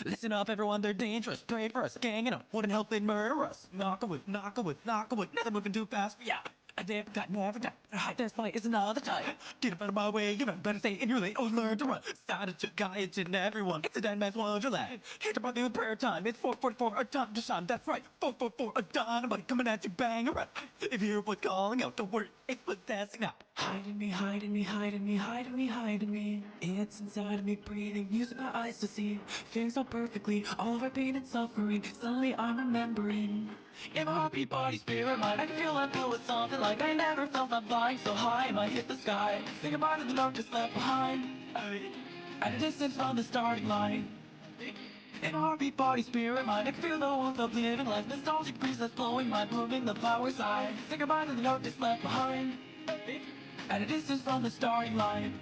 Listen up, everyone, they're dangerous. Pray for us, ganging up, wouldn't help they'd murder us. Knock on wood, knock on wood, knock on wood. Nothing moving too fast. Yeah, I never die. This fight is another time. Get up out of my way, you better stay in your lane or learn to run. Started to guide and everyone. It's a dead man's wonderland. Hit up on the prayer time. It's 4:44 a time to shine. That's right, 4:44 a dynamite coming at you, bang around. If you hear what's calling out, don't worry, it's what's dancing now. Hiding me, hiding me, hiding me, hiding me, hiding me. It's inside of me, breathing, using my eyes to see. Feeling so perfectly, all of our pain and suffering. Suddenly I'm remembering. In my heartbeat, body, spirit, mind, I can feel I'm filled with something like I never felt. I'm flying so high, I might hit the sky. Think about it, the dark just left behind. At a distance from the starting line. In my heartbeat, body, spirit, mind, I can feel the warmth of living life. Nostalgic breeze that's blowing, mind moving the flowers high. Think about it, the dark just left behind. At a distance from the starting line.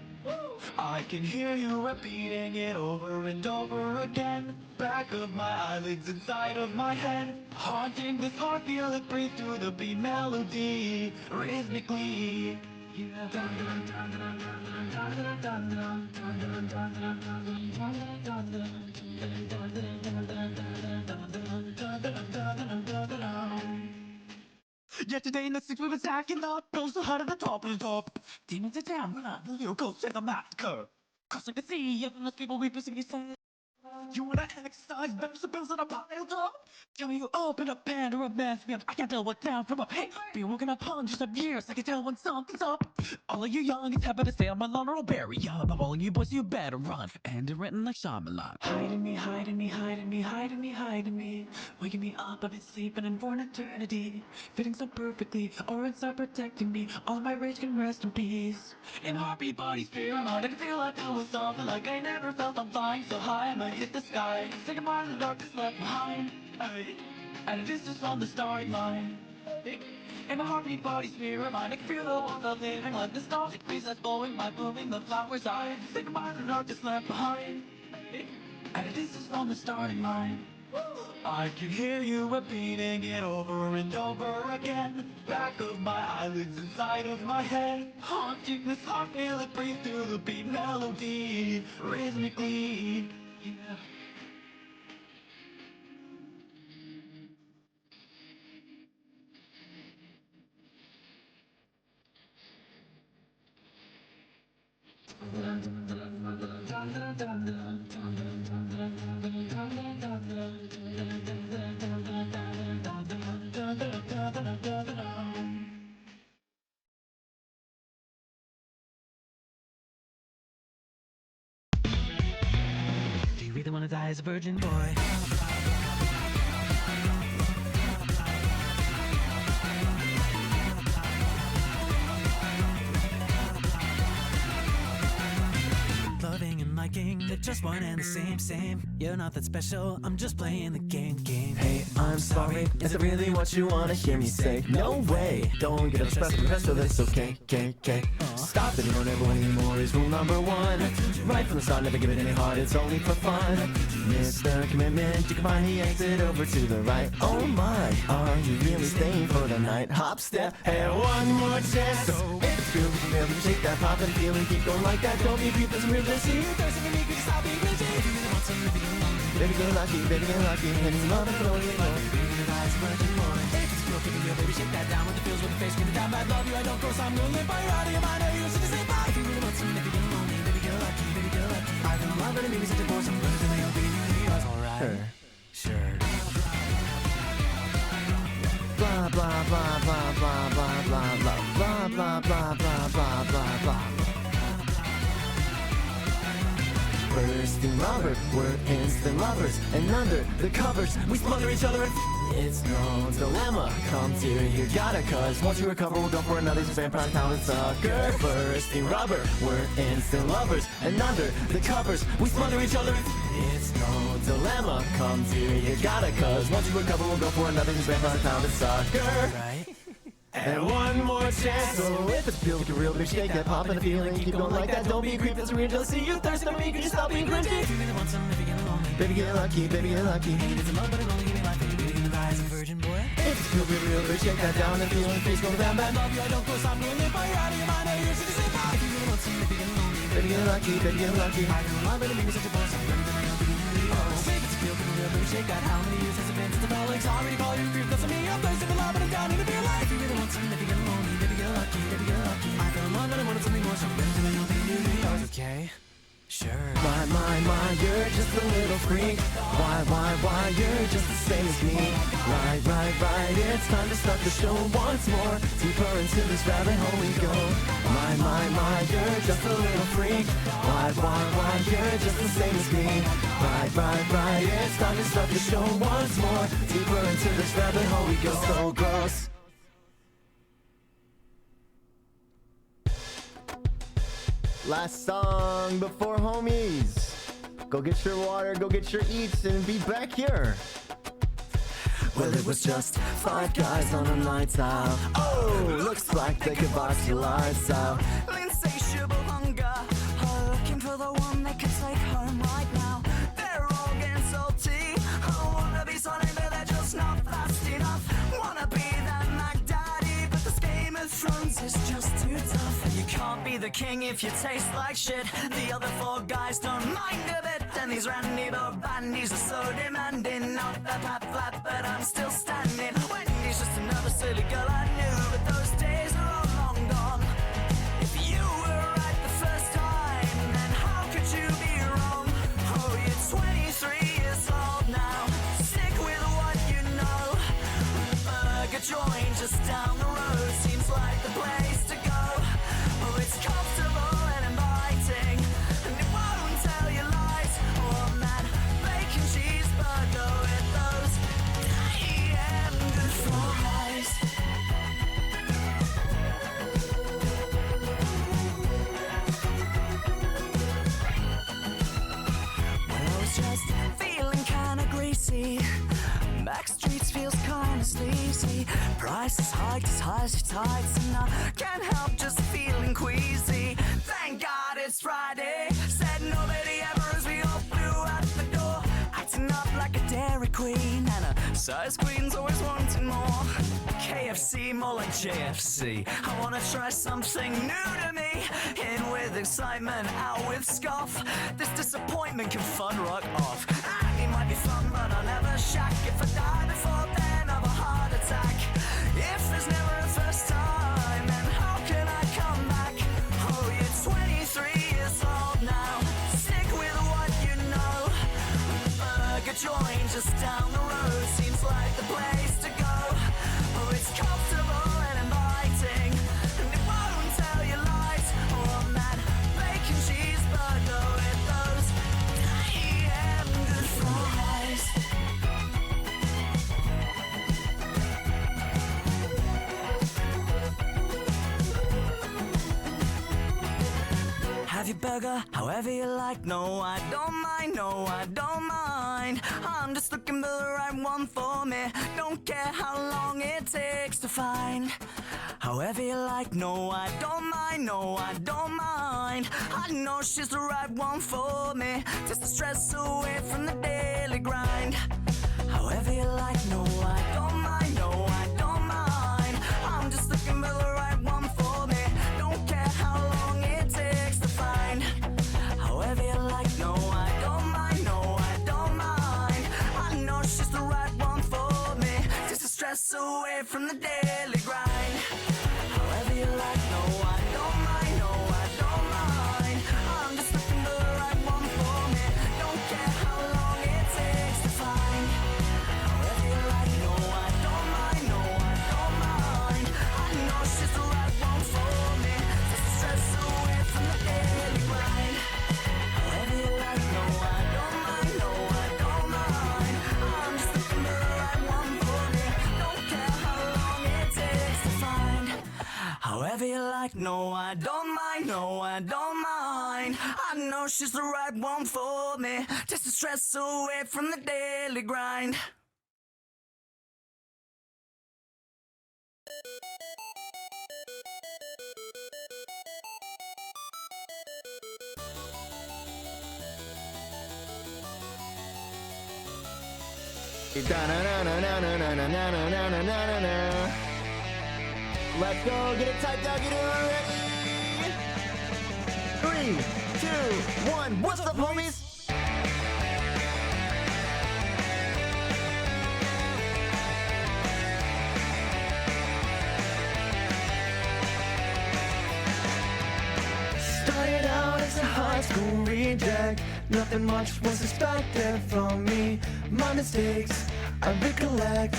I can hear you repeating it over and over again. Back of my eyelids, inside of my head. Haunting this heart, feel it breathe through the beat melody. Rhythmically. Yesterday in the six we were stacking up, close to heart at the top of the top. Demons are down, we're not the little ghosts in the massacre. Crossing the sea, and the people we pursue say. You wanna exercise, there's the bills that are piled up. Tell me you open up Pandora mess me up. I can't tell what's down from up. Hey, been working up hundreds of years, I can tell when something's up. All of you youngins happen to stay on my lawn or I'll bury ya. But all of you boys, you better run. And it written like Shyamalan. Hiding me, hiding me, hiding me, hiding me, hiding me. Waking me up, I've been sleeping in for an eternity. Fitting so perfectly, or inside protecting me. All my rage can rest in peace. In heartbeat, body, spirit, mind, I can feel like I was something like I never felt. I'm flying so high, I might hit the sky. Think about the darkness left behind. At a distance from the starting line. In my heartbeat, body, spirit, mind, I can feel the warmth of living life. Nostalgic breeze that's blowing, mind moving the flowers high. Think about the darkness left behind. At a distance from the starting line. I can hear you repeating it over and over again. Back of my eyelids, inside of my head. Haunting this heart, feel it breathe through the beat melody. Rhythmically, yeah. Do you really wanna die as a virgin boy? Loving and liking, they're just one and the same. You're not that special, I'm just playing the game. Hey, I'm sorry, is it really what you wanna hear me say? No way, don't get upset with the rest of this, okay? Stop it, you don't ever win anymore is rule number one. Right from the start, never give it any heart, it's only for fun. Miss the commitment, you can find the exit over to the right. Oh my, are you really staying for the night? Hop, step, and one more chance. So if it's real, we can never shake that pop and feel and keep going like that. Don't be creep, there's some real to see. There's something you can stop being rigid. If you really want something, baby, get along. Baby, get lucky, and you love it, but only more. Baby, that's virgin boy. If it's real, keeping real, baby, shake that down with the feels, with the face, give it down. I love you, I don't go, so I'm gonna live by your out of your mind. You should just say bye. If you really want something, baby, get lonely, baby, get lucky, baby, get lucky. I can love it, and maybe such a force, I'm better than they all being yours. Alright, sure. Blah blah blah blah blah blah blah blah blah blah blah blah blah blah. Bursting rubber, we're instant lovers, and under the covers we smother each other. It's no dilemma, come to you gotta, cause once you recover we'll go for another vampire talent sucker. Bursting rubber, we're instant lovers, and under the covers we smother each other. It's no dilemma, come to you gotta, cause once you recover we'll go for another vampire talent sucker. Right? And one more chance. So if it's real, we can real, baby, shake that pop and a feeling, keep going like that. Don't be a creep, that's a real jealousy. You thirst on me, can you stop being cringy? If you really want something, baby, get along. Baby, get lucky, baby, get lucky. Hey, it's a love, but it only give me life, baby, in the eyes of a virgin boy. If it's feel real, but check that down and feeling face go down bad. Love you, I don't go stop doing it, but you're out of your mind, I usually say bye. If you really want something, baby, get lonely. Baby, get lucky, baby, get lucky. I know love it, me such a boss, I'm ready to make you real. Make it feel good, real, baby, shake that. How many years has it been since I felt like sorry to call you grief? That's me, I'm thirsty for love, but I'm down in to be alive. If you really want something, baby, get lonely, baby, get lucky, baby, get lucky. I fell in love, but I wanted something more, so I'm ready to make you real. Okay, sure. My, you're just a little freak. Why, you're just the same as me. Right, it's time to start the show once more. Deeper into this rabbit hole we go. My, you're just a little freak. Why, you're just the same as me. Right, it's time to start the show once more. Deeper into this rabbit hole we go. So gross. Last song before homies. Go get your water, go get your eats, and be back here. Well, it was just 5 guys on a night out. Oh, looks like they could box your lights out. Insatiable hunger, looking for the one they could take home right now. They're all getting salty. I wanna be something, but they're just not fast enough. Wanna be that Mac Daddy, but this Game of Thrones is just too tough. And you can't be the king if you taste like shit. The other 4 guys don't mind a bit. And these randy bob bandies are so demanding. Not the pap flap, but I'm still standing. Wendy's just another silly girl I knew, but those days are all long gone. If you were right the first time, then how could you be wrong? Oh, you're 23 years old now. Stick with what you know. Burger joint just down the road seems like the place to go. Oh, it's comfortable and inviting, and it won't tell you lies. Oh man, bacon cheeseburger with those damn good fries. Well, I was just feeling kinda greasy. Back streets feels kinda sleazy. Prices hiked as high as your tights, and I can't help just feeling queasy. Thank God it's Friday. Said nobody ever as we all flew out the door. Acting up like a Dairy Queen, and a size queen's always wanting more. KFC, more like JFC. I wanna try something new to me. In with excitement, out with scoff. This disappointment can fun rock off. It might be fun, but I'll never shack. If I die before then of a heart attack. If there's never a first time, then how can I come back? Oh, you're 23 years old now. Stick with what you know. Burger joint just down the road seems like the place to go. Oh, it's comfortable and inviting, and it won't tell you lies. Oh man, bacon cheeseburger with those damn good fries. Have your burger however you like. No, I don't mind. No, I don't mind. I'm just looking for the right one for me. Don't care how long it takes to find. However you like. No, I don't mind. No, I don't mind. I know she's the right one for me. Just the stress away from the daily grind. However you like. No, I don't mind. No, I don't mind. I'm just looking for the right one for me. Don't care how long it takes to find. However you like. No, I don't mind. No, I don't mind. I know she's the right one for me. Just to stress away from the daily grind. However you like. No, I don't mind. No, I don't mind. I'm just looking for the right one for me. Don't care how long it takes to find. However you like. No, I don't mind. No, I don't mind. I know she's the right one for me. Just to stress away from the daily grind. However you like. No, I don't mind. No, I don't mind. I'm just looking for the right one for me. Don't care how long it takes to find. However you like. No, I don't mind. No, I don't mind. I know she's the right one for me. Just to stress away from the daily grind. Let's go, get it typed out, get it ready. 3, 2, 1. What's up, homies? Started out as a high school reject. Nothing much was expected from me. My mistakes, I recollect.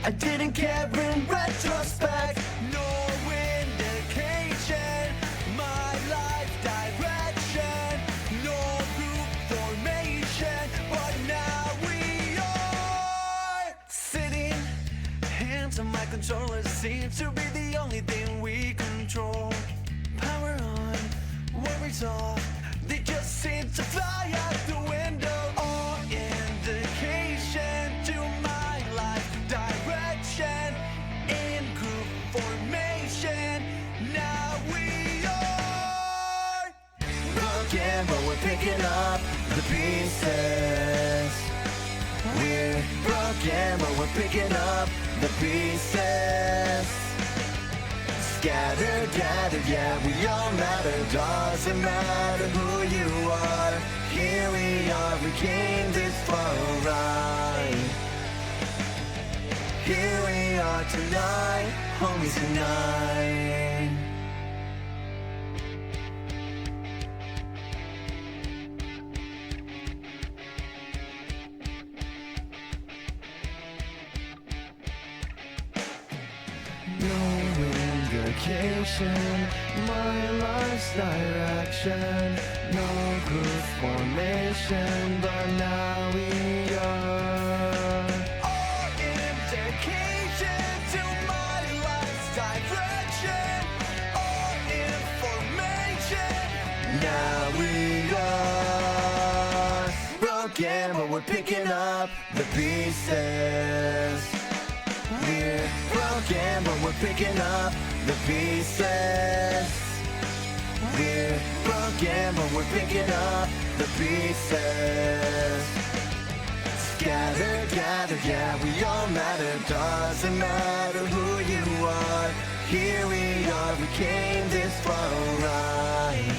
I didn't care in retrospect. No indication, my life direction. No group formation, but now we are sitting. Hands on my controller seems to be the only thing we control. Power on, worries off, they just seem to fly out the window. All indication to my life direction. In group formation, now we are broken, but we're picking up the pieces. We're broken, but we're picking up the pieces. Scattered, gathered, yeah, we all matter. Doesn't matter who you are. Here we are, we came this far, alright. Here we are tonight, homies tonight. No indication, my life's direction. No group formation, but now we are. All indication to my life's direction. All information, now we are. Broken, but we're picking up the pieces. We're broken, but we're picking up the pieces. We're broken, but we're picking up the pieces. Scattered, gathered, yeah, we all matter. Doesn't matter who you are. Here we are, we came this far, alright.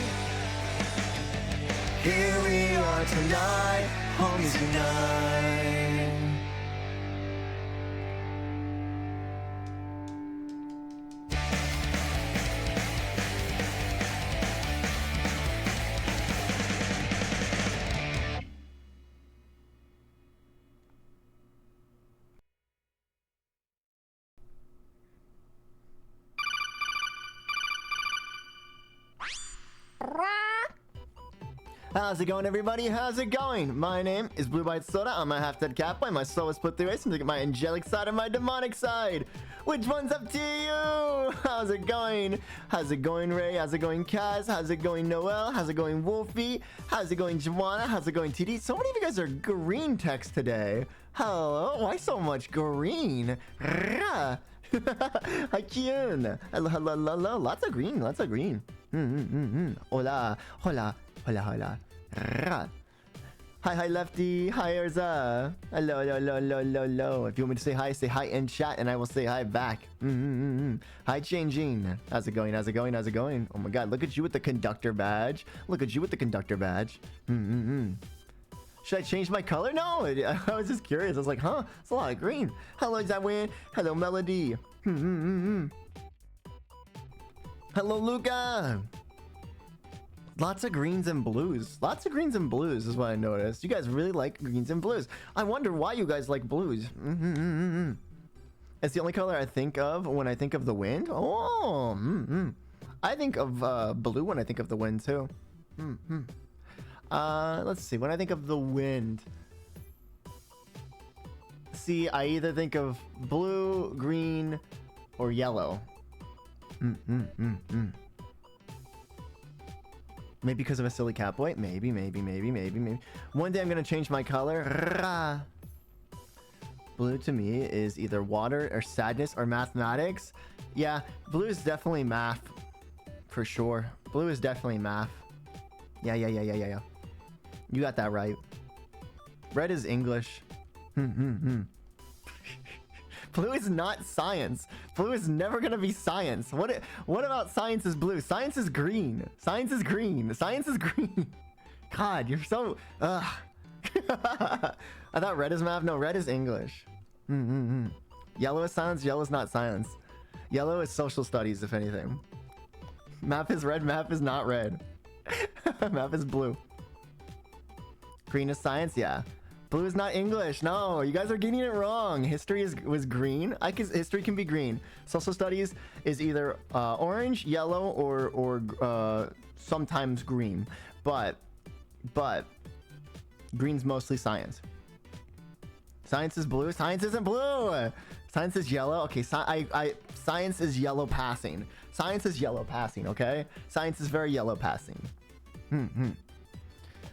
Here we are tonight, homies unite. How's it going, everybody? How's it going? My name is BlueByteSora. I'm a half-dead catboy. My soul was put through race and look at my angelic side and my demonic side. Which one's up to you? How's it going? How's it going, Ray? How's it going, Kaz? How's it going, Noel? How's it going, Wolfie? How's it going, Joanna? How's it going, TD? So many of you guys are green text today. Hello? Why so much green? Hi, Kyun. Hello, hello, hello, hello. Lots of green, lots of green. Hola, hola, hola, hola. Hi, hi, Lefty. Hi, Erza. Hello, hello, hello, hello, hello, hello. If you want me to say hi in chat, and I will say hi back. Hi, Changing. How's it going? How's it going? How's it going? Oh my God, look at you with the conductor badge. Look at you with the conductor badge. Should I change my color? No, I was just curious. I was like, huh? It's a lot of green. Hello, Zawin. Hello, Melody. Hello, Luca. Lots of greens and blues. Lots of greens and blues is what I noticed. You guys really like greens and blues. I wonder why you guys like blues. It's the only color I think of when I think of the wind. Oh, I think of blue when I think of the wind too. Let's see. When I think of the wind, see, I either think of blue, green, or yellow. Maybe because of a silly catboy? Maybe. One day I'm gonna change my color. Blue to me is either water or sadness or mathematics. Yeah, blue is definitely math. For sure. Blue is definitely math. Yeah. You got that right. Red is English. Blue is not science. Blue is never gonna be science. What about science is blue? Science is green. Science is green. Science is green. God, you're so... I thought red is math. No, red is English. Yellow is science. Yellow is not science. Yellow is social studies, if anything. Math is red. Math is not red. Math is blue. Green is science. Yeah. Blue is not English. No, you guys are getting it wrong. History was green. History can be green. Social studies is either orange, yellow, or sometimes green. But green's mostly science. Science is blue. Science isn't blue. Science is yellow. Okay, science is yellow passing. Science is yellow passing. Okay, science is very yellow passing.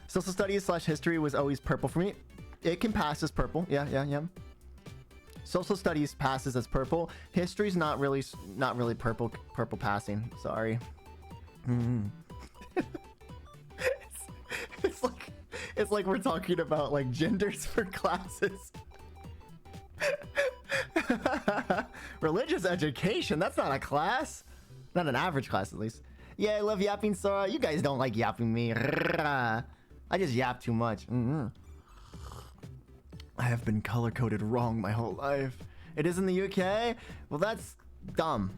Social studies / history was always purple for me. It can pass as purple. Yeah. Social studies passes as purple. History's not really purple passing. Sorry. It's like we're talking about like genders for classes. Religious education, that's not a class. Not an average class, at least. Yeah, I love yapping, Sora. You guys don't like yapping me. I just yap too much. I have been color-coded wrong my whole life. It is in the UK? Well, that's dumb.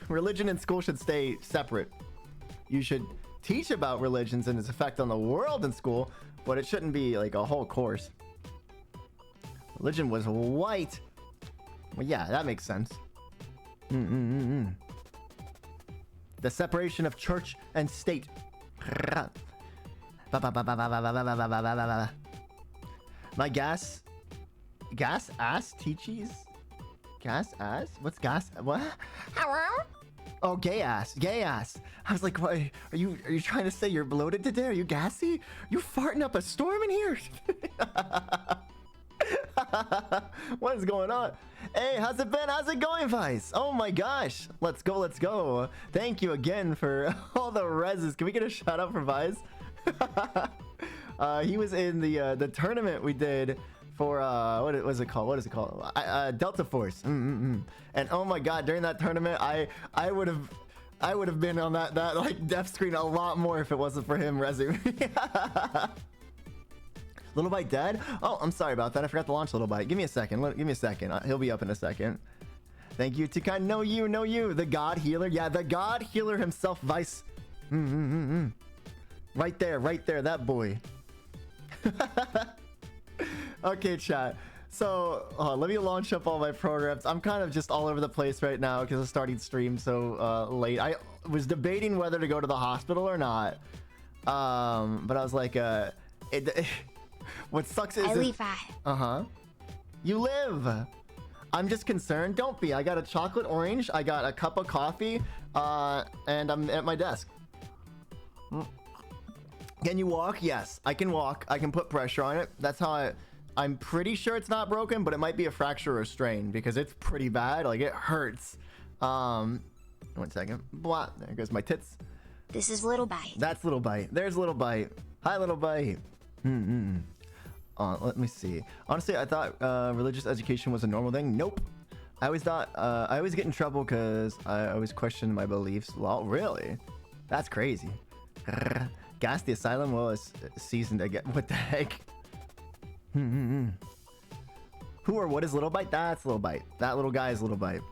Religion and school should stay separate. You should teach about religions and its effect on the world in school, but it shouldn't be like a whole course. Religion was white. Well, yeah, that makes sense. The separation of church and state. My gas ass teaches? Gas ass? What's gas? What? Hello? Oh, gay ass. I was like, what, are you trying to say you're bloated today? Are you gassy? You farting up a storm in here? What is going on? Hey, how's it been? How's it going, Vice? Oh my gosh. Let's go. Thank you again for all the reses. Can we get a shout out for Vice? He was in the tournament we did for what was it called? Delta Force. And oh my god, during that tournament, I would have been on that like death screen a lot more if it wasn't for him resing. Little Byte dead? Oh, I'm sorry about that. I forgot to launch Little Byte. Give me a second. He'll be up in a second. Thank you, Tukan. Know you. The God Healer. Yeah, the God Healer himself, Vice. Right there. That boy. Okay, chat. So, let me launch up all my programs. I'm kind of just all over the place right now because I'm starting stream so late. I was debating whether to go to the hospital or not. But I was like, what sucks is... I leave. You live! I'm just concerned. Don't be. I got a chocolate orange. I got a cup of coffee. And I'm at my desk. Can you walk? Yes, I can walk. I can put pressure on it. That's how I'm pretty sure it's not broken, but it might be a fracture or strain because it's pretty bad. Like, it hurts. 1 second. Blah. There goes my tits. This is Little Byte. That's Little Byte. There's Little Byte. Hi, Little Byte. Let me see. Honestly, I thought religious education was a normal thing. Nope. I always thought I always get in trouble because I always question my beliefs. Well, really? That's crazy. Gas the Asylum was seasoned again. What the heck? Who or what is Little Byte? That's Little Byte. That little guy is Little Byte.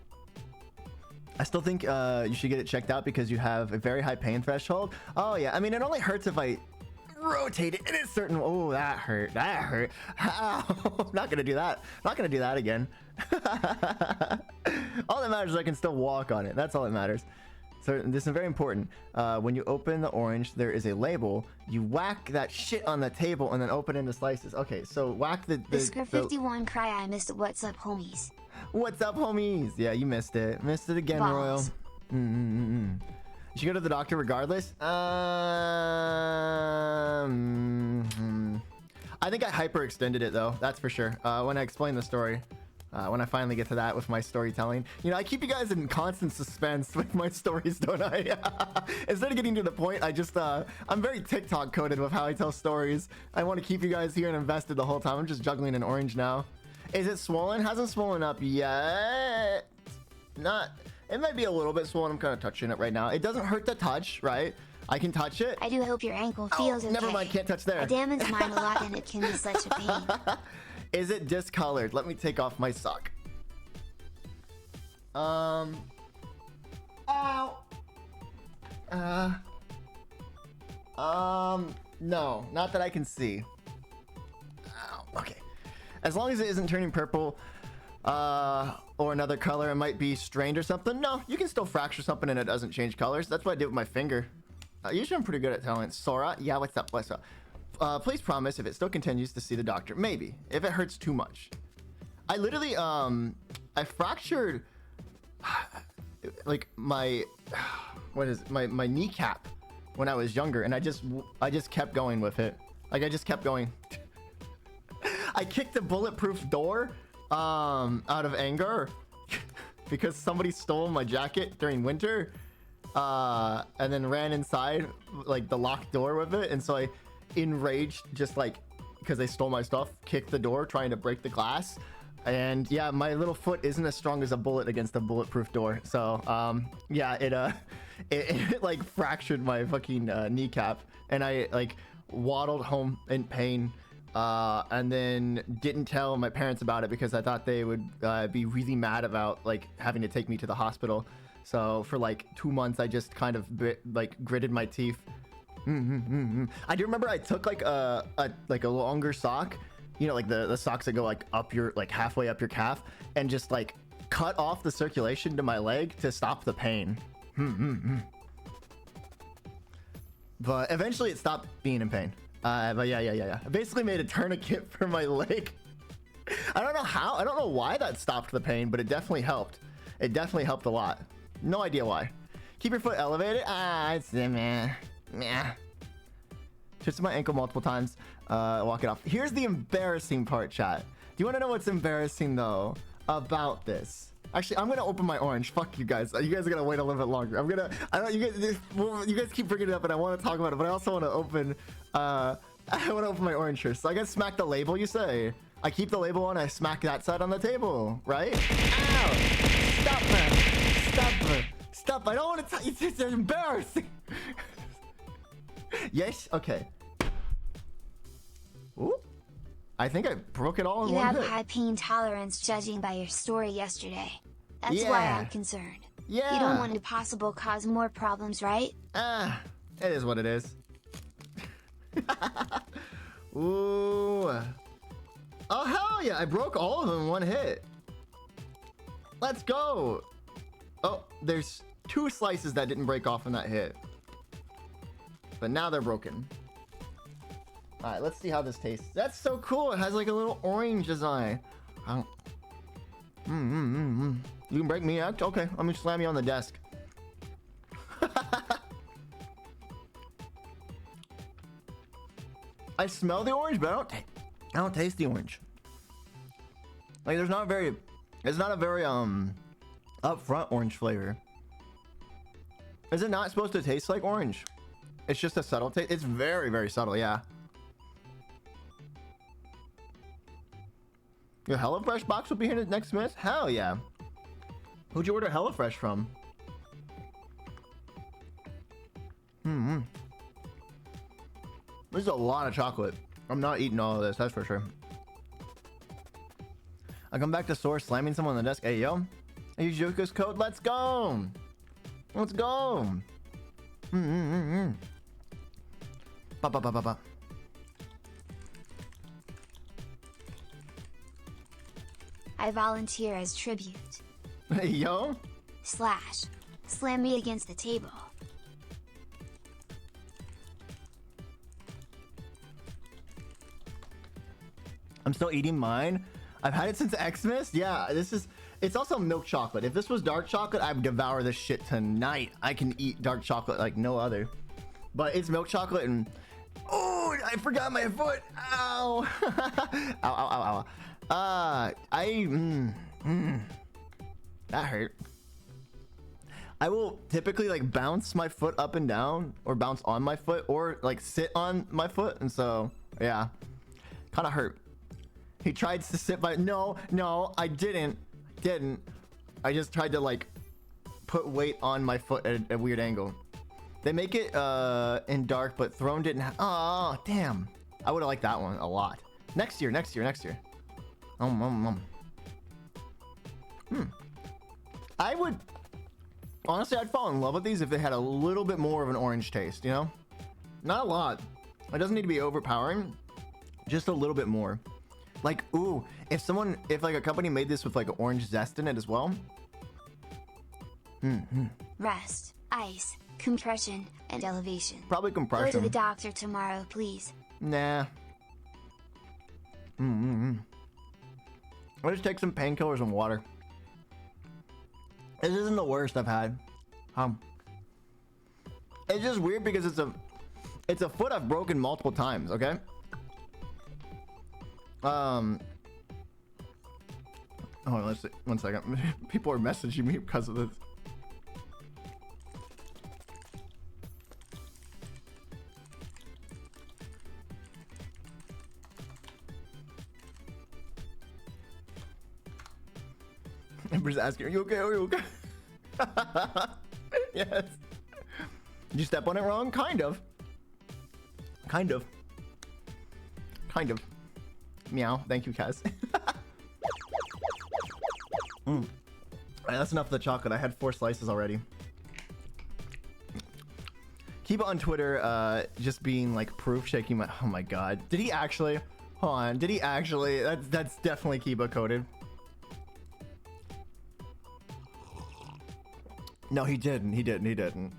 I still think you should get it checked out because you have a very high pain threshold. Oh yeah, I mean it only hurts if I rotate it in a certain... Oh, that hurt. Ow. Not gonna do that. Not gonna do that again. All that matters is I can still walk on it. That's all that matters. So this is very important. When you open the orange, there is a label. You whack that shit on the table and then open into slices. Okay, so whack the Whisker 51 cry I missed it. What's up, homies? What's up, homies? Yeah, you missed it. Missed it again, Balls. Royal. You should go to the doctor regardless. I think I hyperextended it though. That's for sure. When I explain the story. When I finally get to that with my storytelling. You know, I keep you guys in constant suspense with my stories, don't I? Instead of getting to the point, I just, I'm very TikTok coded with how I tell stories. I want to keep you guys here and invested the whole time. I'm just juggling an orange now. Is it swollen? Hasn't swollen up yet. Not. It might be a little bit swollen. I'm kind of touching it right now. It doesn't hurt to touch, right? I can touch it. I do hope your ankle feels okay. Never mind, can't touch there. I damage mine a lot and it can be such a pain. Is it discolored? Let me take off my sock. Ow. No, not that I can see. Ow. Okay. As long as it isn't turning purple, or another color, it might be strained or something. No, you can still fracture something and it doesn't change colors. That's what I did with my finger. Usually I'm pretty good at telling. Sora, yeah, what's up? What's up? Please promise if it still continues to see the doctor. Maybe if it hurts too much. I literally I fractured like my my kneecap when I was younger, and I just kept going with it. Like I just kept going. I kicked a bulletproof door out of anger because somebody stole my jacket during winter, and then ran inside like the locked door with it, and so I enraged, just like because they stole my stuff, kicked the door trying to break the glass. And yeah, my little foot isn't as strong as a bullet against a bulletproof door. So yeah, it like fractured my fucking kneecap, and I like waddled home in pain, and then didn't tell my parents about it because I thought they would be really mad about like having to take me to the hospital. So for like 2 months, I just kind of gritted my teeth. I do remember I took like a longer sock, you know, like the socks that go like up your, like halfway up your calf, and just like cut off the circulation to my leg to stop the pain. But eventually it stopped being in pain. But yeah. I basically made a tourniquet for my leg. I don't know how, I don't know why that stopped the pain, but it definitely helped. It definitely helped a lot. No idea why. Keep your foot elevated. It's meh. Twisted my ankle multiple times. Walk it off. Here's the embarrassing part, chat. Do you want to know what's embarrassing though about this? Actually, I'm gonna open my orange. Fuck you guys. You guys are gonna wait a little bit longer. You guys keep bringing it up, and I want to talk about it, but I also want to open. I want to open my orange here. So I gotta smack the label. You say I keep the label on. I smack that side on the table, right? Ow! Stop, man! Stop! I don't want to tell you. It's embarrassing. Yes. Okay. Ooh. I think I broke it all in You one have hit. high pain tolerance judging by your story yesterday. That's why I'm concerned. Yeah. You don't want to possibly cause more problems, right? It is what it is. Ooh. Oh, hell yeah. I broke all of them in one hit. Let's go. Oh, there's 2 slices that didn't break off in that hit. But now they're broken. All right, let's see how this tastes. That's so cool. It has like a little orange design. You can break me out? Okay, let me slam you on the desk. I smell the orange, but I don't taste the orange. Like it's not a very upfront orange flavor. Is it not supposed to taste like orange? It's just a subtle taste. It's very, very subtle, yeah. Your HelloFresh box will be here next month? Hell yeah. Who'd you order HelloFresh from? This is a lot of chocolate. I'm not eating all of this, that's for sure. I come back to source, slamming someone on the desk. Hey, yo. I use Yoko's code. Let's go. Let's go. Ba. I volunteer as tribute. Hey, yo. / slam me against the table. I'm still eating mine. I've had it since Xmas. Yeah, it's also milk chocolate. If this was dark chocolate, I'd devour this shit tonight. I can eat dark chocolate like no other. But it's milk chocolate and... Oh, I forgot my foot. Ow. Ow. That hurt. I will typically like bounce my foot up and down, or bounce on my foot, or like sit on my foot, and so yeah, kind of hurt. He tried to sit by. No, I didn't. I just tried to like put weight on my foot at a weird angle. They make it in dark, but Throne didn't have. Oh, damn. I would have liked that one a lot. Next year. I would. Honestly, I'd fall in love with these if they had a little bit more of an orange taste, you know? Not a lot. It doesn't need to be overpowering. Just a little bit more. Like, ooh, if like a company made this with like an orange zest in it as well. Rest, ice, compression, and elevation. Probably Go to compression. the doctor tomorrow, please. Nah. I'll just take some painkillers and water. This isn't the worst I've had. It's just weird because it's a foot I've broken multiple times, okay? Hold on, let's see. 1 second. People are messaging me because of this. Amber's asking, are you okay? Are you okay? Yes. Did you step on it wrong? Kind of. Meow. Thank you, Kaz. Alright, that's enough of the chocolate. I had 4 slices already. Keep it on Twitter, just being like proof shaking my. Oh my god. Did he actually? Hold on. Did he actually? That's definitely Kiba coded. No, he didn't. He didn't.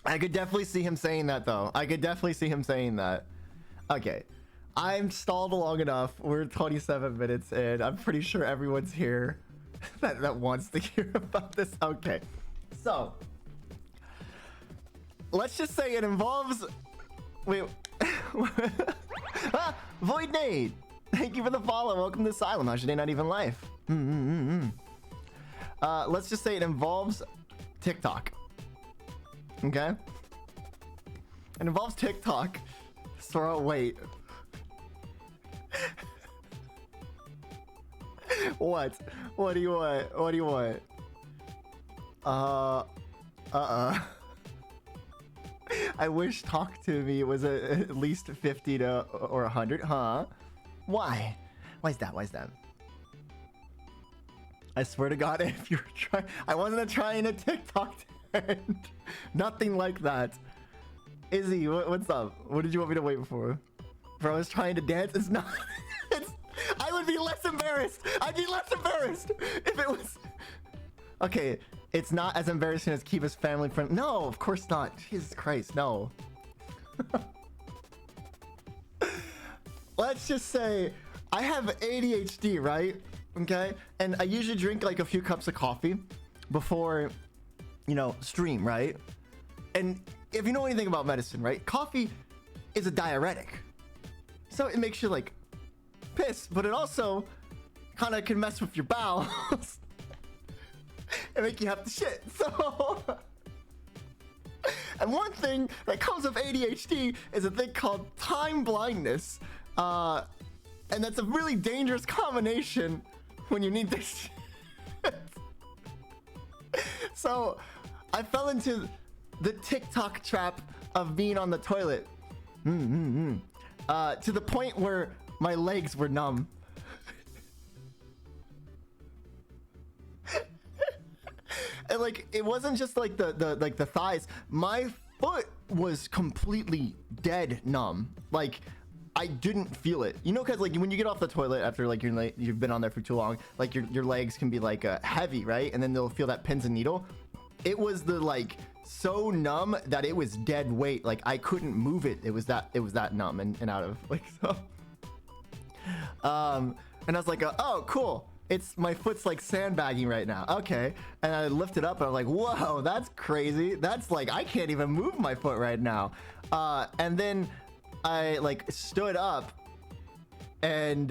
I could definitely see him saying that, though. Okay. I'm stalled long enough. We're 27 minutes in. I'm pretty sure everyone's here that wants to hear about this. Okay. So, let's just say it involves... Wait. Void Nate! Thank you for the follow. Welcome to Asylum. How's your day? Not even life. Let's just say it involves TikTok. Okay? It involves TikTok. Sora, wait. What? What do you want? I wish Talk to Me was at least 50 or 100, huh? Why? Why is that? I swear to God, if you're trying, I wasn't trying a TikTok trend. Nothing like that. Izzy, what's up? What did you want me to wait for? Bro, I was trying to dance. It's not. I would be less embarrassed. I'd be less embarrassed if it was. Okay, it's not as embarrassing as Kiva's family friend. No, of course not. Jesus Christ, no. Let's just say I have ADHD, right? Okay, and I usually drink like a few cups of coffee before, stream, right? And if you know anything about medicine, right? Coffee is a diuretic. So it makes you like piss, but it also kind of can mess with your bowels and make you have to shit. So, and one thing that comes with ADHD is a thing called time blindness. And that's a really dangerous combination when you need this shit. So I fell into the TikTok trap of being on the toilet. To the point where my legs were numb. And like it wasn't just like the thighs. My foot was completely dead numb. Like I didn't feel it, because like when you get off the toilet after like you've been on there for too long, like your legs can be like heavy, right? And then they'll feel that pins and needle. It was so numb that it was dead weight. Like I couldn't move it. It was that numb and out of like so. And I was like, oh cool. My foot's like sandbagging right now. Okay. And I lift it up and I'm like, whoa, that's crazy. That's like I can't even move my foot right now. And then I like stood up and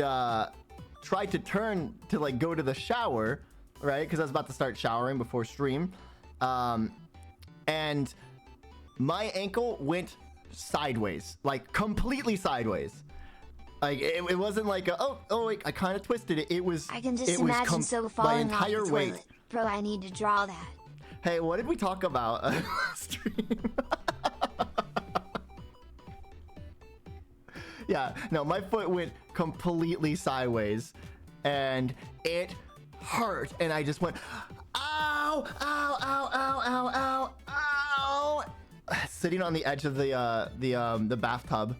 tried to turn to like go to the shower, right? Because I was about to start showering before stream. And my ankle went sideways, like completely sideways. Like it wasn't like a, oh wait, I kind of twisted it. It was. I can just it was imagine so falling my off entire the weight. toilet. Bro, I need to draw that. Hey, what did we talk about last stream? Yeah, no, my foot went completely sideways and it hurt. And I just went, ow, ow, ow, ow, ow, ow, ow. Sitting on the edge of the bathtub,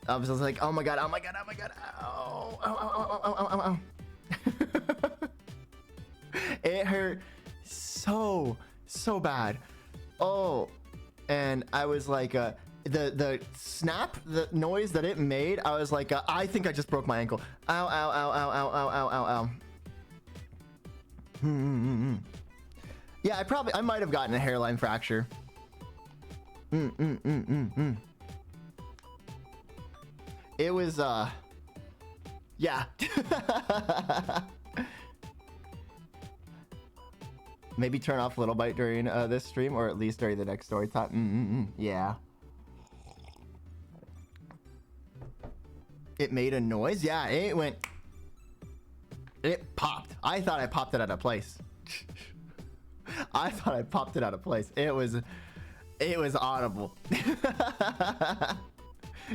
I was just like, oh my God, oh my God, oh my God, ow, ow, ow, ow, ow, ow, ow. It hurt so bad. Oh, and I was like, the snap, the noise that it made, I was like, I think I just broke my ankle. Ow, ow, ow, ow, ow, ow, ow, ow, ow. Yeah, I might have gotten a hairline fracture. It was, yeah. Maybe turn off Little Bite during this stream, or at least during the next story time. Yeah. It made a noise? Yeah, it went... It popped. I thought I popped it out of place. I thought I popped it out of place. It was audible.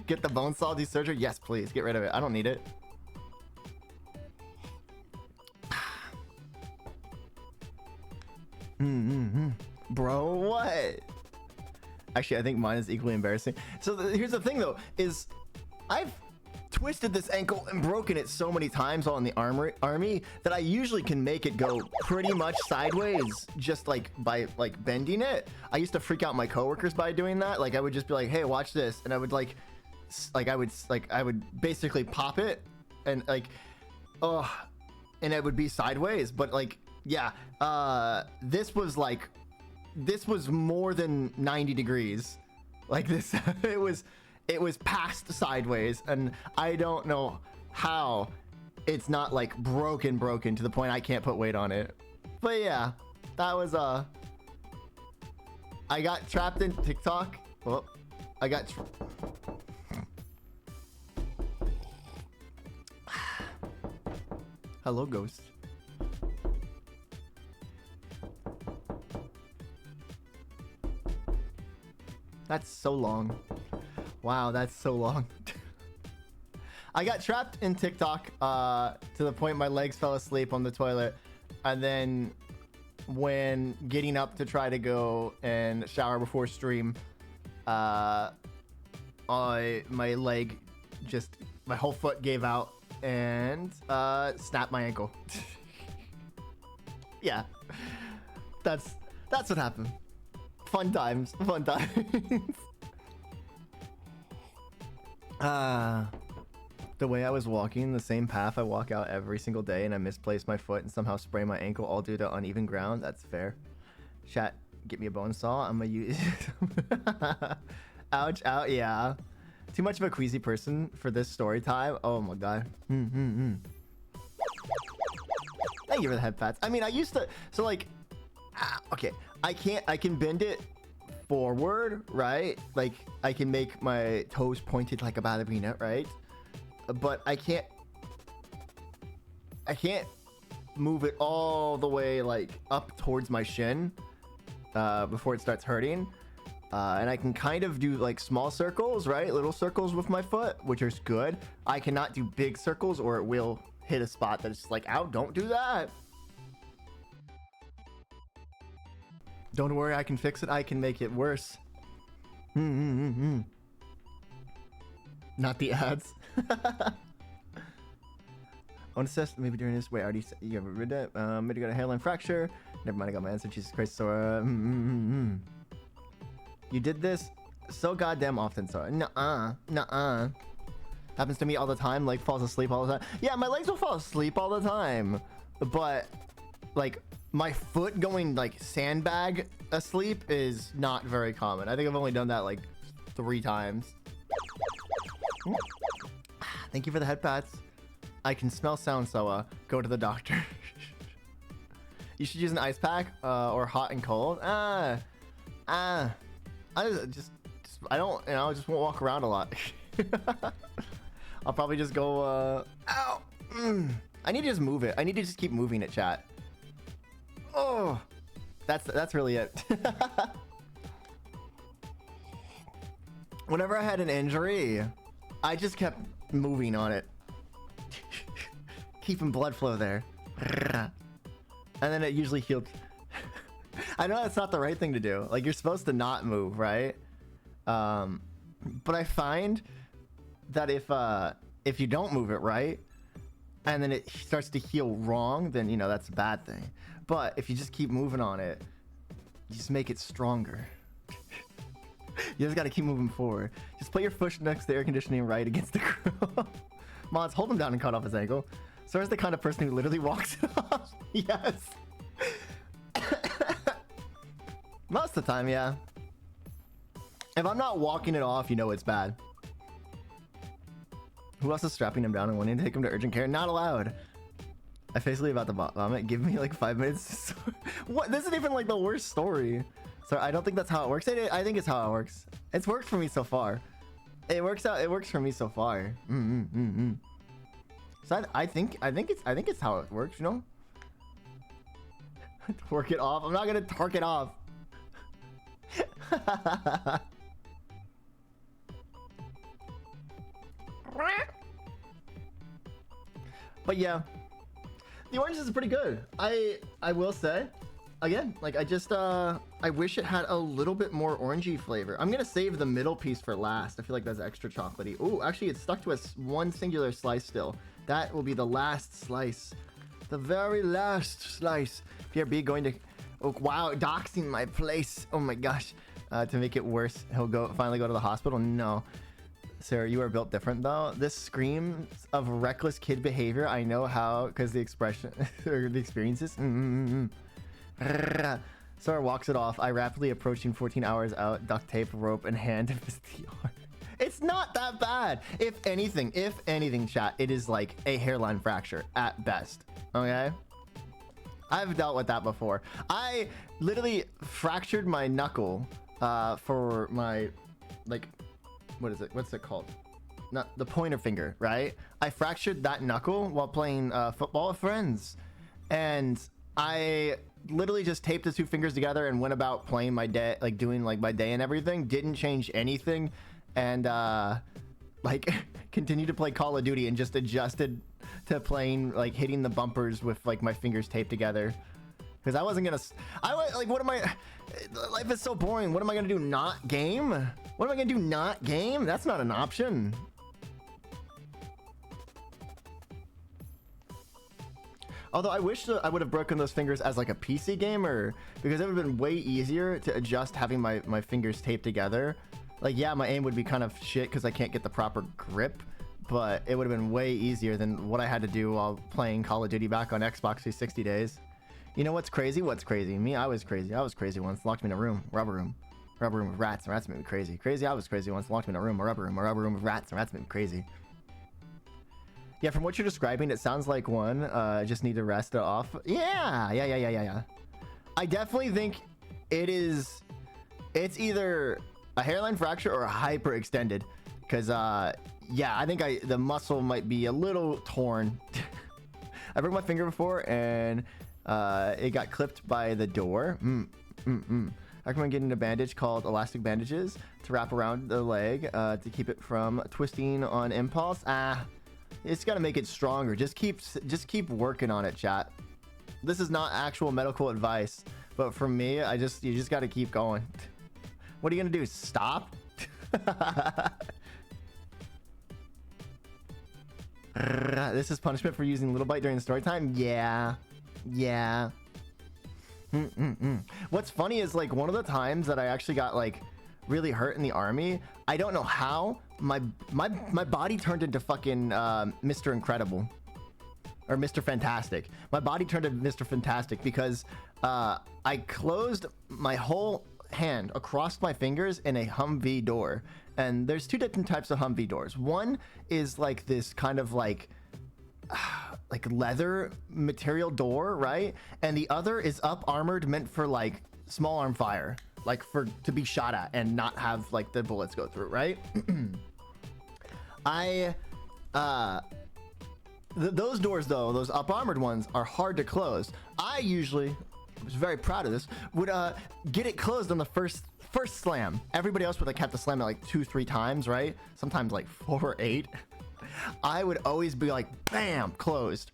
Get the bone saw, do surgery? Yes, please. Get rid of it. I don't need it. Bro, what? Actually, I think mine is equally embarrassing. So here's the thing, though, is I've twisted this ankle and broken it so many times on the army that I usually can make it go pretty much sideways just like by like bending it. I used to freak out my coworkers by doing that. Like I would just be like, hey, watch this, and I would I would basically pop it and like, oh, and it would be sideways. But like, yeah, this was more than 90 degrees. Like this, it was past sideways, and I don't know how it's not like broken to the point I can't put weight on it. But yeah, that was I got trapped in TikTok. Well, I got hello, ghost. That's so long. Wow, that's so long. I got trapped in TikTok to the point my legs fell asleep on the toilet, and then when getting up to try to go and shower before stream, my leg just, my whole foot gave out and snapped my ankle. Yeah, that's what happened. Fun times. The way I was walking, the same path I walk out every single day, and I misplaced my foot and somehow sprained my ankle all due to uneven ground. That's fair. Chat, get me a bone saw. I'm gonna use. Ouch, out, yeah. Too much of a queasy person for this story time. Oh my God. Thank you for the head pats. I mean, I used to. So like, okay, I can bend it forward, right? Like I can make my toes pointed like a ballerina, right? But I can't move it all the way like up towards my shin before it starts hurting. And I can kind of do like small circles, right? Little circles with my foot, which is good. I cannot do big circles or it will hit a spot that's like, ow, don't do that. Don't worry, I can fix it. I can make it worse. Not the ads. I want to test maybe during this. Wait, I already said you ever read that? Maybe got a hairline fracture. Never mind, I got my answer. Jesus Christ, Sora. You did this so goddamn often, Sora. Nuh-uh. Happens to me all the time. Leg falls asleep all the time. Yeah, my legs will fall asleep all the time. But like my foot going like sandbag asleep is not very common. I think I've only done that like 3 times. Thank you for the head pats. I can smell sound, so go to the doctor. You should use an ice pack or hot and cold. I just I don't, you know, I just won't walk around a lot. I'll probably just go, ow! I need to just move it. I need to just keep moving it, chat. Oh, that's really it. Whenever I had an injury, I just kept moving on it. Keeping blood flow there. And then it usually healed. I know that's not the right thing to do. Like, you're supposed to not move, right? But I find that if you don't move it right, and then it starts to heal wrong, then, you know, that's a bad thing. But if you just keep moving on it, you just make it stronger. You just gotta keep moving forward. Just put your foot next to the air conditioning right against the grill. Mods, hold him down and cut off his ankle. Sora's the kind of person who literally walks it off. Yes. Most of the time, yeah. If I'm not walking it off, you know it's bad. Who else is strapping him down and wanting to take him to urgent care? Not allowed. I basically about to vomit. Give me like 5 minutes. What? This isn't even like the worst story. So I don't think that's how it works. I think it's how it works. It's worked for me so far. It works out. It works for me so far. So I think it's how it works. You know. Work it off. I'm not gonna tark it off. But yeah, the oranges is pretty good. I will say, again, like I wish it had a little bit more orangey flavor. I'm gonna save the middle piece for last. I feel like that's extra chocolatey. Oh, actually, it's stuck to one singular slice still. That will be the last slice, the very last slice. PRB going to, oh wow, doxing my place. Oh my gosh, to make it worse, he'll finally go to the hospital. No. Sarah, you are built different though. This screams of reckless kid behavior. I know how, because the expression or the experiences. Sarah walks it off. I rapidly approaching 14 hours out. Duct tape, rope, and hand of his TR. It's not that bad. If anything, chat, it is like a hairline fracture at best. Okay. I've dealt with that before. I literally fractured my knuckle for my like. What is it? What's it called? Not the pointer finger, right? I fractured that knuckle while playing football with friends, and I literally just taped the two fingers together and went about playing my day, like doing like my day and everything. Didn't change anything, and like continued to play Call of Duty and just adjusted to playing like hitting the bumpers with like my fingers taped together. Because I wasn't gonna, what am I, life is so boring. What am I gonna do, not game? What am I gonna do, not game? That's not an option. Although I wish that I would have broken those fingers as like a PC gamer, because it would have been way easier to adjust having my fingers taped together. Like, yeah, my aim would be kind of shit because I can't get the proper grip, but it would have been way easier than what I had to do while playing Call of Duty back on Xbox 360 days. You know what's crazy? What's crazy? Me, I was crazy. I was crazy once. Locked me in a room. Rubber room with rats. And rats made me crazy. Crazy, I was crazy once. Locked me in a room. A rubber room with rats. And rats made me crazy. Yeah, from what you're describing, it sounds like one. Just need to rest it off. Yeah. I definitely think it's either a hairline fracture or a hyperextended. Because, yeah, I think the muscle might be a little torn. I broke my finger before and it got clipped by the door. I recommend getting a bandage called elastic bandages to wrap around the leg to keep it from twisting on impulse. It's got to make it stronger. Just keep working on it, chat. This is not actual medical advice, but for me, you just got to keep going. What are you gonna do? Stop? This is punishment for using Little Byte during the story time? Yeah. What's funny is like one of the times that I actually got like really hurt in the army, I don't know how, my body turned into fucking Mr. Incredible or Mr. Fantastic. My body turned into Mr. Fantastic because I closed my whole hand across my fingers in a Humvee door. And there's two different types of Humvee doors. One is like this kind of like leather material door, right? And the other is up armored, meant for like small arm fire. like to be shot at and not have like the bullets go through, right? Those doors though, those up armored ones, are hard to close. I usually, I was very proud of this, would get it closed on the first slam. Everybody else would like have to slam it like 2-3 times, right? Sometimes like 4 or 8. I would always be like, bam, closed.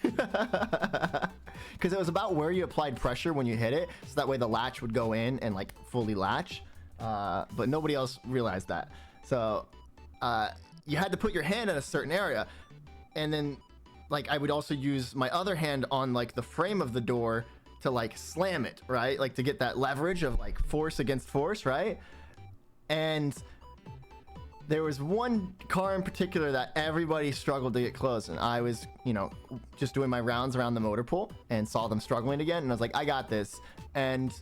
Because it was about where you applied pressure when you hit it, so that way the latch would go in and like fully latch. But nobody else realized that. So you had to put your hand in a certain area, and then like I would also use my other hand on like the frame of the door to like slam it, right? Like to get that leverage of like force against force, right? And there was one car in particular that everybody struggled to get closed, and I was, you know, just doing my rounds around the motor pool and saw them struggling again, and I was like, I got this. And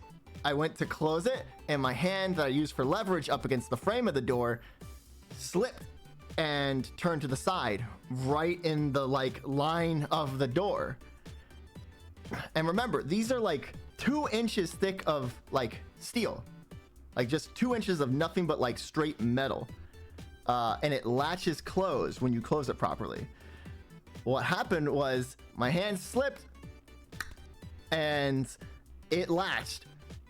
I went to close it, and my hand that I used for leverage up against the frame of the door slipped and turned to the side, right in the like line of the door. And remember, these are like 2 inches thick of like steel, like just 2 inches of nothing but like straight metal. And it latches closed when you close it properly. What happened was my hand slipped and it latched,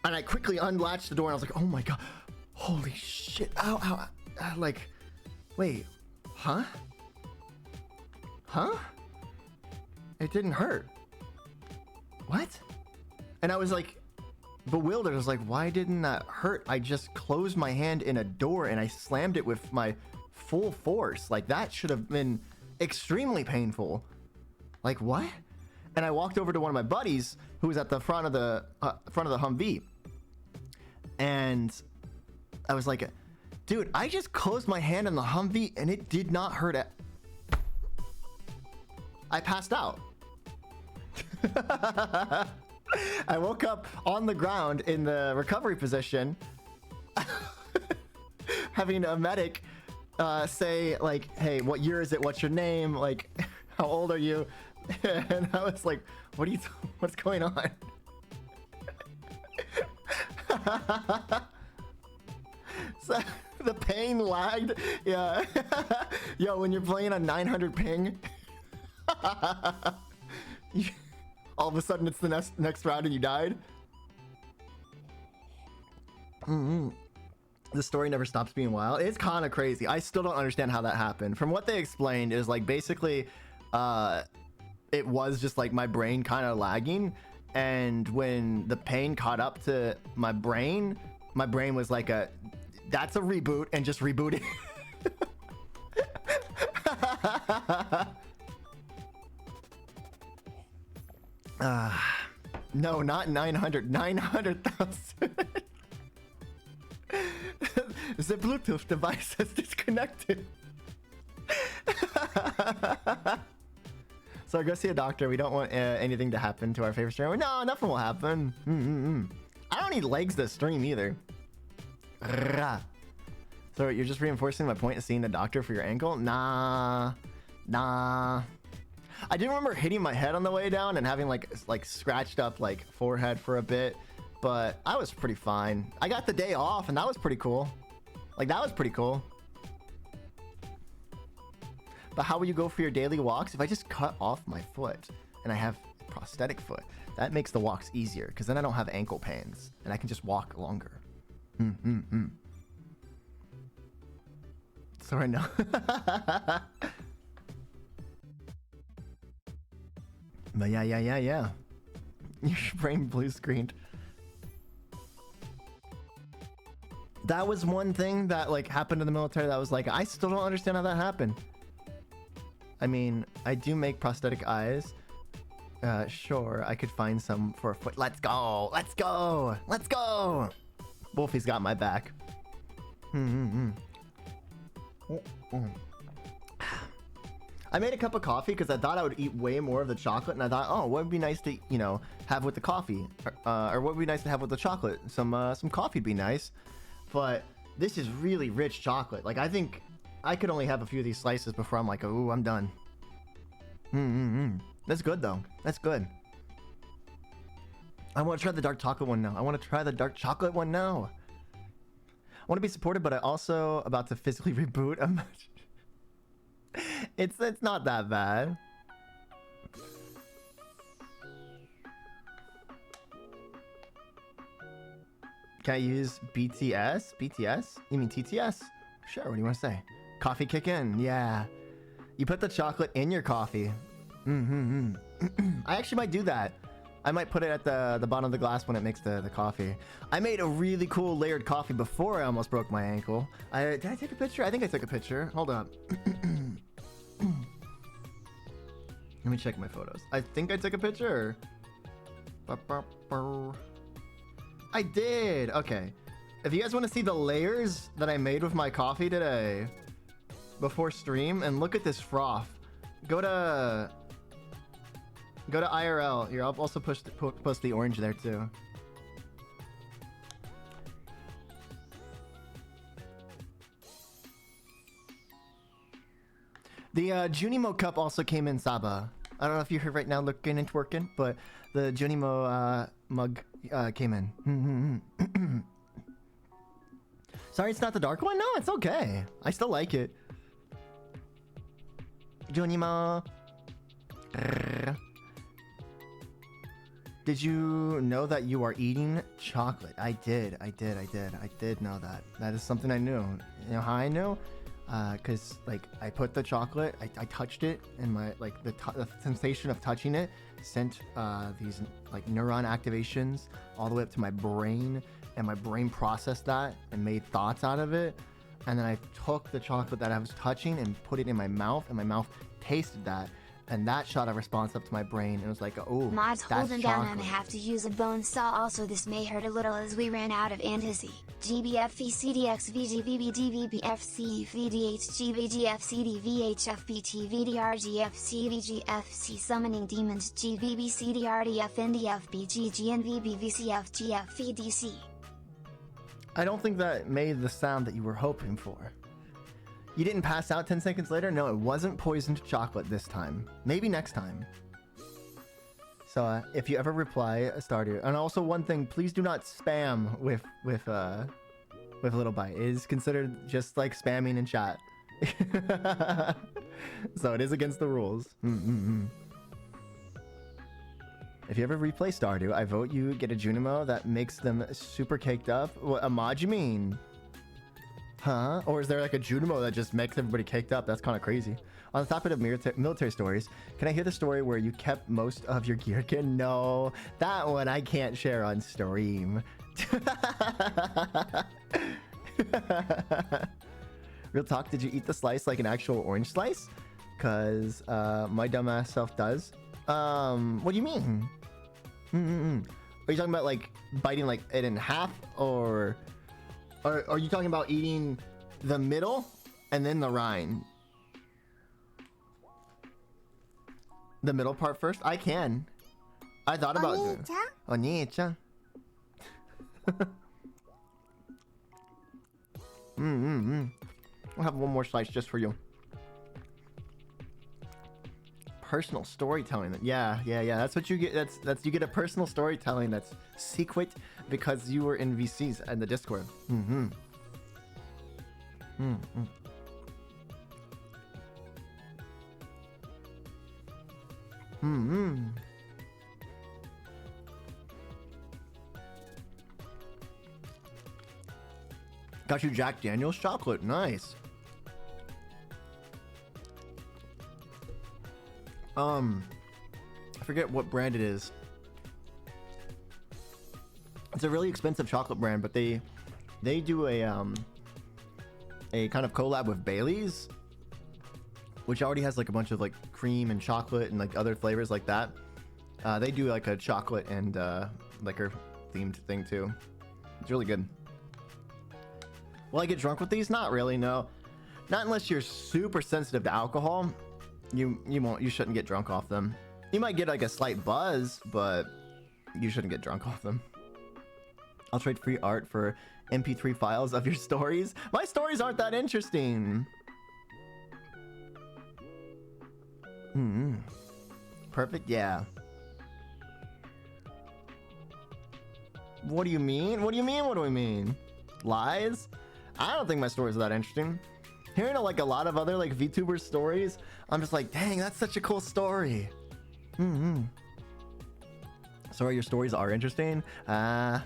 and I quickly unlatched the door, and I was like, oh my god, holy shit, ow, ow, ow. Like, wait, huh? It didn't hurt. What? And I was like bewildered. I was like, why didn't that hurt? I just closed my hand in a door and I slammed it with my full force. Like, that should have been extremely painful. Like, what? And I walked over to one of my buddies who was at the front of the Humvee, and I was like, dude, I just closed my hand in the Humvee and it did not hurt it. I passed out. I woke up on the ground in the recovery position, having a medic say like, hey, what year is it? What's your name? Like, how old are you? And I was like, what's going on? So the pain lagged. Yeah. Yo, when you're playing a 900 ping, all of a sudden it's the next round and you died. The story never stops being wild. It's kind of crazy. I still don't understand how that happened. From what they explained, is like basically it was just like my brain kind of lagging, and when the pain caught up to my brain was like, that's a reboot, and just rebooted. No, not 900. 900,000. The Bluetooth device has disconnected. So go see a doctor. We don't want anything to happen to our favorite streamer. No, nothing will happen. I don't need legs to stream either. So you're just reinforcing my point of seeing a doctor for your ankle? Nah. I do remember hitting my head on the way down and having like scratched up like forehead for a bit, but I was pretty fine. I got the day off, and that was pretty cool. Like, that was pretty cool. But how will you go for your daily walks? If I just cut off my foot and I have a prosthetic foot, that makes the walks easier, because then I don't have ankle pains and I can just walk longer. So I know. But yeah. Your brain blue screened. That was one thing that like happened in the military that was like, I still don't understand how that happened. I mean, I do make prosthetic eyes. Sure, I could find some for a foot. Let's go. Wolfie's got my back. I made a cup of coffee because I thought I would eat way more of the chocolate, and I thought, oh, what would be nice to, you know, have with the coffee, or what would be nice to have with the chocolate? Some coffee would be nice. But this is really rich chocolate. Like, I think I could only have a few of these slices before I'm like, ooh, I'm done. That's good though. That's good. I want to try the dark chocolate one now. I want to try the dark chocolate one now. I want to be supported, but I also about to physically reboot. It's not that bad. Can I use BTS? BTS? You mean TTS? Sure, what do you want to say? Coffee kick in, yeah. You put the chocolate in your coffee. I actually might do that. I might put it at the bottom of the glass when it makes the coffee. I made a really cool layered coffee before I almost broke my ankle. Did I take a picture? I think I took a picture. Hold up. Let me check my photos. I think I took a picture. I did. Okay. If you guys want to see the layers that I made with my coffee today before stream, and look at this froth. Go to IRL. Here, I'll also post the orange there too. The Junimo cup also came in Saba. I don't know if you're here right now looking and twerking, but the Junimo mug came in. Sorry, it's not the dark one? No, it's okay. I still like it. Junimo. Did you know that you are eating chocolate? I did know that. That is something I knew. You know how I knew? Cause like I put the chocolate, I touched it, and my like the sensation of touching it sent these like neuron activations all the way up to my brain, and my brain processed that and made thoughts out of it, and then I took the chocolate that I was touching and put it in my mouth, and my mouth tasted that, and that shot a response up to my brain, and it was like, oh, Mods that's holding down chocolate. and I have to use a bone saw. Also this may hurt a little as we ran out of antizy. GBFV CDX VGVB DVBFC VDH GVGF CDVHF BT VDR GFC VGFC Summoning Demons GVB CDRDF NDF BG GNVB VCF GF VDC. I don't think that made the sound that you were hoping for. You didn't pass out 10 seconds later? No, it wasn't poisoned chocolate this time. Maybe next time. So if you ever reply, Stardew. And also one thing, please do not spam with Little Byte. It is considered just like spamming in chat. So it is against the rules. If you ever replay Stardew, I vote you get a Junimo that makes them super caked up. What mod you mean? Huh? Or is there like a Junimo that just makes everybody caked up? That's kind of crazy. On the topic of military stories, can I hear the story where you kept most of your gear again? No, that one I can't share on stream. Real talk, did you eat the slice like an actual orange slice? Cause my dumbass self does. What do you mean? Are you talking about like biting like it in half, or are you talking about eating the middle and then the rind? The middle part first? I can. I thought about doing it. Oni-chan? I'll have one more slice just for you. Personal storytelling. Yeah. That's what you get. That's you get a personal storytelling that's secret because you were in VCs and the Discord. Got you Jack Daniel's chocolate. Nice. I forget what brand it is. It's a really expensive chocolate brand, but they do a kind of collab with Bailey's, which already has like a bunch of like cream and chocolate and like other flavors like that. They do like a chocolate and liquor themed thing too. It's really good. Will I get drunk with these? Not really, no. Not unless you're super sensitive to alcohol. You shouldn't get drunk off them. You might get like a slight buzz, but you shouldn't get drunk off them. I'll trade free art for MP3 files of your stories. My stories aren't that interesting. Perfect, yeah. What do you mean? What do you mean? What do we mean? Lies? I don't think my stories are that interesting. Hearing like a lot of other like VTuber stories, I'm just like, dang, that's such a cool story. Sorry, your stories are interesting. I'm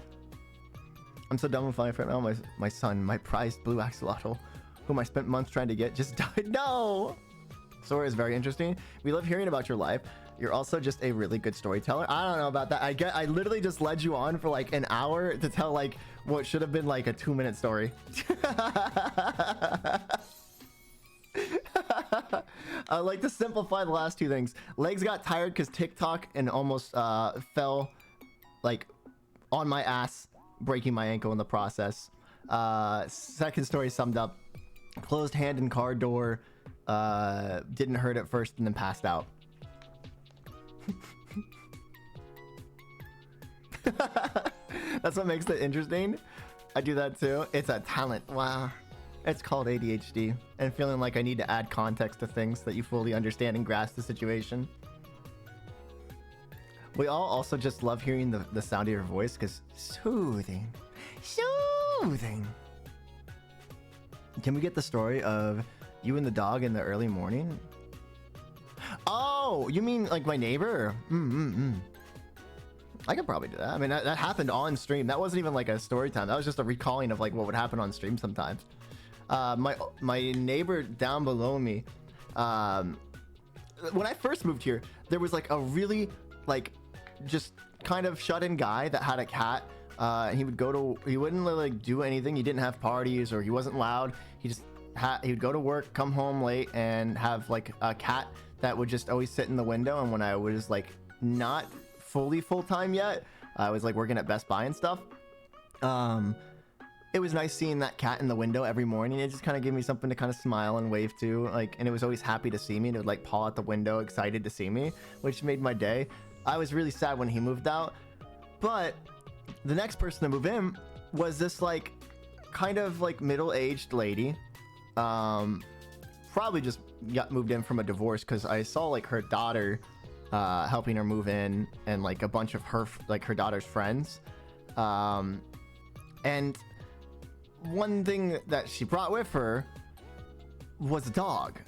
so done with life right now. My son, my prized blue axolotl, whom I spent months trying to get, just died. No! Story is very interesting. We love hearing about your life. You're also just a really good storyteller. I don't know about that. I literally just led you on for like an hour to tell like what should have been like a 2-minute story. I like to simplify the last two things. Legs got tired because TikTok and almost fell like on my ass, breaking my ankle in the process. Second story summed up. Closed hand in car door. Didn't hurt at first and then passed out. That's what makes it interesting. I do that too. It's a talent. Wow. It's called ADHD and feeling like I need to add context to things so that you fully understand and grasp the situation. We all also just love hearing the sound of your voice because soothing. Soothing. Can we get the story of you and the dog in the early morning? Oh, you mean like my neighbor? I could probably do that. I mean, that happened on stream. That wasn't even like a story time. That was just a recalling of like what would happen on stream sometimes. My neighbor down below me, when I first moved here, there was like a really like just kind of shut-in guy that had a cat. He wouldn't like do anything. He didn't have parties or he wasn't loud. He would go to work, come home late, and have like a cat that would just always sit in the window. And when I was like not fully full-time yet, I was like working at Best Buy and stuff. It was nice seeing that cat in the window every morning. It just kind of gave me something to kind of smile and wave to, like, and it was always happy to see me. And it would like paw out the window, excited to see me, which made my day. I was really sad when he moved out, but the next person to move in was this like kind of like middle-aged lady. Probably just got moved in from a divorce because I saw like her daughter helping her move in and like a bunch of her daughter's friends. And one thing that she brought with her was a dog.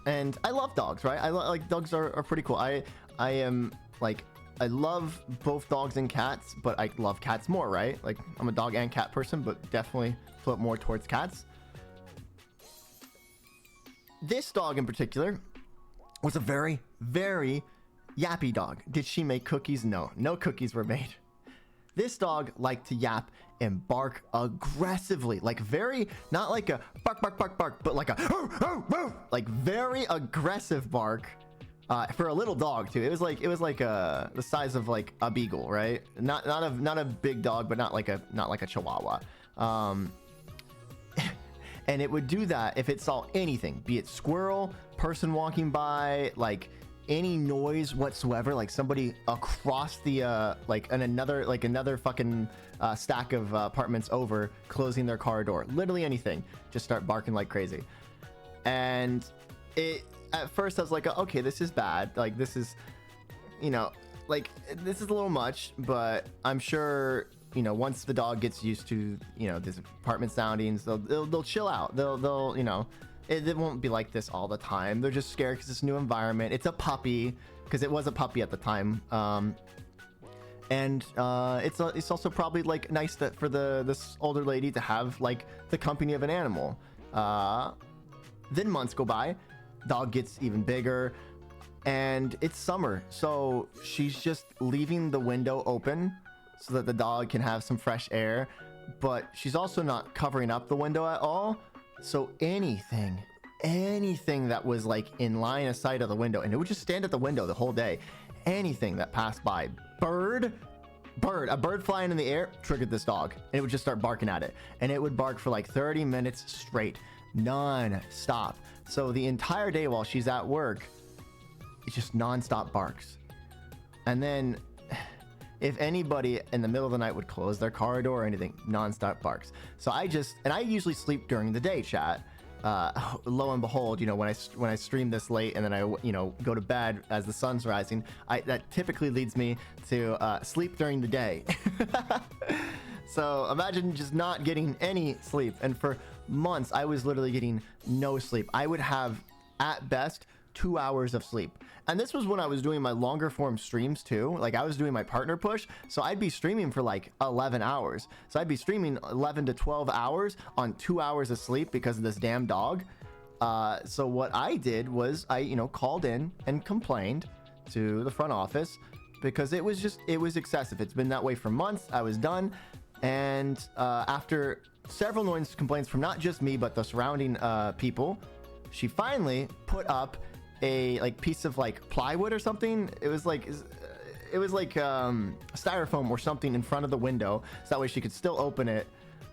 And I love dogs, right? Like dogs are pretty cool. I am like, I love both dogs and cats, but I love cats more, right? Like I'm a dog and cat person, but definitely flip more towards cats. This dog in particular was a very, very yappy dog. Did she make cookies? No, no cookies were made. This dog liked to yap and bark aggressively, like very, not like a bark, bark, bark, bark, but like a like very aggressive bark. For a little dog too. It was like the size of like a beagle, right? Not a big dog, but not like a chihuahua. And it would do that if it saw anything, be it squirrel, person walking by, like any noise whatsoever, like somebody across the another fucking stack of apartments over closing their car door, literally anything, just start barking like crazy. And at first I was like, okay, this is bad, like this is, you know, like this is a little much, but I'm sure, you know, once the dog gets used to, you know, these apartment soundings, they'll chill out. They'll you know, it won't be like this all the time. They're just scared because it's a new environment. It's a puppy, because it was a puppy at the time. And it's also probably like nice that for this older lady to have like the company of an animal. Then months go by, dog gets even bigger, and it's summer, so she's just leaving the window open so that the dog can have some fresh air, but she's also not covering up the window at all. So anything that was like in line of sight of the window, and it would just stand at the window the whole day, anything that passed by, a bird flying in the air, triggered this dog, and it would just start barking at it, and it would bark for like 30 minutes straight, non-stop. So the entire day while she's at work, it's just non-stop barks. And then if anybody in the middle of the night would close their car door or anything, non-stop barks. So I usually sleep during the day, chat. lo and behold, you know, when I stream this late and then I, you know, go to bed as the sun's rising, that typically leads me to sleep during the day. So imagine just not getting any sleep. And for months, I was literally getting no sleep. I would have, at best, 2 hours of sleep. And this was when I was doing my longer form streams too. Like, I was doing my partner push, so I'd be streaming for like 11 hours. So I'd be streaming 11 to 12 hours on 2 hours of sleep because of this damn dog. So what I did was I, you know, called in and complained to the front office because it was excessive. It's been that way for months. I was done. And after several noise complaints from not just me, but the surrounding people, she finally put up a like piece of like plywood or something. It was like styrofoam or something in front of the window, so that way she could still open it.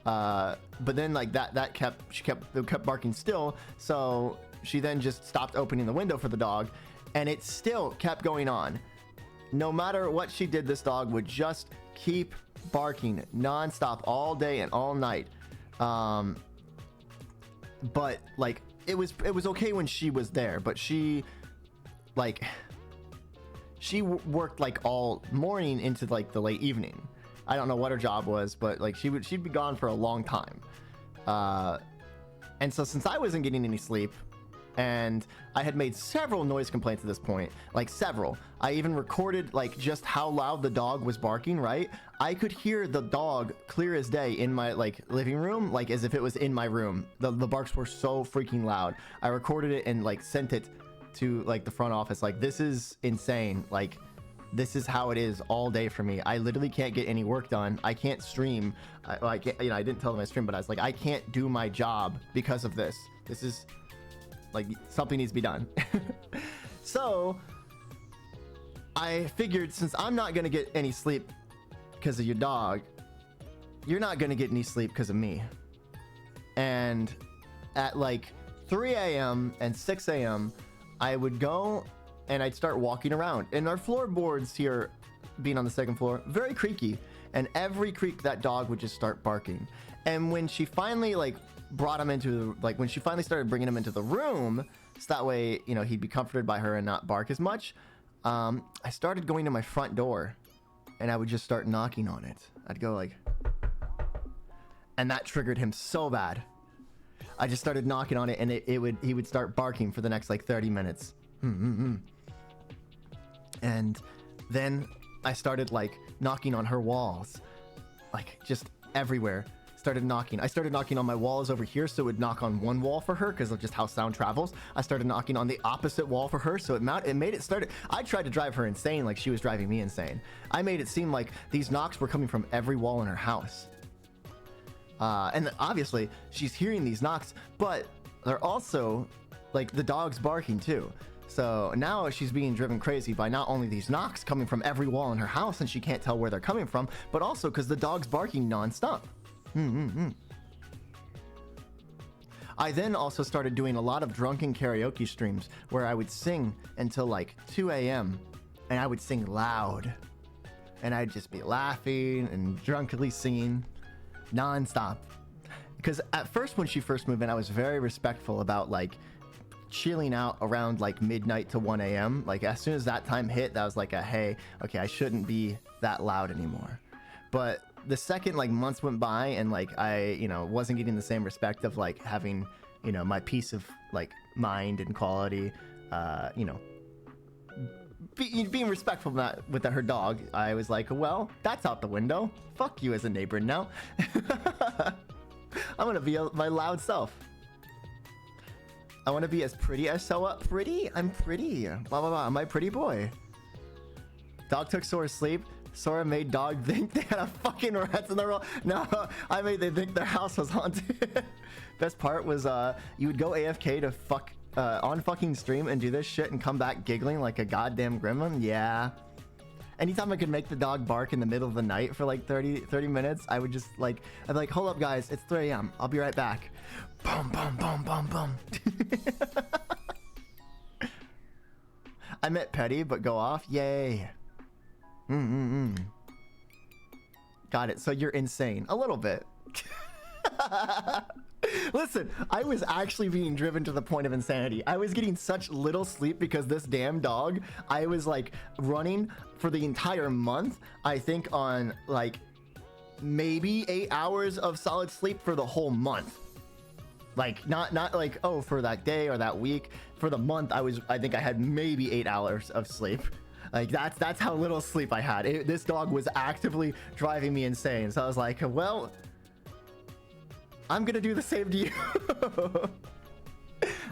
But then like that kept barking still, so she then just stopped opening the window for the dog, and it still kept going on. No matter what she did, this dog would just keep barking nonstop all day and all night. But like it was okay when she was there, but she worked like all morning into like the late evening. I don't know what her job was, but like she'd be gone for a long time. And so since I wasn't getting any sleep, and I had made several noise complaints at this point, like several. I even recorded like just how loud the dog was barking, right? I could hear the dog clear as day in my like living room, like as if it was in my room. The barks were so freaking loud. I recorded it and like sent it to like the front office. Like, this is insane. Like, this is how it is all day for me. I literally can't get any work done. I can't stream. I can't, you know, I didn't tell them I stream, but I was like, I can't do my job because of this. This is like, something needs to be done. So I figured, since I'm not gonna get any sleep because of your dog, you're not gonna get any sleep because of me. And at like 3 a.m. and 6 a.m. I would go and I'd start walking around, and our floorboards here, being on the second floor, very creaky, and every creak that dog would just start barking. And when she finally like brought him into, like, when she finally started bringing him into the room, so that way, you know, he'd be comforted by her and not bark as much, I started going to my front door and I would just start knocking on it. I'd go like, and that triggered him so bad. I just started knocking on it, and he would start barking for the next like 30 minutes. And then I started like knocking on her walls, like just everywhere. I started knocking on my walls over here, so it would knock on one wall for her because of just how sound travels. I started knocking on the opposite wall for her, so it made it started. I tried to drive her insane like she was driving me insane. I made it seem like these knocks were coming from every wall in her house. And obviously she's hearing these knocks, but they're also like the dog's barking too. So now she's being driven crazy by not only these knocks coming from every wall in her house and she can't tell where they're coming from, but also because the dog's barking nonstop. I then also started doing a lot of drunken karaoke streams where I would sing until like 2 a.m. and I would sing loud, and I'd just be laughing and drunkenly singing nonstop. Because at first, when she first moved in, I was very respectful about like chilling out around like midnight to 1 a.m. Like, as soon as that time hit, that was like a, hey, okay, I shouldn't be that loud anymore. But the second like months went by and like I, you know, wasn't getting the same respect of like having, you know, my peace of like mind and quality, you know, being respectful with her dog, I was like, well, that's out the window. Fuck you as a neighbor now. I'm gonna be my loud self. I want to be as pretty as Soa. Pretty? I'm pretty. Blah blah blah. I'm my pretty boy. Dog took Sora's sleep. Sora made dog think they had a fucking rats in their roll. No, I made they think their house was haunted. Best part was you would go AFK to fuck on fucking stream and do this shit and come back giggling like a goddamn gremlin. Yeah. Anytime I could make the dog bark in the middle of the night for like 30 minutes, I would just like, I'd be like, hold up guys, it's 3 a.m. I'll be right back. Boom, boom, boom, boom, boom. I met Petty, but go off. Yay. Got it. So you're insane. A little bit. Listen, I was actually being driven to the point of insanity. I was getting such little sleep because this damn dog, I was like running for the entire month, I think on like maybe 8 hours of solid sleep for the whole month. Like not like, oh, for that day or that week. For the month, I think I had maybe 8 hours of sleep. Like that's how little sleep I had. This dog was actively driving me insane. So I was like, well, I'm gonna do the same to you.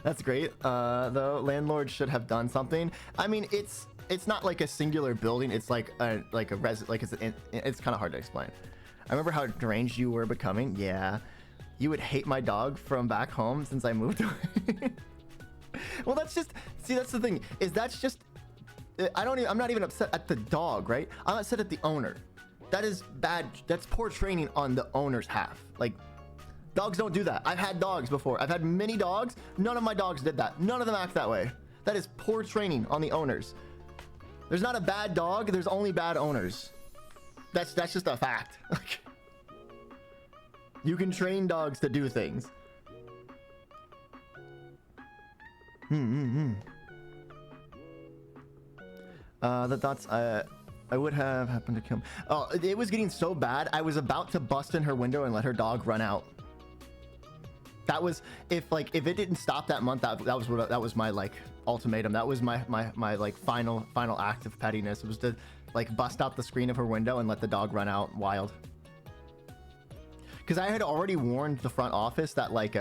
That's great. Though landlord should have done something. I mean, it's not like a singular building. It's like a it's kind of hard to explain. I remember how deranged you were becoming. Yeah, you would hate my dog from back home since I moved away. Well, that's just, see, that's the thing, is that's just, I'm not even upset at the dog, right? I'm upset at the owner. That is bad. That's poor training on the owner's half. Like, dogs don't do that. I've had dogs before. I've had many dogs. None of my dogs did that. None of them act that way. That is poor training on the owners. There's not a bad dog. There's only bad owners. That's just a fact. You can train dogs to do things. The thoughts I would have happened to kill. Oh, it was getting so bad. I was about to bust in her window and let her dog run out. That was, if it didn't stop that month, that was my like ultimatum. That was my like final act of pettiness. It was to like bust out the screen of her window and let the dog run out wild. Because I had already warned the front office that like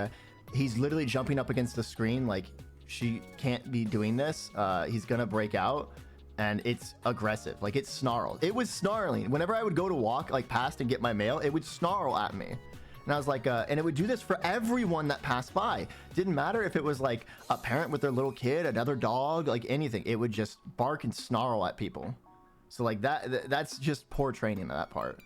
he's literally jumping up against the screen, like she can't be doing this. He's gonna break out, and it's aggressive. Like it snarled. It was snarling. Whenever I would go to walk like past and get my mail, it would snarl at me. And I was like, and it would do this for everyone that passed by. Didn't matter if it was like a parent with their little kid, another dog, like anything. It would just bark and snarl at people. So like that's just poor training on that part.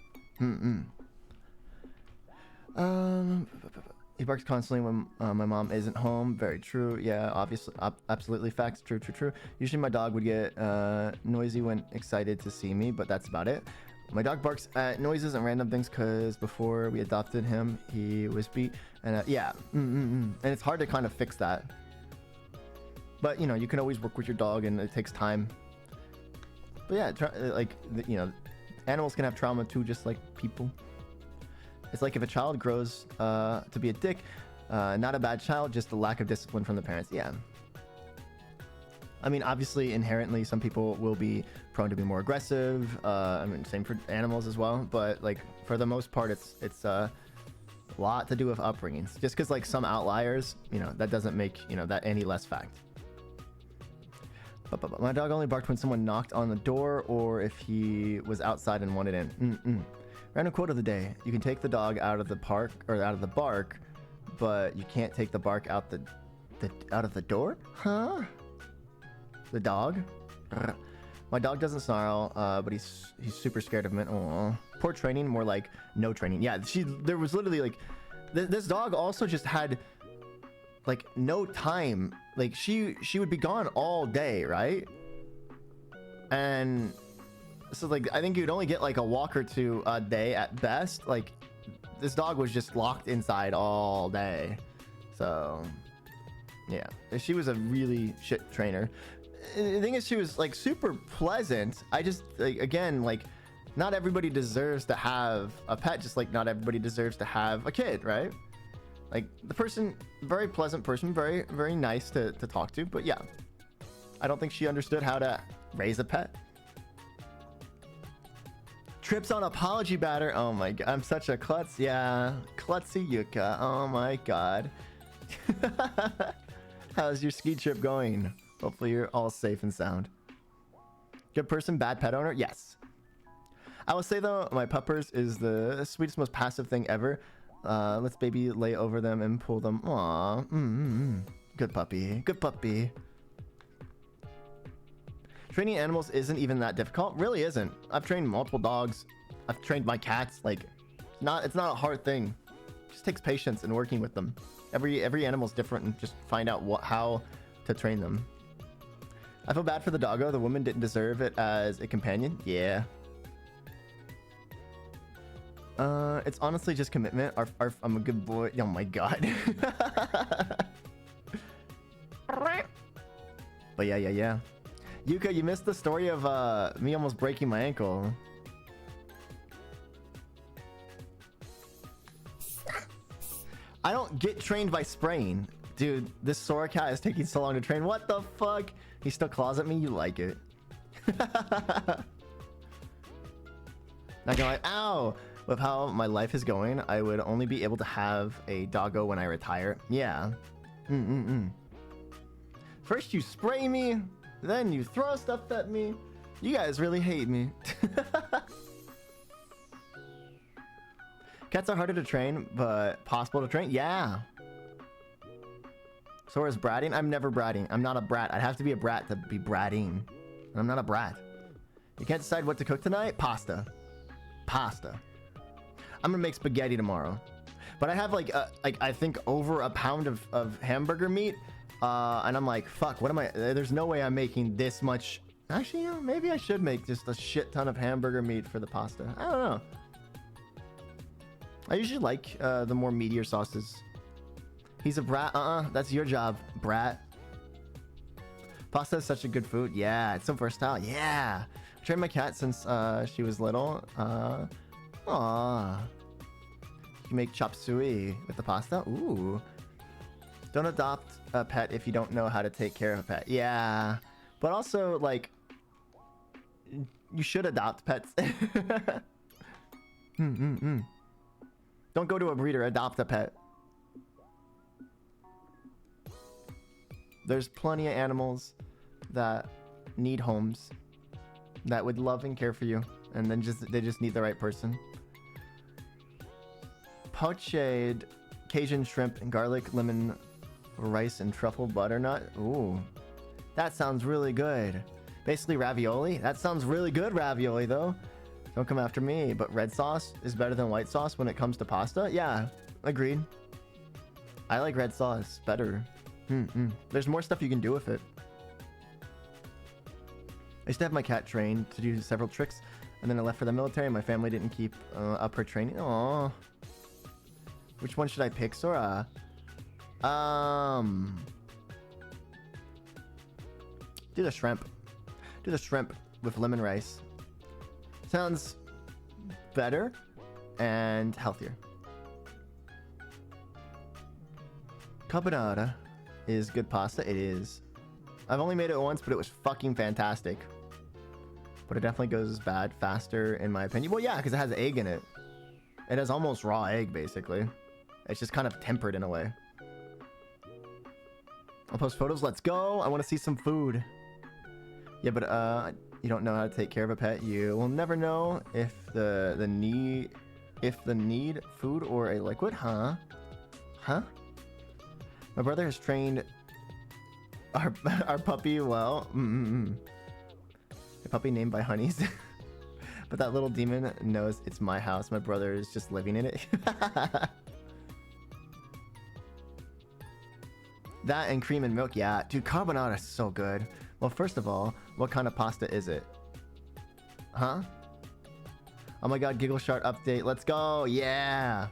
He barks constantly when my mom isn't home. Very true. Yeah, obviously, absolutely facts. True. Usually my dog would get noisy when excited to see me, but that's about it. My dog barks at noises and random things because before we adopted him, he was beat. And yeah, and it's hard to kind of fix that. But, you know, you can always work with your dog, and it takes time. But yeah, animals can have trauma too, just like people. It's like if a child grows to be a dick, not a bad child, just a lack of discipline from the parents. Yeah. I mean, obviously, inherently, some people will be prone to be more aggressive. I mean, same for animals as well. But like for the most part, it's a lot to do with upbringings. Just because like some outliers, you know, that doesn't make that any less fact. But my dog only barked when someone knocked on the door or if he was outside and wanted in. Random quote of the day: you can take the dog out of the park or out of the bark, but you can't take the bark out out of the door? Huh? The dog? My dog doesn't snarl, but he's super scared of men. Aww. Poor training, more like no training. Yeah, there was literally like this dog also just had like no time. Like she would be gone all day, right? And so like I think you'd only get like a walk or two a day at best. Like this dog was just locked inside all day. So yeah, she was a really shit trainer. The thing is, she was like super pleasant. I just like, again, like not everybody deserves to have a pet, just like not everybody deserves to have a kid, right? Like the person, very pleasant person, very, very nice to talk to, but yeah, I don't think she understood how to raise a pet. Trips on apology batter. Oh my god, I'm such a klutz. Yeah, klutzy yucca. Oh my god. How's your ski trip going? Hopefully you're all safe and sound. Good person, bad pet owner? Yes. I will say though, my puppers is the sweetest, most passive thing ever. Let's baby lay over them and pull them. Aww. Good puppy. Good puppy. Training animals isn't even that difficult. Really isn't. I've trained multiple dogs. I've trained my cats. Like, it's not a hard thing. It just takes patience and working with them. Every animal's different, and just find out how to train them. I feel bad for the doggo. The woman didn't deserve it as a companion. Yeah. It's honestly just commitment. Arf, arf, I'm a good boy. Oh my god. But yeah. Yuka, you missed the story of me almost breaking my ankle. I don't get trained by spraying. Dude, this Sora cat is taking so long to train. What the fuck? He still claws at me? You like it. Not gonna lie. Ow! With how my life is going, I would only be able to have a doggo when I retire. Yeah. First you spray me, then you throw stuff at me. You guys really hate me. Cats are harder to train, but possible to train? Yeah. Sora's bratting? I'm never bratting. I'm not a brat. I'd have to be a brat to be bratting. I'm not a brat. You can't decide what to cook tonight? Pasta. I'm gonna make spaghetti tomorrow. But I have like I think over a pound of hamburger meat. And I'm like, fuck, what am I? There's no way I'm making this much. Actually, yeah, maybe I should make just a shit ton of hamburger meat for the pasta. I don't know. I usually like the more meatier sauces. He's a brat. That's your job, brat. Pasta is such a good food. Yeah, it's so versatile. Yeah. I trained my cat since she was little. Aww. You make chop suey with the pasta. Ooh. Don't adopt a pet if you don't know how to take care of a pet. Yeah. But also, like, you should adopt pets. Don't go to a breeder, adopt a pet. There's plenty of animals that need homes, that would love and care for you, and then they just need the right person. Poached Cajun shrimp and garlic, lemon, rice, and truffle butternut. Ooh, that sounds really good. Basically ravioli. That sounds really good, ravioli, though. Don't come after me, but red sauce is better than white sauce when it comes to pasta. Yeah, agreed. I like red sauce better. There's more stuff you can do with it. I used to have my cat trained to do several tricks, and then I left for the military, and my family didn't keep up her training. Aww. Which one should I pick, Sora? Do the shrimp. Do the shrimp with lemon rice. Sounds better and healthier. Carbonara is good pasta. It is. I've only made it once, but it was fucking fantastic. But it definitely goes bad faster, in my opinion. Well, yeah, because it has egg in it. It has almost raw egg, basically. It's just kind of tempered in a way. I'll post photos. Let's go. I want to see some food. Yeah, but you don't know how to take care of a pet. You will never know if the need food or a liquid. Huh? My brother has trained our puppy well. A puppy named by Honeys. But that little demon knows it's my house. My brother is just living in it. That and cream and milk. Yeah, dude, carbonara is so good. Well, first of all, what kind of pasta is it? Huh? Oh my god, Giggle Shark update. Let's go. Yeah.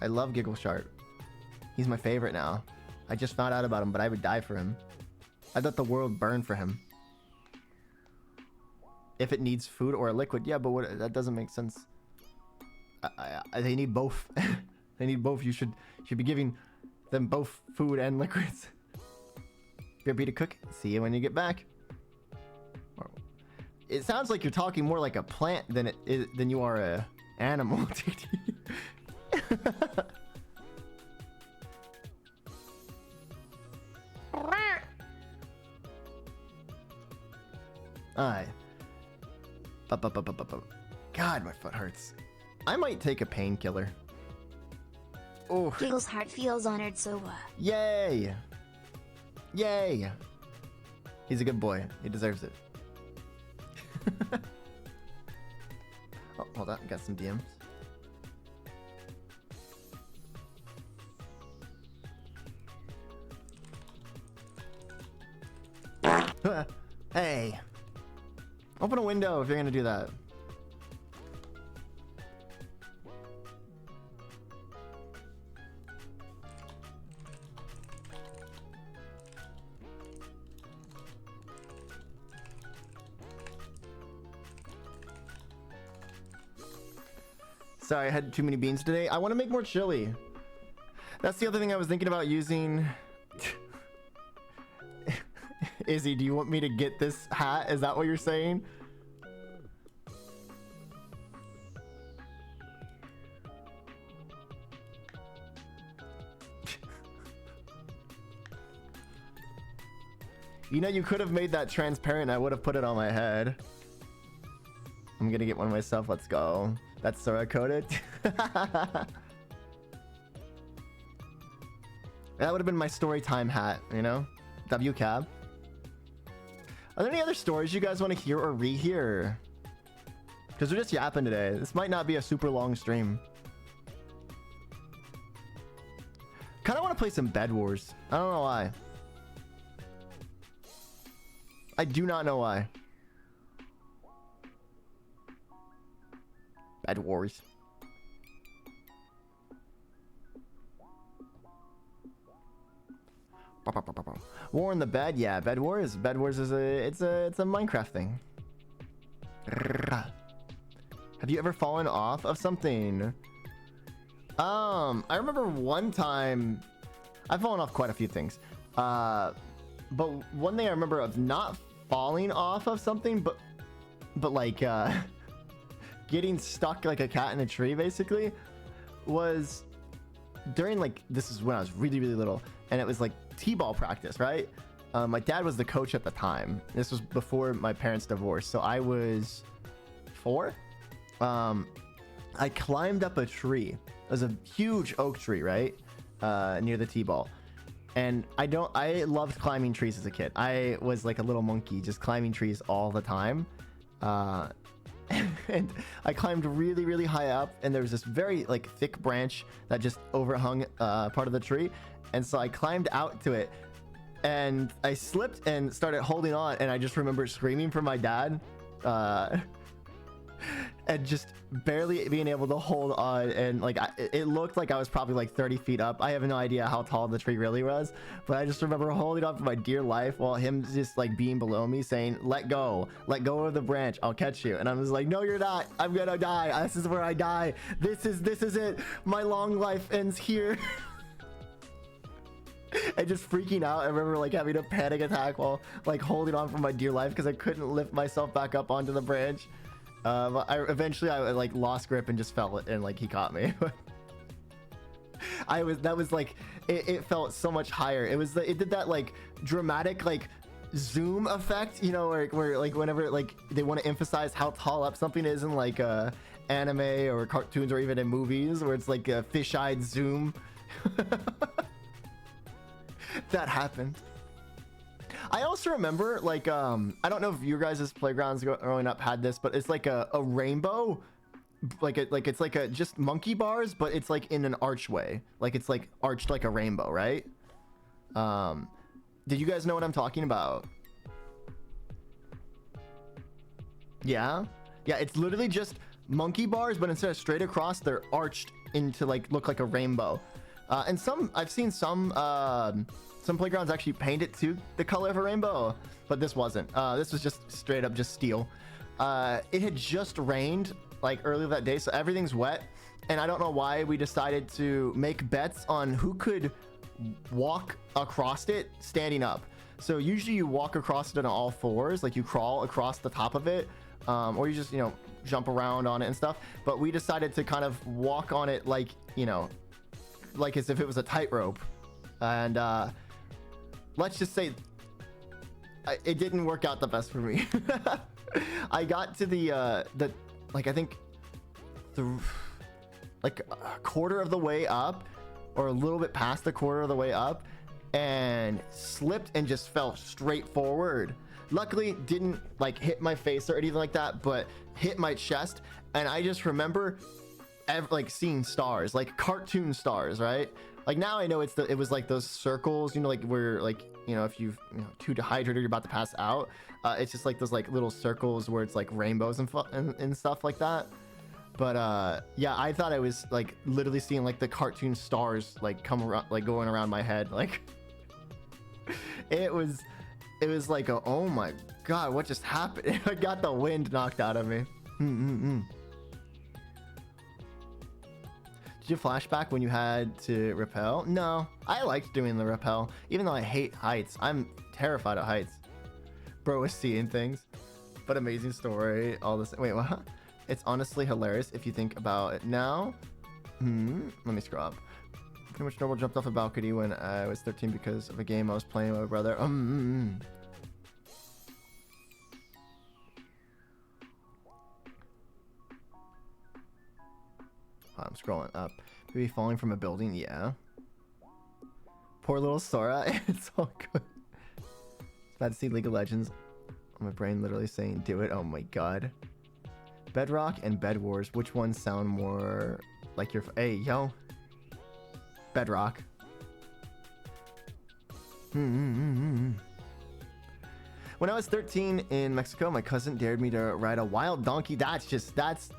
I love Giggle Shark. He's my favorite now. I just found out about him, but I would die for him. I'd let the world burn for him. If it needs food or a liquid. Yeah, but that doesn't make sense. They need both. They need both. You should be giving them both food and liquids. BRB to cook. See you when you get back. It sounds like you're talking more like a plant than you are a animal. Alright. God, my foot hurts. I might take a painkiller. Oh. Giggle's heart feels honored, Sora. Yay! Yay! He's a good boy. He deserves it. Oh, hold on. Got some DMs. Hey! Open a window if you're gonna do that. Sorry, I had too many beans today. I want to make more chili. That's the other thing I was thinking about using. Izzy, do you want me to get this hat? Is that what you're saying? You know, you could have made that transparent. I would have put it on my head. I'm gonna get one myself. Let's go. That's Sora coded. That would have been my story time hat, you know? WCAB. Are there any other stories you guys want to hear or rehear? Because we're just yapping today. This might not be a super long stream. Kind of want to play some Bed Wars. I don't know why. I do not know why. Bed Wars. War in the bed, yeah. Bed Wars is a Minecraft thing. Have you ever fallen off of something? I remember one time I've fallen off quite a few things. But one thing I remember of not falling off of something, but like getting stuck like a cat in a tree basically, was during like, this is when I was really little, and it was like t-ball practice, right? My dad was the coach at the time. This was before my parents divorced, so I was 4. I climbed up a tree. It was a huge oak tree, right? Near the t-ball. And I loved climbing trees as a kid. I was like a little monkey, just climbing trees all the time. And I climbed really high up, and there was this very like thick branch that just overhung part of the tree. And so I climbed out to it, and I slipped and started holding on, and I just remember screaming for my dad, and just barely being able to hold on. And like it looked like I was probably like 30 feet up. I have no idea how tall the tree really was, but I just remember holding on for my dear life while him just like being below me saying, let go of the branch, I'll catch you. And I was like, no, you're not, I'm gonna die. This is where I die. This is it, my long life ends here. And just freaking out. I remember like having a panic attack while like holding on for my dear life because I couldn't lift myself back up onto the branch. Eventually I like lost grip and just fell, and like he caught me. That was like, it felt so much higher. It did that like dramatic like zoom effect, you know, where like whenever like they want to emphasize how tall up something is in like anime or cartoons or even in movies, where it's like a fish-eyed zoom. That happened. I also remember like I don't know if your guys' playgrounds growing up had this, but it's like a rainbow, it's like a just monkey bars, but it's like in an archway, like it's like arched like a rainbow, right? Did you guys know what I'm talking about? Yeah, it's literally just monkey bars, but instead of straight across, they're arched into like look like a rainbow. And I've seen some playgrounds actually paint it to the color of a rainbow, but this wasn't. This was just straight up just steel. It had just rained like earlier that day, so everything's wet, and I don't know why we decided to make bets on who could walk across it standing up. So usually you walk across it on all fours, like you crawl across the top of it, or you just, you know, jump around on it and stuff. But we decided to kind of walk on it like, you know, like as if it was a tightrope. And let's just say it didn't work out the best for me. I got to the like, I think like a quarter of the way up, or a little bit past the quarter of the way up, and slipped and just fell straight forward. Luckily didn't like hit my face or anything like that, but hit my chest. And I just remember like seeing stars, like cartoon stars, right? Like now I know it was like those circles, you know, like where like, you know, if you've, you know, too dehydrated, you're about to pass out. It's just like those like little circles where it's like rainbows and stuff like that. But yeah, I thought I was like literally seeing like the cartoon stars like come around, like going around my head. Like it was like oh my god, what just happened? I got the wind knocked out of me. Did you flashback when you had to rappel? No, I liked doing the rappel, even though I hate heights. I'm terrified of heights. Bro is seeing things, but amazing story. All this. Wait, what? It's honestly hilarious if you think about it now. Let me scroll up. Pretty much normal jumped off a balcony when I was 13 because of a game I was playing with my brother. I'm scrolling up. Maybe falling from a building, yeah. Poor little Sora. It's all good. It's bad to see League of Legends. My brain literally saying do it. Oh my god. Bedrock and Bed Wars. Which ones sound more like your... Hey, yo. Bedrock. When I was 13 in Mexico, my cousin dared me to ride a wild donkey. That's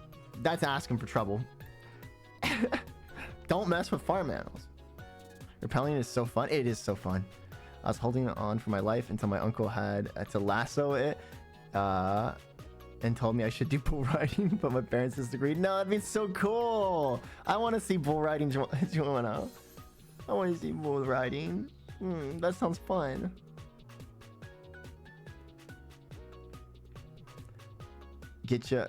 asking for trouble. Don't mess with farm animals. Rappelling is so fun. It is so fun. I was holding on for my life until my uncle had to lasso it and told me I should do bull riding, but my parents disagreed. No, that'd be so cool. I want to see bull riding, Joanna. I want to see bull riding. That sounds fun. Get ya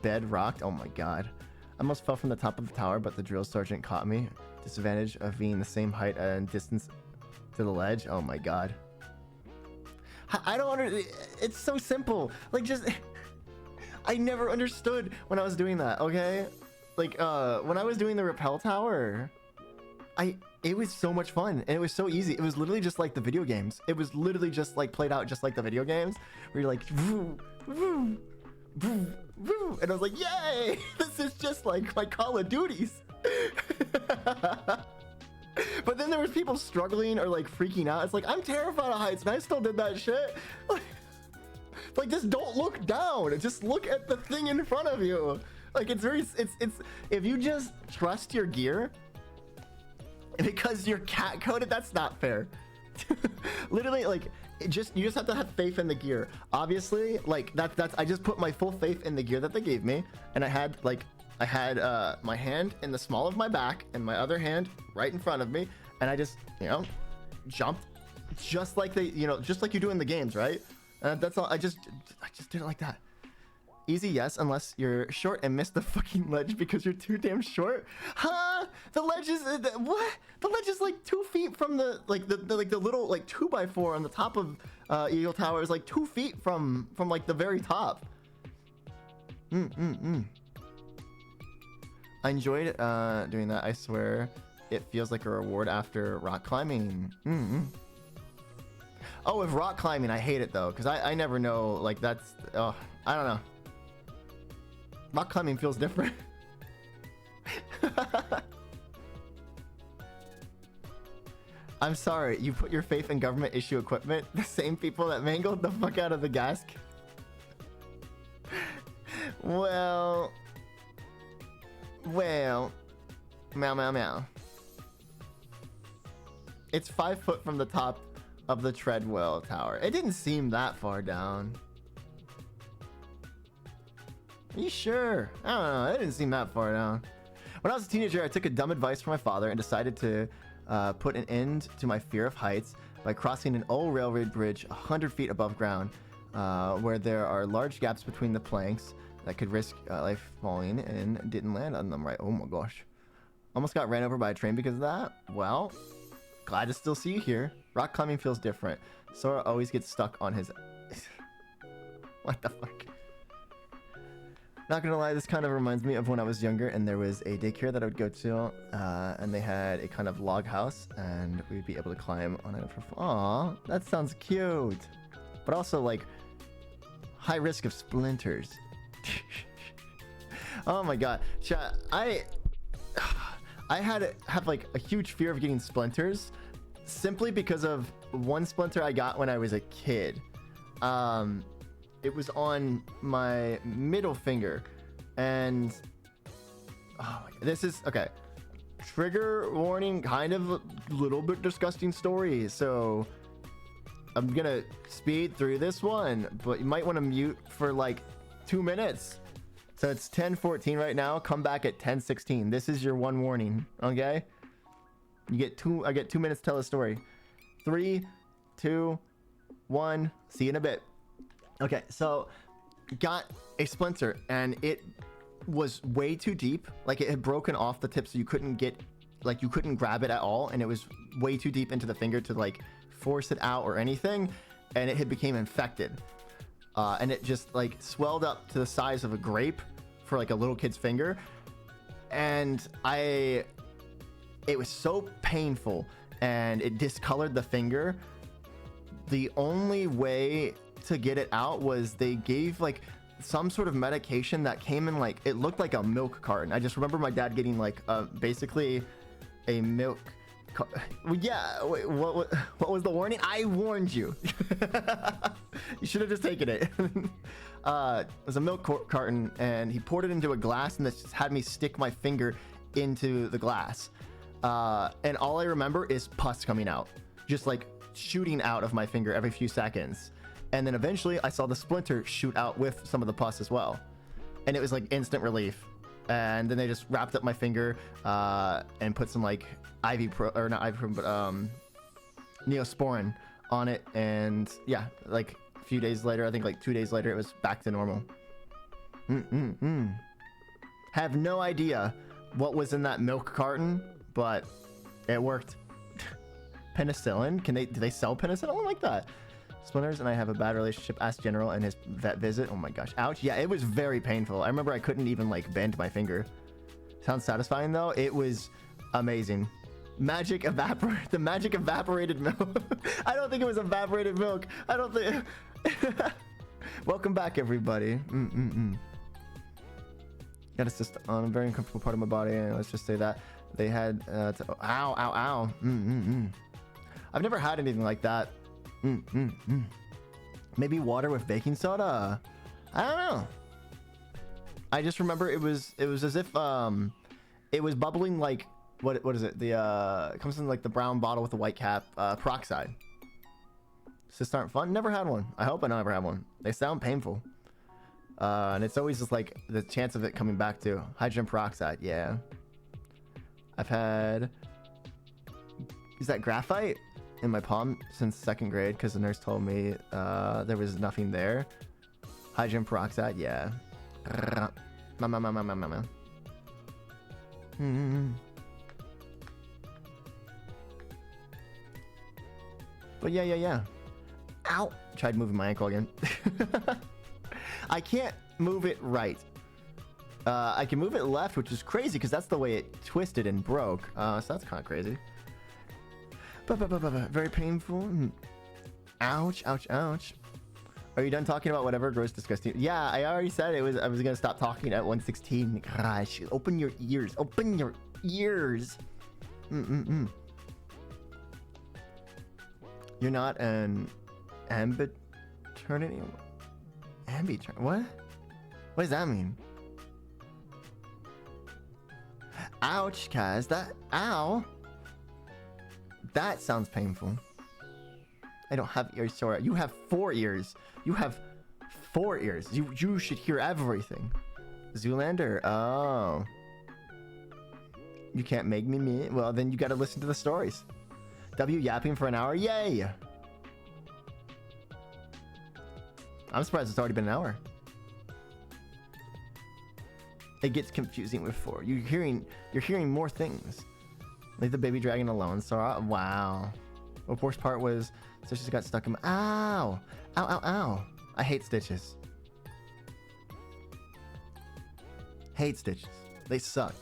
bed rocked. Oh my god. I almost fell from the top of the tower, but the drill sergeant caught me. Disadvantage of being the same height and distance to the ledge. Oh my god. I don't understand. It's so simple. Like, just... I never understood when I was doing that, okay? Like, when I was doing the rappel tower, it was so much fun, and it was so easy. It was literally just like the video games. It was literally just like played out just like the video games, where you're like, woo, woo, woo, woo, and I was like, yay! This is just like my Call of Duties. But then there was people struggling or like freaking out. It's like, I'm terrified of heights, and I still did that shit. Like, just don't look down. Just look at the thing in front of you. Like, it's if you just trust your gear, because you're cat coded, that's not fair. Literally, like, you just have to have faith in the gear. Obviously, like, I just put my full faith in the gear that they gave me, and I had my hand in the small of my back and my other hand right in front of me, and I just, jumped just like just like you do in the games, right? That's all. I just did it like that. Easy, yes, unless you're short and miss the fucking ledge because you're too damn short. Huh? The ledge is what? The ledge is like 2 feet from the little like 2x4 on the top of Eagle Tower is like 2 feet from like the very top. I enjoyed doing that. I swear, it feels like a reward after rock climbing. Oh, with rock climbing, I hate it though, because I never know. Like, that's I don't know. Rock climbing feels different. I'm sorry, you put your faith in government issue equipment? The same people that mangled the fuck out of the gas. Well, meow, meow, meow. It's 5 foot from the top of the Treadwell Tower. It didn't seem that far down. Are you sure? I don't know. It didn't seem that far down. When I was a teenager, I took a dumb advice from my father and decided to put an end to my fear of heights by crossing an old railroad bridge 100 feet above ground, where there are large gaps between the planks that could risk life falling, and didn't land on them right. Oh my gosh. Almost got ran over by a train because of that. Well, glad to still see you here. Rock climbing feels different. Sora always gets stuck on his... What the fuck? Not gonna lie, this kind of reminds me of when I was younger and there was a daycare that I would go to, and they had a kind of log house, and we'd be able to climb on it for... Aw, that sounds cute. But also, like, high risk of splinters. Oh my god. Chat, I have like a huge fear of getting splinters, simply because of one splinter I got when I was a kid. It was on my middle finger, and oh my God, this is okay. Trigger warning, kind of a little bit disgusting story, so I'm gonna speed through this one, but you might want to mute for like 2 minutes So it's 10:14 right now. Come back at 10:16. This is your one warning, okay? You get I get 2 minutes to tell a story. 3, 2, 1. See you in a bit. Okay, so got a splinter and it was way too deep. Like it had broken off the tip, so you couldn't grab it at all, and it was way too deep into the finger to like force it out or anything, and it had became infected. And it just like swelled up to the size of a grape for like a little kid's finger. And it was so painful and it discolored the finger. The only way to get it out was they gave like some sort of medication that came in like, it looked like a milk carton. I just remember my dad getting like basically a milk yeah, wait, what was the warning? I warned you. You should have just taken it. It was a milk carton, and he poured it into a glass, and this just had me stick my finger into the glass. And all I remember is pus coming out, just like shooting out of my finger every few seconds. And then eventually I saw the splinter shoot out with some of the pus as well. And it was like instant relief. And then they just wrapped up my finger and put some like Neosporin on it. And yeah, like a few days later, I think like 2 days later, it was back to normal. Have no idea what was in that milk carton, but it worked. Penicillin? Do they sell penicillin? I don't like that. Splinters and I have a bad relationship. Ask General and his vet visit. Oh my gosh. Ouch. Yeah, it was very painful. I remember I couldn't even like bend my finger. Sounds satisfying though. It was amazing. The magic evaporated milk. I don't think it was evaporated milk. I don't think. Welcome back, everybody. Got a cyst on a very uncomfortable part of my body, and let's just say that they had ow. I've never had anything like that. Maybe water with baking soda. I don't know. I just remember it was as if it was bubbling like what is it? It comes in like the brown bottle with the white cap, peroxide. Cysts aren't fun. Never had one. I hope I never have one. They sound painful. And it's always just like the chance of it coming back to hydrogen peroxide. Yeah. I've had, is that graphite in my palm since 2nd grade because the nurse told me there was nothing there. Hydrogen peroxide, yeah. But yeah. Ow! Tried moving my ankle again. I can't move it right. I can move it left, which is crazy because that's the way it twisted and broke. So that's kind of crazy. Very painful. Ouch. Are you done talking about whatever gross, disgusting? Yeah, I already said I was gonna stop talking at 1:16. Gosh, open your ears. Open your ears. You're not an ambiternity? What? What does that mean? Ouch, Kaz. Ow. That sounds painful. I don't have ears, Sora. You have 4 ears. You have 4 ears. You should hear everything. Zoolander. Oh. You can't make me. Well, then you gotta listen to the stories. W yapping for an hour. Yay. I'm surprised it's already been an hour. It gets confusing with 4. You're hearing more things. Leave the baby dragon alone, Sora. Wow. The worst part was Stitches got stuck in my... Ow! Ow. I hate Stitches. Hate Stitches. They suck.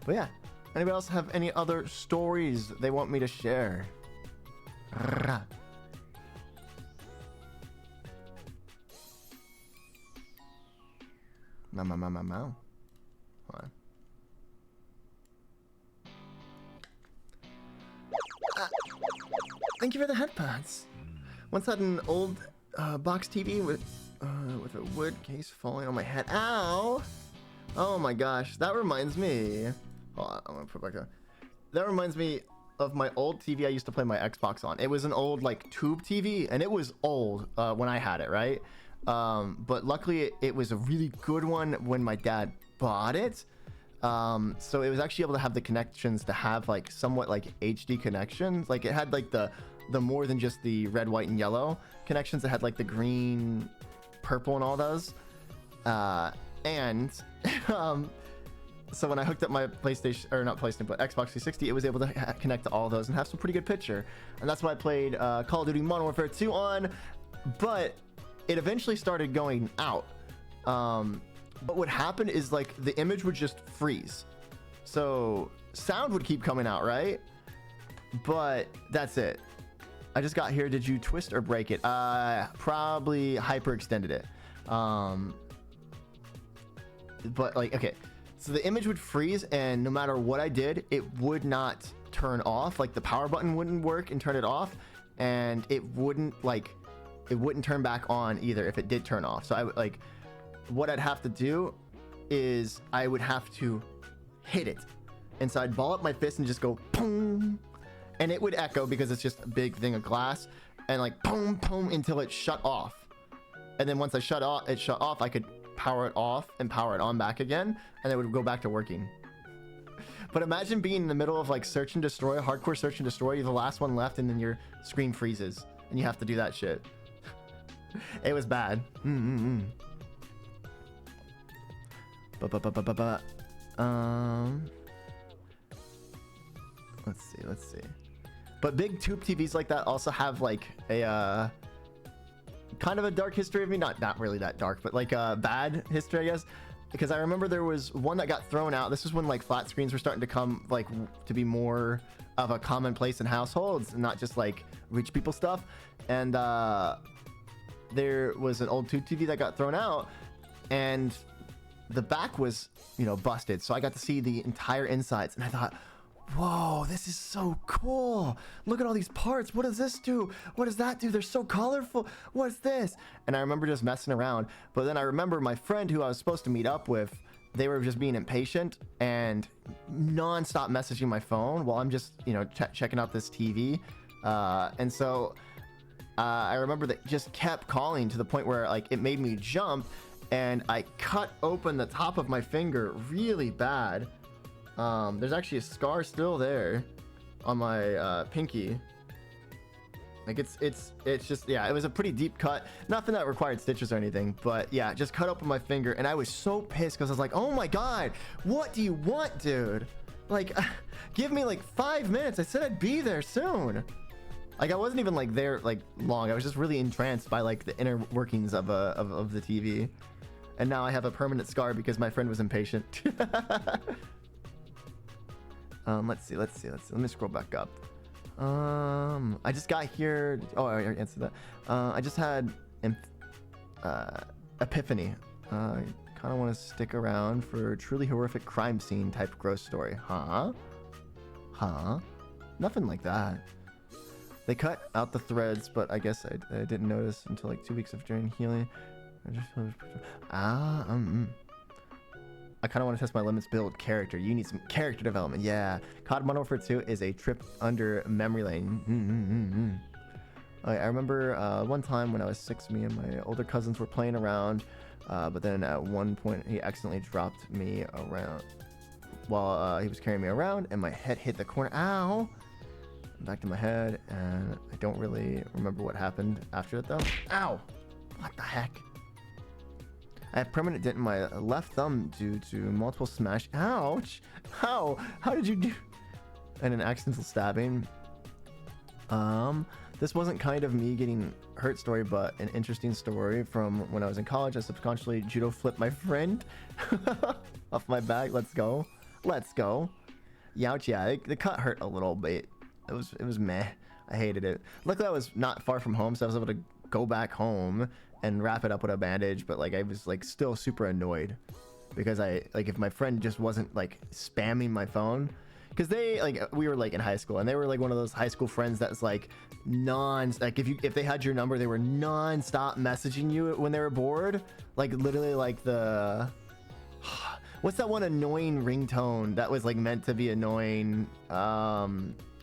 But yeah. Anybody else have any other stories they want me to share? Hold on. Thank you for the headpads. Once had an old box TV with a wood case falling on my head. Ow! Oh my gosh, that reminds me. Hold on, I'm gonna put it back down. That reminds me of my old TV I used to play my Xbox on. It was an old like tube TV, and it was old when I had it, right? But luckily it was a really good one when my dad bought it. So it was actually able to have the connections to have like somewhat like HD connections. Like it had like the more than just the red, white, and yellow connections. It had like the green, purple, and all those. And so when I hooked up my PlayStation, or not PlayStation, but Xbox 360, it was able to connect to all those and have some pretty good picture. And that's what I played Call of Duty Modern Warfare 2 on. But it eventually started going out. But what happened is like the image would just freeze. So sound would keep coming out, right? But that's it. I just got here. Did you twist or break it? Probably hyperextended it. But like, okay. So the image would freeze, and no matter what I did, it would not turn off. Like the power button wouldn't work and turn it off, and it wouldn't turn back on either if it did turn off. So I would like, what I'd have to do is I would have to hit it. And so I'd ball up my fist and just go boom, and it would echo because it's just a big thing of glass, and like boom, boom until it shut off. And then once it shut off, I could power it off and power it on back again, and it would go back to working. But imagine being in the middle of like search and destroy, hardcore search and destroy, you're the last one left, and then your screen freezes and you have to do that shit. It was bad. Let's see. But big tube TVs like that also have like a kind of a dark history of me. Not really that dark, but like a bad history, I guess. Because I remember there was one that got thrown out. This was when like flat screens were starting to come like to be more of a commonplace in households, and not just like rich people stuff. And there was an old tube TV that got thrown out, and the back was, you know, busted. So I got to see the entire insides, and I thought, whoa, this is so cool. Look at all these parts. What does this do? What does that do? They're so colorful. What's this? And I remember just messing around. But then I remember my friend who I was supposed to meet up with, they were just being impatient and non-stop messaging my phone while I'm just, you know, checking out this TV. And so I remember they just kept calling to the point where like it made me jump, and I cut open the top of my finger really bad. There's actually a scar still there on my pinky. Like it's just, yeah, it was a pretty deep cut. Nothing that required stitches or anything, but yeah, just cut open my finger, and I was so pissed because I was like, oh my god, what do you want, dude? Like, give me like 5 minutes. I said I'd be there soon. Like I wasn't even like there like long. I was just really entranced by like the inner workings of the TV. And now I have a permanent scar because my friend was impatient. Let's see. Let me scroll back up. I just got here. Oh, I answered that. I just had epiphany. I kind of want to stick around for a truly horrific crime scene type gross story. Huh? Nothing like that. They cut out the threads, but I guess I didn't notice until like 2 weeks of drain healing. I kind of want to test my limits. Build character. You need some character development. Yeah. COD Modern Warfare 2 is a trip under memory lane. I remember one time when I was 6, me and my older cousins were playing around, but then at one point he accidentally dropped me around while he was carrying me around, and my head hit the corner. Ow! Back to my head, and I don't really remember what happened after it though. Ow! What the heck? I have permanent dent in my left thumb due to multiple smash. Ouch! How did you do? And an accidental stabbing. This wasn't kind of me getting hurt story, but an interesting story from when I was in college. I subconsciously judo flipped my friend off my back. Let's go. Youch, yeah, the cut hurt a little bit. It was meh. I hated it. Luckily I was not far from home, so I was able to go back home and wrap it up with a bandage, but like I was like still super annoyed because if my friend just wasn't like spamming my phone, because they like, we were like in high school, and they were like one of those high school friends that's like if they had your number, they were non-stop messaging you when they were bored, like literally like the what's that one annoying ringtone that was like meant to be annoying?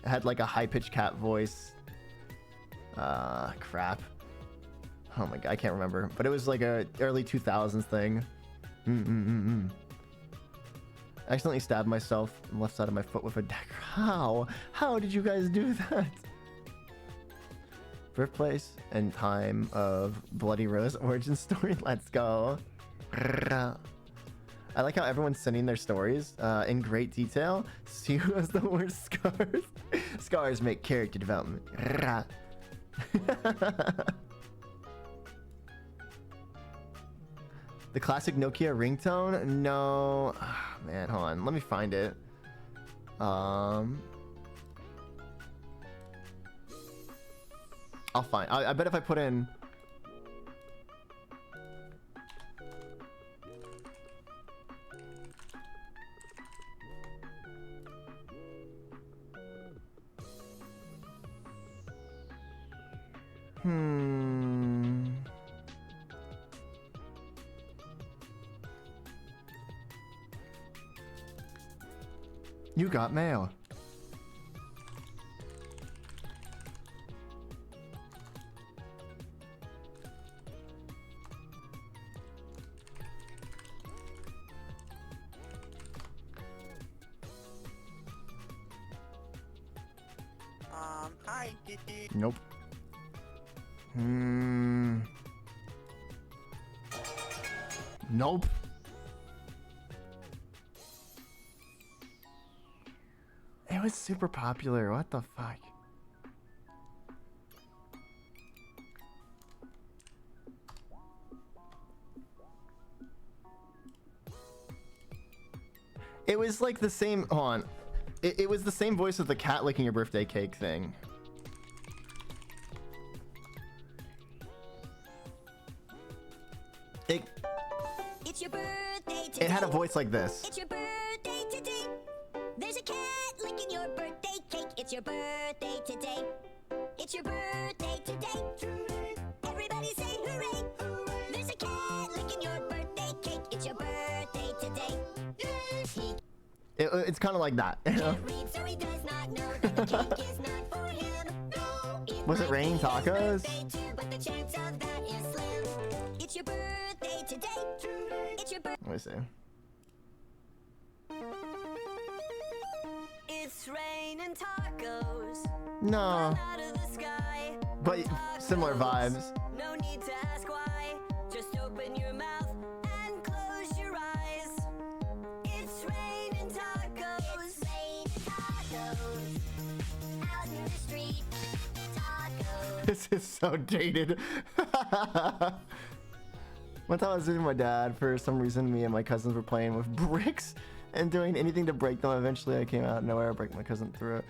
It had like a high-pitched cat voice. Crap. Oh my god, I can't remember. But it was like a early 2000s thing. I accidentally stabbed myself on the left side of my foot with a dagger. How? How did you guys do that? Birthplace and time of Bloody Rose origin story. Let's go. I like how everyone's sending their stories in great detail. See who has the worst scars. Scars make character development. The classic Nokia ringtone? No. Oh, man, hold on. Let me find it. I'll find. I bet if I put in. You got mail. Hi, Kitty. Nope. Nope. It was super popular. What the fuck? It was like the same. Hold on. It was the same voice of the cat licking your birthday cake thing. It's your birthday today. It had a voice like this. It's your birthday today. There's a cat licking your birthday cake. It's your birthday today. It's your birthday today. Everybody say hooray. There's a cat licking your birthday cake. It's your birthday today. He It's kind of like that. You know? can't read, so he does not know that the cake is not for him. Was it raining tacos? Birthday too, but the chance of that is slim. It's your birthday today. It's your birthday. Let me see. It's raining tacos. No, Out of the sky. but similar vibes. No need to ask why. Just open your mouth and close your eyes. It's raining tacos. It's raining tacos. Out in the street. Tacos. This is so dated. One time I was visiting my dad. For some reason, me and my cousins were playing with bricks and doing anything to break them. Eventually, I came out of nowhere, broke my cousin through it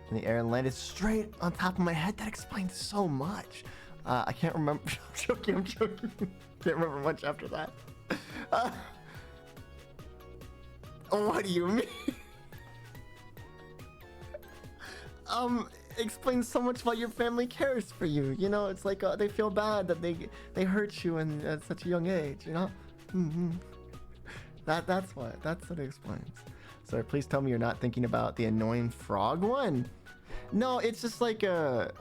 in the air and landed straight on top of my head. That explains so much. I can't remember. I'm joking. Can't remember much after that. What do you mean? Explains so much about your family cares for you. You know, it's like they feel bad that they hurt you at such a young age. You know. That's what it explains. Sir, please tell me you're not thinking about the annoying frog one. No, it's just like it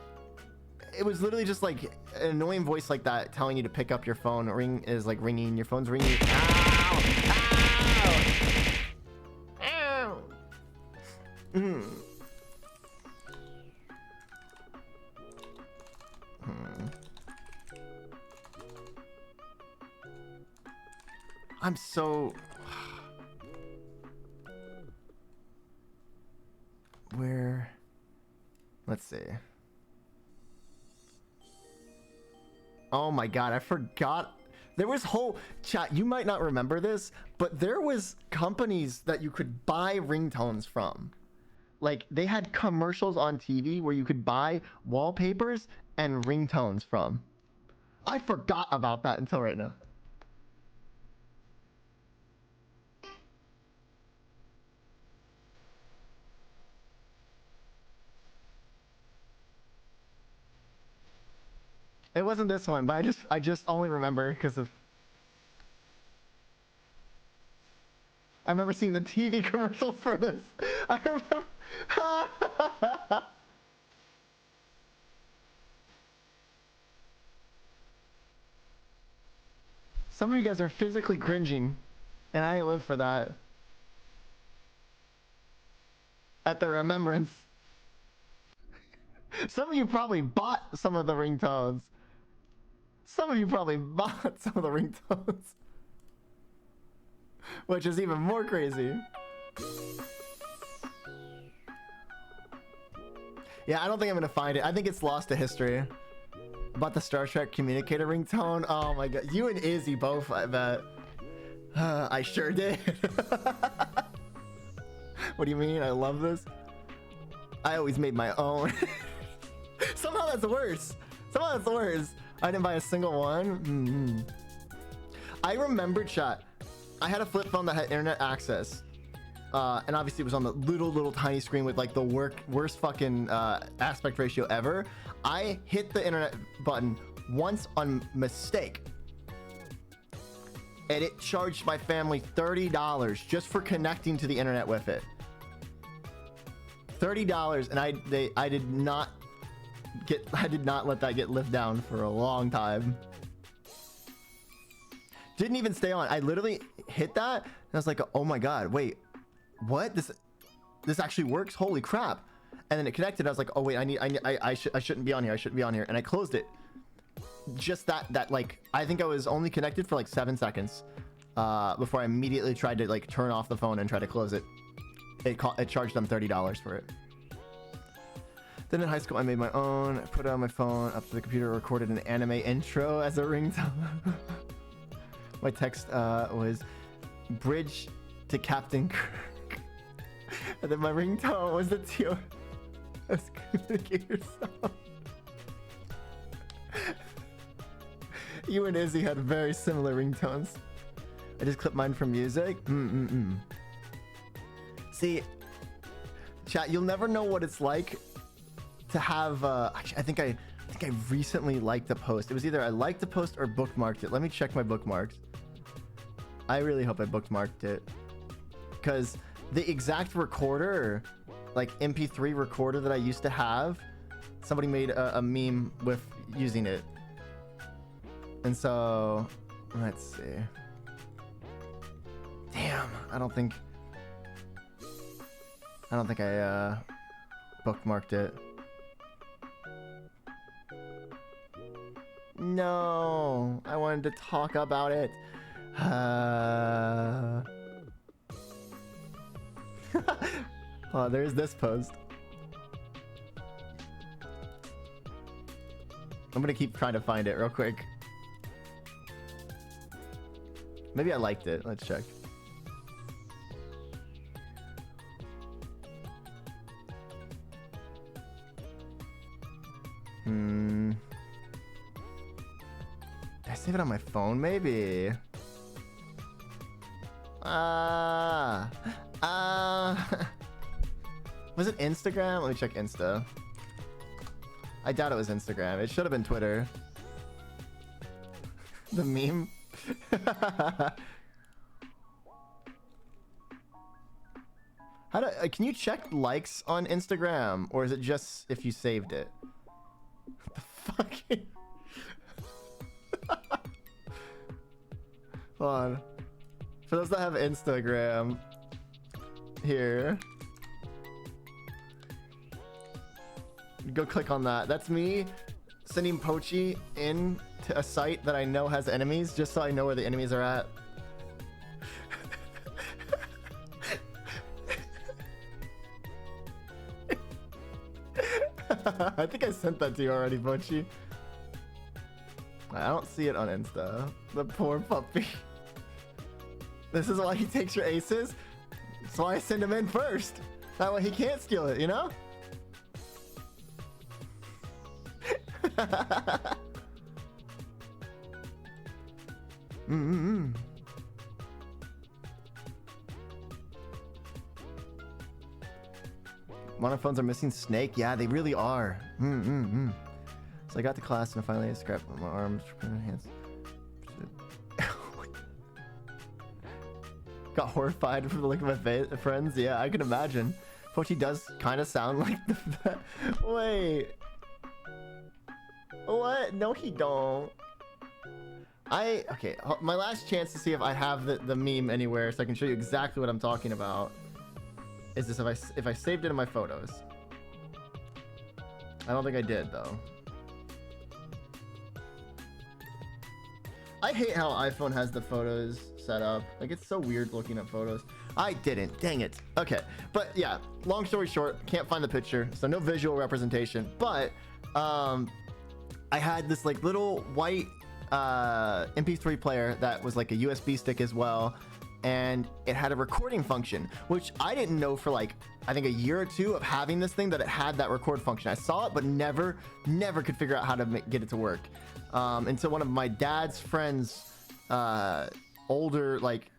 was literally just like an annoying voice like that telling you to pick up your phone. Ring is like ringing. Your phone's ringing. Ow! Ow! Ow! I'm so... Where... Let's see. Oh my god, I forgot. There was whole... Chat, you might not remember this, but there was companies that you could buy ringtones from. Like, they had commercials on TV where you could buy wallpapers and ringtones from. I forgot about that until right now. It wasn't this one, but I just only remember because of... I remember seeing the TV commercials for this. I remember. Some of you guys are physically cringing, and I ain't live for that. At the remembrance. Some of you probably bought some of the ringtones. Some of you probably bought some of the ringtones. Which is even more crazy. Yeah, I don't think I'm gonna find it. I think it's lost to history. About the Star Trek communicator ringtone. Oh my god. You and Izzy both, I bet. I sure did. What do you mean? I love this. I always made my own. Somehow that's worse. Somehow that's worse. I didn't buy a single one. I remember, chat. I had a flip phone that had internet access. And obviously it was on the little tiny screen with like the worst fucking aspect ratio ever. I hit the internet button once on mistake. And it charged my family $30 just for connecting to the internet with it. $30, and I did not let that get lived down for a long time. Didn't even stay on. I literally hit that and I was like, oh my god, wait, what? This actually works? Holy crap. And then it connected. I was like, oh wait, I shouldn't be on here. I shouldn't be on here. And I closed it. Just that like, I think I was only connected for like 7 seconds before I immediately tried to like turn off the phone and try to close it. It charged them $30 for it. Then in high school, I made my own. I put it on my phone, up to the computer, recorded an anime intro as a ringtone. My text was "Bridge to Captain Kirk," and then my ringtone was the TOS communicator song. You and Izzy had very similar ringtones. I just clipped mine from music. See, chat, you'll never know what it's like to have. Actually, I think I recently liked the post. It was either I liked the post or bookmarked it. Let me check my bookmarks. I really hope I bookmarked it, because the exact recorder, like MP3 recorder that I used to have, somebody made a meme with using it. And so, let's see. Damn, I don't think I bookmarked it. No, I wanted to talk about it. Oh, there's this post. I'm gonna keep trying to find it real quick. Maybe I liked it. Let's check. Did I save it on my phone? Maybe. Was it Instagram? Let me check Insta. I doubt it was Instagram. It should have been Twitter. The meme. Can you check likes on Instagram, or is it just if you saved it? What the fuck? Hold on. For those that have Instagram, here. Go click on that. That's me sending Pochi in to a site that I know has enemies, just so I know where the enemies are at. I think I sent that to you already, Pochi. I don't see it on Insta. The poor puppy. This is why he takes your aces. That's why I send him in first. That way he can't steal it, you know? Monophones are missing Snake. Yeah, they really are. So I got to class and finally I scrapped my arms, hands. got horrified from the look of my friends. Yeah, I can imagine. Pochi does kind of sound like the... Wait. What? No, he don't. Okay, my last chance to see if I have the meme anywhere so I can show you exactly what I'm talking about is this if I saved it in my photos. I don't think I did, though. I hate how iPhone has the photos set up. Like, it's so weird looking at photos. I didn't. Dang it. Okay. But, yeah. Long story short, can't find the picture. So, no visual representation. But, I had this, like, little white MP3 player that was, like, a USB stick as well. And it had a recording function, which I didn't know for, like, I think a year or two of having this thing that it had that record function. I saw it, but never could figure out how to get it to work. Until one of my dad's friends, older, like,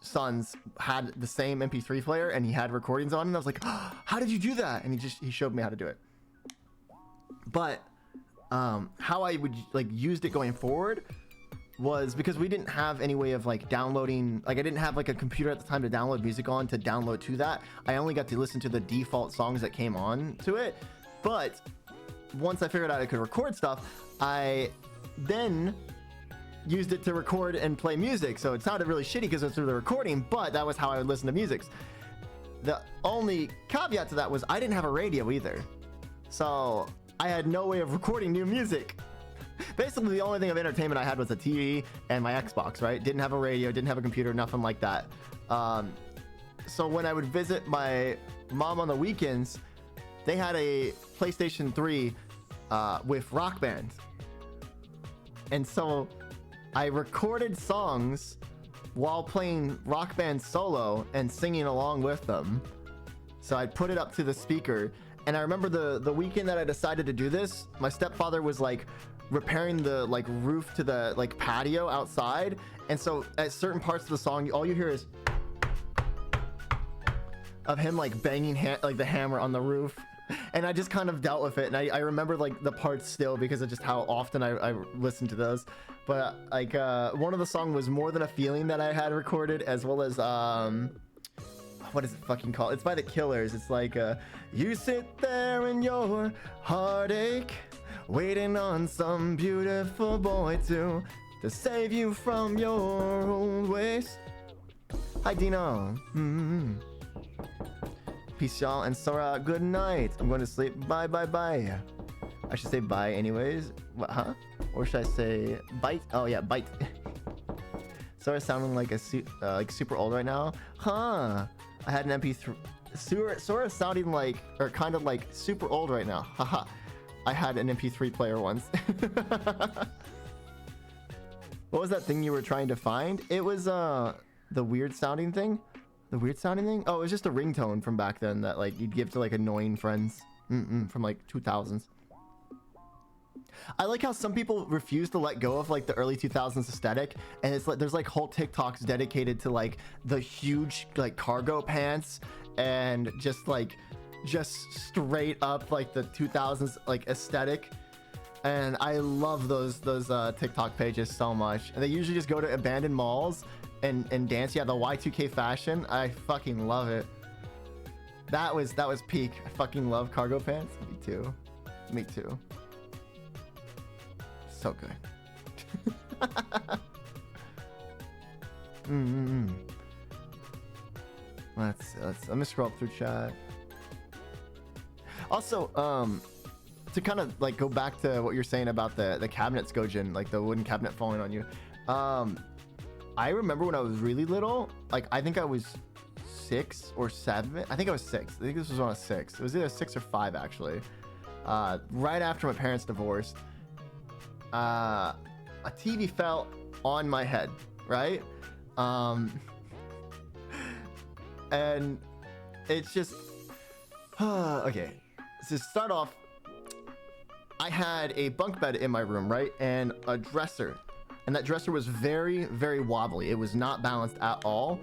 sons had the same MP3 player and he had recordings on it. And I was like, oh, how did you do that? And he showed me how to do it. But how I would, like, used it going forward was because we didn't have any way of, like, downloading, like, I didn't have, like, a computer at the time to download music on to download to that. I only got to listen to the default songs that came on to it. But once I figured out I could record stuff, I then used it to record and play music. So it sounded really shitty because it was through the recording, but that was how I would listen to music. The only caveat to that was I didn't have a radio either. So I had no way of recording new music. Basically, the only thing of entertainment I had was a TV and my Xbox, right? Didn't have a radio, didn't have a computer, nothing like that. So when I would visit my mom on the weekends, they had a PlayStation 3 with Rock Band. And so I recorded songs while playing Rock Band solo and singing along with them. So I'd put it up to the speaker. And I remember the weekend that I decided to do this, my stepfather was like repairing the like roof to the like patio outside. And so at certain parts of the song, all you hear is of him like banging like the hammer on the roof. And I just kind of dealt with it. And I remember like the parts still because of just how often I listened to those. But like one of the songs was More Than a Feeling that I had recorded, as well as what is it fucking called? It's by The Killers. It's like you sit there in your heartache, waiting on some beautiful boy to save you from your old ways. Hi Dino. Peace, y'all, and Sora, good night. I'm going to sleep. Bye, bye, bye. I should say bye anyways. What, huh? Or should I say bite? Oh, yeah, bite. Sora sounding like like super old right now. Huh. I had an MP3. Sora sounding like, or kind of like super old right now. Haha. I had an MP3 player once. What was that thing you were trying to find? It was the weird sounding thing. The weird sounding thing? Oh, it was just a ringtone from back then that like you'd give to like annoying friends from like 2000s. I like how some people refuse to let go of like the early 2000s aesthetic, and it's like there's like whole TikToks dedicated to like the huge like cargo pants and just straight up like the 2000s like aesthetic. And I love those TikTok pages so much. And they usually just go to abandoned malls and dance. Yeah, the Y2K fashion. I fucking love it. That was peak. I fucking love cargo pants. Me too. Me too. So good. Let's let me scroll up through chat. Also, to kind of like go back to what you're saying about the cabinets, Gojin, like the wooden cabinet falling on you. I remember when I was really little, like I think I was 6 or 7. I think I was 6. I think this was when I was 6. It was either 6 or 5 actually. Right after my parents divorced, a TV fell on my head, right? And it's just okay. So to start off, I had a bunk bed in my room, right? And a dresser. And that dresser was very, very wobbly. It was not balanced at all.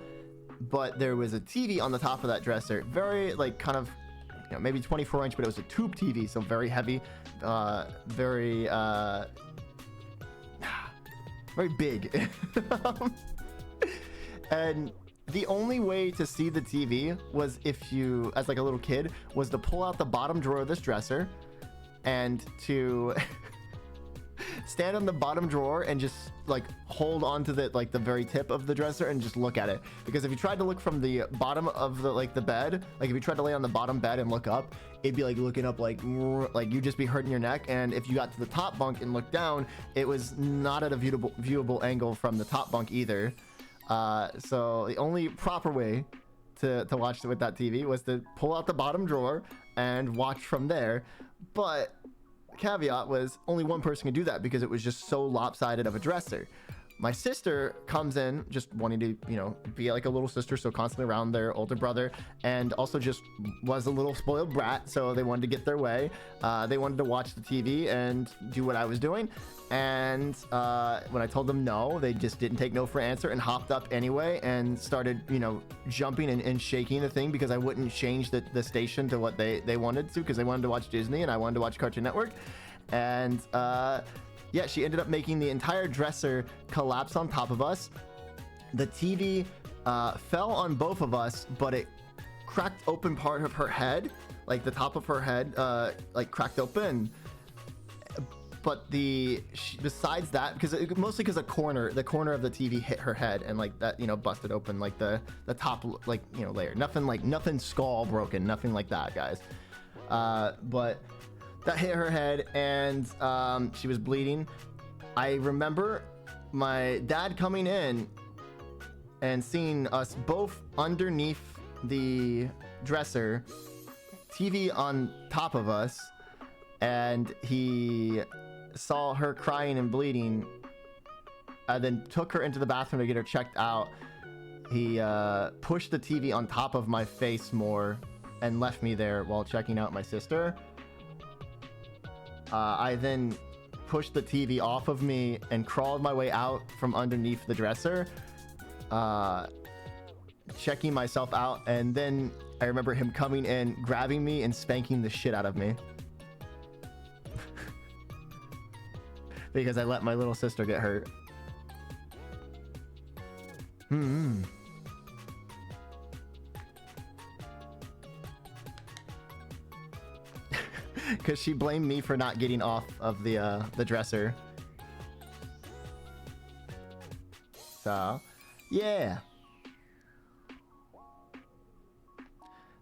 But there was a TV on the top of that dresser. Very, like, kind of, you know, maybe 24-inch, but it was a tube TV, so very heavy. Very big. And the only way to see the TV was if you, as like a little kid, was to pull out the bottom drawer of this dresser and to stand on the bottom drawer and just like hold on to the like the very tip of the dresser and just look at it. Because if you tried to look from the bottom of the like the bed, like if you tried to lay on the bottom bed and look up, it'd be like looking up like you'd just be hurting your neck. And if you got to the top bunk and looked down, it was not at a viewable angle from the top bunk either. So the only proper way to watch it with that TV was to pull out the bottom drawer and watch from there. But caveat was only one person could do that because it was just so lopsided of a dresser. My sister comes in just wanting to, you know, be like a little sister, so constantly around their older brother, and also just was a little spoiled brat, so they wanted to get their way. They wanted to watch the TV and do what I was doing, and when I told them no, they just didn't take no for an answer and hopped up anyway and started, you know, jumping and shaking the thing because I wouldn't change the station to what they wanted to, because they wanted to watch Disney and I wanted to watch Cartoon Network. And yeah, she ended up making the entire dresser collapse on top of us. The TV fell on both of us, but it cracked open part of her head, like the top of her head, like cracked open. But besides that, mostly because the corner of the TV hit her head and like that, you know, busted open like the top, like, you know, layer. Nothing skull broken, nothing like that, guys. But that hit her head and she was bleeding. I remember my dad coming in and seeing us both underneath the dresser, TV on top of us, and he saw her crying and bleeding, and then took her into the bathroom to get her checked out. He pushed the TV on top of my face more and left me there while checking out my sister. I then pushed the TV off of me and crawled my way out from underneath the dresser, checking myself out, and then I remember him coming in, grabbing me and spanking the shit out of me. Because I let my little sister get hurt. Because she blamed me for not getting off of the dresser. So, yeah.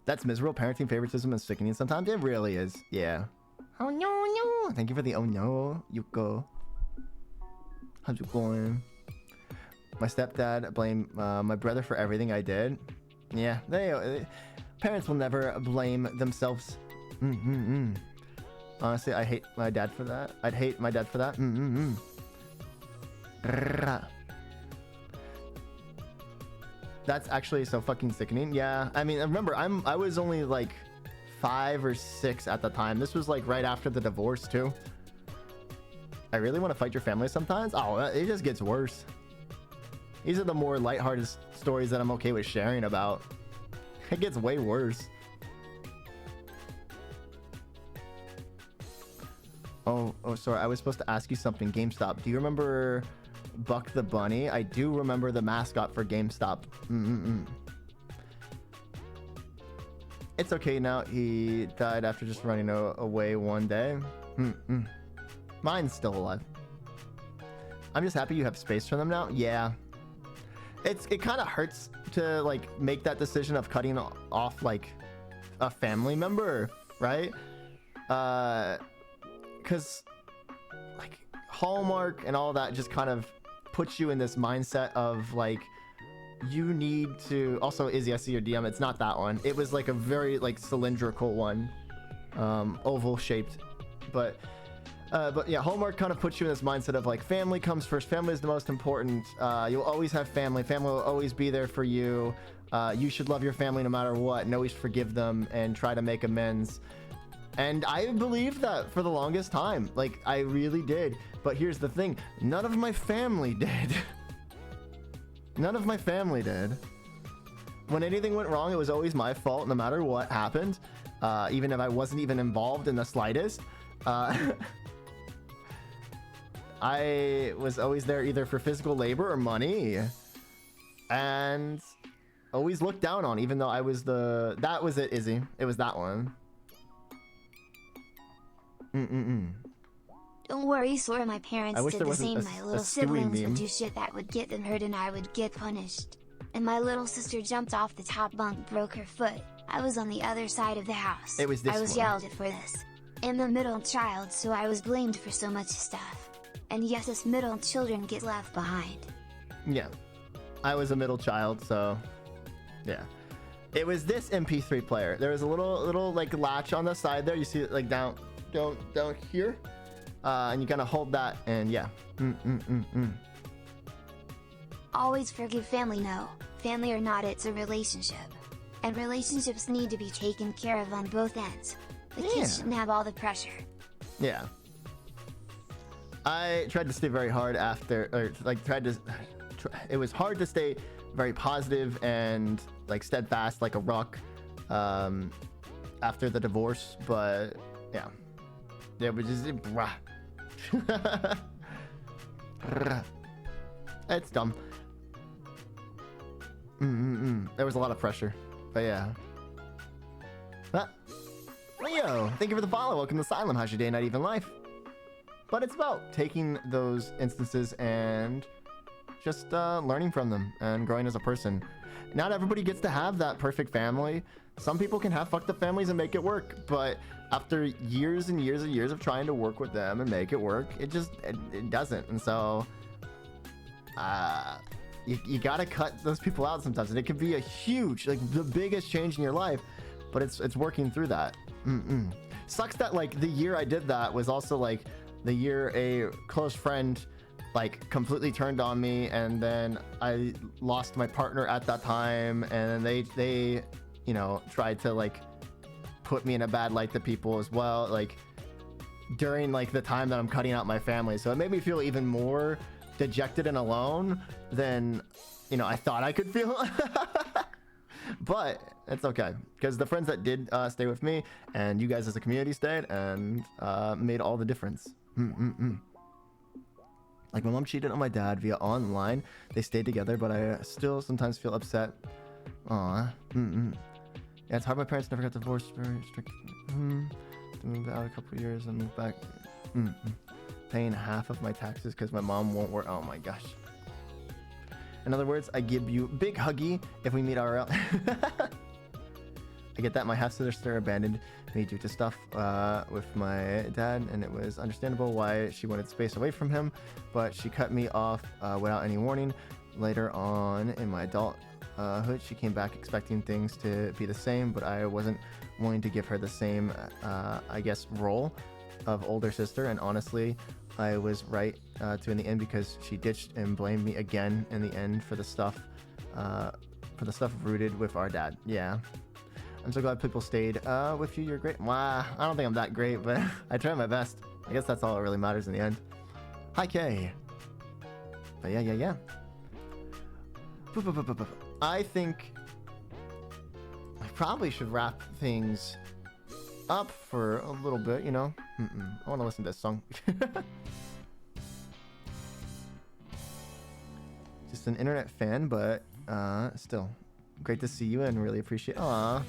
That's miserable parenting, favoritism, and sickening sometimes. It really is. Yeah. Oh no, no. Thank you for the oh no, Yuko. How's it going? My stepdad blamed my brother for everything I did. Yeah, parents will never blame themselves. Honestly, I hate my dad for that. I'd hate my dad for that. That's actually so fucking sickening. Yeah, I mean, remember, I was only like 5 or 6 at the time. This was like right after the divorce too. I really want to fight your family sometimes. Oh, it just gets worse. These are the more lighthearted stories that I'm okay with sharing about. It gets way worse. Oh, sorry. I was supposed to ask you something. GameStop. Do you remember Buck the Bunny? I do remember the mascot for GameStop. It's okay now. He died after just running away one day. Mine's still alive. I'm just happy you have space for them now. Yeah. It kind of hurts to like make that decision of cutting off like a family member, right? Because like Hallmark and all that just kind of puts you in this mindset of like you need to. Also, Izzy, I see your DM. It's not that one. It was like a very like cylindrical one, oval shaped, but yeah, Hallmark kind of puts you in this mindset of like family comes first. Family is the most important. You'll always have family. Family will always be there for you. You should love your family no matter what, and always forgive them and try to make amends. And I believed that for the longest time. Like, I really did. But here's the thing. None of my family did. None of my family did. When anything went wrong, it was always my fault, no matter what happened. Even if I wasn't even involved in the slightest. I was always there either for physical labor or money. And always looked down on, even though I was that was it, Izzy. It was that one. Don't worry, Sora. My parents I wish did there the wasn't same. a- My a little Stewie siblings meme. would do shit that would get them hurt and I would get punished. And my little sister jumped off the top bunk, broke her foot. I was on the other side of the house. It was this I was one. yelled at for this. I'm the middle child, so I was blamed for so much stuff. And yes, us middle children get left behind. Yeah, I was a middle child, so yeah. It was this MP3 player. There was a little like latch on the side there. You see it like down here, and you kind of hold that, and yeah. Always forgive family. No, family or not, it's a relationship. And relationships need to be taken care of on both ends. The Yeah. kids shouldn't have all the pressure. Yeah. I tried to stay very hard after, or like it was hard to stay very positive and like steadfast like a rock after the divorce, but yeah. It was just, it's dumb. There was a lot of pressure, but yeah. Leo, thank you for the follow. Welcome to Asylum. How's your day, not even life? But it's about taking those instances and just learning from them and growing as a person. Not everybody gets to have that perfect family. Some people can have fucked up families and make it work, but after years and years and years of trying to work with them and make it work, it doesn't. And so you gotta cut those people out sometimes, and it can be a huge, like the biggest change in your life, but it's working through that. Sucks that like the year I did that was also like the year a close friend like completely turned on me, and then I lost my partner at that time, and they you know tried to like put me in a bad light to people as well, like during like the time that I'm cutting out my family. So it made me feel even more dejected and alone than you know I thought I could feel. But it's okay, because the friends that did stay with me and you guys as a community stayed and made all the difference. Like my mom cheated on my dad via online. They stayed together, but I still sometimes feel upset. Aw. Yeah, it's hard. My parents never got divorced. Very strict. Moved out a couple years and moved back. Paying half of my taxes because my mom won't work. Oh my gosh. In other words, I give you big huggy if we meet IRL. I get that. My half-sister abandoned me due to stuff with my dad, and it was understandable why she wanted space away from him, but she cut me off without any warning. Later on in my adulthood, she came back expecting things to be the same, but I wasn't willing to give her the same, I guess, role of older sister, and honestly, I was right to in the end, because she ditched and blamed me again in the end for the stuff rooted with our dad. Yeah. I'm so glad people stayed with you. You're great. Wow, I don't think I'm that great, but I tried my best. I guess that's all that really matters in the end. Hi, Kay. But yeah. I think I probably should wrap things up for a little bit, you know? I want to listen to this song. Just an internet fan, but still great to see you and really appreciate. Aww.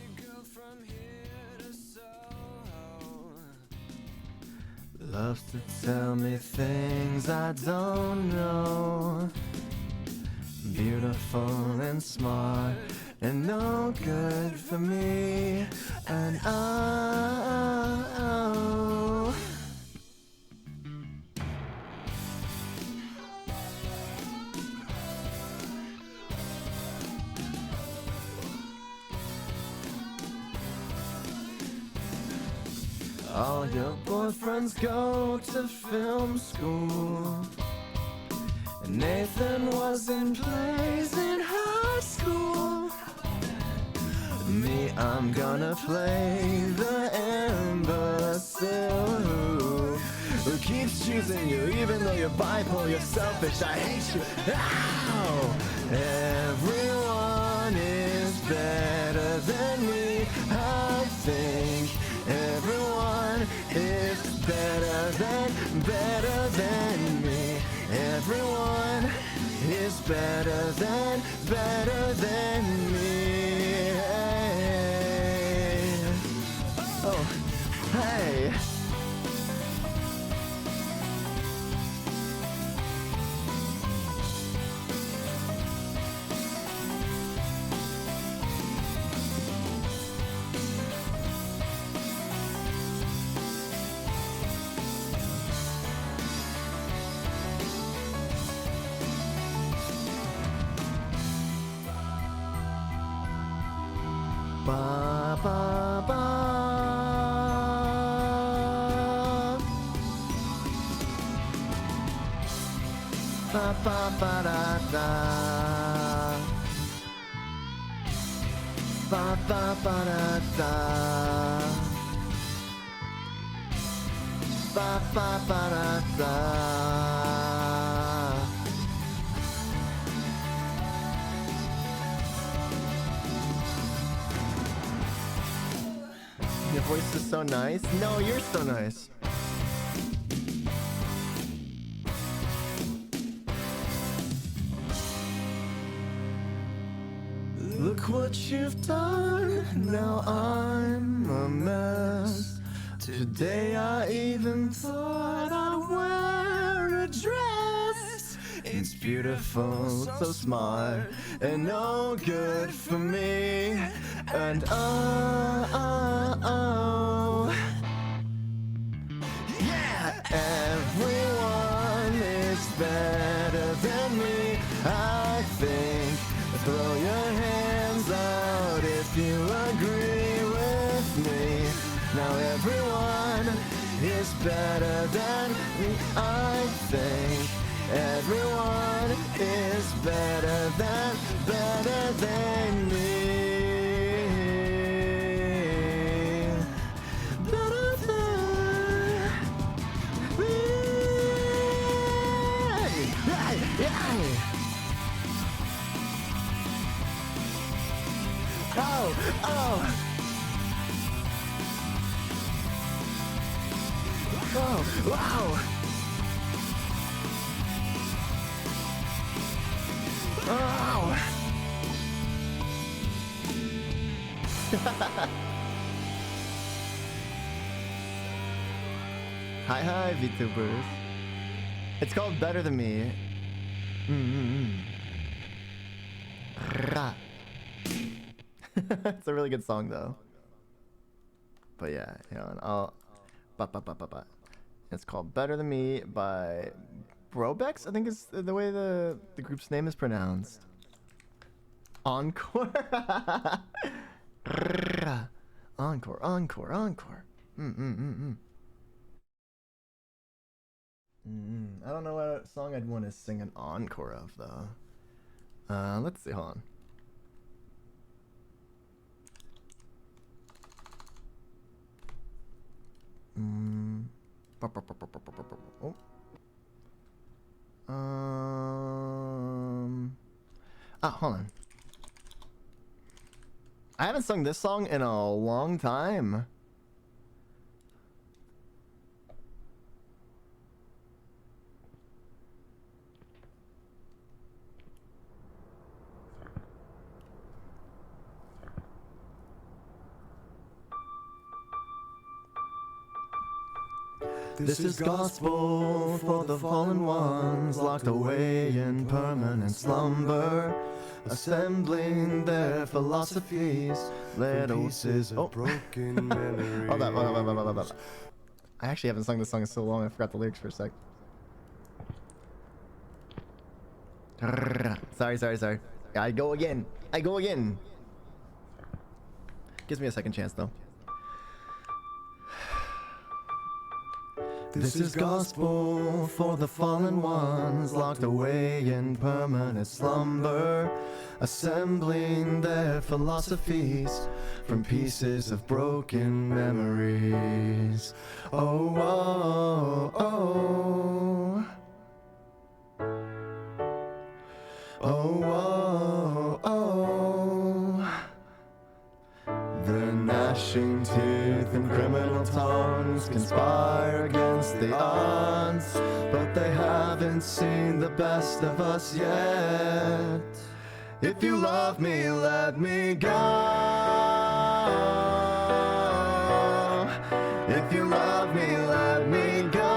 Loves to tell me things I don't know. Beautiful and smart and no good for me. And oh. All your boyfriends go to film school. Nathan was in plays in high school. Me, I'm gonna play the imbecile who keeps choosing you even though you're bipolar, you're selfish, I hate you. Ow! Everyone is better than me, I think. Everyone is better than me. Everyone is better than me. Ba ba ba. Ba ba ba da da. Ba ba ba da da. Ba ba ba da da. Your voice is so nice. No, you're so nice. Look what you've done. Now I'm a mess. Today I even thought I'd wear a dress. It's beautiful, so smart, and no good for me. And oh, yeah, everyone is better than me. I think throw your hands out if you agree with me. Now everyone is better than me. I think everyone is better than me. Better than me. Oh, oh. Oh, wow. Oh. Hi, vtubers. It's called Better Than Me. Ra. It's a really good song, though. But yeah, you know, and I'll. It's called Better Than Me by Brobex, I think is the way the group's name is pronounced. Encore. Encore, encore, encore. I don't know what song I'd want to sing an encore of, though. Let's see, hold on. Oh. Hold on. I haven't sung this song in a long time. This is gospel for the fallen ones, locked away in permanent slumber, assembling their philosophies, little pieces of broken memories. Hold on. I actually haven't sung this song in so long, I forgot the lyrics for a sec. Sorry. I go again. Gives me a second chance, though. This is gospel for the fallen ones, locked away in permanent slumber, assembling their philosophies from pieces of broken memories. Oh, oh, oh. Oh, oh, oh. The gnashing teeth and criminal tongues conspire against the odds, but they haven't seen the best of us yet. If you love me, let me go. If you love me, let me go.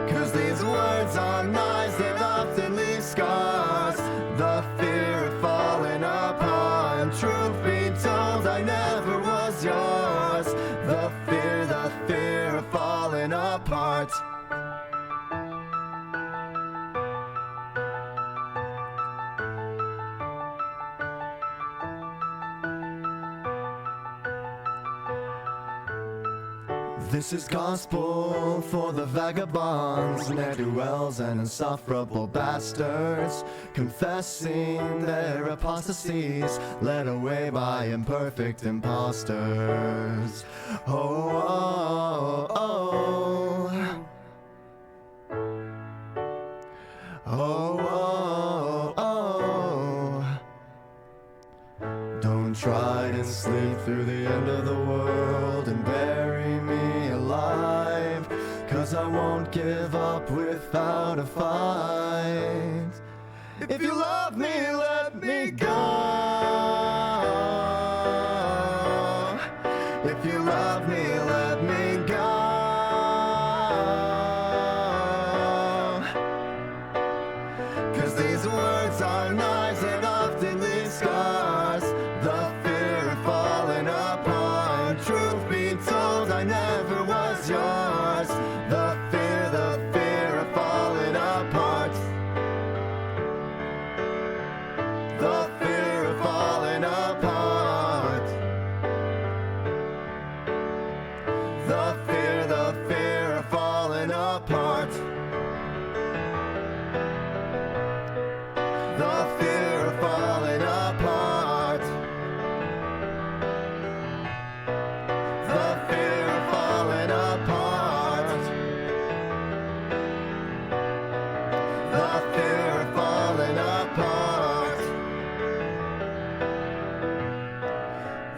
'Cause these words are knives that often leave scars. The fear of falling apart. Truth be told, I never was yours. The fear of falling apart. This is gospel for the vagabonds, ne'er-do-wells and insufferable bastards, confessing their apostasies, led away by imperfect impostors. Oh, oh, oh. Oh, oh, oh. Don't try to sleep through the end of the world and bury me alive, 'cause I won't give up without a fight. If you love me, let me go. If you love me, let me go. 'Cause these words are knives and often leave scars. The fear of falling apart. Truth be told, I never was yours. The fear of falling apart. The fear of falling apart. The fear of falling apart. The fear of falling apart. The fear of falling apart. The fear of falling apart.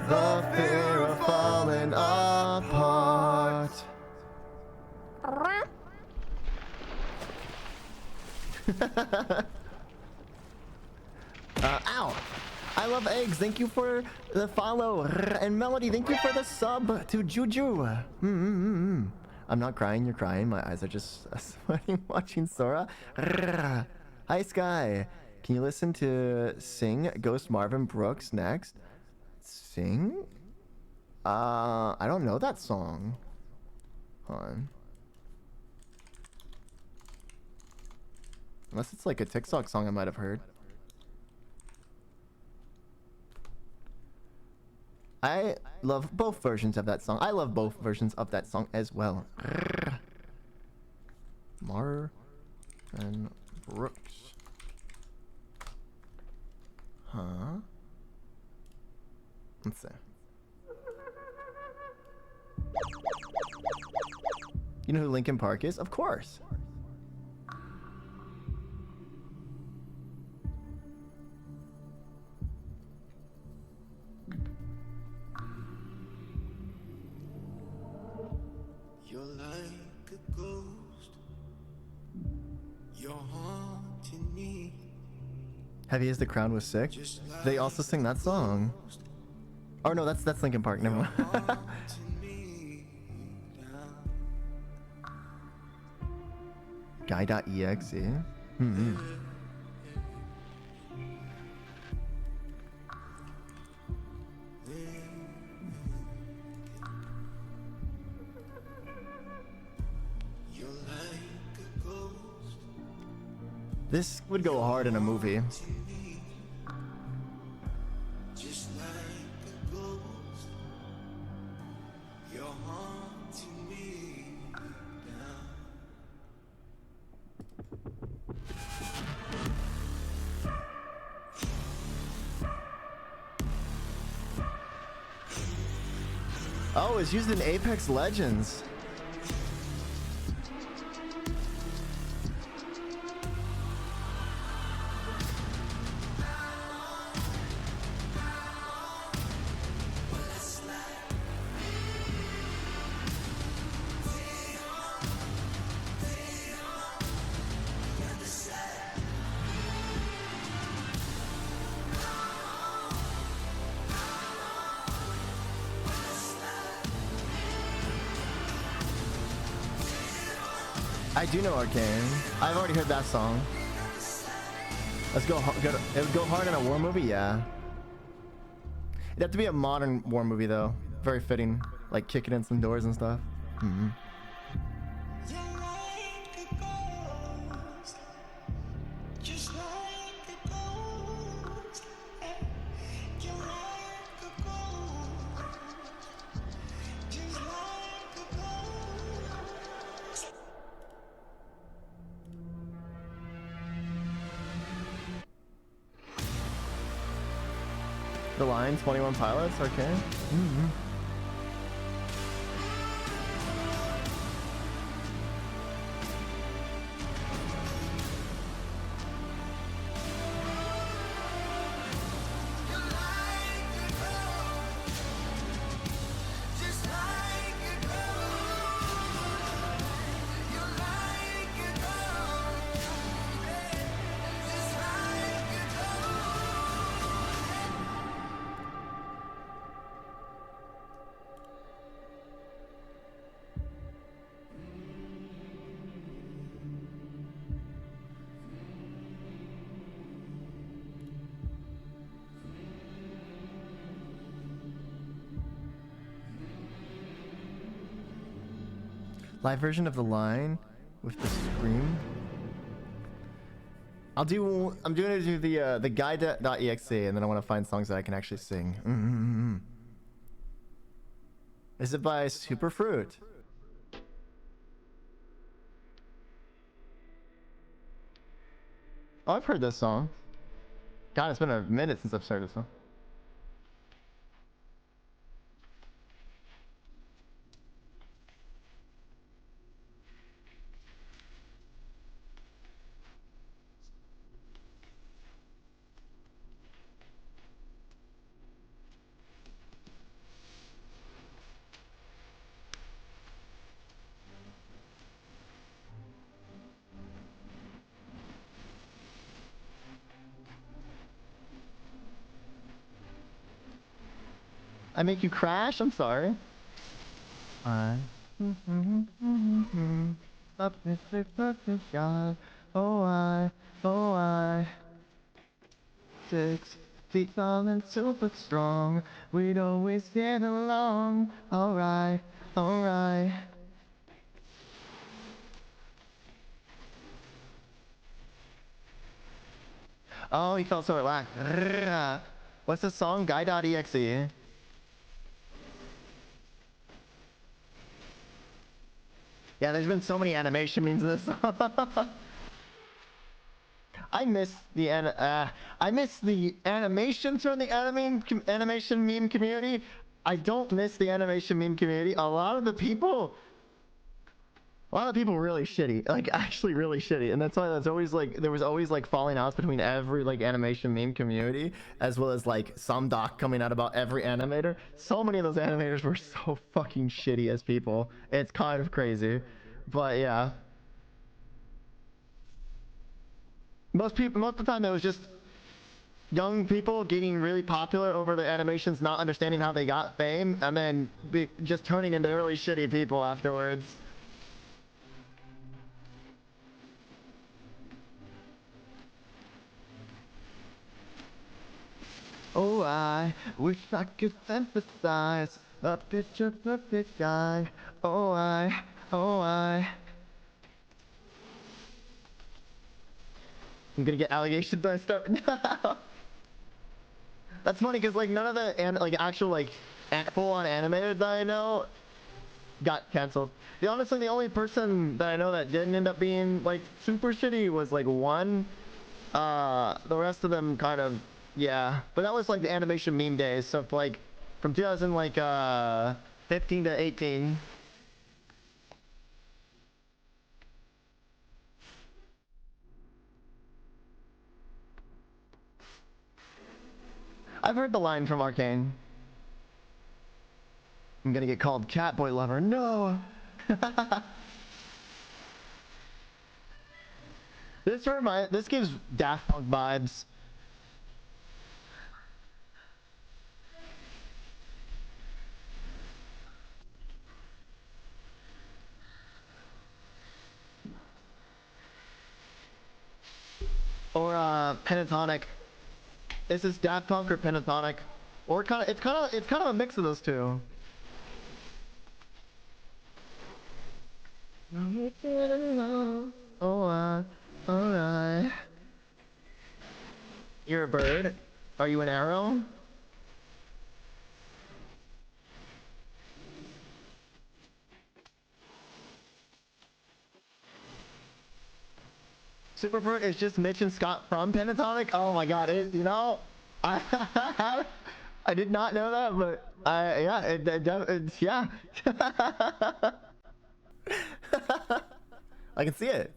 The fear of falling apart. Ow! I love eggs. Thank you for the follow. And Melody, thank you for the sub to Juju. I'm not crying, you're crying. My eyes are just sweating watching Sora. Hi, Sky. Can you listen to Sing Ghost Marvin Brooks next? Sing? I don't know that song. Hold on. Unless it's like a TikTok song I might have heard. I love both versions of that song. I love both versions of that song as well. Marvin Brooks. Huh? Let's see. You know who Linkin Park is? Of course. You're like a ghost. You're haunting me. Heavy as the Crown was sick. They also sing that song. Oh no, that's Linkin Park. Never mind. Guy.exe. This would go hard in a movie. Just like a ghost. You're haunting me now. Oh, it's used in Apex Legends. I do know Arcane. I've already heard that song. Let's go. It would go hard in a war movie, yeah. It'd have to be a modern war movie though. Very fitting, like kicking in some doors and stuff. You're like a ghost. Just like a ghost. You're like a ghost. Just like a ghost. The line, 21 Pilots, okay. Live version of the line with the scream. I'm doing the guide.exe, and then I want to find songs that I can actually sing. Is it by Superfruit? Oh, I've heard this song. God, it's been a minute since I've started this song. I make you crash? I'm sorry. I. Oh I. 6 feet tall and super strong. We'd always get along. Alright, alright. Oh, he felt so relaxed. What's the song? Guy.exe. Yeah, there's been so many animation memes in this song. I miss the animations from the animation meme community. I don't miss the animation meme community. A lot of people really shitty, like actually really shitty, and that's why there was always like falling outs between every like animation meme community, as well as like some doc coming out about every animator. So many of those animators were so fucking shitty as people. It's kind of crazy, but yeah. Most of the time it was just young people getting really popular over the animations, not understanding how they got fame, and then just turning into really shitty people afterwards. Oh, I wish I could emphasize a picture perfect guy. Oh, I. I'm gonna get allegations that I start now. That's funny because like none of the actual like full-on animators that I know got canceled. Honestly, the only person that I know that didn't end up being like super shitty was like one. The rest of them kind of, yeah. But that was like the animation meme days, so like from 2015 to 18. I've heard the line from Arcane. I'm gonna get called Catboy Lover. No. This gives Daft Punk vibes. Or Pentatonic. Is this Daft Punk or Pentatonic? Or it's kind of a mix of those two. Oh, alright. You're a bird? Are you an arrow? Superbird is just Mitch and Scott from Pentatonic? Oh my god, you know? I did not know that, but yeah, yeah. I can see it.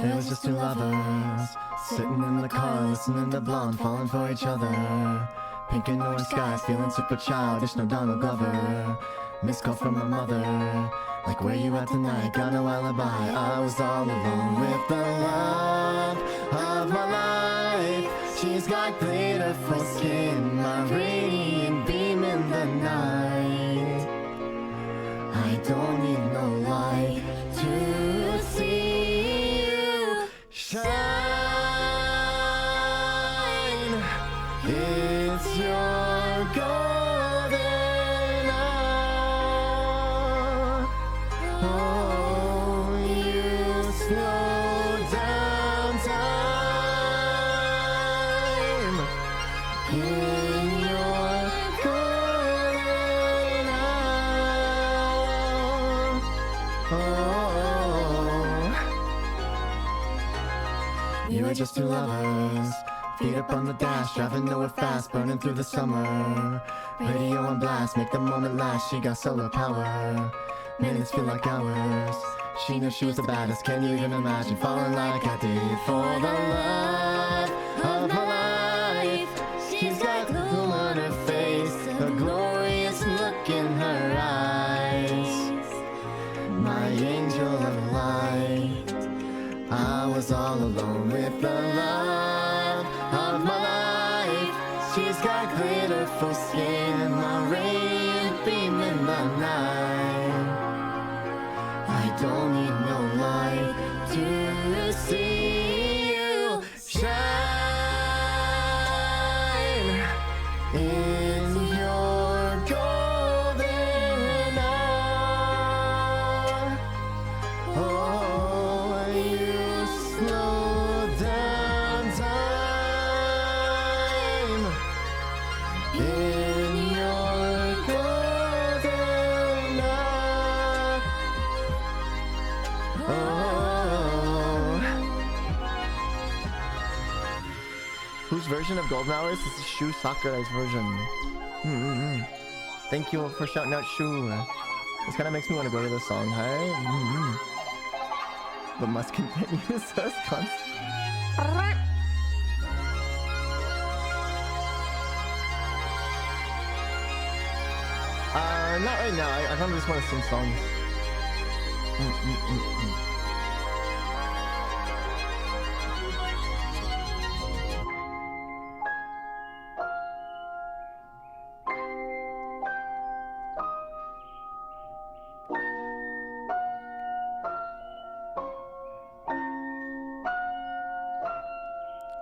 It was just two lovers sitting in the car, listening to Blonde, falling for each other. Pink and orange skies, feeling super childish, no Donald Glover. Missed call from my mother, like where you at tonight? Got no alibi. I was all alone with the love of my life. She's got glitter for skin, my radiant beam in the night. I don't need no light to see you shine. It's your golden hour. Oh, you slow down time in your golden hour. Oh, you were just two lovers, feet up on the dash, driving nowhere fast, burning through the summer. Radio on blast, make the moment last. She got solar power, minutes feel like hours. She knew she was the baddest. Can you even imagine falling like I did for the love of my life? She's got gloom on her face, a glorious look in her eyes. My angel of light. I was all alone with the love of my life. She's got glitter for skin, my radiant beam in the night. I don't need no light to see you shine in your golden hour. Oh, you slow down time in your golden hour. Oh. Whose version of Golden Hour is this? Is Shu Sakurai's version. Thank you for shouting out Shu. This kind of makes me want to go to this song, hey? But must continue so it's constant. Not right now. I kind of just want to sing songs.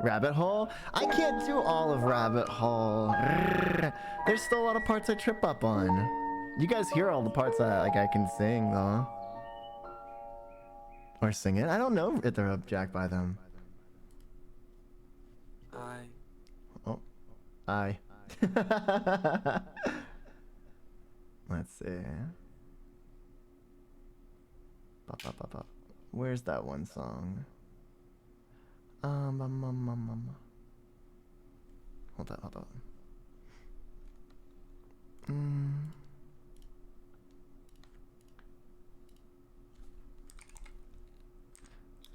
Rabbit Hole? I can't do all of Rabbit Hole. There's still a lot of parts I trip up on. You guys hear all the parts that like I can sing though. Or sing it. I don't know if they're jacked by them. Oh. I. Let's see. Where's that one song? Hold on. I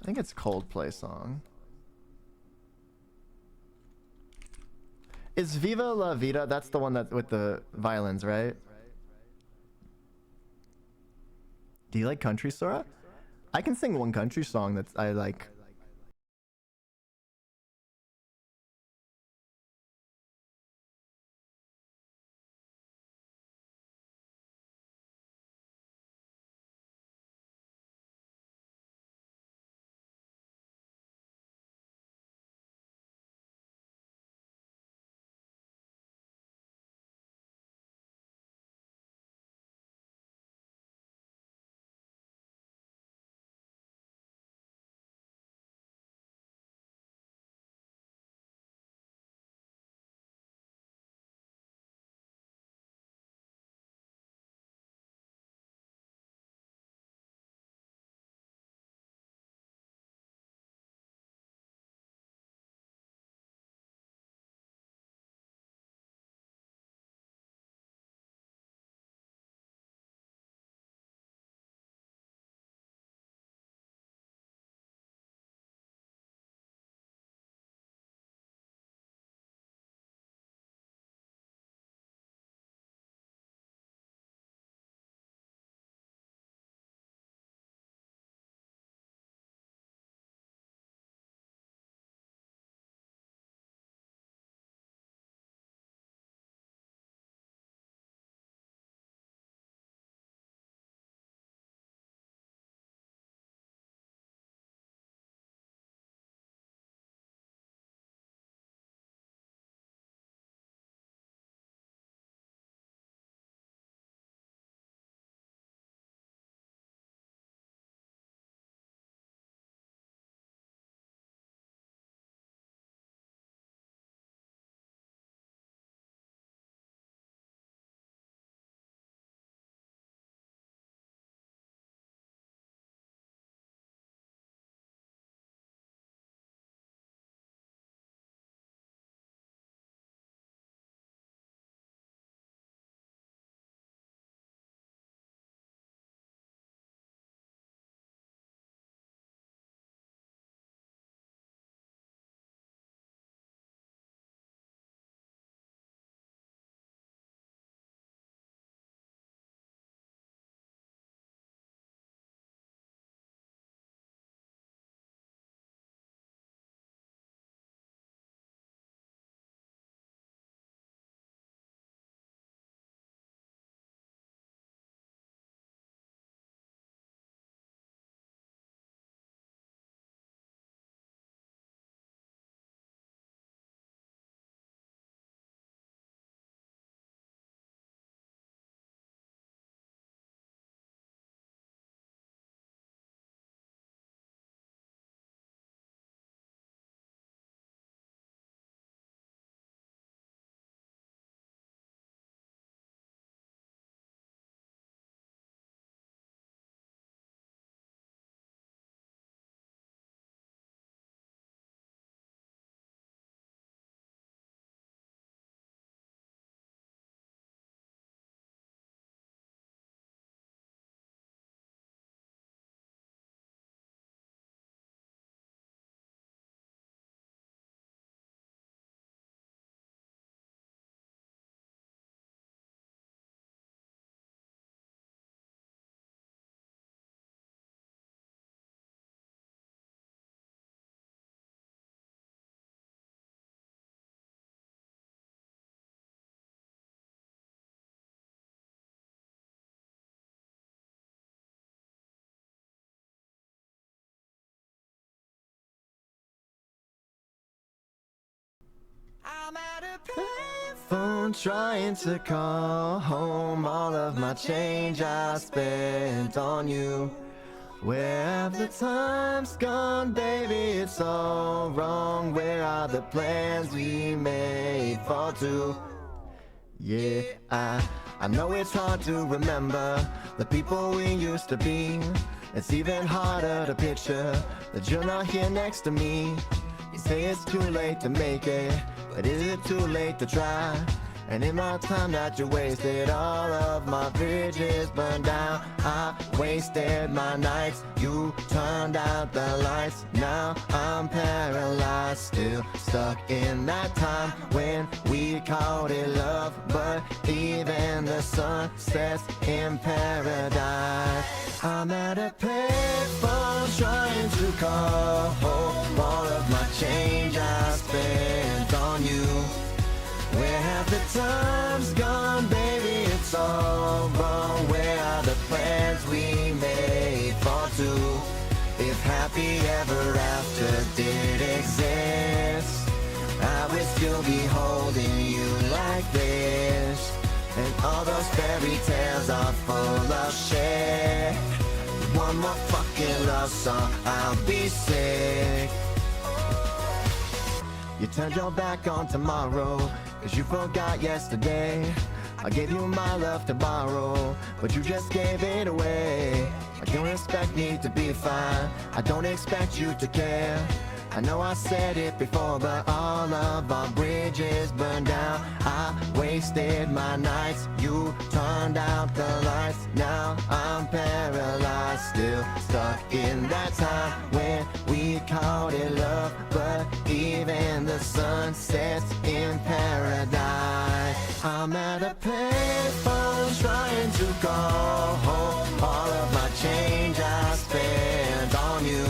think it's Coldplay song. Is Viva La Vida? That's the one that with the violins, right? Do you like country, Sora? I can sing one country song that I like. Phone trying to call home all of my change I spent on you. Where have the times gone, baby? It's all wrong. Where are the plans we made for two? Yeah, I know it's hard to remember the people we used to be. It's even harder to picture that you're not here next to me. You say it's too late to make it, but is it too late to try? And in my time that you wasted, all of my bridges burned down. I wasted my nights, you turned out the lights. Now I'm paralyzed, still stuck in that time when we called it love. But even the sun sets in paradise. I'm at a payphone trying to call home all of my change I spent on you. Where have the times gone, baby? It's all wrong. Where are the plans we made for two? If happy ever after did exist, I would still be holding you like this. And all those fairy tales are full of shit. One more fucking love song, I'll be sick. You turned your back on tomorrow, cause you forgot yesterday. I gave you my love to borrow, but you just gave it away. I don't expect me to be fine, I don't expect you to care. I know I said it before, but all of our bridges burned down. I wasted my nights, you turned out the lights. Now I'm paralyzed, still stuck in that time when we called it love. But even the sun sets in paradise. I'm at a payphone trying to call home all of my change I spent on you.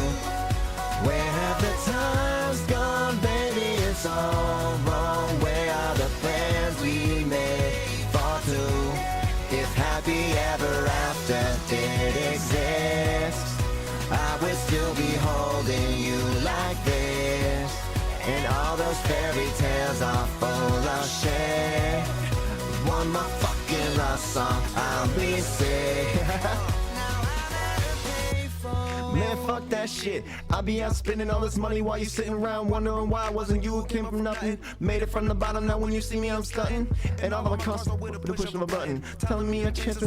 Where have the times gone, baby? It's all wrong. Where are the plans we made for two? If happy ever after did exist, I would still be holding you like this. And all those fairy tales are full of shit. One more fucking love song, I'll be sick. Man, fuck that shit. I be out spending all this money while you sitting around wondering why it wasn't you who came from nothing. Made it from the bottom, now when you see me I'm stunting. And all of my costs with the push of a button, telling me a chance to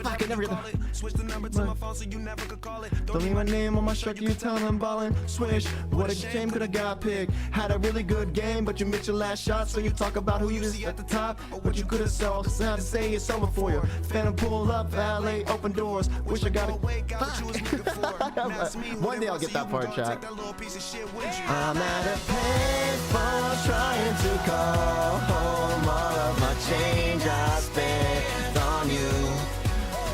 fuck it, never get the switch the number to my phone so you never could call it. Don't leave my name on my shirt, you tell I'm ballin'. Swish, what a shame, could've got picked. Had a really good game, but you missed your last shot. So you talk about who you see at the top, or what you could've sold. So I have to say it's over for you. Phantom pull up, valet, open doors. Wish I got it. One day I'll get that part, chat. I'm at a payphone trying to call home all of my change I spent on you.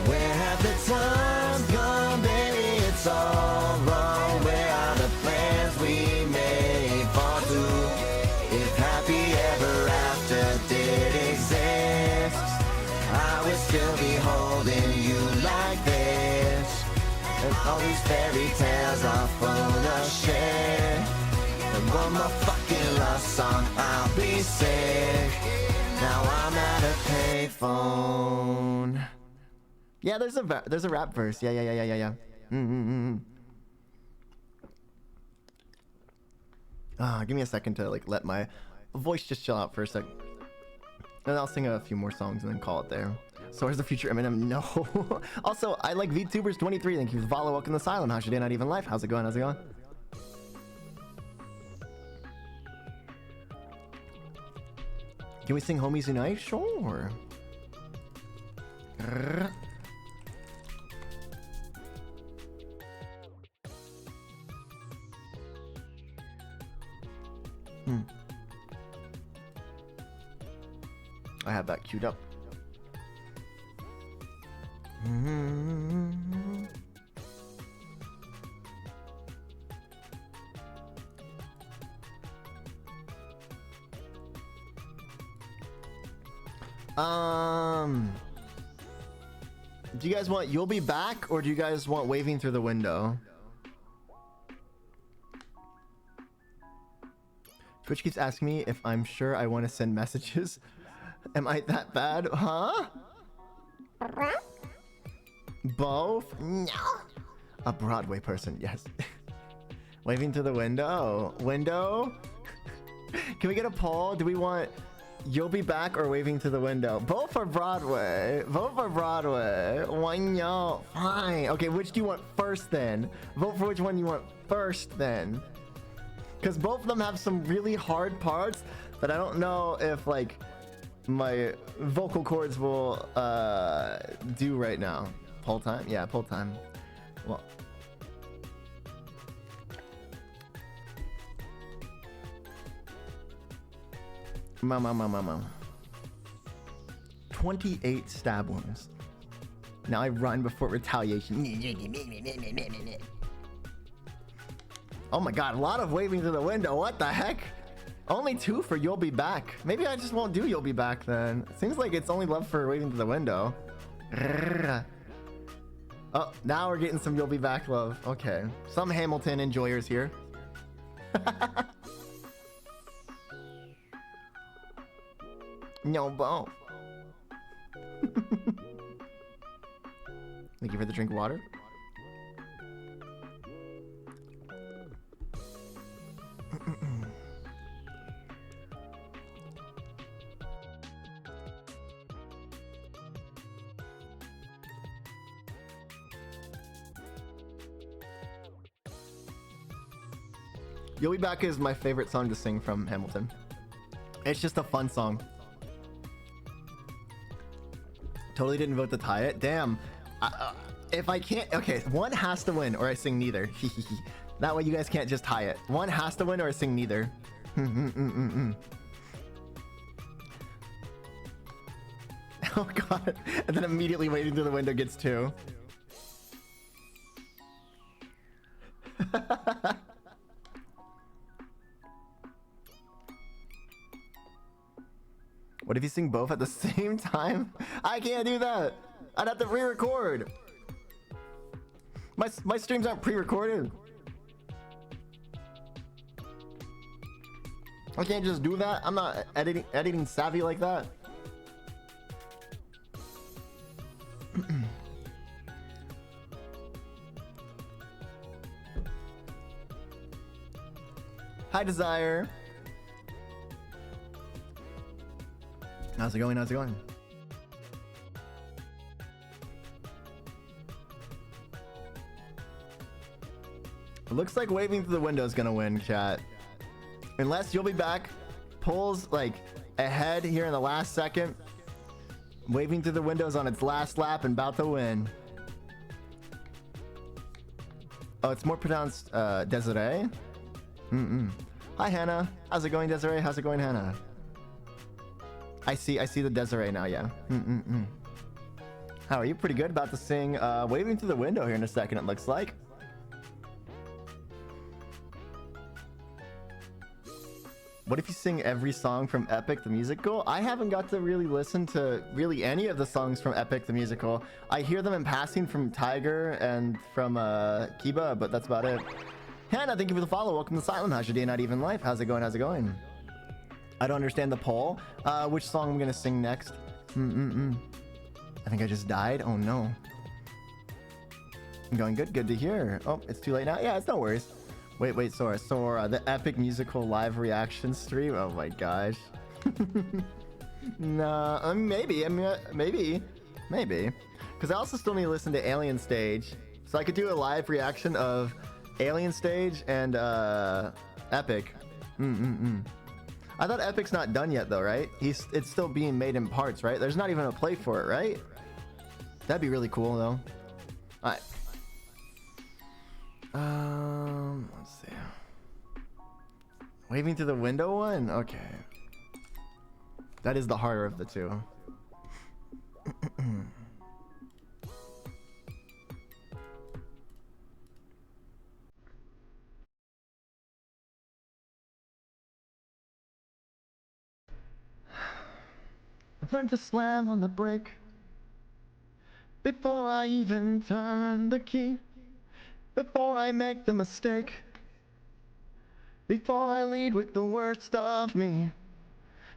Where have the times gone, baby? It's all wrong. Where are the plans we made for two? If happy ever after did exist, I would still be holding you like this. And all these fairy tales are full of shit. And one more fucking love song, I'll be sick. Now I'm at a payphone. Yeah, there's a rap verse. Yeah. Give me a second to like let my voice just chill out for a sec. And I'll sing a few more songs and then call it there. So where's the future Eminem? No. Also, I like vtubers 23. Thank you for the follow. Welcome to Asylum. How's your day? Not even life. How's it going? How's it going? Can we sing Homies Unite? Sure. I have that queued up. Do you guys want You'll Be Back, or do you guys want Waving Through the Window? Twitch keeps asking me if I'm sure I want to send messages. Am I that bad? Huh? Both? No. A Broadway person, yes. Waving to the window. Window? Can we get a poll? Do we want You'll Be Back or Waving to the Window? Both are Broadway. Vote for Broadway. Why no? Fine. Okay, which do you want first then? Vote for which one you want first then. Because both of them have some really hard parts that I don't know if like my vocal cords will do right now. Poll time? Yeah, poll time. Well, Mama. 28 stab wounds. Now I run before retaliation. Oh my god, a lot of waving to the window. What the heck? Only 2 for You'll Be Back. Maybe I just won't do You'll Be Back then. Seems like it's only love for waving to the window. Oh, now we're getting some You'll Be Back love. Okay. Some Hamilton enjoyers here. No bow. Thank you for the drink of water. You'll Be Back is my favorite song to sing from Hamilton. It's just a fun song. Totally didn't vote to tie it. Damn. If I can't... Okay, one has to win or I sing neither. That way you guys can't just tie it. One has to win or I sing neither. Oh god. And then immediately waiting through the window gets 2. What if you sing both at the same time? I can't do that. I'd have to re-record. My streams aren't pre-recorded. I can't just do that. I'm not editing savvy like that. Hi, Desire. How's it going? How's it going? It looks like waving through the window is gonna win, chat. Unless You'll Be Back pulls like ahead here in the last second. Waving through the windows on its last lap and about to win. Oh, it's more pronounced Desiree? Hi, Hannah. How's it going, Desiree? How's it going, Hannah? I see the Desiree now, yeah. How are you? Pretty good. About to sing Waving Through the Window here in a second, it looks like. What if you sing every song from Epic the Musical? I haven't got to really listen to really any of the songs from Epic the Musical. I hear them in passing from Tiger and from Kiba, but that's about it. Hannah, thank you for the follow. Welcome to Asylum. How's your day? Not even life. How's it going? How's it going? I don't understand the poll. Which song I'm gonna sing next? I think I just died. Oh no. I'm going good. Good to hear. Oh, it's too late now. Yeah, it's no worries. Wait, Sora, the Epic Musical live reaction stream. Oh my gosh. Nah, maybe. I mean, maybe. Because I also still need to listen to Alien Stage, so I could do a live reaction of Alien Stage and Epic. I thought Epic's not done yet though, right? It's still being made in parts, right? There's not even a play for it, right? That'd be really cool though. All right. Let's see. Waving through the window one? Okay. That is the harder of the two. I've learned to slam on the brake before I even turn the key. Before I make the mistake, before I lead with the worst of me.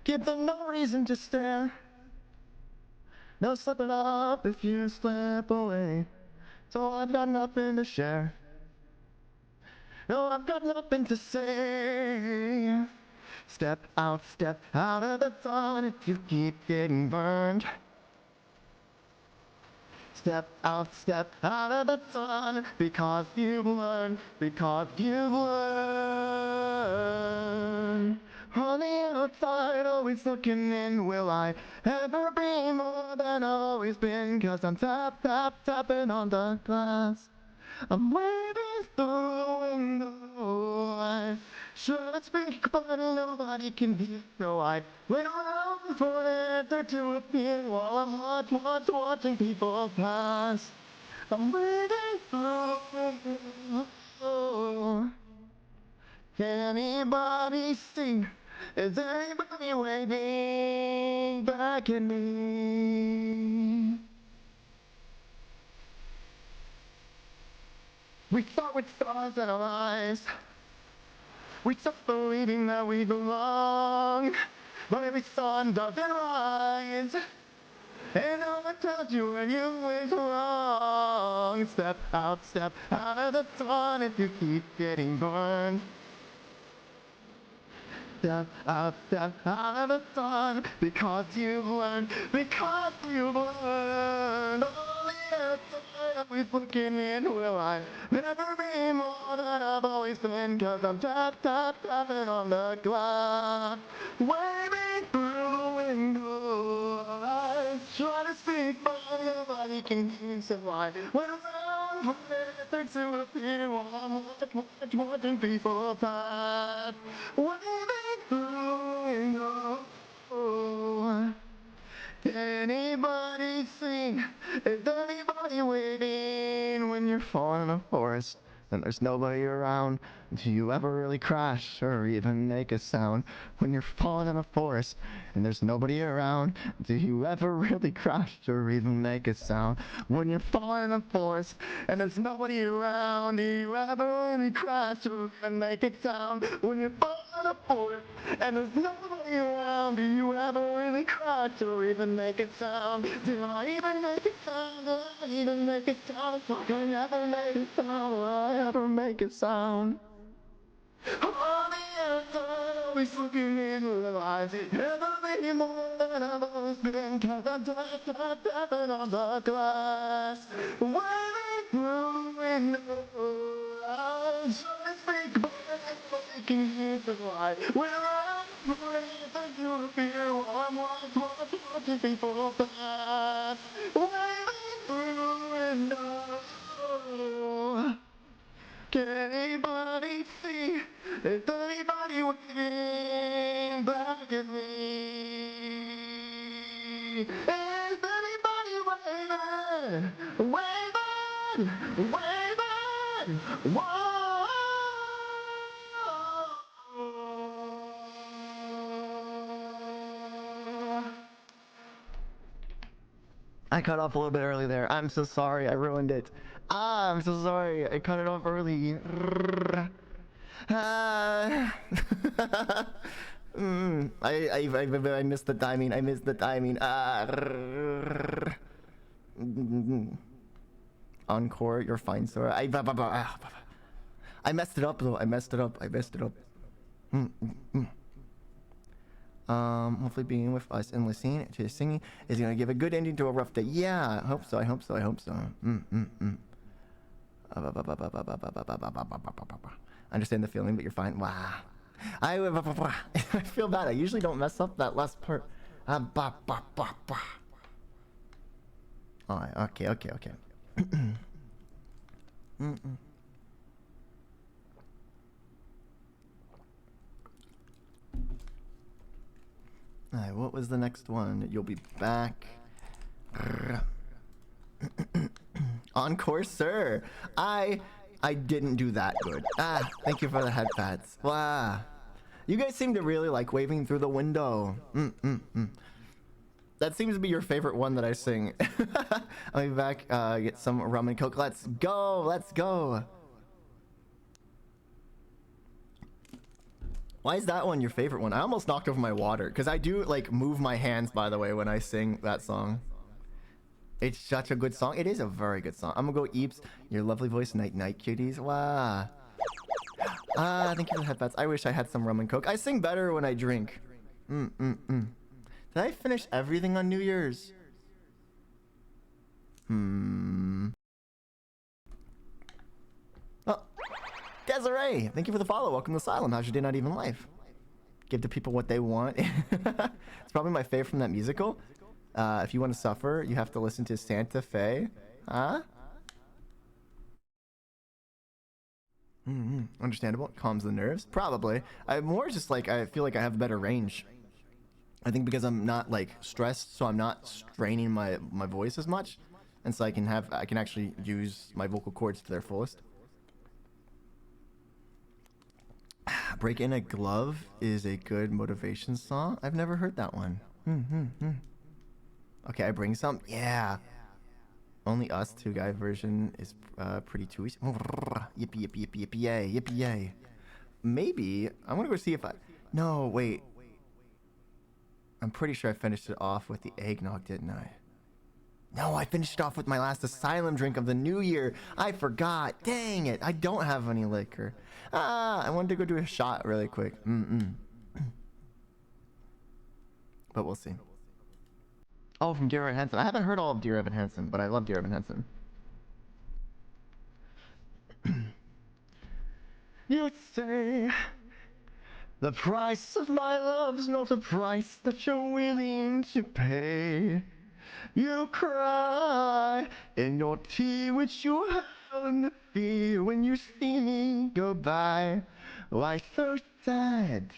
Give them no reason to stare. No slipping up if you slip away. So I've got nothing to share. No, I've got nothing to say. Step out of the sun if you keep getting burned. Step out of the sun because you've learned, On the outside, always looking in, will I ever be more than I've always been? Cause I'm tapping on the glass. I'm waving through the window. I should speak, but nobody can hear. So I wait around for an answer to appear while I'm watching people pass. I'm waiting through the window. Can anybody see? Is anybody waving back at me? We start with stars in our eyes. We start believing that we belong. But every sun doesn't rise. And no one tells you when you went wrong. Step out of the sun if you keep getting burned. Step out of the sun because you've learned, All the outside always looking in, will I never be more than I've always been? Cause I'm tapping on the glass, waving through the window. I try to speak, but nobody can hear, so I went around for an answer to appear while I'm watching people pass. Waving through the window. Anybody see? Is anybody waiting when you're falling in a forest and there's nobody around? Do you ever really crash or even make a sound? When you're falling in a forest and there's nobody around, do you ever really crash or even make a sound? When you're falling in a forest and there's nobody around, do you ever really crash or even make a sound? When you're falling in a forest and there's nobody around, do you ever really crash or even make a sound? Do I even make a sound? Do I even make a sound? Do I ever make a sound? Will I ever make a sound? On the outside, always looking in, realize it never be more than I've always been. Cause I'm tapping on the glass, waving through the window. I'm trying to speak, but nobody can hear the light. When I'm afraid that you'll appear while I'm watching people pass, waving through the window. Can anybody see? Is anybody waving back at me? Is anybody waving? Waving! Whoa! I cut off a little bit early there. I'm so sorry. I ruined it. I'm so sorry. I cut it off early. I missed the timing. I missed the timing. Encore, you're fine, Sora. I messed it up though. I messed it up. Hopefully being with us and listening to his singing is gonna give a good ending to a rough day. Yeah, I hope so. Understand the feeling, but you're fine. Wow. I feel bad. I usually don't mess up that last part. Alright, okay. Alright, what was the next one? You'll be back. Encore, sir. I didn't do that good. Thank you for the head pats. Wow. You guys seem to really like waving through the window. That seems to be your favorite one that I sing. I'll be back, get some rum and coke. Let's go. Why is that one your favorite one? I almost knocked over my water because I do like move my hands, by the way, when I sing that song. It's such a good song. It is a very good song. I'm gonna go Eeps. Your lovely voice, night night cuties. Wow. Thank you for the headbats. I wish I had some rum and coke. I sing better when I drink. Did I finish everything on New Year's? Oh, Desiree, thank you for the follow. Welcome to Asylum. How's your day not even life? Give the people what they want. It's probably my favorite from that musical. If you want to suffer, you have to listen to Santa Fe. Huh? Understandable. Calms the nerves. Probably. I'm more just like, I feel like I have better range. I think because I'm not like stressed, so I'm not straining my voice as much. And so I can actually use my vocal cords to their fullest. Break in a Glove is a good motivation song. I've never heard that one. Okay, I bring some. Yeah. Only Us Two Guy version is pretty too easy. Yippee, yippee, yippee, yippee, yay, yippee, yay. Maybe I'm gonna go see if I. No, wait. I'm pretty sure I finished it off with the eggnog, didn't I? No, I finished it off with my last Asylum drink of the new year. I forgot. Dang it. I don't have any liquor. I wanted to go do a shot really quick. But we'll see. Oh, from Dear Evan Hansen. I haven't heard all of Dear Evan Hansen, but I love Dear Evan Hansen. You'd say the price of my love's not a price that you're willing to pay. You cry in your tea which you held in the fear when you see me go by. Why so sad?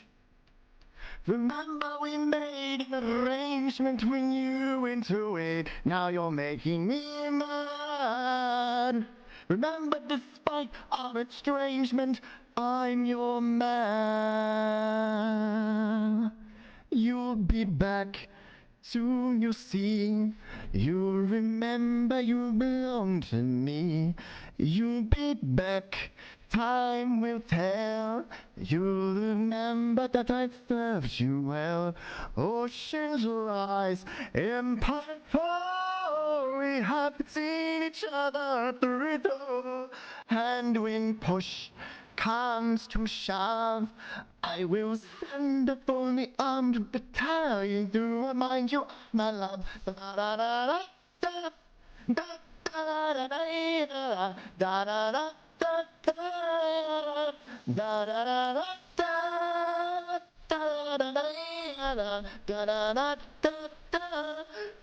Remember we made an arrangement when you went away. Now you're making me mad. Remember despite our estrangement, I'm your man. You'll be back. Soon you'll see, you'll remember you belong to me. You'll be back, time will tell. You'll remember that I served you well. Oceans rise, empire fall. We have seen each other through it all. And when push comes to shove, I will send a fully armed battalion to remind you of my love. Da da da da da da da da da da da da da da da da.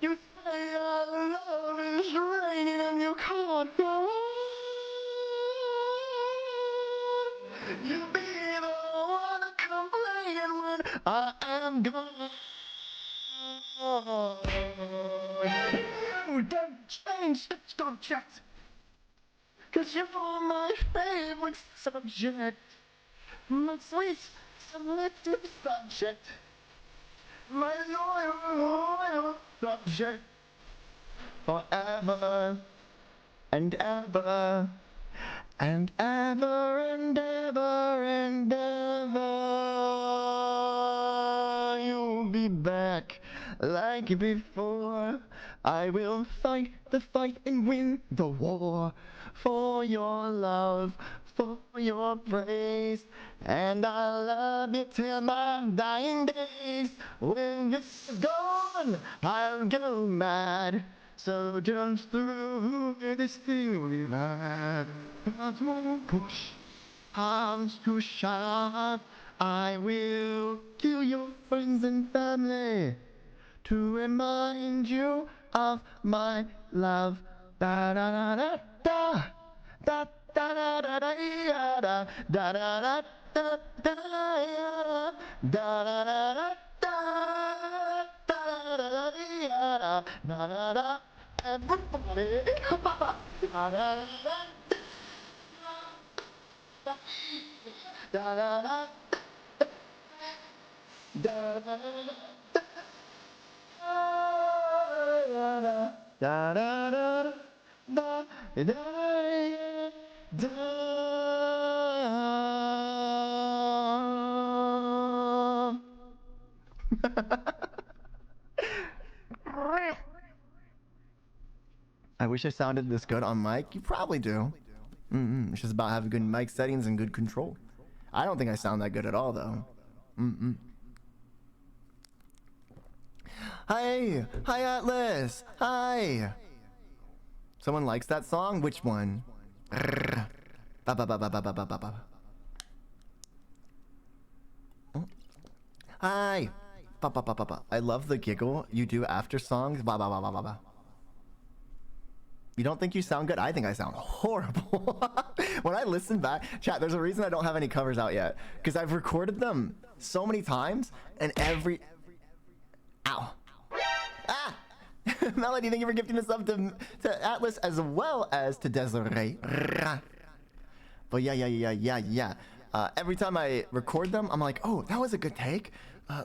You say our love is raining and you can't go on. You'll be the one to complain when I am gone. You don't change the subject, 'cause you're my favorite subject. My sweet selective subject. My loyal subject. Forever and ever. And ever and ever and ever, you'll be back like before. I will fight the fight and win the war for your love, for your praise, and I'll love you till my dying days. When you're gone, I'll go mad. So just through this thing we've had, but won't push hands to shove. I will kill your friends and family to remind you of my love. Da da da da da da da da da da da da da da da da da da. Everybody, da da da da da. Da da da da da da. I wish I sounded this good on mic. You probably do. It's just about having good mic settings and good control. I don't think I sound that good at all, though. Hi! Hi, Atlas! Hi! Someone likes that song? Which one? Ba ba ba ba ba ba ba ba ba. Hi! Ba ba ba ba ba. I love the giggle you do after songs. Ba ba ba ba ba ba. You don't think you sound good? I think I sound horrible. When I listen back, chat, there's a reason I don't have any covers out yet. Because I've recorded them so many times, and every... Ow. Ah! Melody, thank you for gifting this up to Atlas as well as to Desiree. But yeah. Every time I record them, I'm like, oh, that was a good take.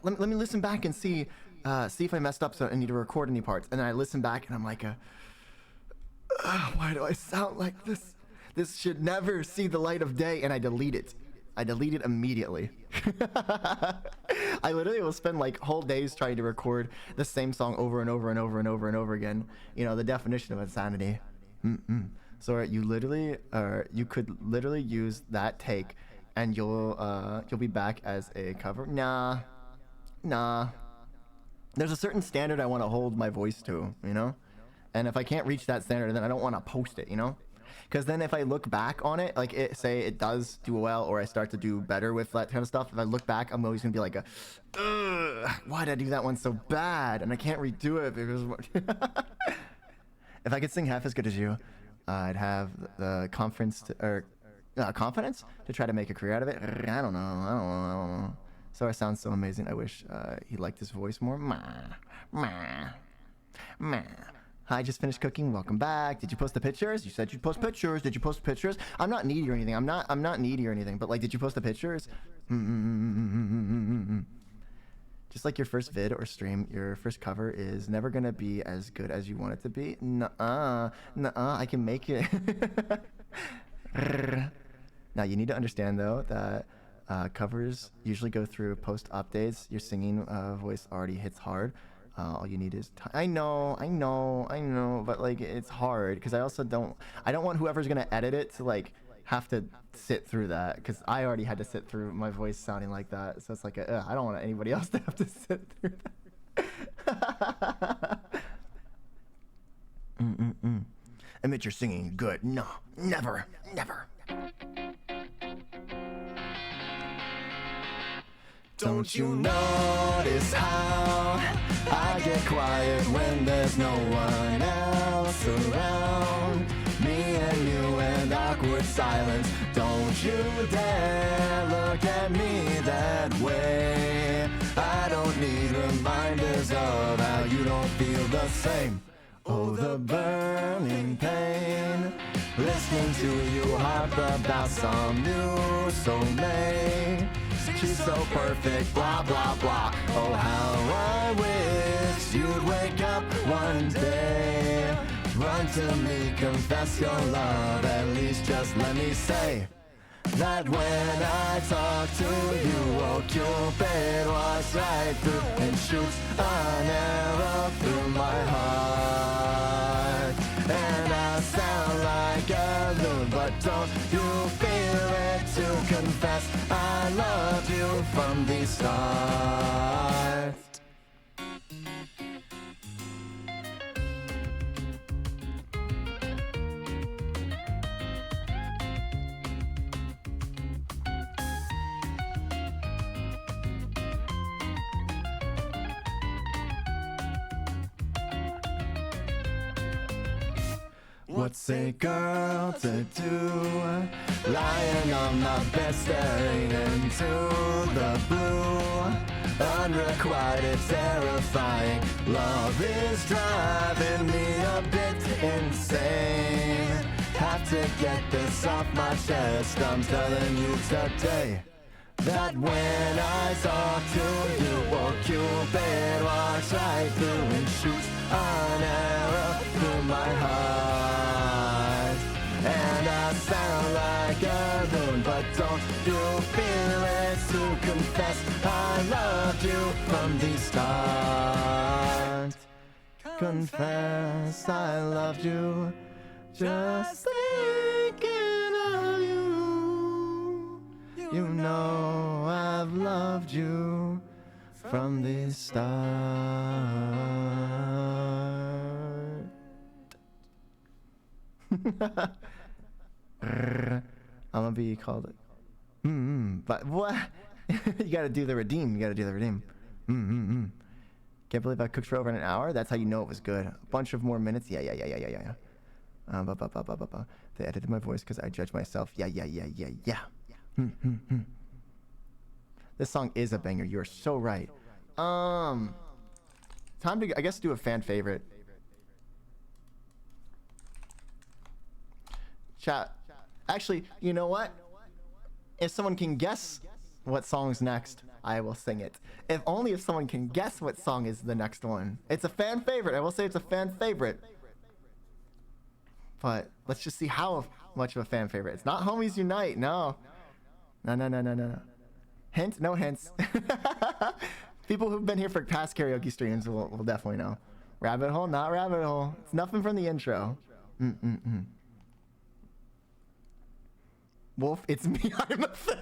Let me listen back and see if I messed up, so I need to record any parts. And then I listen back and I'm like, why do I sound like this? This should never see the light of day. And I delete it. I delete it immediately. I literally will spend like whole days trying to record the same song over and over and over and over and over again. You know, the definition of insanity. So you literally, you could literally use that take, and you'll be back as a cover. Nah. There's a certain standard I want to hold my voice to, you know? And if I can't reach that standard, then I don't want to post it, you know? Because then if I look back on it, like say it does do well, or I start to do better with that kind of stuff, if I look back, I'm always going to be like, why did I do that one so bad? And I can't redo it because... If I could sing half as good as you, I'd have the confidence to try to make a career out of it. I don't know. Sora sounds so amazing. I wish he liked his voice more. Hi, just finished cooking. Welcome back. Did you post the pictures? You said you'd post pictures. Did you post pictures? I'm not needy or anything. I'm not needy or anything. But like, did you post the pictures? Just like your first vid or stream, your first cover is never gonna be as good as you want it to be. Nuh-uh. I can make it. Now you need to understand though that covers usually go through post updates. Your singing voice already hits hard. All you need is time. I know, but like it's hard because I don't want whoever's gonna edit it to like have to sit through that, because I already had to sit through my voice sounding like that. So it's like I don't want anybody else to have to sit through that. Admit you're singing good. No, never. Don't you notice how I get quiet when there's no one else around? Me and you and awkward silence. Don't you dare look at me that way. I don't need reminders of how you don't feel the same. Oh, the burning pain, listening to you harp about some new soulmate. She's so perfect, blah, blah, blah. Oh, how I wish you'd wake up one day. Run to me, confess your love. At least just let me say that when I talk to you, oh, Cupid walks right through and shoots an arrow through my heart. And I sound like a loon, but don't you feel it to confess I loved you from the start. What's a girl to do? Lying on my bed staring into the blue. Unrequited, terrifying. Love is driving me a bit insane. Have to get this off my chest. I'm telling you today that when I talk to you, oh, Cupid walks right through and shoots an arrow through my heart. And I sound like a loon, but don't you feel it to confess I loved you from the start. Confess I loved you, just thinking of you. You know I've loved you from the start. I'm gonna be called. But what? You gotta do the redeem. You gotta do the redeem. Can't believe I cooked for over an hour. That's how you know it was good. A bunch of more minutes. Yeah. They edited my voice because I judge myself. Yeah. This song is a banger. You're so right. Time to, I guess, do a fan favorite. Chat. Actually, you know what? If someone can guess what song's next, I will sing it. If only if someone can guess what song is the next one. It's a fan favorite. I will say it's a fan favorite. But let's just see how much of a fan favorite. It's not Homies Unite. No. No. Hint? No hints. People who've been here for past karaoke streams will definitely know. Rabbit hole? Not rabbit hole. It's nothing from the intro. Wolf, it's me. I'm a fan.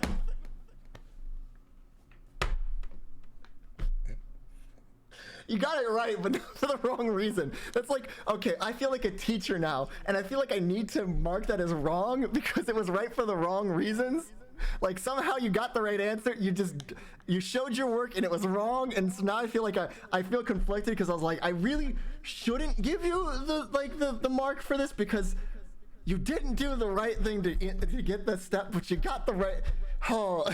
You got it right, but for the wrong reason. That's like, okay, I feel like a teacher now, and I feel like I need to mark that as wrong because it was right for the wrong reasons. Like somehow you got the right answer, you showed your work and it was wrong, and so now I feel like I feel conflicted because I was like, I really shouldn't give you the mark for this because you didn't do the right thing to get the step, but you got the right. Oh.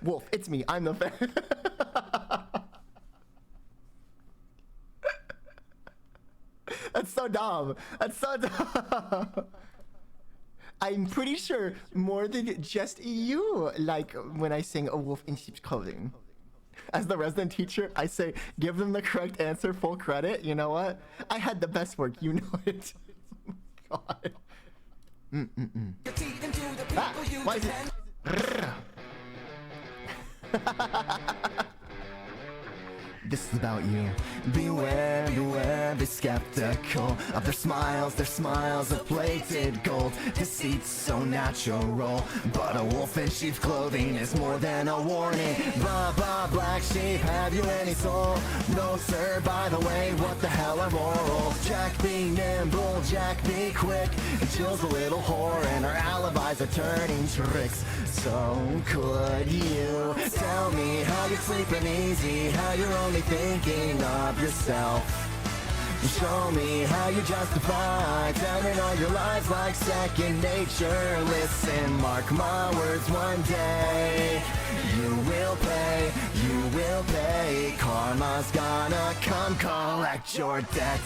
Wolf, it's me. I'm the fan. That's so dumb. That's so dumb. I'm pretty sure more than just you like when I sing A Wolf in Sheep's Clothing. As the resident teacher, I say, give them the correct answer, full credit. You know what? I had the best work. You know it. Oh God. Ah, why is it? This is about you. Beware, beware, be skeptical of their smiles of plated gold. Deceit's so natural, but a wolf in sheep's clothing is more than a warning. Blah, blah, black sheep, have you any soul? No, sir, by the way, what the hell are morals? Jack be nimble, Jack be quick. Jill's a little whore and her alibis are turning tricks. So could you tell me how you're sleeping easy, how you're only thinking of yourself? Show me how you justify telling all your lies like second nature. Listen, mark my words, one day you will pay, karma's gonna come collect your debt.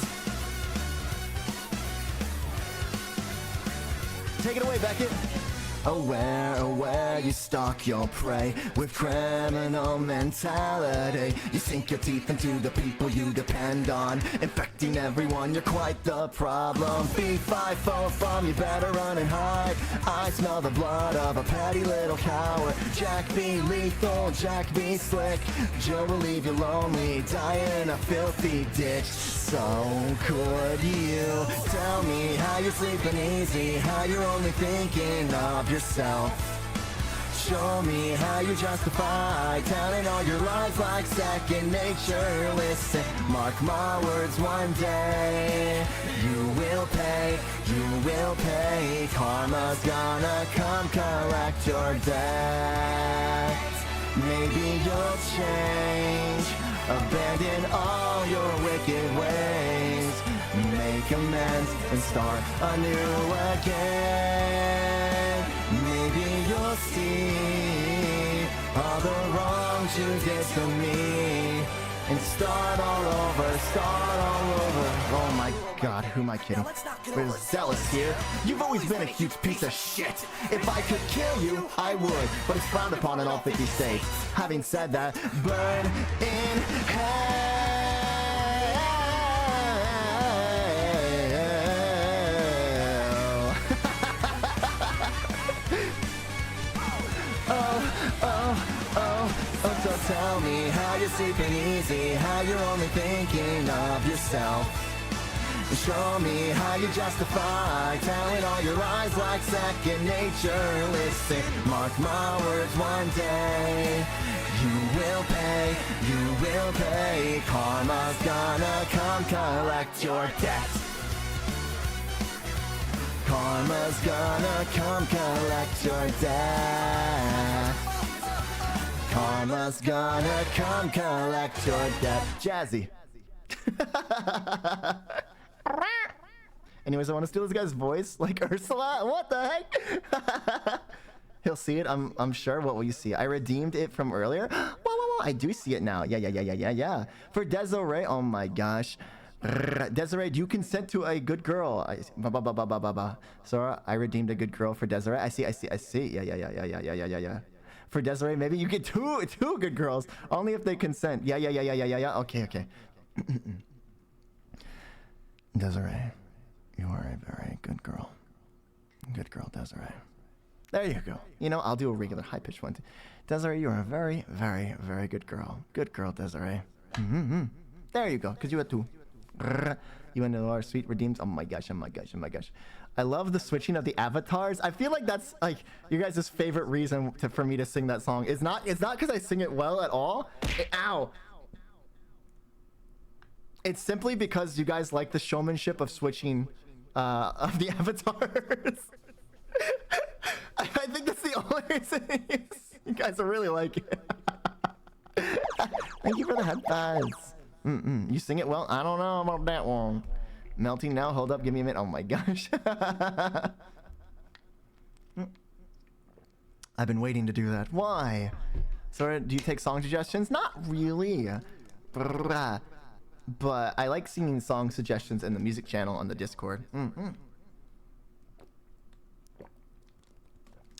Take it away, Beckett. Aware, you stalk your prey with criminal mentality. You sink your teeth into the people you depend on, infecting everyone, you're quite the problem. B5 from, you better run and hide. I smell the blood of a petty little coward. Jack be lethal, Jack be slick. Jill will leave you lonely, die in a filthy ditch. So could you tell me how you're sleeping easy, how you're only thinking of yourself? Show me how you justify telling all your lies like second nature. Listen, mark my words, one day you will pay, karma's gonna come collect your debt. Maybe you'll change, abandon all your wicked ways, make amends and start anew again. Maybe you'll see all the wrongs you did to me and start all over. Oh my God, who am I kidding? We're zealous here. You've always been a huge piece of shit. If I could kill you, I would, but it's frowned upon in all 50 states. Having said that, burn in hell. Oh, so tell me how you're sleeping easy, how you're only thinking of yourself. Show me how you justify telling all your lies like second nature. Listen, mark my words, one day you will pay. Karma's gonna come collect your debt. Karma's gonna come collect your debt. Karma's gonna come collect your debt. Jazzy. Anyways, I want to steal this guy's voice like Ursula. What the heck? He'll see it, I'm sure. What will you see? I redeemed it from earlier. Whoa, I do see it now. Yeah. For Desiree, oh my gosh. Desiree, do you consent to a good girl? Sora, I redeemed a good girl for Desiree. I see. Yeah. For Desiree, maybe you get two good girls. Only if they consent. Yeah. Okay. Desiree, you are a very good girl. Good girl, Desiree. There you go. You know, I'll do a regular high-pitched one. Desiree, you are a very, very, very good girl. Good girl, Desiree. There you go, because you had two. You and our sweet redeems. Oh my gosh. I love the switching of the avatars. I feel like that's like your guys' favorite reason for me to sing that song. It's not because I sing it well at all. Ow. It's simply because you guys like the showmanship of switching of the avatars. I think that's the only reason you guys are really like it. Thank you for the headphones. You sing it well? I don't know about that one. Melting now. Hold up. Give me a minute. Oh my gosh. I've been waiting to do that. Why? Sora, do you take song suggestions? Not really. But I like seeing song suggestions in the music channel on the Discord.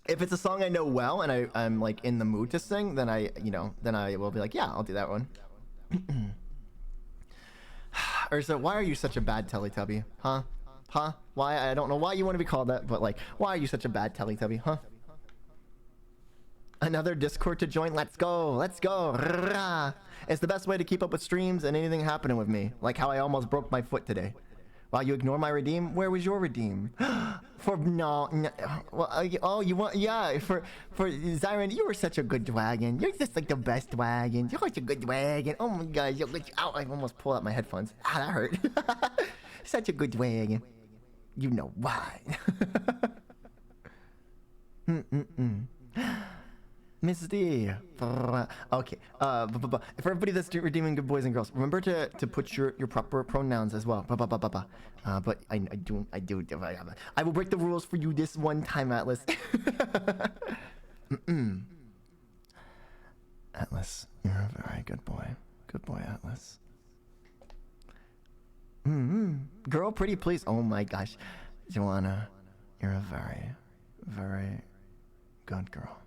If it's a song I know well and I'm like in the mood to sing, then I will be like, yeah, I'll do that one. Ursa, why are you such a bad Teletubby? Huh? Why? I don't know why you want to be called that, but like, why are you such a bad Teletubby? Huh? Another Discord to join? Let's go. It's the best way to keep up with streams and anything happening with me. Like how I almost broke my foot today. Wow, you ignore my redeem? Where was your redeem? No. Well, you want, yeah, for Zyron, you were such a good dragon. You're just like the best dragon. You're such a good dragon. Oh my god, ow, I almost pulled out my headphones. Ah, that hurt. Such a good dragon. You know why. Miss D. Okay. For everybody that's redeeming good boys and girls, remember to put your proper pronouns as well. But I do. I will break the rules for you this one time, Atlas. Atlas, you're a very good boy. Good boy, Atlas. Girl, pretty please. Oh my gosh. Joanna, you're a very, very good girl.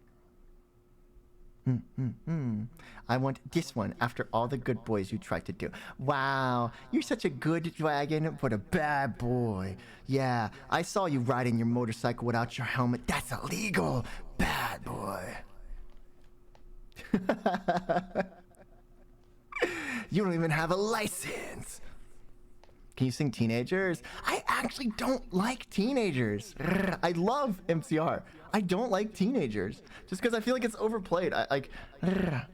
I want this one after all the good boys you tried to do. Wow, you're such a good dragon, but a bad boy. Yeah, I saw you riding your motorcycle without your helmet. That's illegal. Bad boy. You don't even have a license. Can you sing Teenagers? I actually don't like Teenagers. I love MCR. I don't like Teenagers just because I feel like it's overplayed. I feel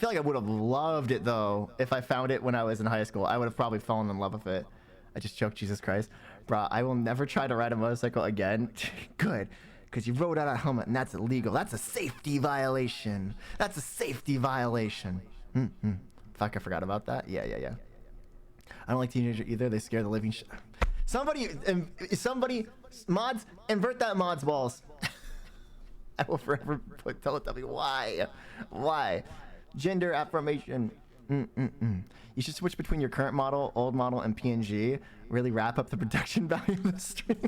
like I would have loved it though if I found it when I was in high school. I would have probably fallen in love with it. I just choked, Jesus Christ. Bruh, I will never try to ride a motorcycle again. Good, because you rode out a helmet and that's illegal. That's a safety violation. That's a safety violation. Fuck, I forgot about that. Yeah. I don't like Teenager either. They scare the living shit. Somebody, mods, invert that mods balls. I will forever put Teletubby. Why? Gender affirmation. You should switch between your current model, old model, and PNG. Really wrap up the production value of the stream.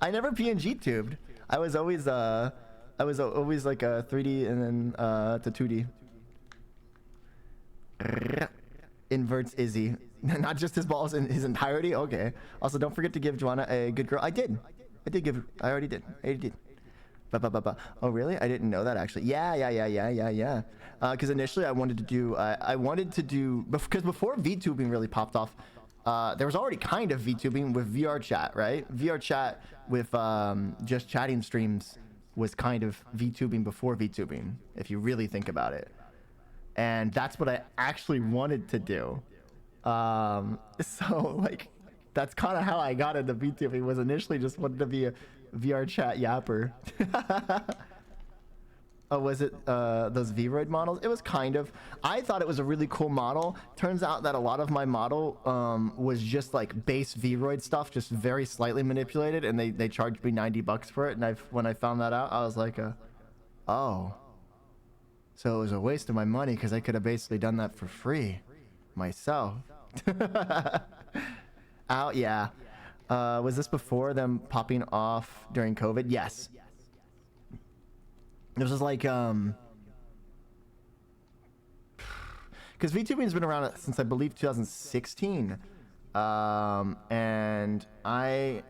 I never PNG tubed. I was always like a 3D and then to 2D. Inverts Izzy. Not just his balls in his entirety. Okay. Also, don't forget to give Joanna a good girl. I did. I did give. I already did. I already did. Oh really? I didn't know that actually. Yeah. Because initially I wanted to do. Because before VTubing really popped off, there was already kind of VTubing with VR chat, right? VR chat with just chatting streams was kind of VTubing before VTubing, if you really think about it. And that's what I actually wanted to do. So like, that's kind of how I got into VTubing. Was initially just wanted to be a VR chat yapper. Oh, was it those Vroid models? It was kind of. I thought it was a really cool model. Turns out that a lot of my model was just like base Vroid stuff, just very slightly manipulated, and they charged me $90 for it. And when I found that out, I was like, oh, so it was a waste of my money because I could have basically done that for free myself. Out, yeah. Was this before them popping off during COVID? Yes. This was like, because VTubing's been around since I believe 2016, and I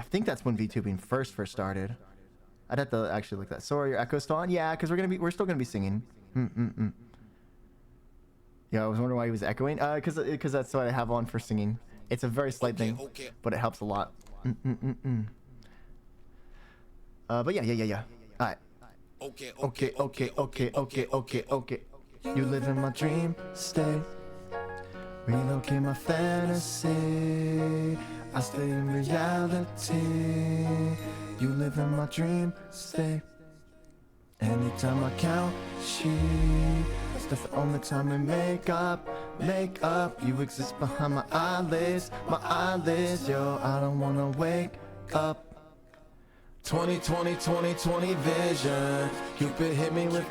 think that's when VTubing first started. I'd have to actually look that. Sorry, your echo's still on? Yeah, because we're still gonna be singing. Yeah, I was wondering why he was echoing. Because that's what I have on for singing. It's a very slight thing, but it helps a lot. But yeah. All right. Okay. You live in my dream state, relocate my fantasy. I stay in reality. You live in my dream state. Anytime I count sheep, that's the only time we make up. You exist behind my eyelids, yo. I don't wanna wake up. 2020 vision. Cupid hit me with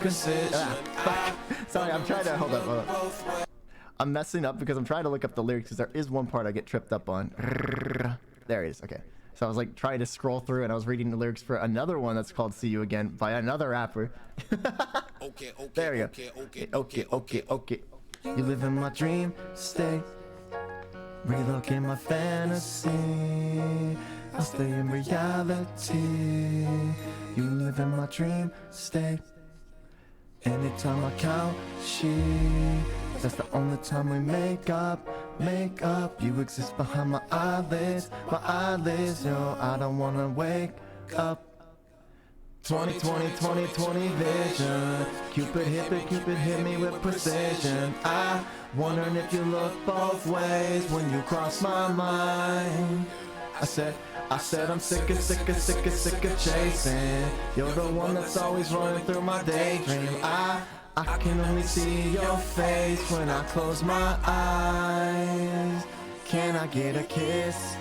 precision. Sorry, I'm trying to hold up. I'm messing up because I'm trying to look up the lyrics because there is one part I get tripped up on. There it is. Okay. So I was like trying to scroll through and I was reading the lyrics for another one that's called "See You Again" by another rapper. There we go. Okay. You live in my dream state, relocate my fantasy. I stay in reality. You live in my dream state. Anytime I count sheep, that's the only time we make up. You exist behind my eyelids, yo. I don't wanna wake up. 2020 vision. Cupid hit me with precision. I wondering if you look both ways when you cross my mind. I said I'm sick of chasing. You're the one that's always running through my daydream. I can only see your face when I close my eyes. Can I get a kiss?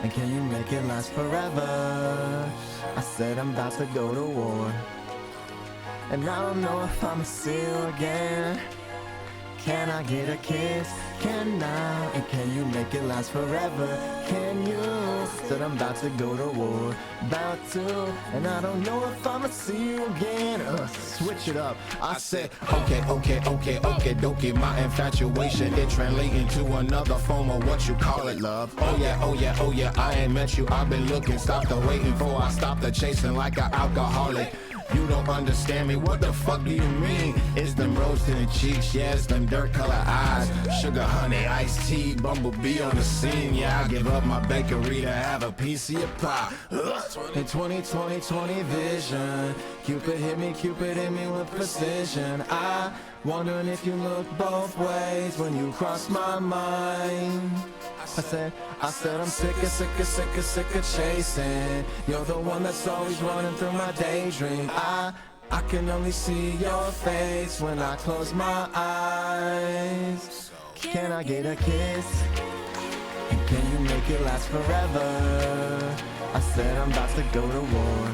And can you make it last forever? I said I'm about to go to war, and I don't know if I'ma see you again. Can I get a kiss? Can I? And can you make it last forever? Can you? Said I'm about to go to war, about to, and I don't know if I'ma see you again. Switch it up. I said, okay, don't get my infatuation. It translating to another form of what you call it, love. Oh yeah, I ain't met you. I've been looking, stop the waiting for, I stop the chasing like an alcoholic. You don't understand me, what the fuck do you mean? It's them rose in the cheeks, yes, them dirt color eyes. Sugar, honey, iced tea, bumblebee on the scene. Yeah, I give up my bakery to have a piece of your pie. In 2020 vision, Cupid hit me with precision. I wondering if you look both ways when you cross my mind. I said I'm sick of chasing. You're the one that's always running through my daydream. I can only see your face when I close my eyes. Can I get a kiss? And can you make it last forever? I said I'm about to go to war,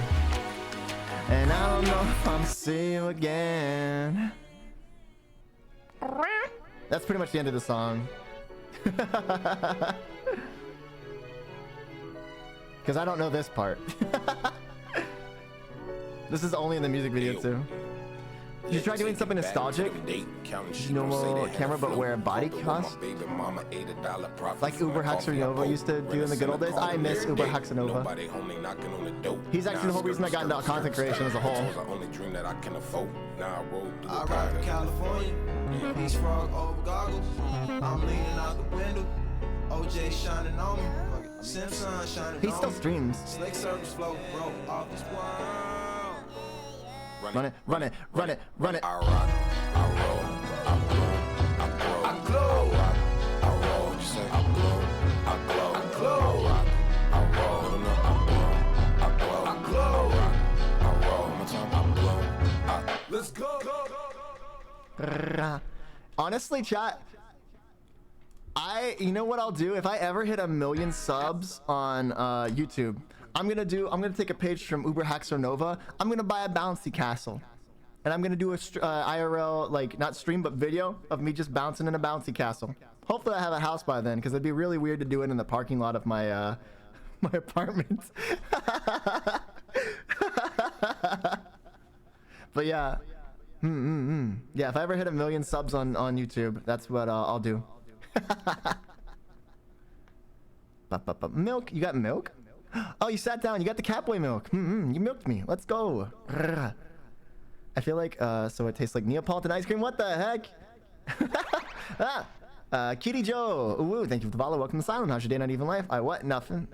and I don't know if I'll see you again. That's pretty much the end of the song. Because I don't know this part. This is only in the music video too. You try doing something nostalgic, normal camera, but wear a body cast, like Uber Nova used to do in the good old days. I miss Uber Nova. He's actually the whole reason I got into content creation as a whole. I ride to California, Beach frog over goggles. I'm leaning out the window, OJ shining on me. Simpson shining on me. He still streams. Slick circles float, bro, off this world. Run it, run it, run it, run it. I rock, I roll, I blow, I grow, I glow. I rock, I roll, you say I blow, I glow, I glow. I rock, I roll, I blow, I glow, I glow. I rock, I roll, one more time, I blow, Let's go. Honestly, chat, you know what I'll do if I ever hit 1 million subs on YouTube? I'm gonna take a page from Uber Nova. I'm gonna buy a bouncy castle, and I'm gonna do a IRL, like not stream but video of me just bouncing in a bouncy castle. Hopefully I have a house by then, because it'd be really weird to do it in the parking lot of my my apartment. But yeah, yeah. If I ever hit 1 million subs on YouTube, that's what I'll do. Milk? You got milk? Oh, you sat down. You got the Catboy milk. You milked me. Let's go. I feel like so it tastes like Neapolitan ice cream. What the heck? Kitty Joe. Ooh, thank you for the follow. Welcome to Asylum. How's your day? Not even life. What? Nothing.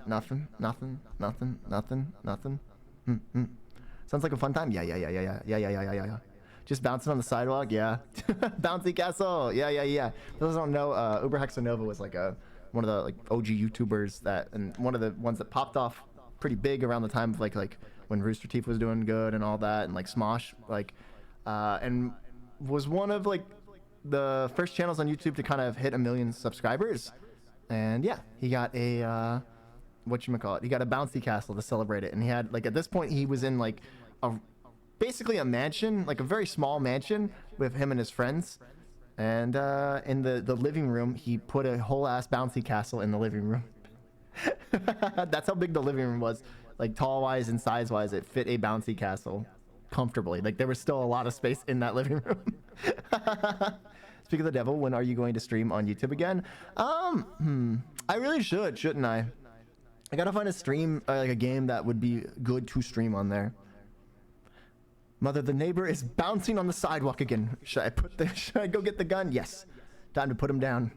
Sounds like a fun time. Yeah. Just bouncing on the sidewalk. Yeah. Bouncy castle. Yeah. For those who don't know, Uber Nova was like one of the like OG YouTubers and one of the ones that popped off pretty big around the time of like when Rooster Teeth was doing good and all that, and like Smosh, and was one of like the first channels on YouTube to kind of hit 1 million subscribers. And yeah, he got a whatchamacallit, he got a bouncy castle to celebrate it, and he had like at this point he was in like basically a mansion, like a very small mansion with him and his friends. And in the living room, he put a whole ass bouncy castle in the living room. That's how big the living room was. Like tall wise and size wise, it fit a bouncy castle comfortably. Like there was still a lot of space in that living room. Speaking of the devil, when are you going to stream on YouTube again? I really should, shouldn't I? I gotta find a stream, like a game that would be good to stream on there. Mother, the neighbor is bouncing on the sidewalk again. Should I go get the gun? Yes. Time to put him down.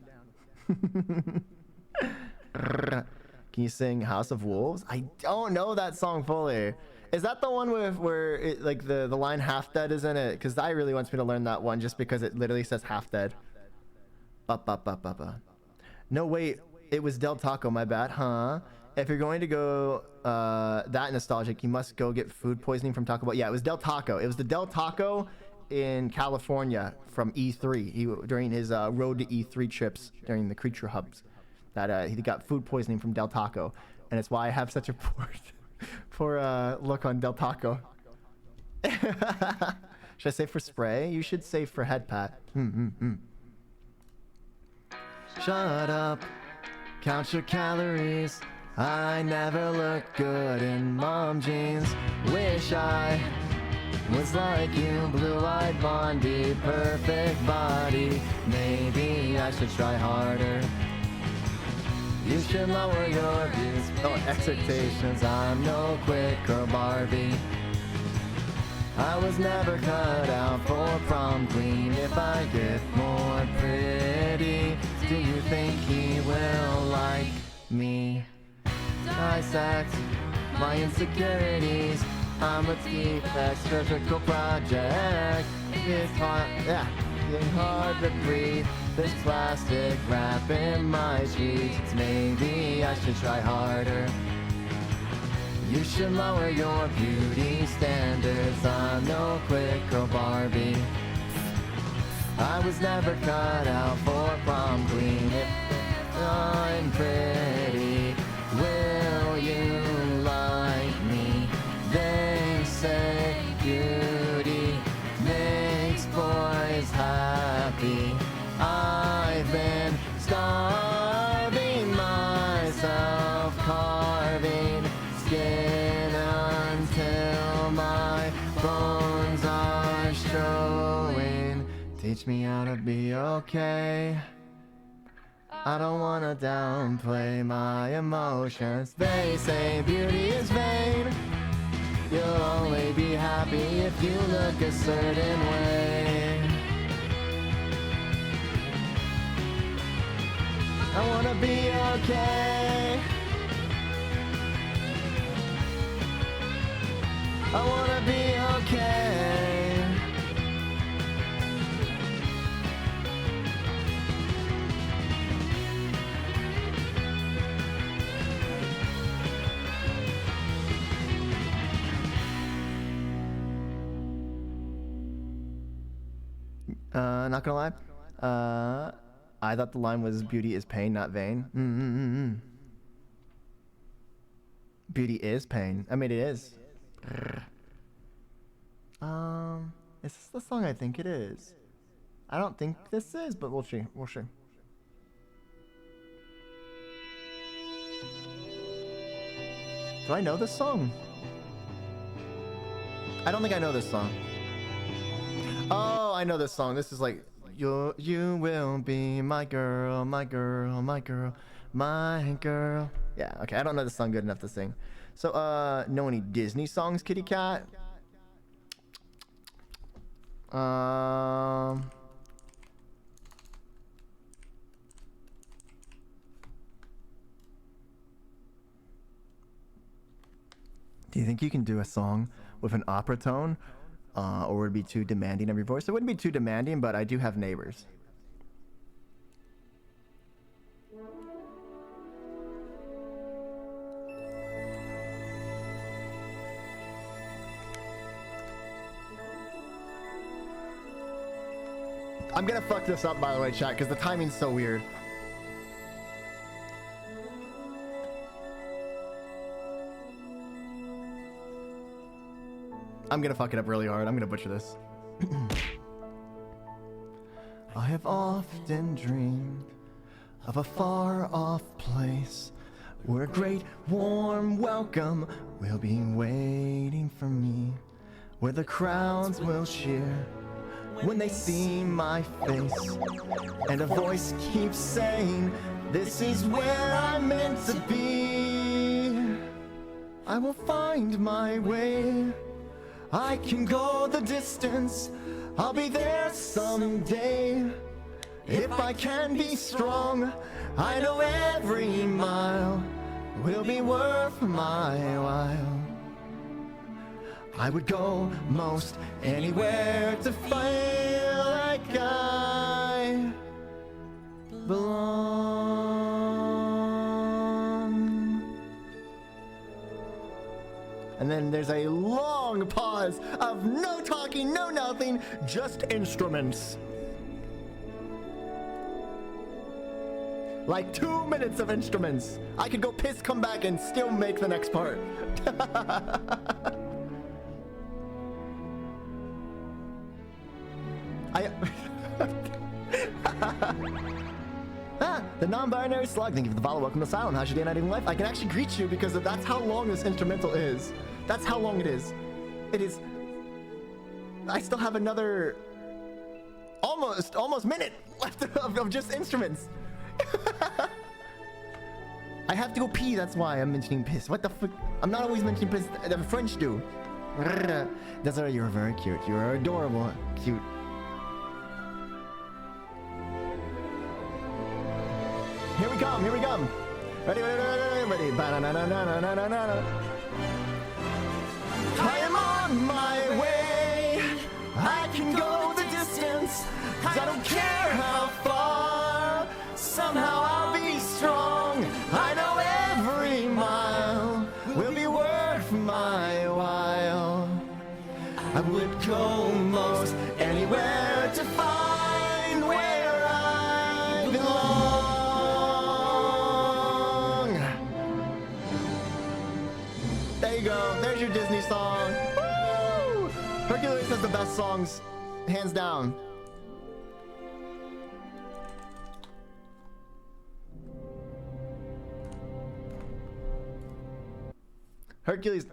Can you sing House of Wolves? I don't know that song fully. Is that the one where it, like the line half dead is in it? Because I really wants me to learn that one just because it literally says half dead. No, wait. It was Del Taco, my bad, huh? If you're going to go that nostalgic, you must go get food poisoning from Taco Bell. Yeah, it was Del Taco. It was the Del Taco in California from E3. During his road to E3 trips during the Creature Hubs, that he got food poisoning from Del Taco, and it's why I have such a poor look on Del Taco. Should I say for spray? You should say for head pat. Shut up. Count your calories. I never look good in mom jeans. Wish I was like you, blue-eyed blondie, perfect body. Maybe I should try harder. You should lower your views, expectations. I'm no quick girl Barbie. I was never cut out for prom queen. If I get more pretty, do you think he will like me? Dissect my insecurities. I'm a deep extracritical project. It's hard, getting hard to breathe. This plastic wrap in my sheets. Maybe I should try harder. You should lower your beauty standards. I'm no quick girl Barbie. I was never cut out for prom queen. If I'm pretty, will you like me? They say beauty makes boys happy. I've been starving myself, carving skin until my bones are strong. Teach me how to be okay. I don't wanna downplay my emotions. They say beauty is vain. You'll only be happy if you look a certain way. I wanna be okay. I wanna be okay. Not gonna lie. I thought the line was beauty is pain, not vain. Beauty is pain. I mean, it is. Is this the song I think it is? I don't think this is, but we'll see. We'll see. Do I know this song? I don't think I know this song. Oh, I know this song. This is like, you will be my girl, my girl, my girl, my girl. Yeah, okay, I don't know this song good enough to sing. So, know any Disney songs, kitty cat? Do you think you can do a song with an opera tone? Or would it be too demanding of your voice? It wouldn't be too demanding, but I do have neighbors. I'm gonna fuck this up, by the way, chat, because the timing's so weird. I'm gonna fuck it up really hard. I'm gonna butcher this. I have often dreamed of a far-off place where a great warm welcome will be waiting for me, where the crowds will cheer when they see my face, and a voice keeps saying, this is where I'm meant to be. I will find my way. I can go the distance. I'll be there someday. If I can be strong, I know every mile will be worth my while. I would go most anywhere to feel like I belong. And then there's a long pause of no talking, no nothing, just instruments. Like 2 minutes of instruments. I could go piss, come back, and still make the next part. The non-binary slug, thank you for the follow. Welcome to Asylum. How's your day, night, even life? I can actually greet you because that's how long this instrumental is. That's how long it is. It is. I still have another almost minute left of just instruments. I have to go pee, that's why I'm mentioning piss. What the fuck? I'm not always mentioning piss. The French do. Desiree, you're very cute. You're adorable. Cute. Here we come, here we come. Ready, ready, ready, ready. Ba-na-na-na-na-na-na-na. I am on my way. I can go the distance. I don't care how far. Somehow I'll be strong. I know every mile will be worth my while. I would go most anywhere to find where I belong. There you go. There's your Disney song. Woo! Hercules has the best songs, hands down. Hercules,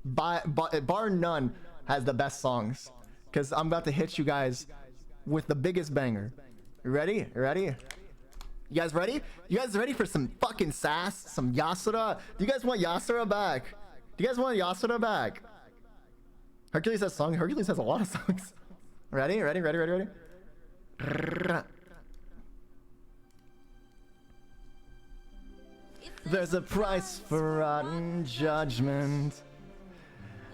bar none, has the best songs. Because I'm about to hit you guys with the biggest banger. You ready? You ready? You guys ready? You guys ready for some fucking sass? Some Yasura? Do you guys want Yasura back? Do you guys want Yasura back? Hercules has song. Hercules has a lot of songs. Ready? Ready? Ready? Ready? Ready? There's a price for rotten judgment.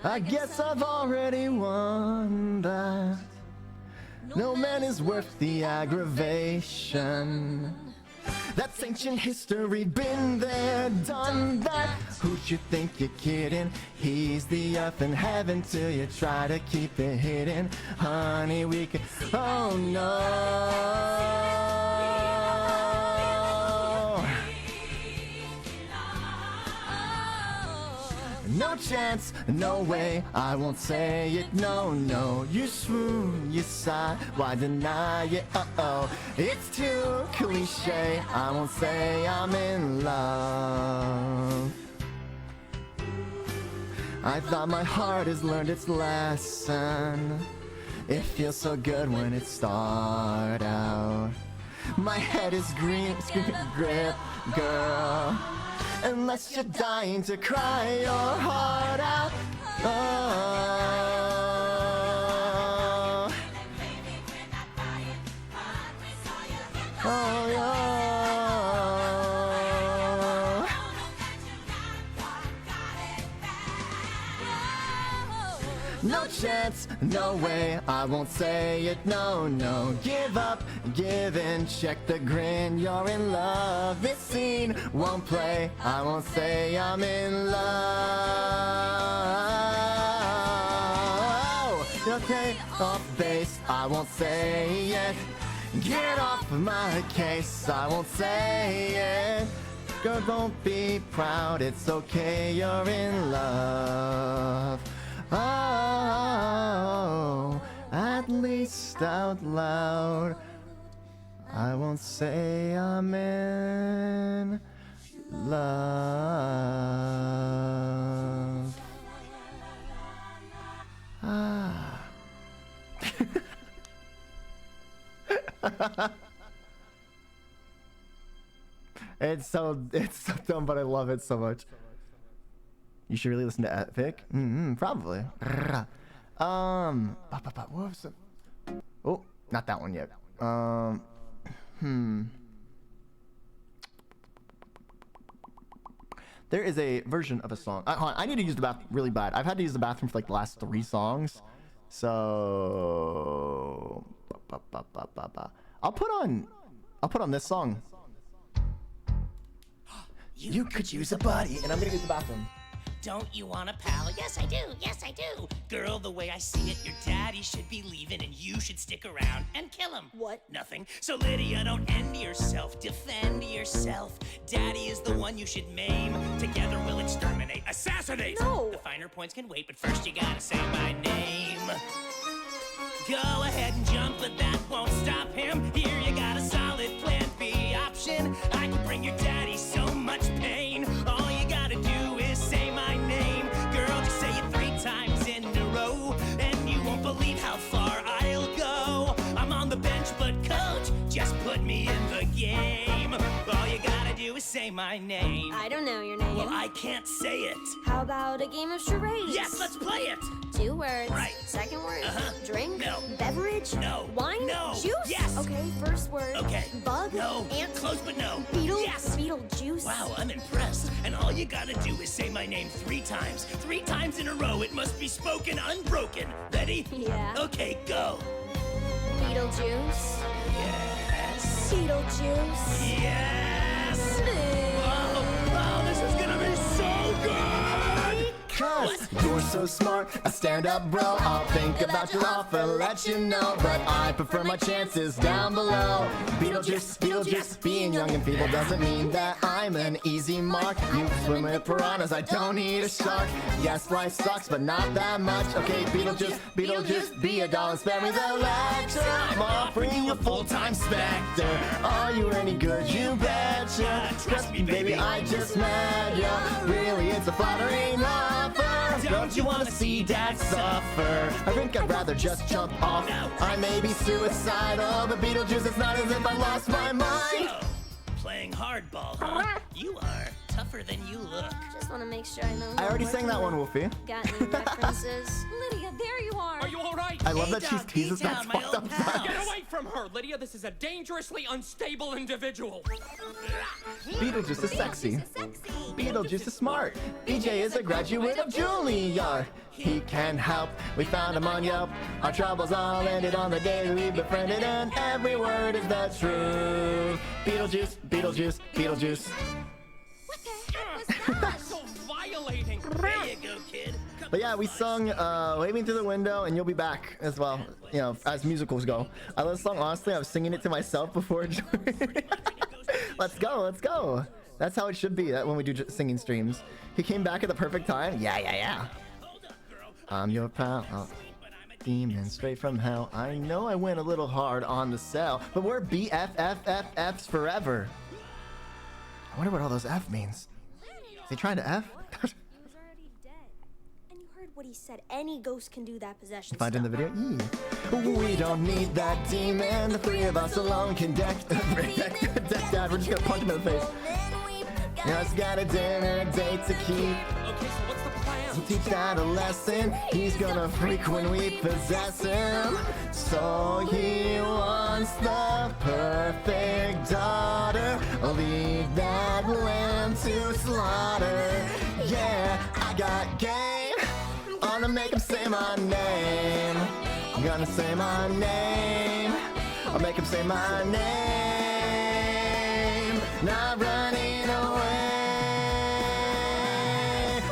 I guess I've already won that. No man is worth the aggravation. That's ancient history, been there, done that. Who you think you're kidding? He's the earth and heaven till you try to keep it hidden. Honey, we can. Oh no. No chance, no way, I won't say it, no, no. You swoon, you sigh, why deny it, uh-oh. It's too cliche, I won't say I'm in love. I thought my heart has learned its lesson. It feels so good when it starts out. My head is green, screaming grip, girl. Unless you're dying to cry your heart out. Oh, oh yeah. No chance, no way, I won't say it, no, no. Give up, give in, check the grin, you're in love. This scene won't play, I won't say I'm in love. Okay, off base, I won't say it. Get off my case, I won't say it. Girl, don't be proud, it's okay, you're in love. Oh, at least out loud, I won't say I'm in love. Ah. It's so dumb, but I love it so much. You should really listen to Epic. Probably. What was it? Oh, not that one yet. There is a version of a song. Hold on, I need to use the bathroom really bad. I've had to use the bathroom for like the last 3 songs. So I'll put on this song. You could use a buddy, and I'm gonna use the bathroom. Don't you want a pal? Yes, I do. Yes, I do. Girl, the way I see it, your daddy should be leaving and you should stick around and kill him. What? Nothing. So, Lydia, don't end yourself. Defend yourself. Daddy is the one you should maim. Together we'll exterminate. Assassinate! No! The finer points can wait, but first you gotta say my name. Go ahead and jump, but that won't stop him. Here you got a solid plan B option. I can bring your daddy so much pain. All you gotta do is say my name. Girl, just say it 3 times in a row, and you won't believe how far I'll go. I'm on the bench, but coach, just put me in the game. All you gotta do is say my name. I don't know your name. Well, I can't say it. How about a game of charades? Yes, let's play it. 2 words. Right. Second word. Drink. No. Beverage. No. Wine. No. Juice. Yes. Okay. First word. Okay. Bug. No. Ant. Close, but no. Beetle. Yes. Beetlejuice. Wow, I'm impressed. And all you gotta do is say my name 3 times. 3 times in a row. It must be spoken unbroken. Ready? Yeah. Okay, go. Beetlejuice. Yes. Beetlejuice. Yes. Oh, this is gonna be so good. 'Cause you're so smart, a stand-up bro. I'll think about your offer, let you know. But I prefer my chances down below. Beetlejuice, Beetlejuice. Being young and feeble doesn't mean that I'm an easy mark. You swim with piranhas, I don't need a shark. Yes, life sucks, but not that much. Okay, Beetlejuice, Beetlejuice. Be a doll and spare me the lecture. I'm offering you a full-time specter. Are you any good? You betcha. Trust me, baby, I just met ya. Really, it's a flattering offer. Don't you wanna see Dad suffer? suffer. I think I'd rather just jump off. I may be suicidal, but Beetlejuice, it's not as if I lost my mind. So, playing hardball, huh? You are tougher than you look. Just want to make sure I know. I already sang that one, Wolfie. Got any references? Lydia, there you are. Are you all right? I love that she's teases that fucked up Get vibes. away from her, Lydia. This is a dangerously unstable individual. Beetlejuice is sexy. Beetlejuice is smart. BJ is a graduate of Juilliard. He can help. We found him on Yelp. Our troubles all ended on the day we befriended, and every word is the truth. Beetlejuice, Beetlejuice, Beetlejuice. What the heck was that? So violating. There you go, kid. But yeah, we sung Waving Through the Window and You'll Be Back as well, you know, as musicals go. I love the song, honestly. I was singing it to myself before joining. Let's go, let's go. That's how it should be when we do singing streams. He came back at the perfect time. Yeah. I'm your pal, demon straight from hell. I know I went a little hard on the cell, but we're BFFFFs forever. I wonder what all those F means. Is he trying to F? He was already dead. And you heard what he said. Any ghost can do that possession Find in the stuff. video. We don't need that demon. The three of us alone can deck Dad. We're just gonna punch him in the face. Just got a dinner date to keep. Okay, so what's the plan? To teach Dad a lesson. He's gonna freak when we possess him. So he wants the perfect daughter. Lead that lamb to slaughter. Yeah, I got game. Gonna make him say my name. I'm gonna say my name. I'll make him say my name. Not running away.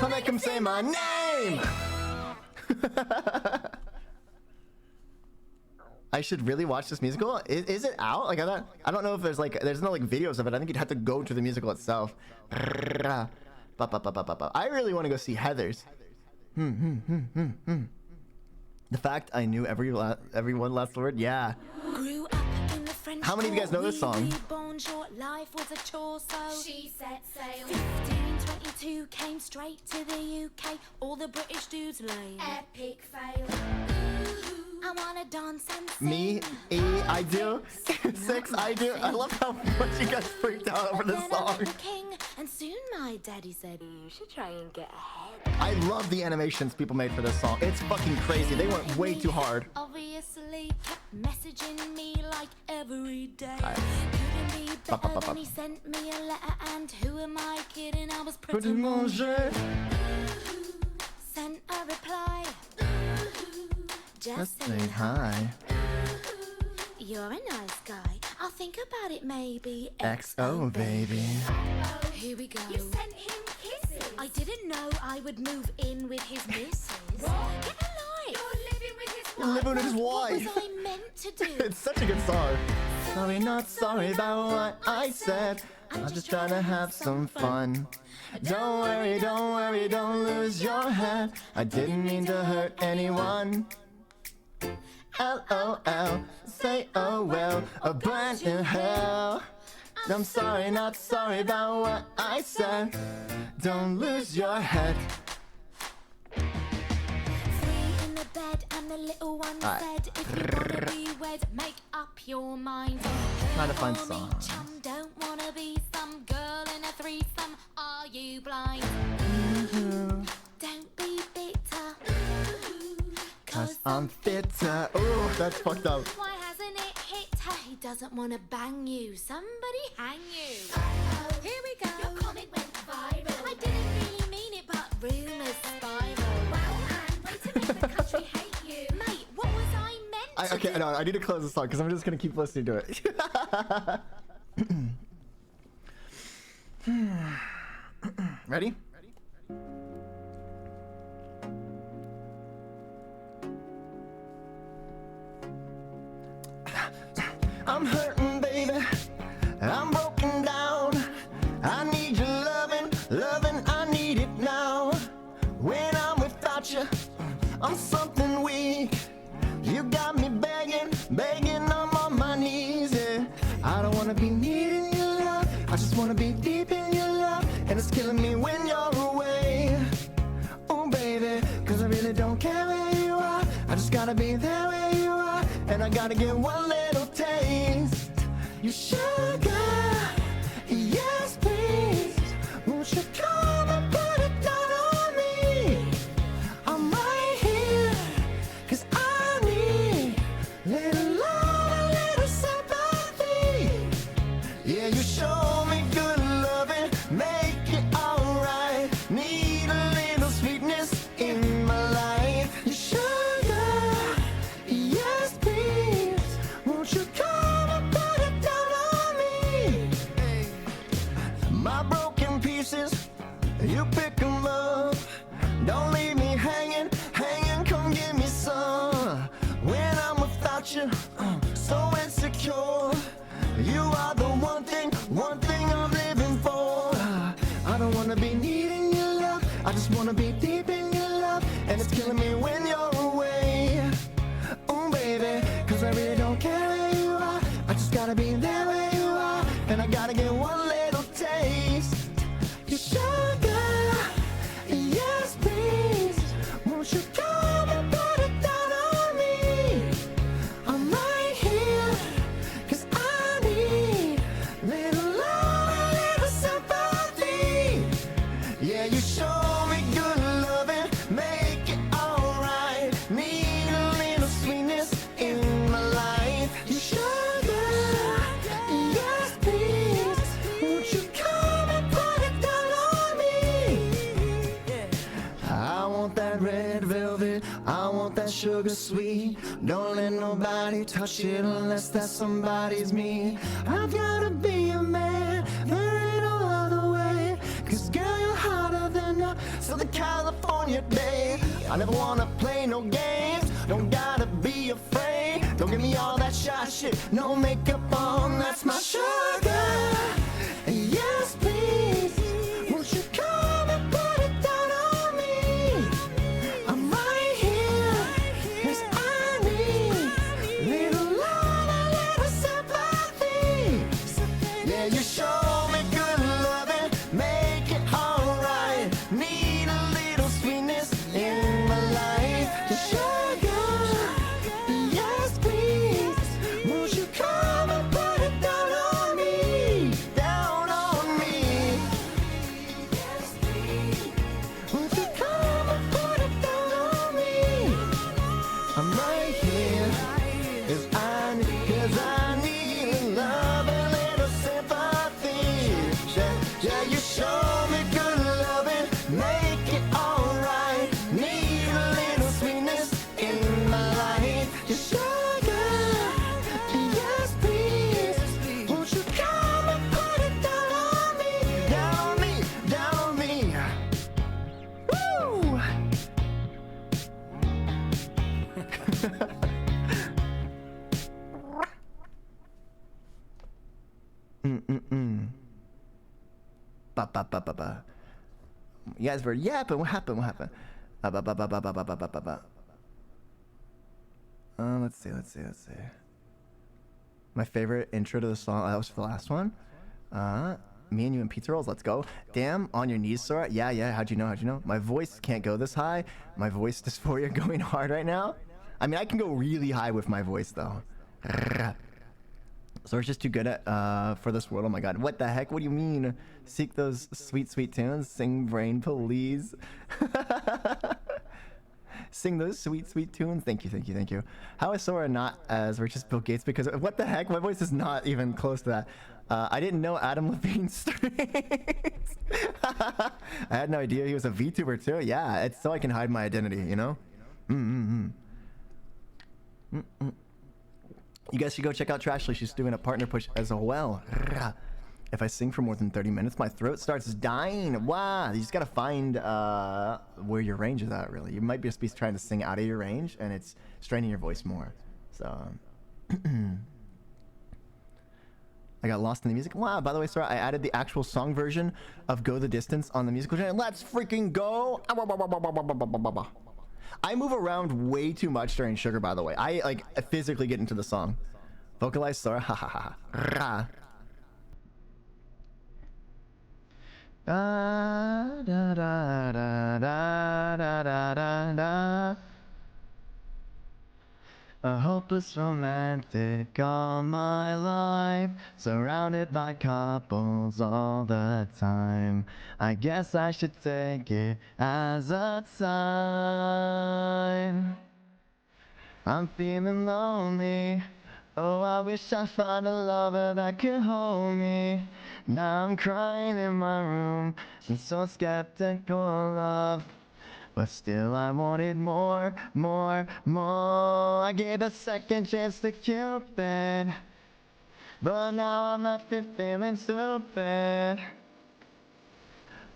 I'll make him say my name. I should really watch this musical. Is it out? Like I don't know if there's no like videos of it. I think you'd have to go to the musical itself. I really want to go see Heathers. The fact I knew every one last word. Yeah. Grew up in the French How many of you guys know this song? Born short life was a chore, so She set sail. 1522 came straight to the UK. All the British dudes lame. Epic fail. I wanna dance and sing. Me, I do. 6, I do. I love how much you guys freaked out over this Then I met song. the king, and soon my daddy said, you should try and get ahead. I love the animations people made for this song. It's fucking crazy. They went way too hard. Obviously kept messaging me like every day. Couldn't be better than he sent me a letter, and who am I kidding? I was pretty much sent a reply. Just saying hi. You're a nice guy. I'll think about it maybe. XO baby. Here we go. You sent him kisses. I didn't know I would move in with his missus. Get a life. You're living with his You're living with his What wife. was I meant to do? It's such a good song. Sorry, not sorry about what I said. I'm just trying to have some fun. Don't worry, don't lose your head. I didn't mean to hurt anyone. LOL, say oh well, a burn in hell. I'm sorry, not sorry about what I said. Don't lose your head. 3 in the bed and the little one said, if you wanna be wed, make up your mind. Trying to find Call me songs. chum, don't wanna be some girl in a threesome. Are you blind? Don't be bitter. Cause I'm fitter. Ooh, that's fucked up. Why hasn't it hit her? He doesn't wanna bang you. Somebody hang you. Here we go. Your comment went viral. I didn't really mean it, but rumors spiral. Wow, and way to make the country hate you. Mate, what was I meant to Okay, do? no, I need to close this song because I'm just gonna keep listening to it. Ready? I'm hurting, baby. I'm broken down. I need your loving, I need it now. When I'm without you, I'm something weak. You got me begging, I'm on my knees, yeah. I don't wanna be needing your love, I just wanna be deep in your love. And it's killing me when you're away. Oh baby, cause I really don't care where you are. I just gotta be there where you are, and I gotta get one little taste. You sugar, yes please. Won't you come and put it down on me? I'm right here, 'cause I need little love, a little sympathy. Yeah, you show me good loving, make it alright. Need a little sweetness in my life. You sugar, yes please. Won't you come and put it down on me? My broken pieces, you pick 'em up. Don't leave me hanging, hanging, come give me some. When I'm without you, so insecure. You are the one thing I'm living for. I don't wanna be needing your love, I just wanna be deep in your love. And it's killing me when you're away. Oh baby, 'cause I really don't care where you are. I just gotta be there where you are, and I gotta get one little taste. You sugar, yes please. Won't you come and put it down on me? I'm right here, 'cause I need little love, a little sympathy. Yeah, you show me good loving, make it alright. Need a little sweetness in my life. You sugar, yes please. Won't you come and put it down on me? I want that red velvet, I want that sugar sweet. Don't let nobody touch it unless that somebody's me. I've gotta be a man, there ain't no other way. 'Cause girl, you're hotter than a Southern California day. I never wanna play no games, don't gotta be afraid. Don't give me all that shy shit, no makeup on, that's my sugar. Yes please, won't you come and put it down on me? I'm right here, 'cause I need little love, a little sympathy. Yeah, you show me good loving, make it alright. Need a little sweetness in my life. You sugar, yes please. Won't you come and put it down on me? Down on me. Yes please. Won't you come and put it down on me? I'm right here, 'cause I need love, a little sympathy. Yeah, you show me good loving, make it alright. Need a little sweetness in my life. You sugar, yes please. Won't you come and put it down on me? Down on me, down on me. Woo! Ba ba ba ba ba. You guys were yapping. What happened? What happened? Ba ba ba ba ba ba ba ba ba ba. Let's see. My favorite intro to the song. That was for the last one. Me and you and pizza rolls. Let's go. Damn, on your knees, Sora. Yeah. How'd you know? My voice can't go this high. My voice dysphoria going hard right now. I mean, I can go really high with my voice though. Sora's just too good at for this world. Oh my god. What the heck? What do you mean? Seek those sweet tunes. Sing brain, please. Sing those sweet tunes. Thank you. How is Sora not as rich as Bill Gates? Because what the heck? My voice is not even close to that. I didn't know Adam Levine's streams. I had no idea he was a VTuber too. Yeah, it's so I can hide my identity, you know? You guys should go check out Trashly. She's doing a partner push as well. If I sing for more than 30 minutes, my throat starts dying. Wow, you just gotta find where your range is at, really. You might just be trying to sing out of your range, and it's straining your voice more. So, I got lost in the music. Wow, by the way, Sora, I added the actual song version of Go the Distance on the musical channel. Let's freaking go! I move around way too much during Sugar, by the way. I physically get into the song. Vocalize Sora, ha ha ha ha. Da da da da da da da da. A hopeless romantic all my life, surrounded by couples all the time. I guess I should take it as a sign. I'm feeling lonely. Oh, I wish I found a lover that could hold me. Now I'm crying in my room and so skeptical of love. But still I wanted more, more, more. I gave a second chance to Cupid, but now I'm left with feeling stupid.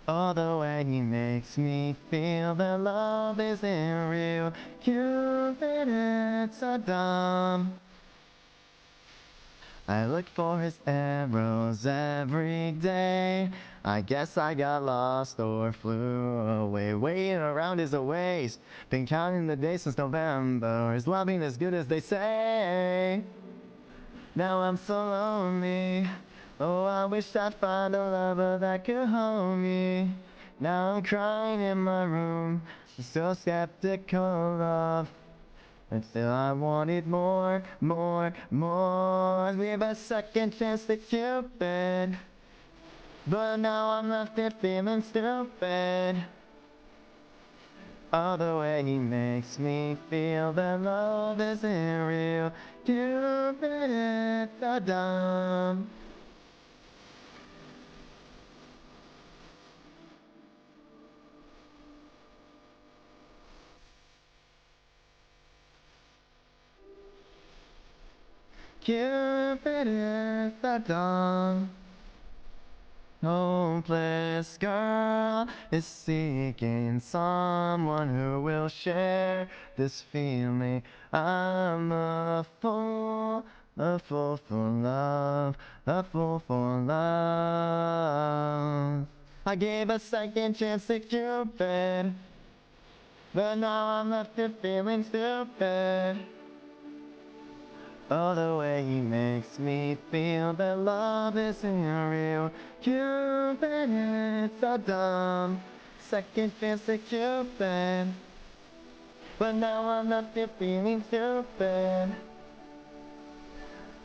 Oh, the way he makes me feel that love isn't real. Cupid, it's so dumb. I look for his arrows every day. I guess I got lost or flew away. Waiting around is a waste. Been counting the days since November. Is love ain't as good as they say? Now I'm so lonely. Oh, I wish I'd find a lover that could hold me. Now I'm crying in my room, so skeptical of love. And still I wanted more, more, more. Give a second chance to Cupid, but now I'm left here feeling stupid. Oh, the way he makes me feel that love isn't real. Cupid, it's so dumb. Cupid is the dumb. Hopeless girl is seeking someone who will share this feeling. I'm a fool for love, a fool for love. I gave a second chance to Cupid, but now I'm left here feeling stupid. Oh, the way he makes me feel that love isn't real. Cupid, it's so dumb. Second chance to Cupid, but now I'm left here feeling stupid.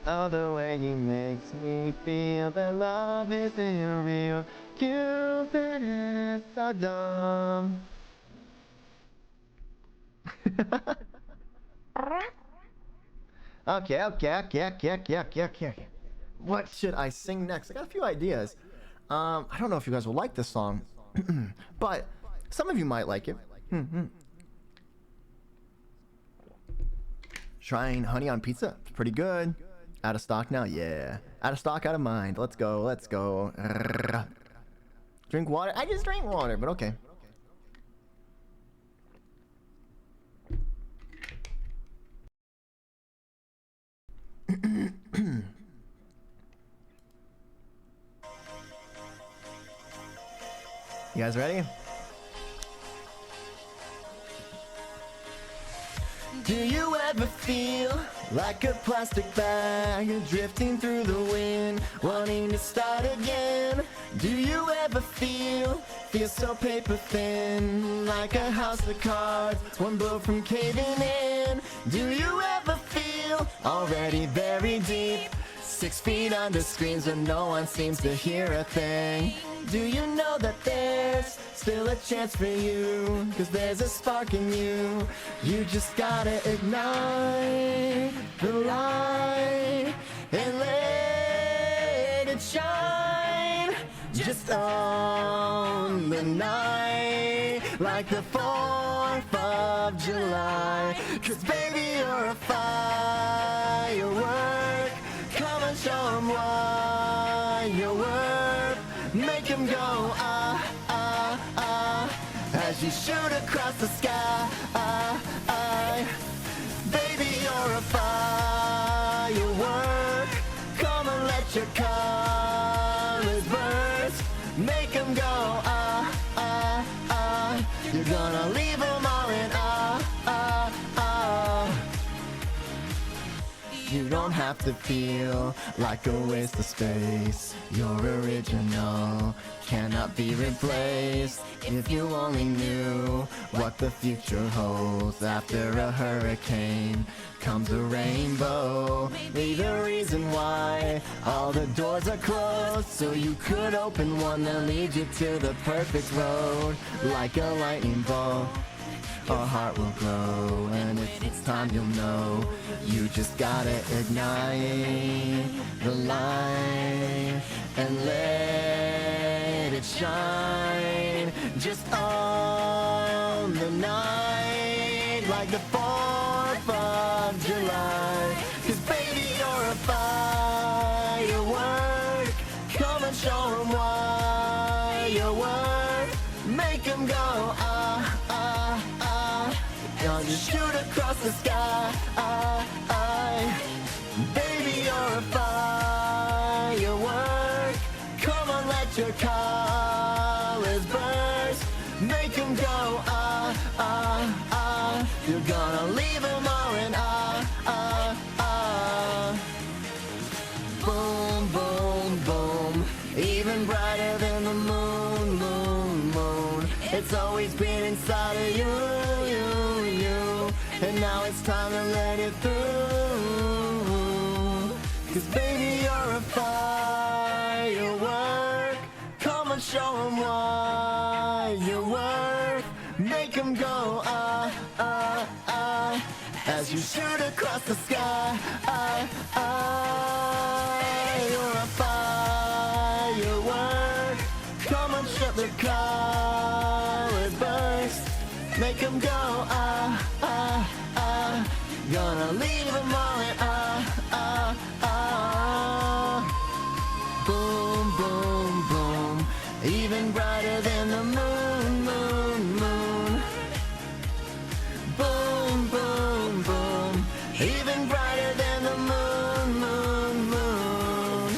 Oh, the way he makes me feel that love isn't real. Cupid, it's so dumb. Okay. What should I sing next? I got a few ideas. I don't know if you guys will like this song, but some of you might like it. Trying Honey on Pizza. It's pretty good. Out of stock now? Yeah. Out of stock, out of mind. Let's go. Drink water? I just drink water, but okay. You guys ready? Do you ever feel like a plastic bag drifting through the wind, wanting to start again? Do you ever feel so paper thin, like a house of cards, one blow from caving in? Do you ever feel already very deep, 6 feet under screens where no one seems to hear a thing? Do you know that there's still a chance for you? 'Cause there's a spark in you. You just gotta ignite the light and let it shine. Just on the night, like the 4th of July. 'Cause baby, you're a firework. Come and show 'em why you're worth. Make 'em go as you shoot across the sky. Baby, you're a firework. Come and let your colors burst. Make 'em go You're gonna leave 'em all in You don't have to feel like a waste of space. You're original, cannot be replaced. If you only knew what the future holds. After a hurricane comes a rainbow. Be the reason why all the doors are closed, so you could open one that leads you to the perfect road. Like a lightning bolt, our heart will glow, and if it's time you'll know. You just gotta ignite the light and let it shine. Just on the night, like the 4th of July. 'Cause baby, you're a firework. Come and show 'em why you're worth. Make 'em go, ah, ah, ah. You'll just shoot across the sky, Baby, you're a firework. Come on, let your colors burst. Make 'em go, ah, ah, ah. You're gonna leave 'em all in Boom, boom, boom. Even brighter than the moon, moon, moon. It's always been inside of you, you. And now it's time to let it through. 'Cause baby, you're a firework. Come and show 'em why you're worth. Make 'em go, ah, ah, ah. As you shoot across the sky, you're a firework. Come and shut the colors burst. Make 'em go, ah, ah, ah. Gonna leave 'em all in Boom, boom, boom. Even brighter than the moon, moon, moon. Boom, boom, boom. Even brighter than the moon, moon, moon.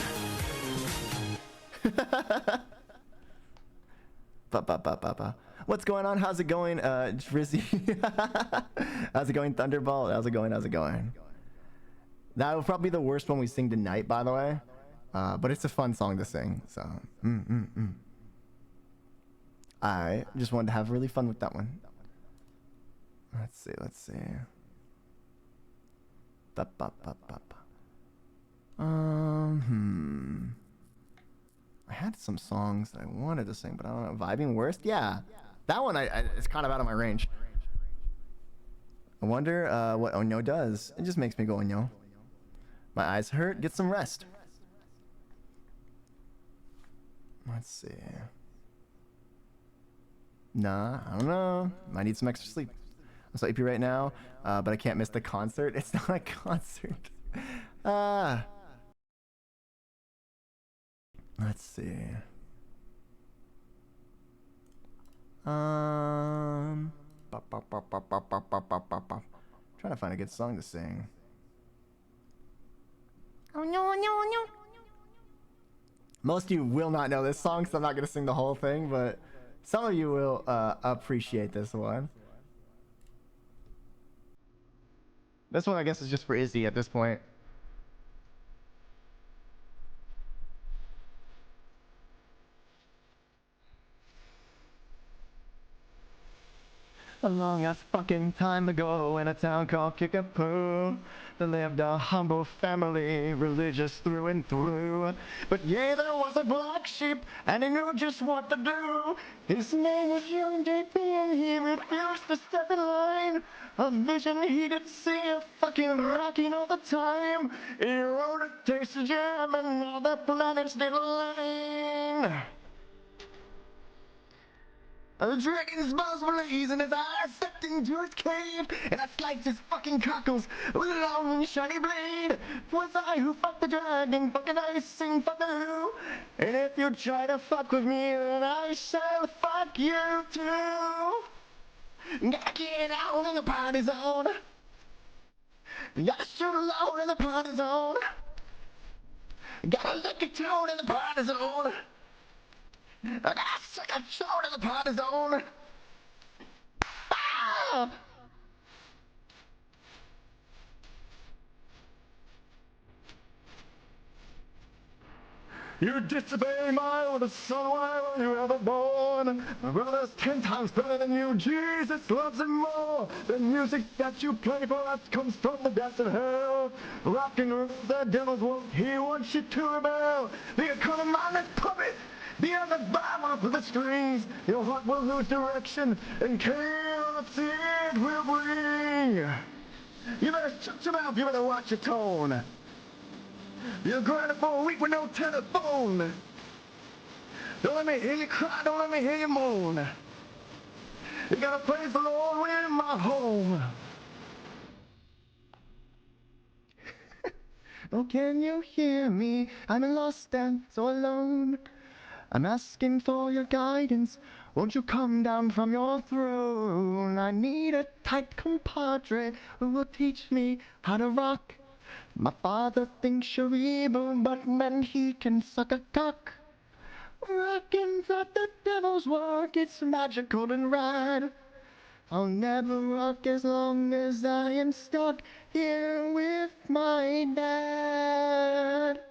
What's going on? How's it going, Drizzy? How's it going, Thunderbolt? How's it going? How's it going? That will probably be the worst one we sing tonight, by the way. But it's a fun song to sing, so. I just wanted to have really fun with that one. Let's see, let's see. I had some songs that I wanted to sing, but I don't know. Vibing Worst? Yeah. That one it's kind of out of my range. I wonder what Onyo does. It just makes me go Onyo. My eyes hurt. Get some rest. Let's see. Nah, I don't know. Might need some extra sleep. I'm sleepy right now, but I can't miss the concert. It's not a concert. Let's see. Trying to find a good song to sing. Most of you will not know this song, so I'm not gonna sing the whole thing, but some of you will appreciate this one. This one, I guess, is just for Izzy at this point. A long ass fucking time ago in a town called Kickapoo, there lived a humble family, religious through and through. But yeah, there was a black sheep, and he knew just what to do. His name was young JP, and he refused to step in line. A vision he did see, a fucking rocking all the time. He wrote a taste of jam, and all the planets did align. The dragon's balls were blazing as I stepped into his cave, and I sliced his fucking cockles with a long and shiny blade. Was I who fucked the dragon, fucking I sing fuck you. And if you try to fuck with me, then I shall fuck you too. Gotta get out in the party zone. Gotta shoot alone in the party zone. Gotta lick a toad in the party zone. I got suck a show in the party zone. Ah! You disobey my orders, son, why were you ever born? My brother's 10 times better than you, Jesus loves him more. The music that you play for us comes from the depths of hell. Rock and roll, the devil's work, he wants you to rebel. Be a commandment puppet, be on the bottom of the strings. Your heart will lose direction, and chaos it will bring. You better shut your mouth, you better watch your tone. You're grinding for a week with no telephone. Don't let me hear you cry, don't let me hear you moan. You gotta praise the Lord when you're in my home. Oh, can you hear me? I'm lost and so alone. I'm asking for your guidance. Won't you come down from your throne? I need a tight compadre who will teach me how to rock. My father thinks you're evil, but man, he can suck a cock. Rocking's not the devil's work, it's magical and right. I'll never rock as long as I am stuck here with my dad.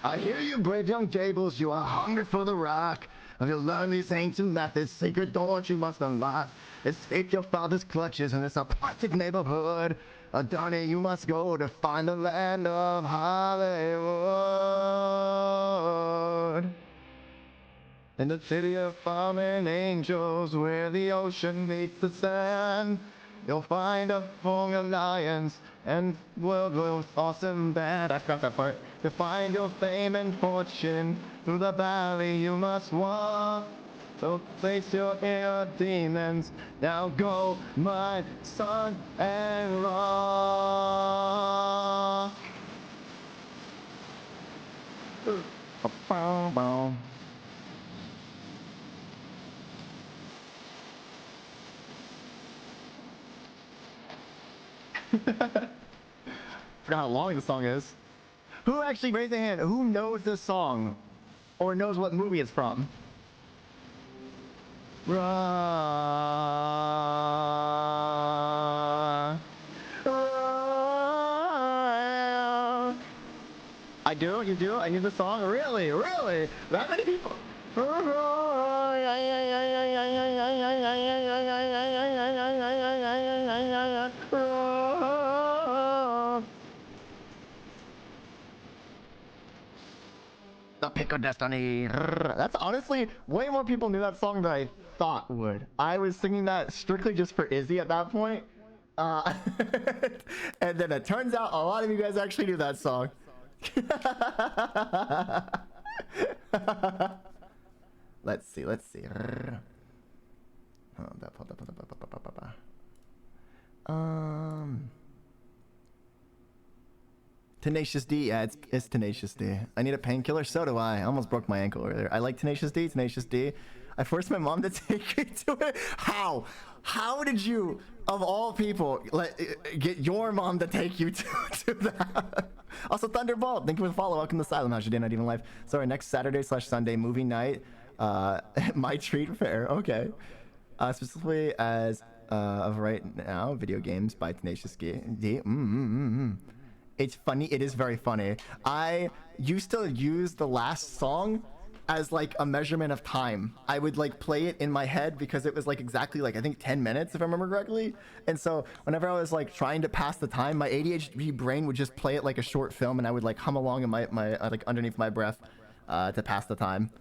I hear you, brave young tables, you are hungry for the rock. If you learn these ancient methods, secret doors you must unlock. Escape your father's clutches in this apartheid neighborhood. Donnie, you must go to find the land of Hollywood. In the city of fallen angels, where the ocean meets the sand, you'll find a full alliance and world will awesome bad. I forgot that part. To find your fame and fortune, through the valley you must walk. So face your inner demons. Now go, my son, and rock. Bow. Forgot how long the song is. Who actually raised their hand? Who knows this song? Or knows what movie it's from? I do? You do? I knew the song? Really? Really? That many people? The Pick of Destiny. That's honestly, way more people knew that song than I thought would. I was singing that strictly just for Izzy at that point. And then it turns out a lot of you guys actually knew that song. Let's see. Tenacious D, yeah, it's Tenacious D. I need a painkiller, so do I. I almost broke my ankle earlier. I like Tenacious D. I forced my mom to take me to it. How? How did you, of all people, get your mom to take you to that? Also, Thunderbolt, thank you for the follow. Welcome to Asylum. How's your day? Not even live. Sorry, next Saturday/Sunday movie night. My treat fair. Okay. Specifically as of right now, video games by Tenacious D. It's funny. It is very funny. I used to use the last song as like a measurement of time. I would like play it in my head because it was like exactly like I think 10 minutes if I remember correctly. And so whenever I was like trying to pass the time, my ADHD brain would just play it like a short film, and I would like hum along in my like underneath my breath to pass the time.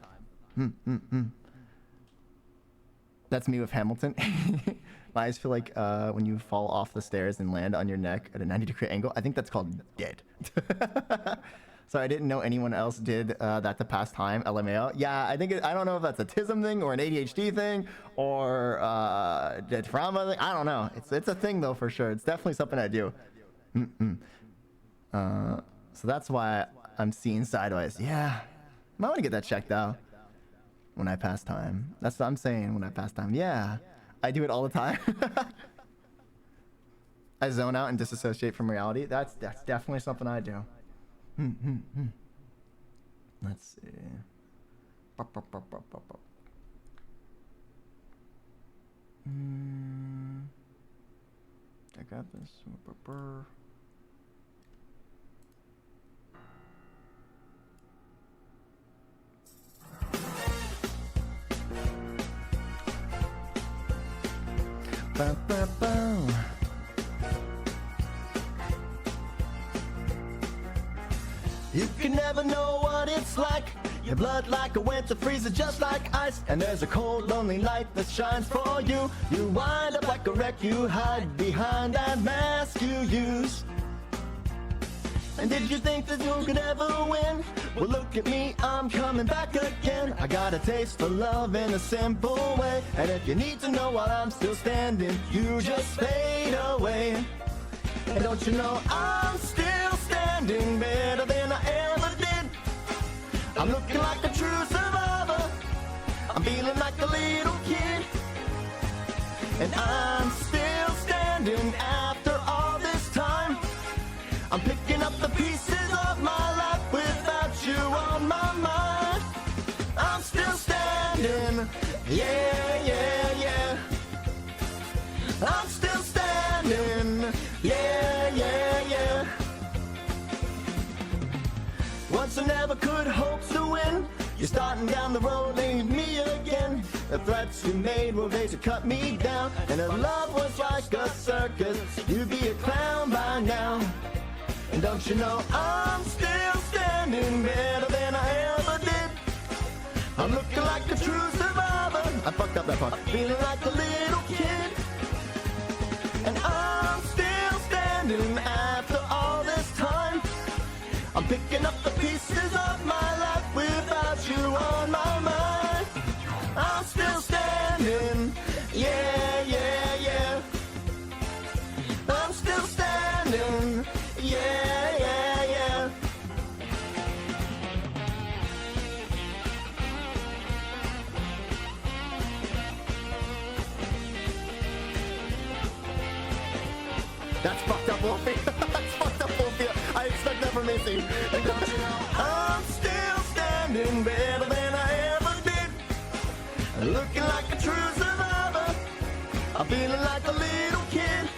That's me with Hamilton. My eyes feel like when you fall off the stairs and land on your neck at a 90-degree angle. I think that's called dead. So I didn't know anyone else did that to pass time. LMAO. Yeah, I don't know if that's a TISM thing or an ADHD thing or a trauma thing. I don't know. It's a thing though for sure. It's definitely something I do. So that's why I'm seeing sideways. Yeah, might want to get that checked out when I pass time. That's what I'm saying. When I pass time. Yeah. I do it all the time. I zone out and disassociate from reality. That's definitely something I do. Let's see. I got this. You can never know what it's like. Your blood like a winter freezer just like ice. And there's a cold lonely light that shines for you. You wind up like a wreck, you hide behind that mask you use. And did you think that you could ever win? Well, look at me, I'm coming back again. I got a taste for love in a simple way. And if you need to know while I'm still standing, you just fade away. And don't you know I'm still standing better than I ever did. I'm looking like a true survivor. I'm feeling like a little kid. And I'm still standing after all this time. I'm picking up the pieces of my life without you on my mind. I'm still standing, yeah, yeah, yeah. I'm still standing, yeah, yeah, yeah. Once I never could hope to win. You're starting down the road, leave me again. The threats you made were ways to cut me down. And if love was like a circus, you'd be a clown by now. And don't you know I'm still standing better than I ever did. I'm looking like a true survivor. I fucked up that part. Feeling like a little kid. And I'm still standing after all this time. I'm picking up the pieces of my life without you on my mind. I'm still standing, yeah, yeah, yeah. I'm still standing, yeah, yeah, yeah. That's fucked up, Wolfie. That's fucked up, Wolfie. I expect that from Missy. I'm still standing better than I ever did. Looking like a true survivor. I'm feeling like a little kid.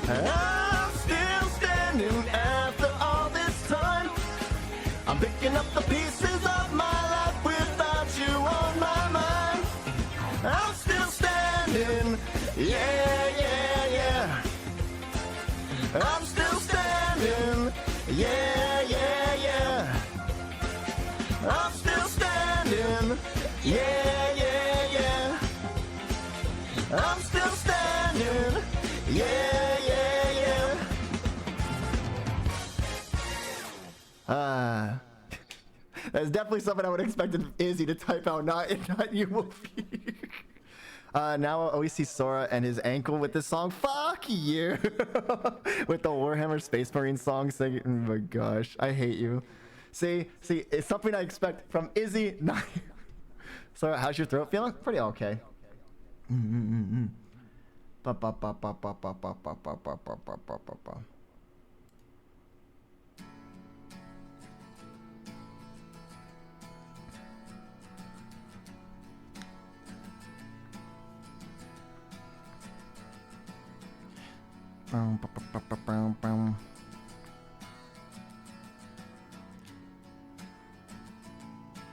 I'm still standing after all this time. I'm picking up the pieces of my life without you on my mind. I'm still standing, yeah, yeah, yeah. I'm still standing, yeah, yeah, yeah. I'm still standing, yeah, yeah, yeah. I'm still standing, yeah, yeah, yeah. That's definitely something I would expect Izzy to type out, not you, Wolfie. Now I always see Sora and his ankle with this song. Fuck you! With the Warhammer Space Marine song singing. Oh my gosh, I hate you. See, it's something I expect from Izzy, not you. Sora, how's your throat feeling? Pretty okay.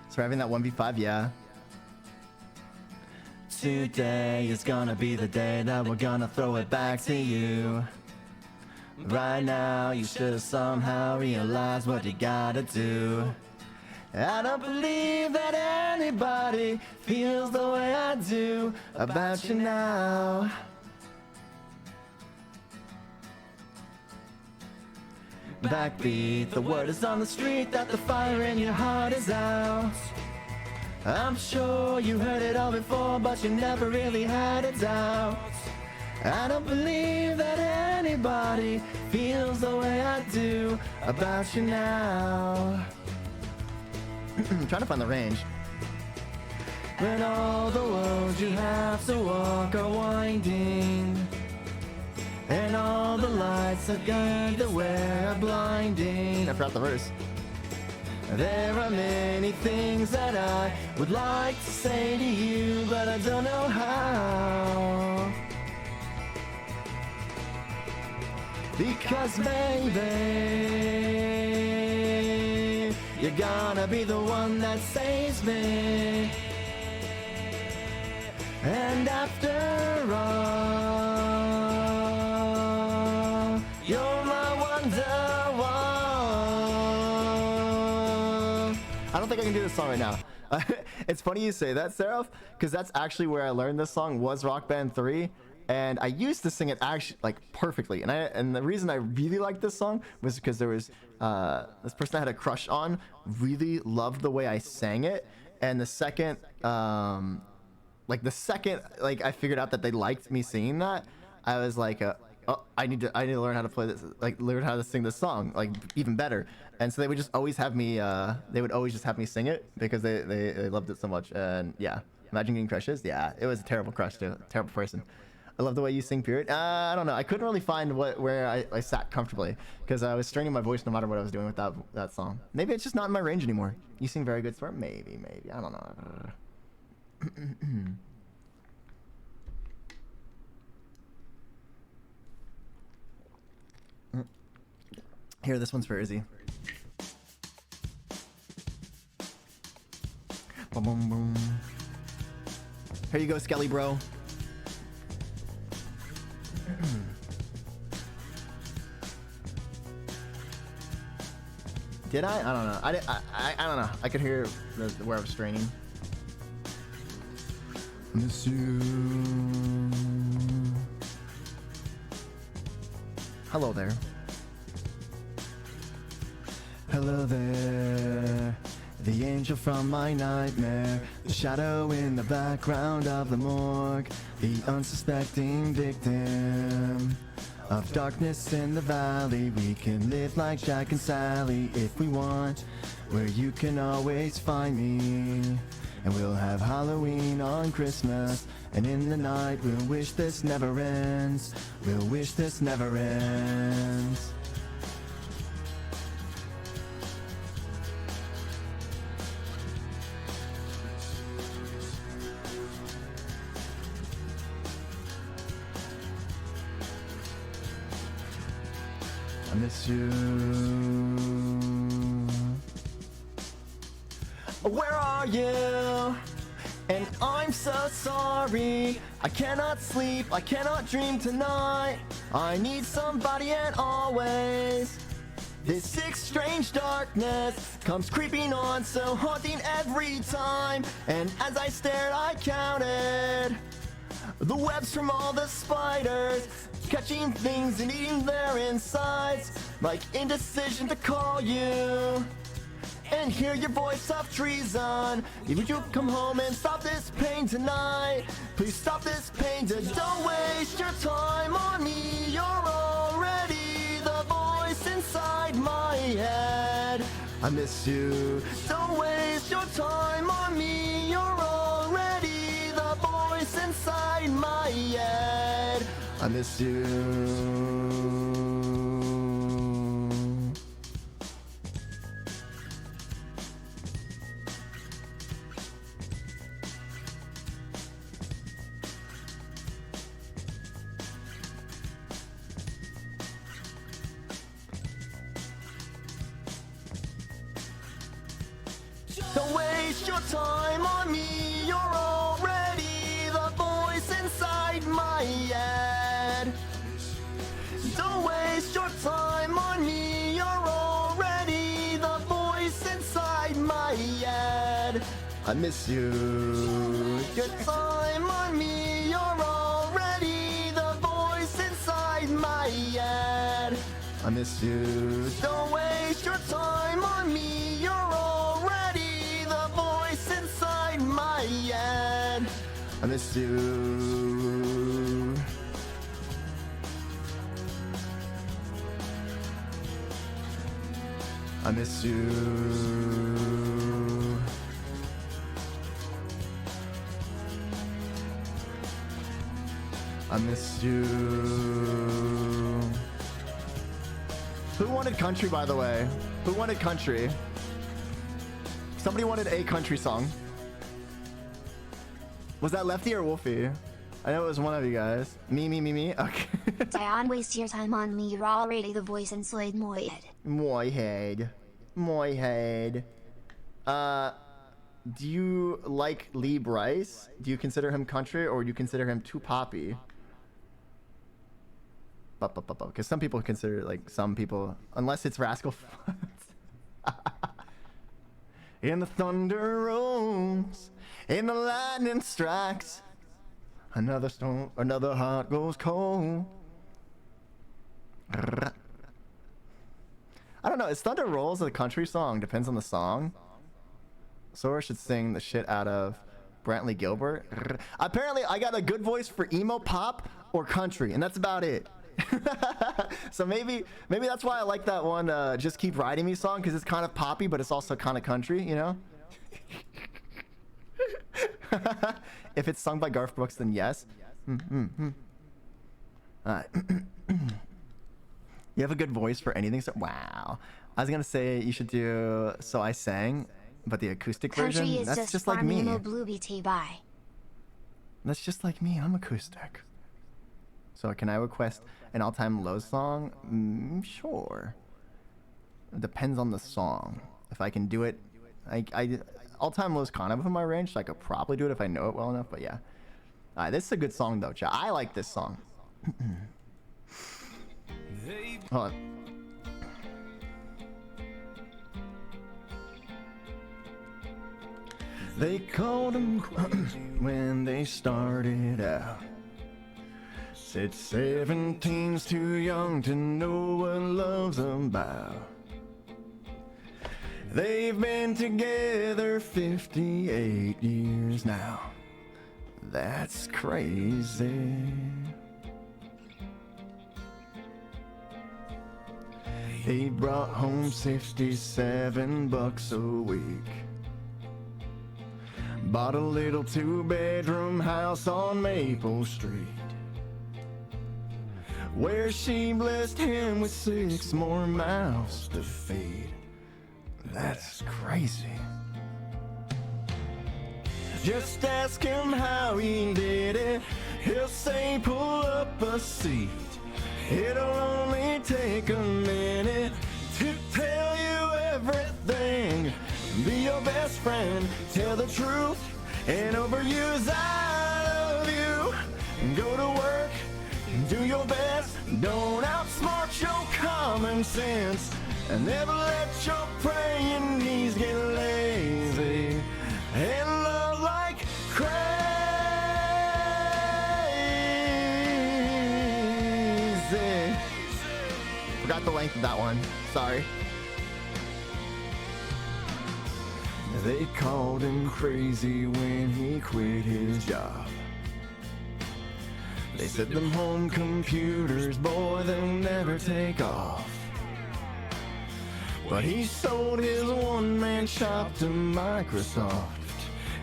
So having that 1v5, yeah. Today is gonna be the day that we're gonna throw it back to you. Right now, you should have somehow realized what you gotta do. I don't believe that anybody feels the way I do about you now. Backbeat, the word is on the street that the fire in your heart is out. I'm sure you heard it all before, but you never really had a doubt. I don't believe that anybody feels the way I do about you now. I'm trying to find the range. When all the roads you have to walk are winding, and all the lights that guide the way are blinding. I forgot the verse. There are many things that I would like to say to you, but I don't know how. Because maybe you're gonna be the one that saves me. And after all, don't think I can do this song right now. It's funny you say that, Seraph, because that's actually where I learned this song, was Rock Band 3. And I used to sing it actually like perfectly. And the reason I really liked this song was because there was this person I had a crush on really loved the way I sang it. And the second I figured out that they liked me singing that, I was like, oh, I need to learn how to play this, like learn how to sing this song like even better. And so they would just always have me just have me sing it because they loved it so much. And yeah, imagine getting crushes. Yeah, it was a terrible crush too, terrible person. I love the way you sing, period. I don't know. I couldn't really find where I sat comfortably because I was straining my voice no matter what I was doing with that song. Maybe it's just not in my range anymore. You sing very good, Sora. Maybe. I don't know. Here, this one's for Izzy. Boom, boom, boom. Here you go, Skelly bro. Did I? I don't know. I don't know. I could hear where I was straining. Miss you. Hello there. Hello there. The angel from my nightmare, the shadow in the background of the morgue, the unsuspecting victim of darkness in the valley. We can live like Jack and Sally if we want, where you can always find me. And we'll have Halloween on Christmas, and in the night we'll wish this never ends. We'll wish this never ends. I miss you. Where are you? And I'm so sorry. I cannot sleep, I cannot dream tonight. I need somebody and always. This sick, strange darkness comes creeping on, so haunting every time. And as I stared, I counted the webs from all the spiders, catching things and eating their insides, like indecision to call you and hear your voice of treason. Would you come home and stop this pain tonight? Please stop this pain. Don't waste your time on me. You're already the voice inside my head. I miss you. Don't waste your time on me. You're already the voice inside my head. I miss you. Don't waste your time on me. You're already the voice inside my head. Don't waste your time on me. You're already the voice inside my head. I miss you. Your time on me. You're already the voice inside my head. I miss you. Don't waste your time on me. You're already the voice inside my head. I miss you. I miss you. I miss you. Who wanted country, by the way? Who wanted country? Somebody wanted a country song. Was that Lefty or Wolfie? I know it was one of you guys. Me. Okay. Don't waste your time on me. You're already the voice inside my head. My head. Do you like Lee Bryce? Do you consider him country or do you consider him too poppy? Because some people consider, like, some people, unless it's Rascal Flatts. and the thunder rolls, and the lightning strikes. Another storm, another heart goes cold. I don't know, is Thunder Rolls a country song? Depends on the song. Sora should sing the shit out of Brantley Gilbert. Apparently, I got a good voice for emo, pop, or country, and that's about it. So maybe that's why I like that one, Just Keep Riding Me song, because it's kind of poppy, but it's also kind of country, you know? If it's sung by Garth Brooks, then yes. Alright. You have a good voice for anything, so wow. I was gonna say you should do So I Sang, but the acoustic version. Country is That's just like me. BlueByteSora. That's just like me. I'm acoustic. So can I request an all-time low song? Sure. It depends on the song. If I can do it, all-time low is kind of within my range, so I could probably do it if I know it well enough. But yeah, this is a good song though, chat. I like this song. Hold on. They called him when they started out. Said 17's too young to know what love's about. They've been together 58 years now. That's crazy. He brought home $67 a week. Bought a little 2-bedroom house on Maple Street, where she blessed him with 6 more mouths to feed. That's crazy. Just ask him how he did it. He'll say pull up a seat. It'll only take a minute to tell you everything. Be your best friend, tell the truth, and overuse I love you. Go to work, do your best, don't outsmart your common sense, and never let your praying knees get lazy, and love like crazy. Forgot the length of that one, sorry. They called him crazy when he quit his job. They said them home computers, boy, they'll never take off. But he sold his one-man shop to Microsoft,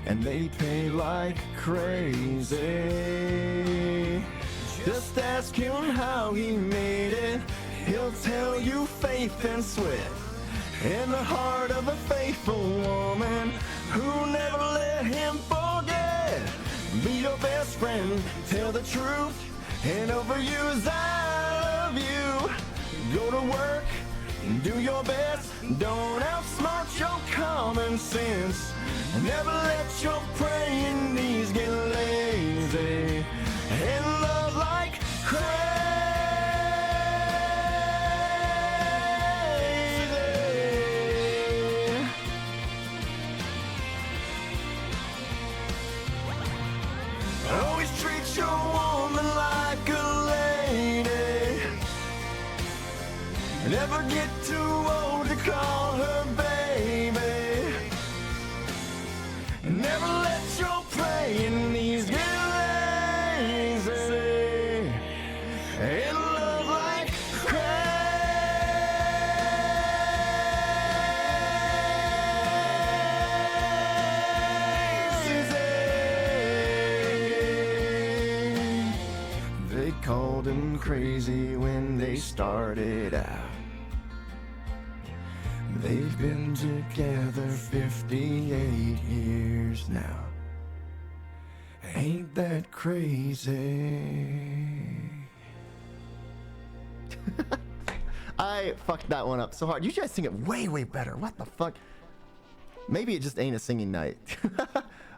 and they pay like crazy. Just ask him how he made it. He'll tell you faith and sweat, in the heart of a faithful woman who never let him forget. Be your best friend, tell the truth, and overuse I love you. Go to work, do your best, don't outsmart your common sense. Never let your praying knees get lazy, and love like crazy. Always treat your woman like a lady. Never get too old to call her baby. Never let your praying knees get lazy, and love like crazy. They called him crazy when they started out. They've been together 58 years now. Ain't that crazy? I fucked that one up so hard. You guys sing it way, way better. What the fuck? Maybe it just ain't a singing night.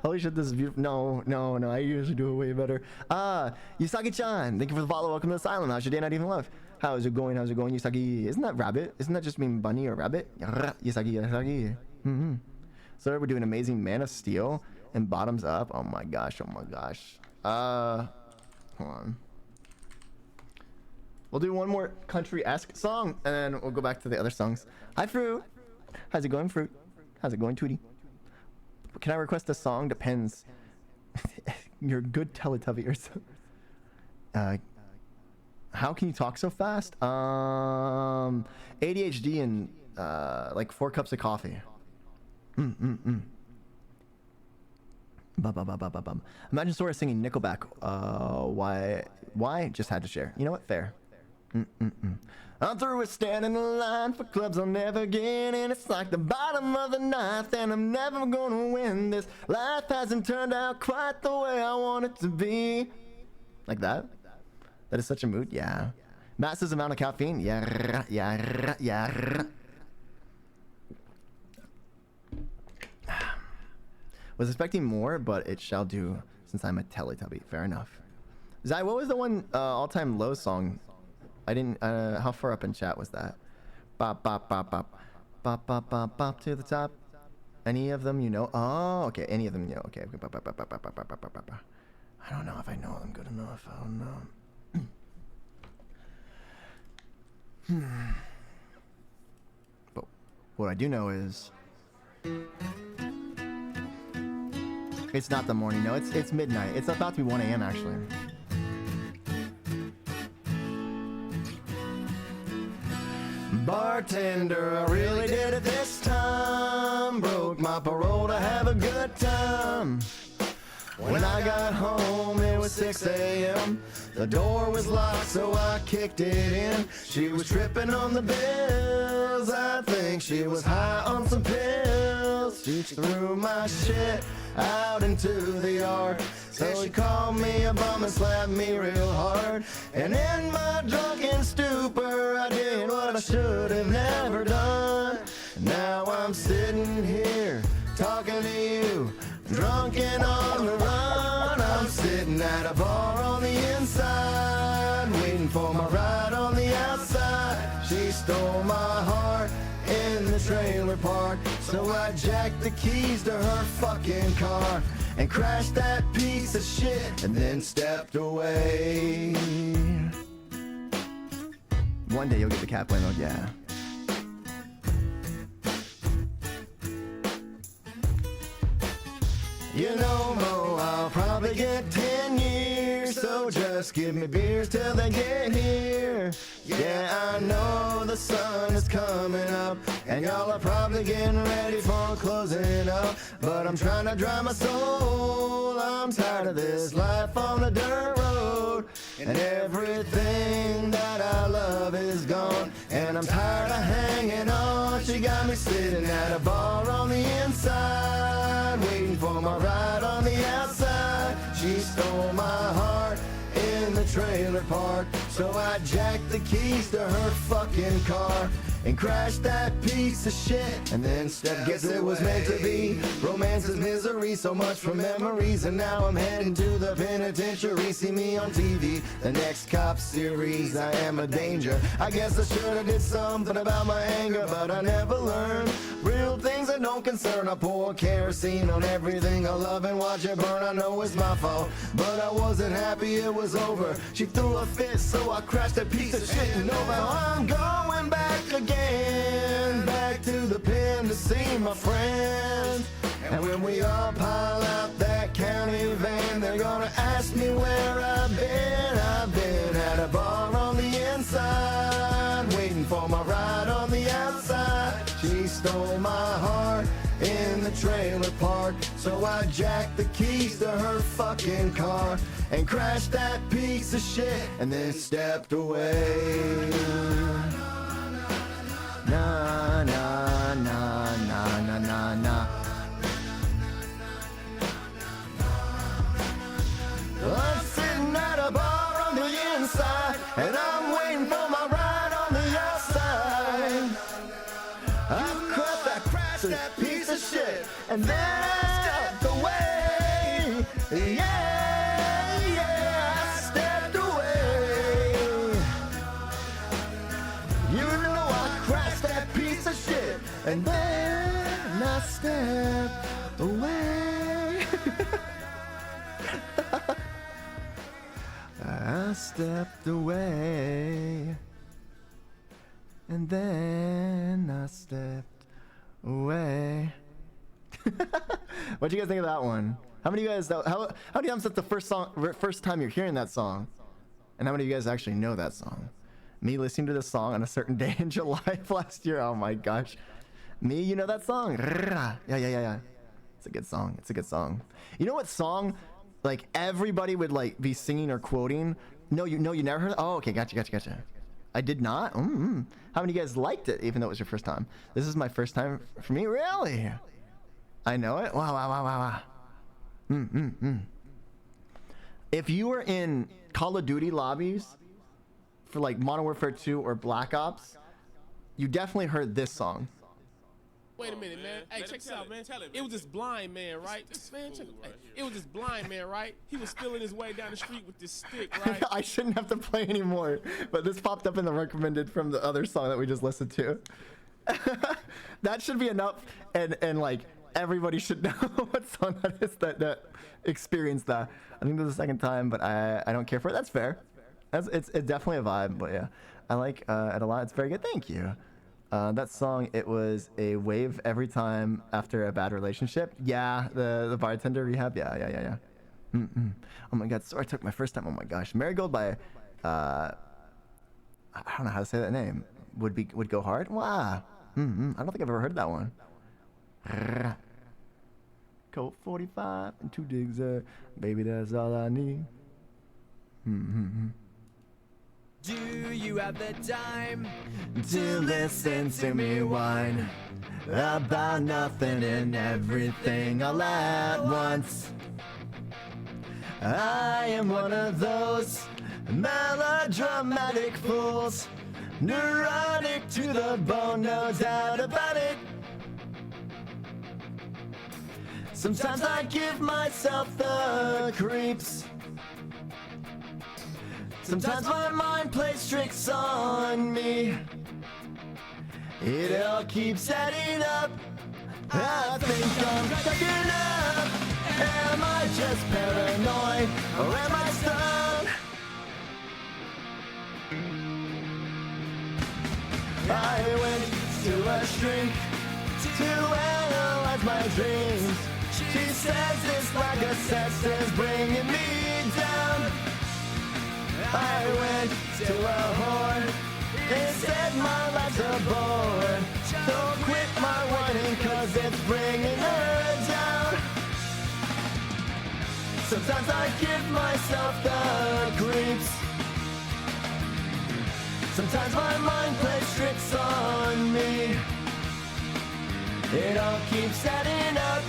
Holy shit, this is beautiful. No, I usually do it way better. Usagi-chan, thank you for the follow. Welcome to Asylum. How's your day? Not even love. How's it going, Usagi? Isn't that rabbit? Isn't that just mean bunny or rabbit? Usagi. So we're doing Amazing Man of Steel and Bottoms Up. Oh my gosh, oh my gosh. Hold on. We'll do one more country-esque song, and then we'll go back to the other songs. Hi, Fruit. How's it going, Fruit? How's it going, Tweety? Can I request a song? Depends. You're good Teletubbies. How can you talk so fast? ADHD and like 4 cups of coffee. Imagine Sora singing Nickelback. Why? Just had to share. You know what? Fair. I'm through with standing in line for clubs I'll never get in. It's like the bottom of the ninth, and I'm never gonna win this. Life hasn't turned out quite the way I want it to be. Like that? That is such a mood? Yeah. Massive amount of caffeine? Yeah. Was expecting more, but it shall do since I'm a Teletubby. Fair enough. Zai, what was the one all-time low song? I didn't. How far up in chat was that? Bop bop bop bop, bop bop bop bop to the top. Any of them you know? Oh, okay. Any of them you know? Okay. Bop, bop, bop, bop, bop, bop, bop, bop, bop. I don't know if I know them good enough. I don't know. But what I do know is it's not the morning. No, it's midnight. It's about to be 1 a.m. actually. Bartender, I really did it this time. Broke my parole to have a good time. When I got home, it was 6 a.m. The door was locked, so I kicked it in. She was tripping on the bills. I think she was high on some pills. She threw my shit out into the yard. So she called me a bum and slapped me real hard. And in my drunken stupor, I did what I should have never done. Now I'm sitting here talking to you, drunk and on the run. I'm sitting at a bar on the inside, waiting for my ride on the outside. She stole my heart in the trailer park, so I jacked the keys to her fucking car and crashed that piece of shit and then stepped away. One day you'll get the cat play mode, yeah. You know, Mo, I'll probably get 10 years, so just give me beers till they get here. Yeah, I know the sun is coming up, and y'all are probably getting ready for closing up. But I'm trying to dry my soul, I'm tired of this life on the dirt road. And everything that I love is gone, and I'm tired of hanging on. She got me sitting at a bar on the inside, waiting for my ride on the outside. She stole my heart in the trailer park, so I jacked the keys to her fucking car and crashed that piece of shit and then stepped. Guess it was meant to be. Romance is misery, so much for memories, and now I'm heading to the penitentiary. See me on TV, the next cop series. I am a danger. I guess I should have did something about my anger, but I never learned. Real things that don't concern. I pour kerosene on everything I love and watch it burn. I know it's my fault, but I wasn't happy it was over. She threw a fit, so I crashed a piece of shit. And now I'm going back again, back to the pen to see my friends. And when we all pile out that county van, they're gonna ask me where I've been. I've been at a bar on the inside, waiting for my ride on the outside. She stole my heart in the trailer park, so I jacked the keys to her fucking car and crashed that piece of shit and then stepped away. Na na na na na na na. I'm sitting at a bar on the inside, and I'm waiting for my ride on the outside. I crashed that piece of shit and then stepped away. Yeah, yeah, I stepped away. You know I crashed that piece of shit and then I step away. I stepped away, and then I stepped away. What'd you guys think of that one? How many of you guys? How many times that's the first time you're hearing that song? And how many of you guys actually know that song? Me listening to this song on a certain day in July of last year. Oh my gosh. Me, you know that song? Yeah. It's a good song. It's a good song. You know what song, like everybody would like be singing or quoting? No, you never heard it? Oh, okay, gotcha. I did not. How many of you guys liked it, even though it was your first time? This is my first time for me. Really? I know it. Wow. If you were in Call of Duty lobbies for like Modern Warfare 2 or Black Ops, you definitely heard this song. Wait a minute, man. Hey, check this out, man. It was this blind man, right? It was this blind man, right? He was feeling his way down the street with this stick, right? I shouldn't have to play anymore, but this popped up in the recommended from the other song that we just listened to. That should be enough, and like everybody should know what song that is that experienced that. I think this is the second time, but I don't care for it. That's fair. It's definitely a vibe, but yeah, I like it a lot. It's very good. Thank you. That song, it was a wave every time after a bad relationship. Yeah, the bartender rehab. Yeah. Oh my god, so I took my first time. Oh my gosh, Marigold by I don't know how to say that name. Would go hard. Wow. I don't think I've ever heard that one. Colt 45 and 2 digs. Baby, that's all I need. Do you have the time To listen to me whine about nothing and everything all at once. I am one of those melodramatic fools, neurotic to the bone, no doubt about it. Sometimes I give myself the creeps. Sometimes my mind plays tricks on me. It all keeps adding up. I think I'm cracking up. Am I just paranoid or am I stoned? I went to a shrink to analyze my dreams. She says this like a sex is bringing me down. I went to a whore. Instead my life's a bore. Don't quit my whining cause it's bringing her down. Sometimes I give myself the creeps. Sometimes my mind plays tricks on me. It all keeps adding up.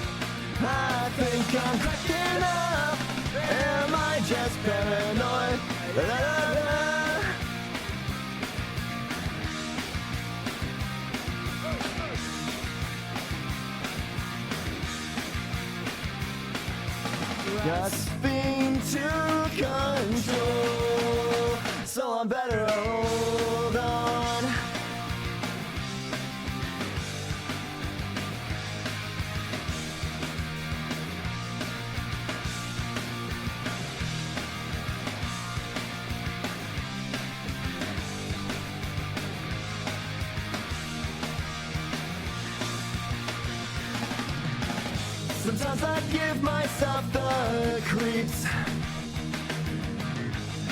I think I'm cracking up. Am I just paranoid? Grasping to control, so I'm better hold on. Sometimes I give myself the creeps.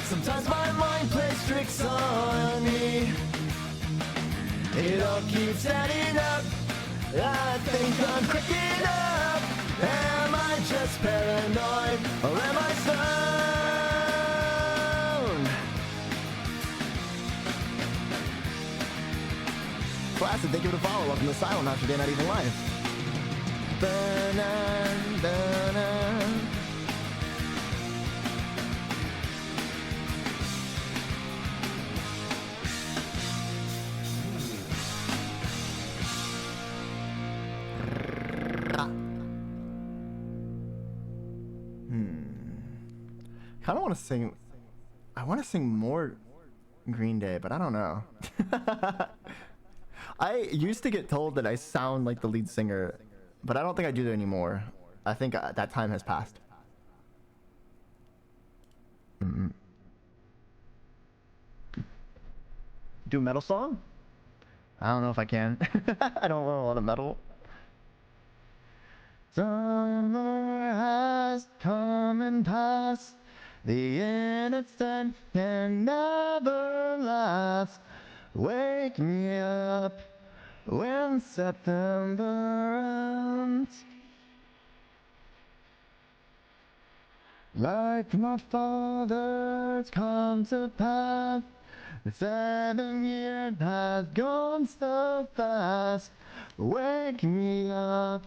Sometimes my mind plays tricks on me. It all keeps adding up. I think I'm cracking up. Am I just paranoid or am I stoned? Classic, thank you for the follow. Welcome to Asylum after Day Not Even Live. Kind of want to sing. I want to sing more Green Day, but I don't know. I used to get told that I sound like the lead singer but I don't think I do that anymore. I think that time has passed. Do a metal song? I don't know if I can. I don't know a lot of metal. Summer has come and passed. The innocent can never last. Wake me up when September ends. Like my father's come to pass. The 7 years has gone so fast. Wake me up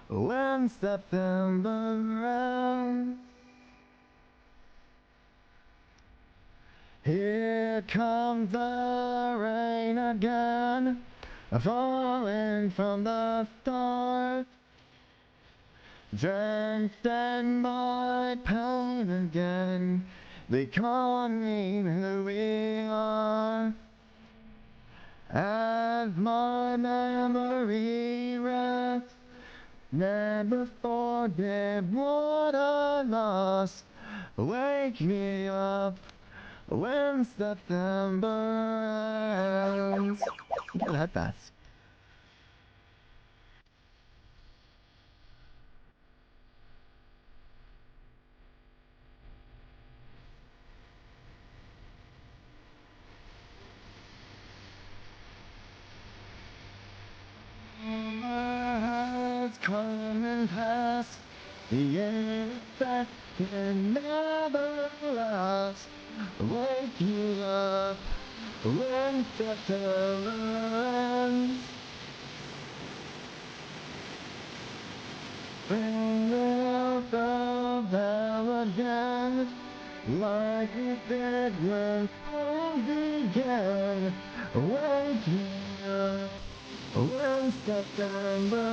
when September ends. Here comes the rain again, falling from the stars. Drenched in my pain again, becoming who we are. As my memory rests, never forget what I lost. Wake me up when September ends. Look at that fast. Has come and passed. The end that can never last. Wake me up when September ends. Bring out the bell again, like it did when things began. Wake me up when September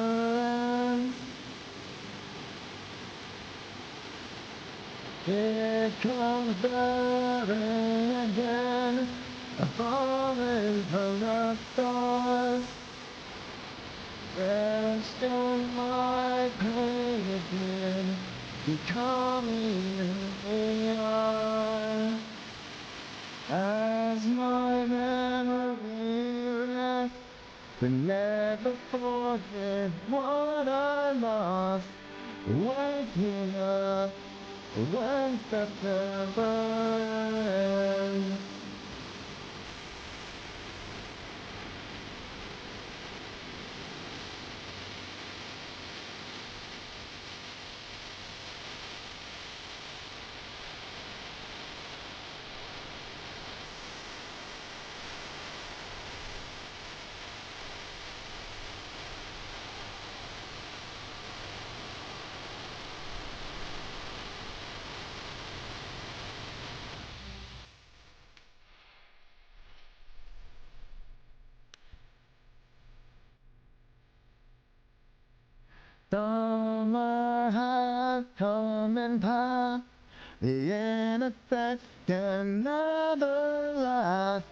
ends. Here comes the rain again, falling from the stars. Rest in my pain again, becoming who we are. As my memory rests, but never forget what I lost. Wake me up when September ends. Summer has come and passed. The innocent can never last.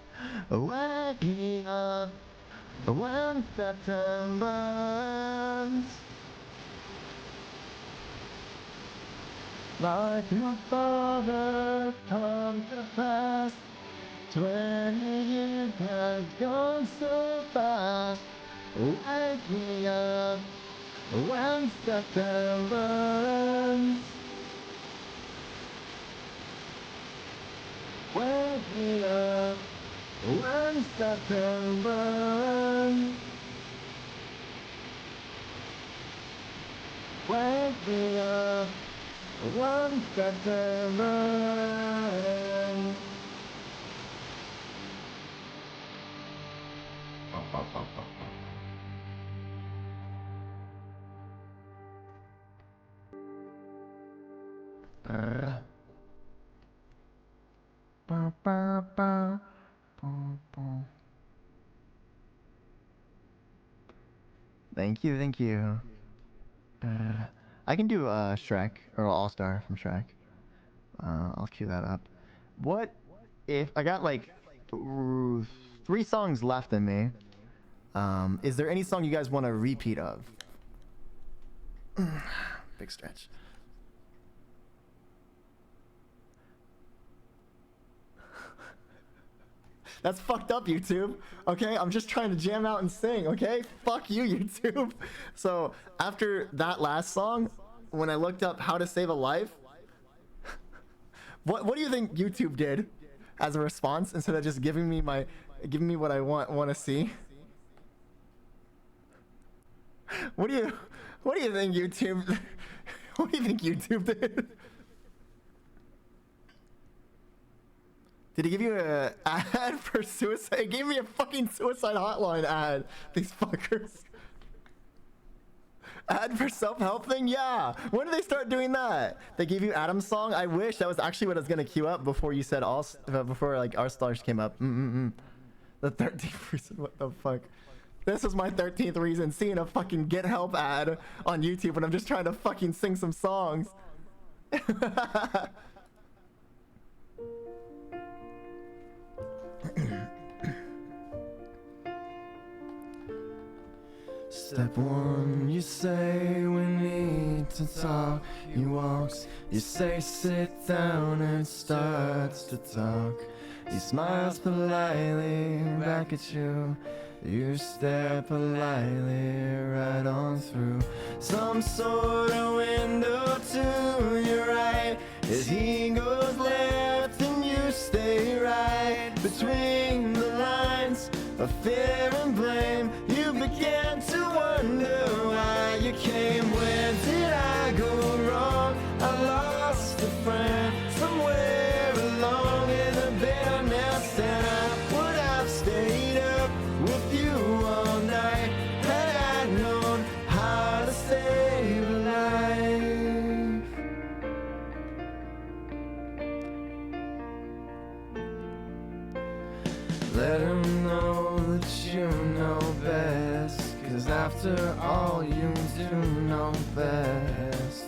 Wake me up when September ends. Like my father come to pass. 20 years has gone so fast. Wake me up when September ends. Wake me up when September ends. Wake me up when September ends. Thank you, thank you. I can do Shrek, or All-Star from Shrek. I'll cue that up. What if I got like 3 songs left in me? Is there any song you guys want a repeat of? Big stretch. That's fucked up, YouTube. Okay, I'm just trying to jam out and sing. Okay, fuck you, YouTube. So after that last song, when I looked up how to save a life, what do you think YouTube did as a response instead of just giving me what I want to see? What do you think YouTube? What do you think YouTube did? Did he give you an ad for suicide? He gave me a fucking suicide hotline ad. These fuckers. Ad for self-help thing? Yeah. When did they start doing that? They gave you Adam's song? I wish that was actually what I was gonna queue up before you said before like our stars came up. The 13th reason. What the fuck? This was my 13th reason, seeing a fucking get help ad on YouTube when I'm just trying to fucking sing some songs. Step one, you say we need to talk. He walks, you say sit down and starts to talk. He smiles politely back at you. You stare politely right on through some sort of window to your right. As he goes left and you stay right between the lines of fear and blame. You began to wonder why you came. Where did I go wrong? I lost a friend somewhere along in the bitterness, and I would have stayed up with you all night had I known how to save a life. Let him know that you know best, 'cause after all you do know best.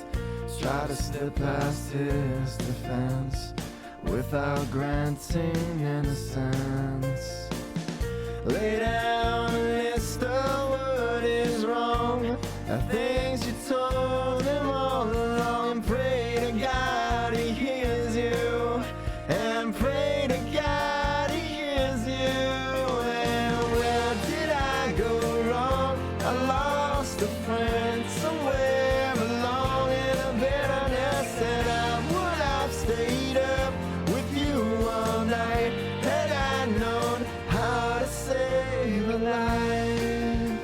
Try to slip past his defense without granting innocence. Lay down a list of what is wrong, the things you told him all along, and pray to God he hears you, and pray to God he hears you. And where did I go wrong? I lost a friend somewhere along in a bitterness, and I would have stayed up with you all night had I known how to save a life.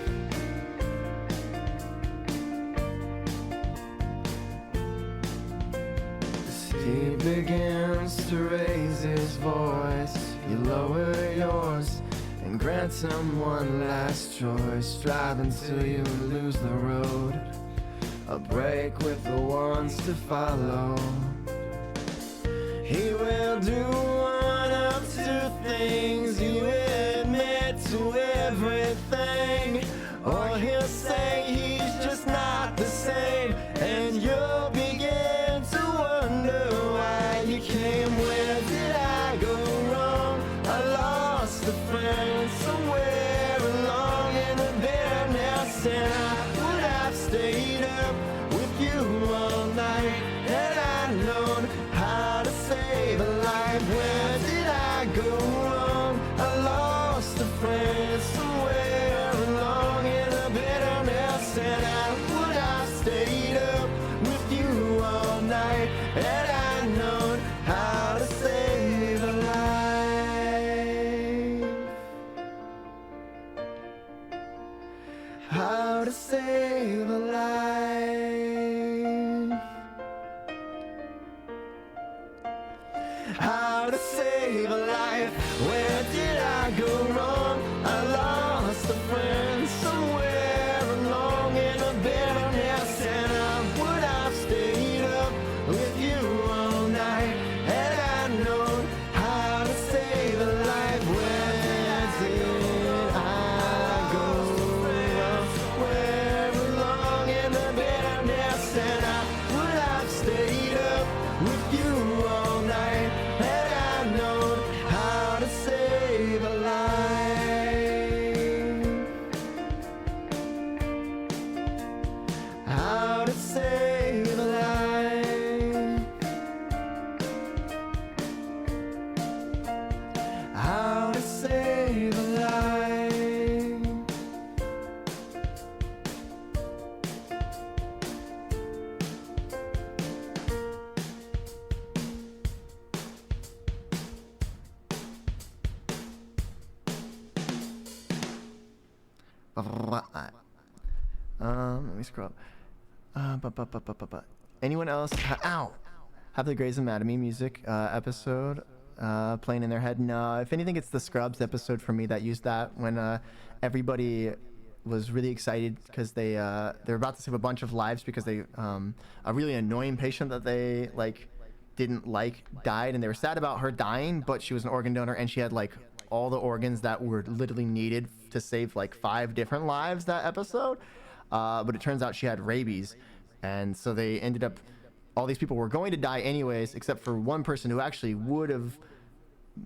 As he begins to raise his voice, you lower yours and grant him one last choice. Drive until you lose the road, a break with the ones to follow. He will do one of two things: you admit to everything, or he'll say he's just not the same, and you'll begin to wonder why you came. Where did I go wrong? I lost a friend somewhere along in the bitterness, and I would have stayed up with you all night had I known how to save a life. Where did I go wrong? I lost a friend somewhere along in the bitterness, and I would have stayed up with you all night had I known how to save a life. How to save a life. How to save a life. Where did I go wrong? I lost a friend somewhere along in a bitterness, and I would have stayed up with you all night had I known how to save a life. Where did I go wrong? Where along in the bitterness, and I would have stayed up with you all night had I known how to save a life. How to Let me scroll up. Anyone else? Ow! Have the Grey's Anatomy music episode playing in their head? No. If anything, it's the Scrubs episode for me that used that when everybody was really excited because they're about to save a bunch of lives because they a really annoying patient that they didn't like died, and they were sad about her dying, but she was an organ donor and she had all the organs that were literally needed to save 5 different lives that episode. But it turns out she had rabies, and so they ended up, all these people were going to die anyways, except for one person who actually would have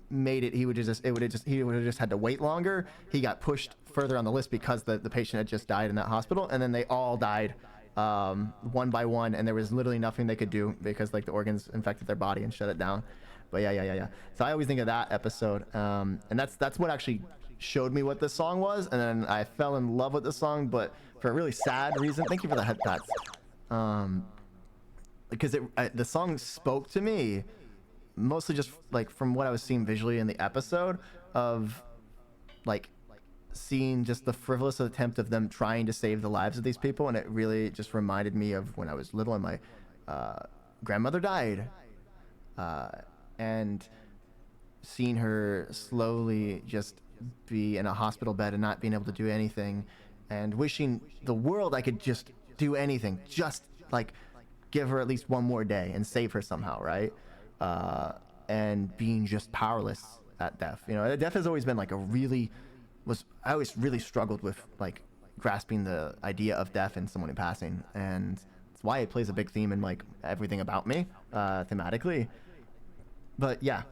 made it. He would have just had to wait longer. He got pushed further on the list because the patient had just died in that hospital, and then they all died one by one, and there was literally nothing they could do because the organs infected their body and shut it down. But yeah. So I always think of that episode, and that's what actually showed me what this song was, and then I fell in love with the song, but for a really sad reason. Thank you for the head pats. Because the song spoke to me mostly just from what I was seeing visually in the episode of seeing just the frivolous attempt of them trying to save the lives of these people, and it really just reminded me of when I was little and my grandmother died, and seeing her slowly just be in a hospital bed and not being able to do anything, and wishing the world I could just do anything, just give her at least one more day and save her somehow, right? And being just powerless at death. Death has always been I always really struggled with grasping the idea of death in someone passing, and it's why it plays a big theme in everything about me thematically. But yeah,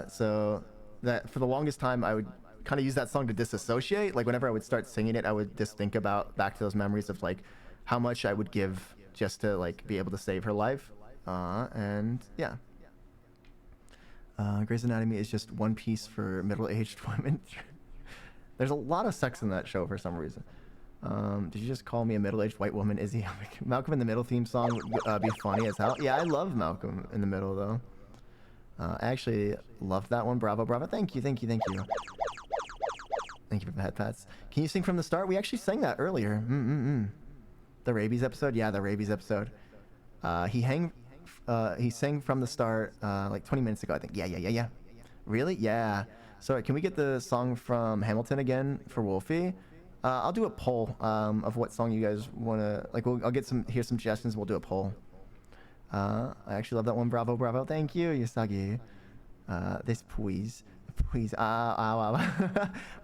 so that for the longest time I would kind of use that song to disassociate. Whenever I would start singing it, I would just think back to those memories of how much I would give just to be able to save her life. And yeah, Grey's Anatomy is just one piece for middle-aged women. There's a lot of sex in that show for some reason. Did you just call me a middle-aged white woman, Izzy? Malcolm in the Middle theme song would be funny as hell. Yeah, I love Malcolm in the Middle though. I actually loved that one. Bravo. Thank you. Thank you for the head pats. Can you sing from the start? We actually sang that earlier. The rabies episode? Yeah, the rabies episode. He sang from the start 20 minutes ago, I think. Yeah. Really? Yeah. Sorry, can we get the song from Hamilton again for Wolfie? I'll do a poll of what song you guys want to... I'll get some suggestions. We'll do a poll. I actually love that one. Bravo. Thank you, Yasagi. This please. Well,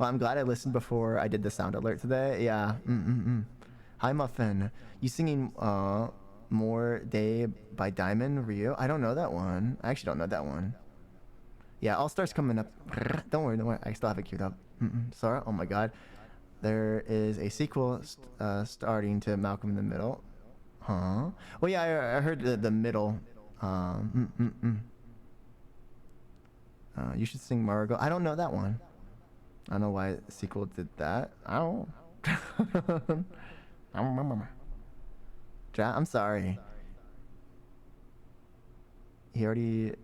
I'm glad I listened before I did the sound alert today. Yeah. Hi, Muffin. You singing More Day by Diamond Rio? I don't know that one. I actually don't know that one. Yeah, All Stars coming up. Don't worry. I still have it queued up. Sora? Oh my god. There is a sequel starting to Malcolm in the Middle. Huh? Well, yeah, I heard the middle. You should sing Margot. I don't know that one. I don't know why the sequel did that. I don't. I don't remember. I'm sorry. He already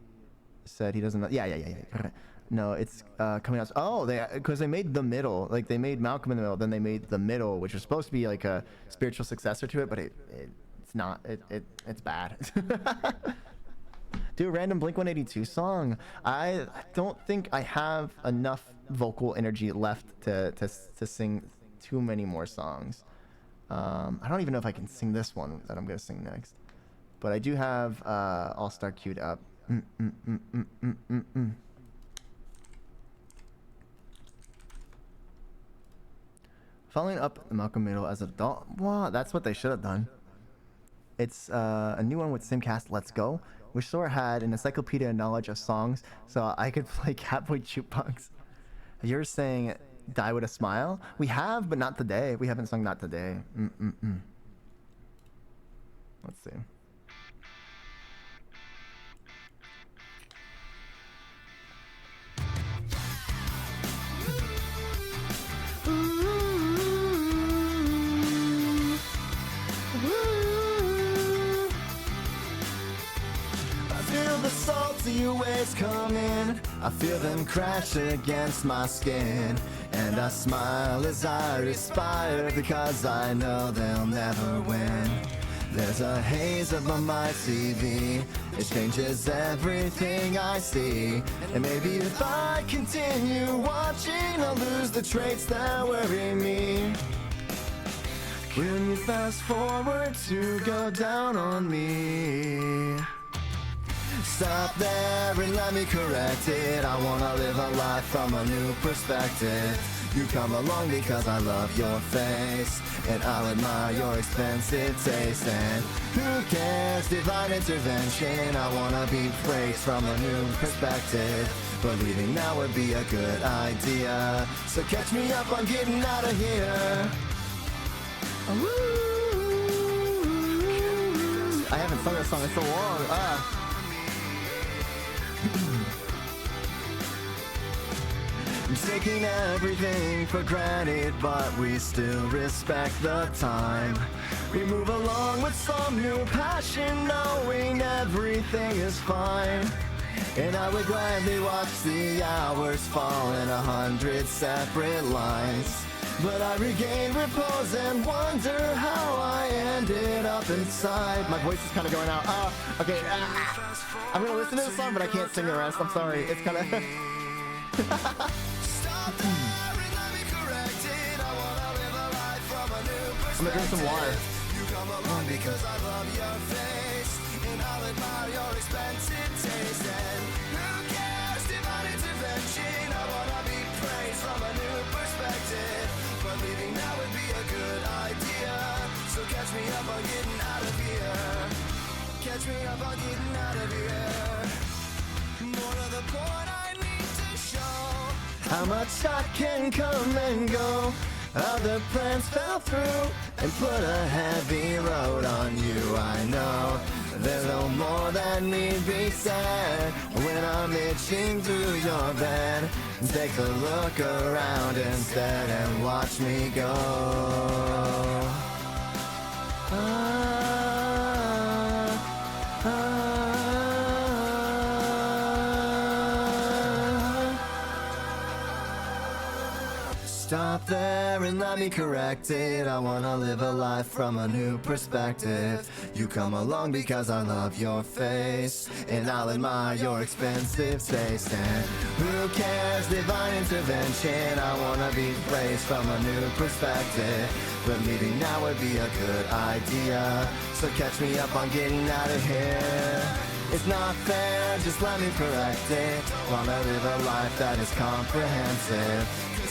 said he doesn't know. Yeah. No, it's coming out. Oh, because they made the middle. They made Malcolm in the Middle, then they made the middle, which was supposed to be a spiritual successor to it, but it's not. It's bad. Do a random Blink-182 song. I don't think I have enough vocal energy left to sing too many more songs. I don't even know if I can sing this one that I'm gonna sing next, but I do have All Star queued up. Following up the Malcolm Middle as an adult. Wow, that's what they should have done. It's a new one with Simcast Let's Go, which Sora had an encyclopedia knowledge of songs, so I could play Catboy Jukebox. You're saying Die With a Smile? We have, but not today. We haven't sung Not Today. Let's see. I feel the soul salty waves come in. I feel them crash against my skin, and I smile as I respire, because I know they'll never win. There's a haze above my TV, it changes everything I see. And maybe if I continue watching, I'll lose the traits that worry me. When you fast forward to go down on me, stop there and let me correct it. I wanna live a life from a new perspective. You come along because I love your face, and I'll admire your expensive taste. And who cares, divine intervention. I wanna be praised from a new perspective, but leaving now would be a good idea. So catch me up on getting out of here. I haven't sung this song in so long. I'm taking everything for granted, but we still respect the time. We move along with some new passion, knowing everything is fine. And I would gladly watch the hours fall in 100 separate lines. But I regain repose and wonder how I ended up inside. My voice is kind of going out. Okay. I'm gonna listen to this song, but I can't sing the rest. I'm sorry. It's kind of. I'm gonna drink some water. You come along because I love your face, and I'll admire your expensive taste. And who cares, divine intervention. I wanna be praised from a new perspective, but leaving now would be a good idea. So catch me up on getting out of here. Catch me up on getting out of here. More to the point, I need to show how much I can come and go. Other plans fell through and put a heavy load on you. I know there's no more that need be said when I'm itching through your bed. Take a look around instead and watch me go. Stop there and let me correct it. I wanna live a life from a new perspective. You come along because I love your face, and I'll admire your expensive taste. And who cares, divine intervention. I wanna be praised from a new perspective, but leaving now would be a good idea. So catch me up on getting out of here. It's not fair, just let me correct it. Wanna live a life that is comprehensive.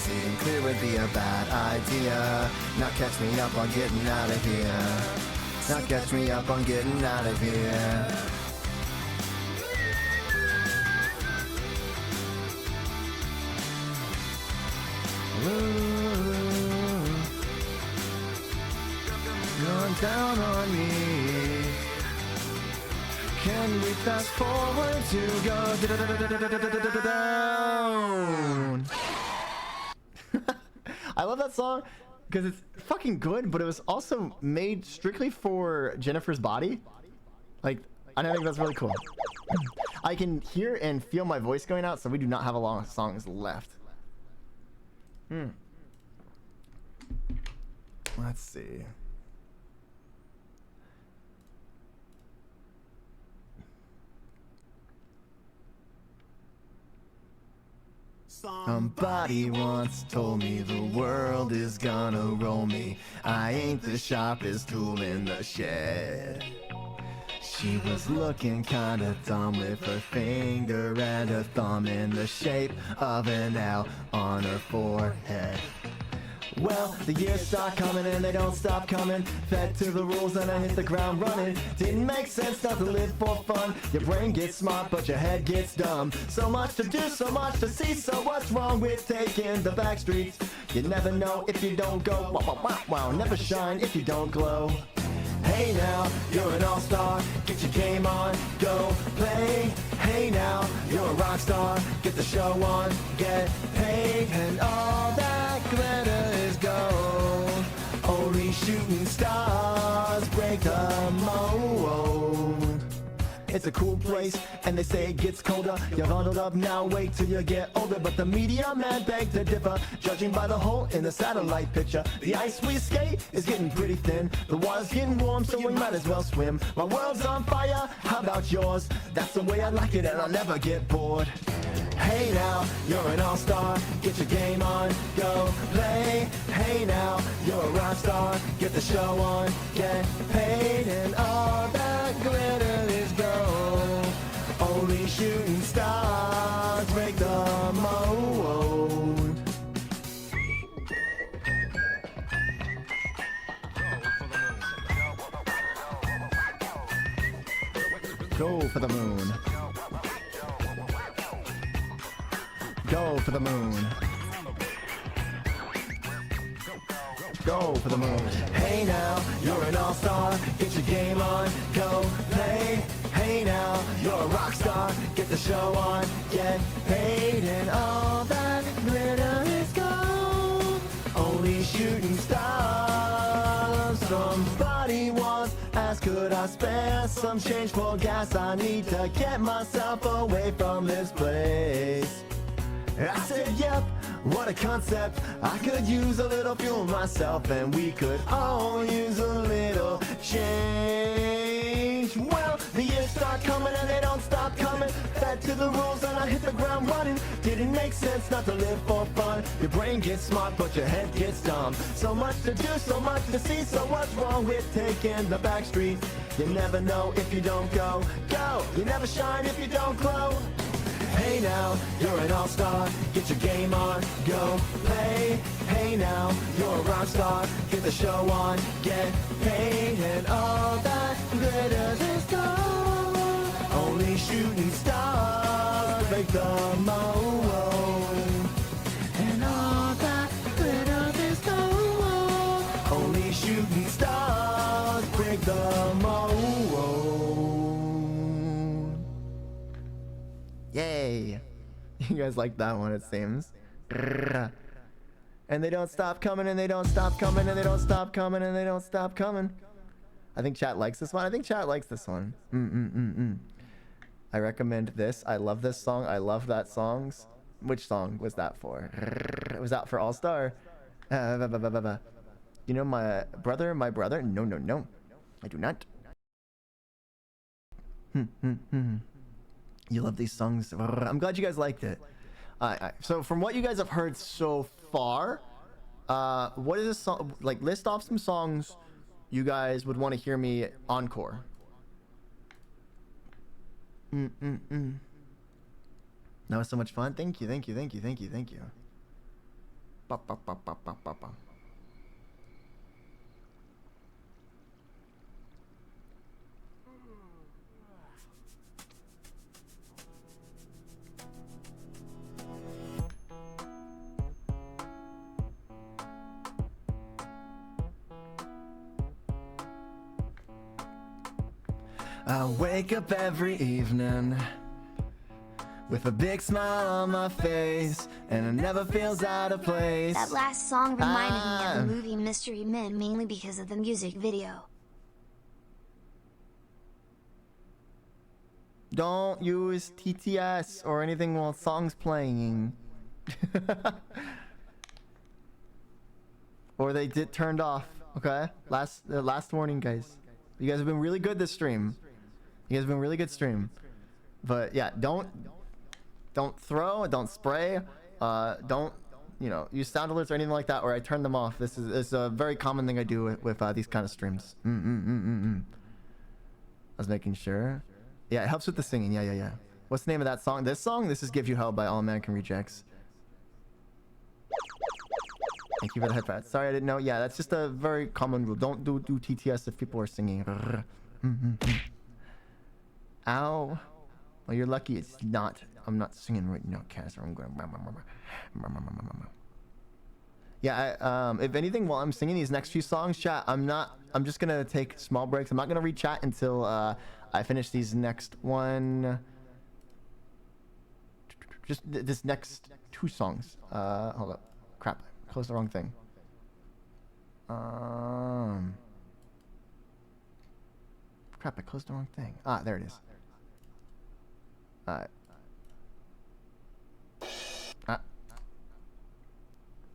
Seeing clear would be a bad idea. Now catch me up on getting out of here. Now catch me up on getting out of here. Ooh, going down on me. Can we fast forward to go down? I love that song because it's fucking good, but it was also made strictly for Jennifer's body. Like, I think that's really cool. I can hear and feel my voice going out, so we do not have a lot of songs left. Let's see. Somebody once told me the world is gonna roll me. I ain't the sharpest tool in the shed. She was looking kinda dumb with her finger and her thumb in the shape of an L on her forehead. Well, the years start coming and they don't stop coming. Fed to the rules and I hit the ground running. Didn't make sense not to live for fun. Your brain gets smart but your head gets dumb. So much to do, so much to see. So what's wrong with taking the back streets? You never know if you don't go. Wow, wow, wow, wow. Never shine if you don't glow. Hey now, you're an all-star, get your game on, go play. Hey now, you're a rock star, get the show on, get paid. And all that glitter is gold. Only shooting stars break the mold. It's a cool place, and they say it gets colder. You're bundled up now, wait till you get older. But the media man beg to differ, judging by the hole in the satellite picture. The ice we skate is getting pretty thin. The water's getting warm, so we might as well swim. My world's on fire, how about yours? That's the way I like it, and I'll never get bored. Hey now, you're an all-star, get your game on, go play. Hey now, you're a rock star, get the show on, get paid. And all that glitter is gold. Only shooting stars break the mold. Go for the moon. Go for the moon. Go for the moon. Hey now, you're an all-star, get your game on, go play. Hey now, you're a rock star, get the show on, get paid. And all that glitter is gold. Only shooting stars. Somebody once asked, could I spare some change for gas? I need to get myself away from this place. I said, yep, what a concept. I could use a little fuel myself, and we could all use a little change. Well, the years start coming and they don't stop coming. Fed to the rules and I hit the ground running. Didn't make sense not to live for fun. Your brain gets smart but your head gets dumb. So much to do, so much to see. So what's wrong with taking the back street? You never know if you don't go. Go! You never shine if you don't glow. Hey now, you're an all-star, get your game on, go play. Hey now, you're a rock star, get the show on, get paid. And all that glitters is gold. Only shooting stars break the mold. And all that glitters is gold. Only shooting stars break the mold. Yay! You guys like that one, it seems. And they don't stop coming, and they don't stop coming, and they don't stop coming, and they don't stop coming. I think chat likes this one. I think chat likes this one. I recommend this. I love this song. I love that songs. Which song was that for? Was that for All Star? You know my brother? No, no, no. I do not. You love these songs. I'm glad you guys liked it. So from what you guys have heard so far, what is this song? Like, list off some songs you guys would want to hear me encore. That was so much fun. Thank you, thank you, thank you, thank you, thank you. Ba, ba, ba, ba, ba, ba, ba. I wake up every evening with a big smile on my face, and it never feels out of place. That last song reminded me of the movie Mystery Men, mainly because of the music video. Don't use TTS or anything while song's playing. Or they get turned off, okay? Last warning, guys. You guys have been really good this stream. You guys have been really good stream. But yeah, don't throw, don't spray, don't, you know, use sound alerts or anything like that, or I turn them off. This is a very common thing I do with these kind of streams. I was making sure. Yeah, it helps with the singing. Yeah. What's the name of that song? This song? This is Give You Hell by All American Rejects. Thank you for the headphones. Sorry, I didn't know. Yeah, that's just a very common rule. Don't do TTS if people are singing. Ow. Well, you're lucky it's not. I'm not singing right now, Cass, or I'm going. Yeah, if anything, while I'm singing these next few songs, chat, I'm just gonna take small breaks. I'm not gonna read chat until I finish these next one. Just this next two songs. Hold up. Crap. Close the wrong thing. Crap, I closed the wrong thing. Ah, there it is. Alright.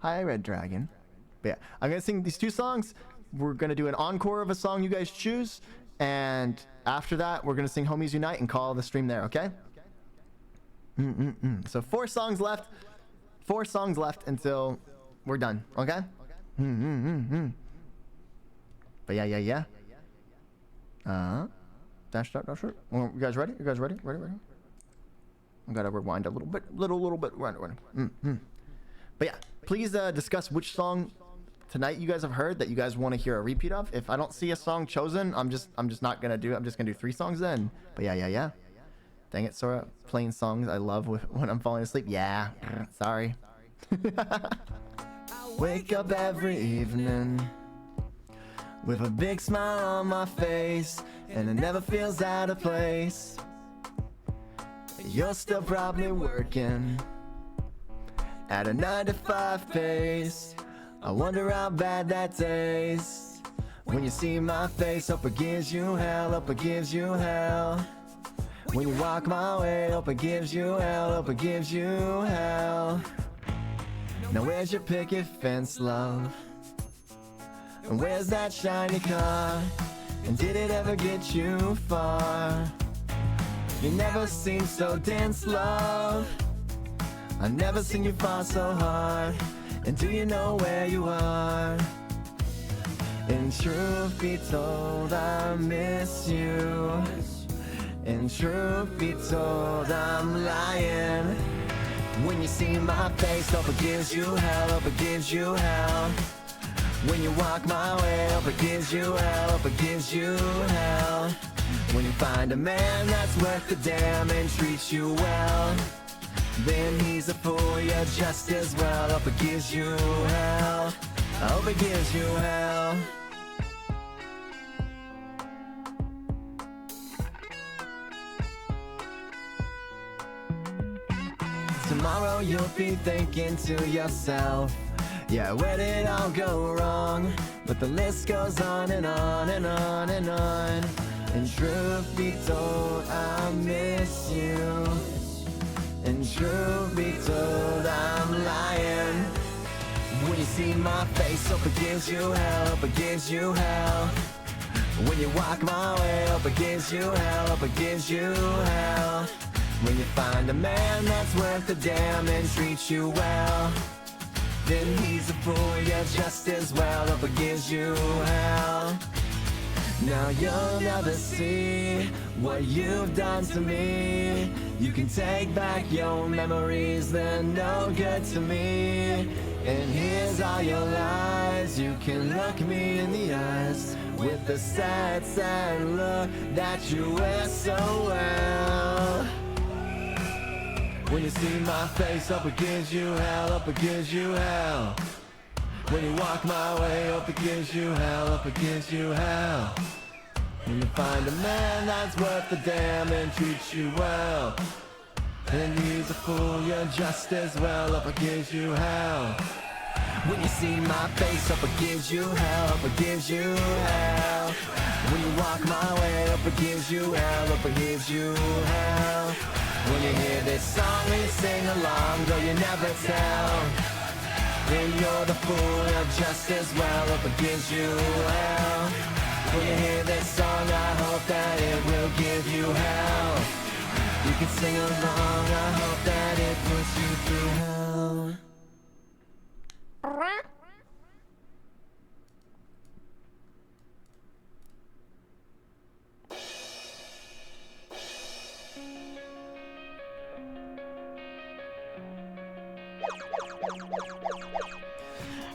Hi, Red Dragon. But yeah, I'm gonna sing these 2 songs. We're gonna do an encore of a song you guys choose, and after that, we're gonna sing Homies Unite and call the stream there, okay? So 4 songs left. 4 songs left until we're done, okay? But yeah. Dash start. You guys ready? Ready? I gotta rewind a little bit. Little bit. Ready. But yeah, please discuss which song tonight you guys have heard that you guys want to hear a repeat of. If I don't see a song chosen, I'm just not gonna do it. I'm just gonna do 3 songs then. But yeah. Dang it, Sora. Playing songs I love when I'm falling asleep. Yeah. Sorry. Wake up every evening with a big smile on my face, and it never feels out of place. You're still probably working at a 9-to-5 pace. I wonder how bad that tastes when you see my face. Hope it gives you hell, hope it gives you hell. When you walk my way, hope it gives you hell, hope it gives you hell. Now where's your picket fence, love? And where's that shiny car? And did it ever get you far? You never seem so dense, love. I never seen you fall so hard. And do you know where you are? And truth be told, I miss you. And truth be told, I'm lying. When you see my face, hope it gives you hell, hope it gives you hell. When you walk my way, hope it gives you hell, hope it gives you hell. When you find a man that's worth the damn and treats you well, then he's a fool, you're just as well. Hope it gives you hell, I hope it gives you hell. Tomorrow you'll be thinking to yourself, yeah, where did it all go wrong? But the list goes on and on and on and on. And truth be told, I miss you. And truth be told, I'm lying. When you see my face, hope it gives you hell, hope it gives you hell. When you walk my way, hope it gives you hell, hope it gives you hell. When you find a man that's worth the damn and treats you well, then he's a fool, you're just as well. Hope it gives you hell. Now you'll never see what you've done to me. You can take back your memories, they're no good to me. And here's all your lies, you can look me in the eyes with the sad, sad look that you wear so well. When you see my face, hope it gives you hell, hope it gives you hell. When you walk my way, hope it gives you hell, hope it gives you hell. When you find a man that's worth the damn and treats you well, then he's a fool, you're just as well. Hope it gives you hell. When you see my face, hope it gives you hell, hope it gives you hell. When you walk my way, hope it gives you hell, hope it gives you hell. When you hear this song and you sing along, though you never tell, then you're the fool, you're just as well. Hope it gives you hell. When you hear this song, I hope that it will give you hell. You can sing along, I hope that it puts you through hell.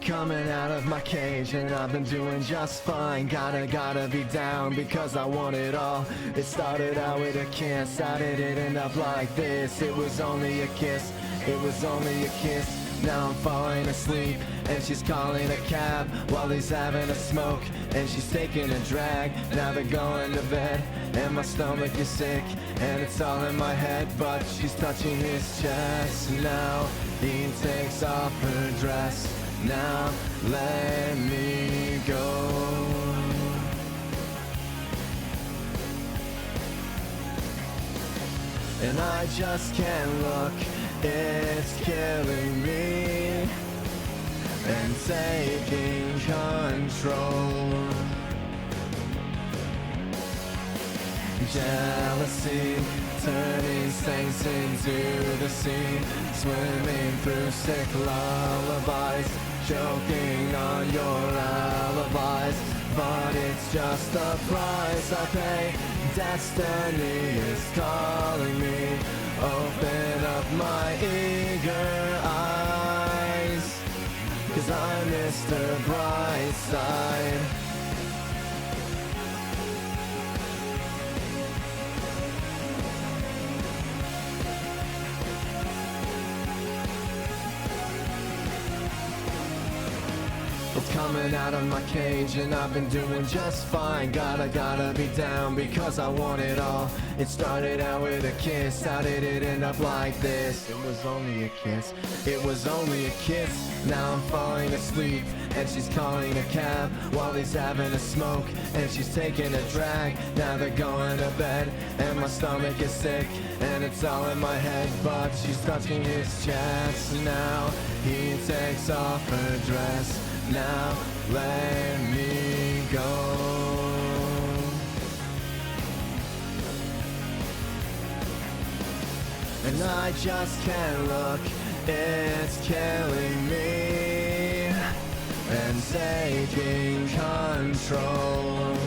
Coming out of my cage and I've been doing just fine. Gotta be down because I want it all. It started out with a kiss, how did it end up like this? It was only a kiss, it was only a kiss. Now I'm falling asleep and she's calling a cab while he's having a smoke and she's taking a drag. Now they're going to bed and my stomach is sick and it's all in my head, but she's touching his chest. Now he takes off her dress. Now let me go. and I just can't look. It's killing me and taking control. Jealousy, turning saints into the sea, swimming through sick lullabies, choking on your alibis. But it's just the price I pay. Destiny is calling me. Open up my eager eyes, 'cause I'm Mr. Brightside. It's coming out of my cage and I've been doing just fine. Gotta be down because I want it all. It started out with a kiss, how did it end up like this? It was only a kiss, it was only a kiss. Now I'm falling asleep and she's calling a cab while he's having a smoke and she's taking a drag. Now they're going to bed and my stomach is sick and it's all in my head, but she's touching his chest. Now he takes off her dress. Now let me go. And I just can't look, it's killing me and taking control.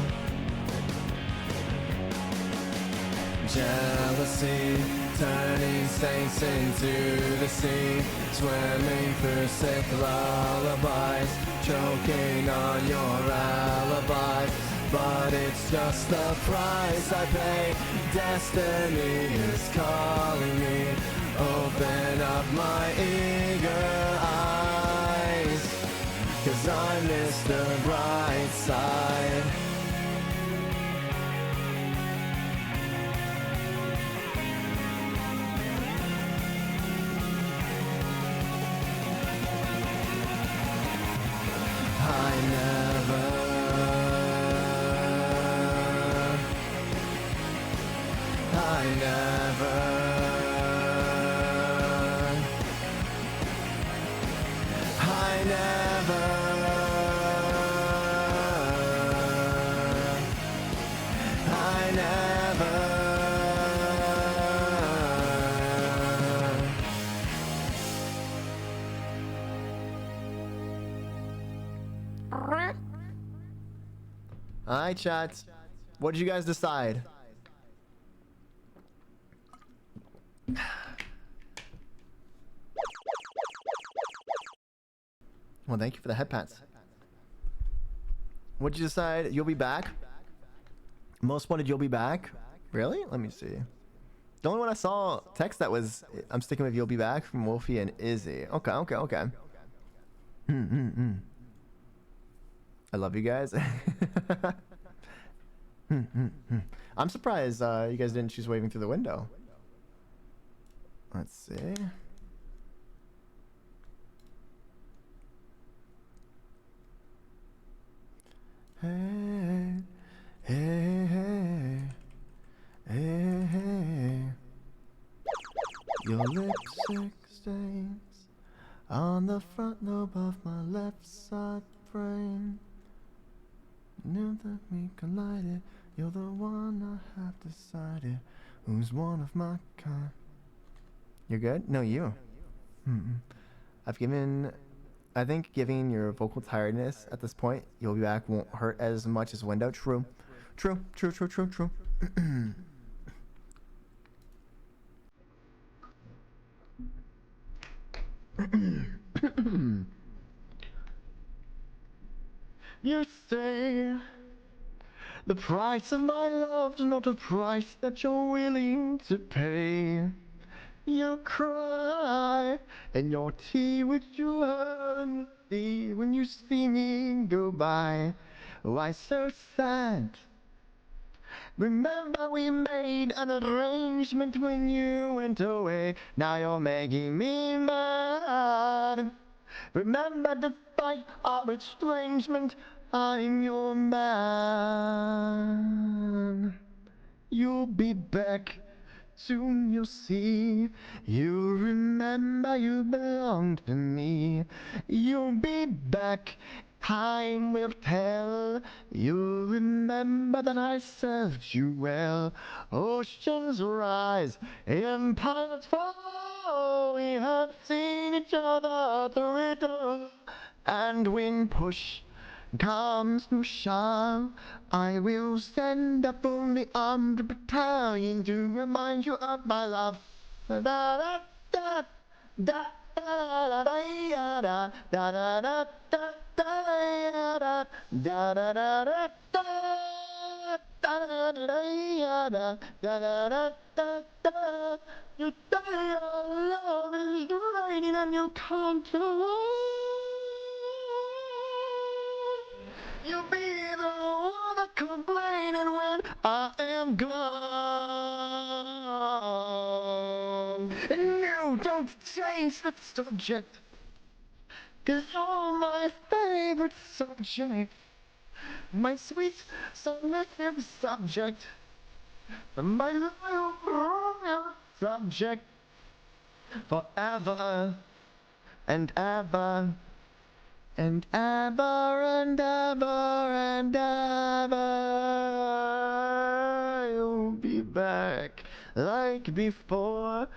Jealousy, turning saints into the sea, swimming through sick lullabies, choking on your alibis. But it's just the price I pay. Destiny is calling me. Open up my eager eyes, 'cause I'm Mr. Brightside. Alright, chat. What did you guys decide? Well, thank you for the head pats. What'd you decide? You'll be back? Most wanted, you'll be back? Really? Let me see. The only one I saw text that was, I'm sticking with you'll be back from Wolfie and Izzy. Okay, okay, okay. I love you guys. I'm surprised you guys didn't choose waving through the window. Let's see. Hey, hey, hey, hey, hey. Your lipstick stains on the front lobe of my left side brain. Knew that we collided. You're the one I have decided who's one of my kind. You're good? No, you. I think giving your vocal tiredness at this point, you'll be back won't hurt as much as window. True. True, true, true, true, true. You say the price of my love's not a price that you're willing to pay. You cry and your tea which you earn when you see me go by. Why so sad? Remember we made an arrangement when you went away. Now you're making me mad. Remember, despite our estrangement, I'm your man. You'll be back soon you'll see. You remember you belong to me. You'll be back, time will tell. You'll remember that I served you well. Oceans rise, empires fall. We have seen each other through it all. And when push comes to shove, I will send a fully armed battalion to remind you of my love. Da da da da da da da da da da da da da da da da you die alone and you're writing on your contour. You'll be the one that complaining when I am gone. And no, don't change the subject, 'cause you're my favorite subject. My sweet, submissive subject. My little subject. Forever and ever. And ever and ever and ever, you'll be back like before.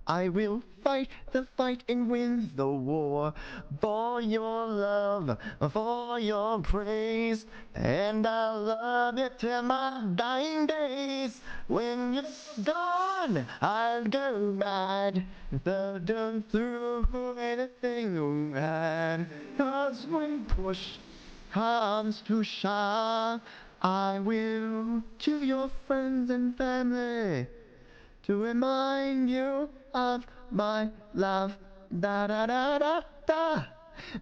I will fight the fight and win the war for your love, for your praise, and I'll love you till my dying days. When you're gone, I'll go mad, through anything you had. 'Cause when push comes to shove, I will to your friends and family to remind you of my love. Da da da da da.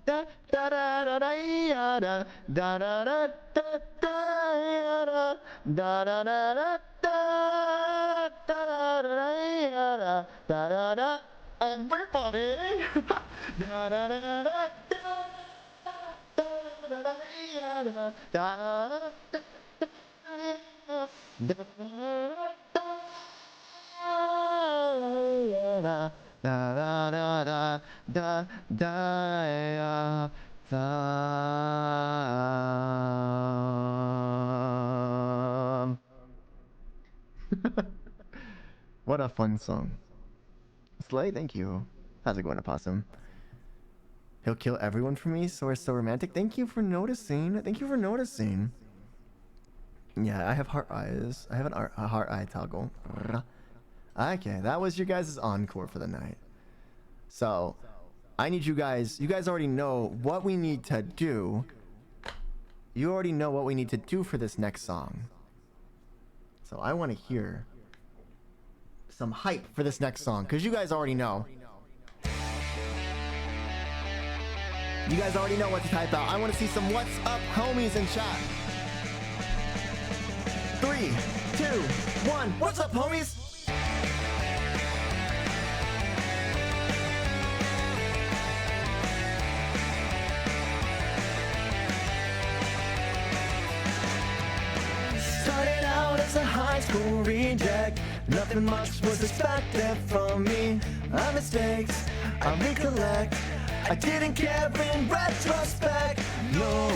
Da da da da da da da da da da da da da da da. Everybody. Da da da da da What a fun song. Slay, thank you. How's it going, Opossum? He'll kill everyone for me, so we're so romantic. Thank you for noticing. Thank you for noticing. Yeah, I have heart eyes. I have a heart eye toggle. Okay, that was your guys' encore for the night. So, I need you guys already know what we need to do. You already know what we need to do for this next song. So I want to hear some hype for this next song, because you guys already know. You guys already know what to type out. I want to see some what's up homies in chat. 3, 2, 1. What's up homies? Started out as a high school reject. Nothing much was expected from me. My mistakes, I recollect. I didn't care in retrospect. No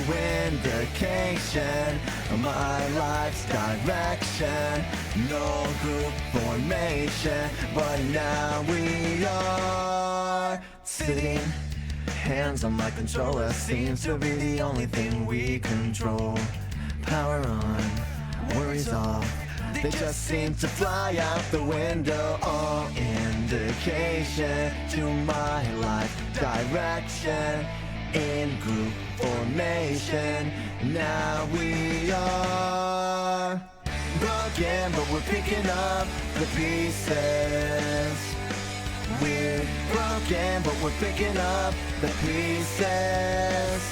indication of my life's direction. No group formation. But now we are sitting. Hands on my controller seems to be the only thing we control. Power on, worries off. They just seem to fly out the window. All indication to my life direction. In group formation, now we are broken, but we're picking up the pieces. We're broken, but we're picking up the pieces.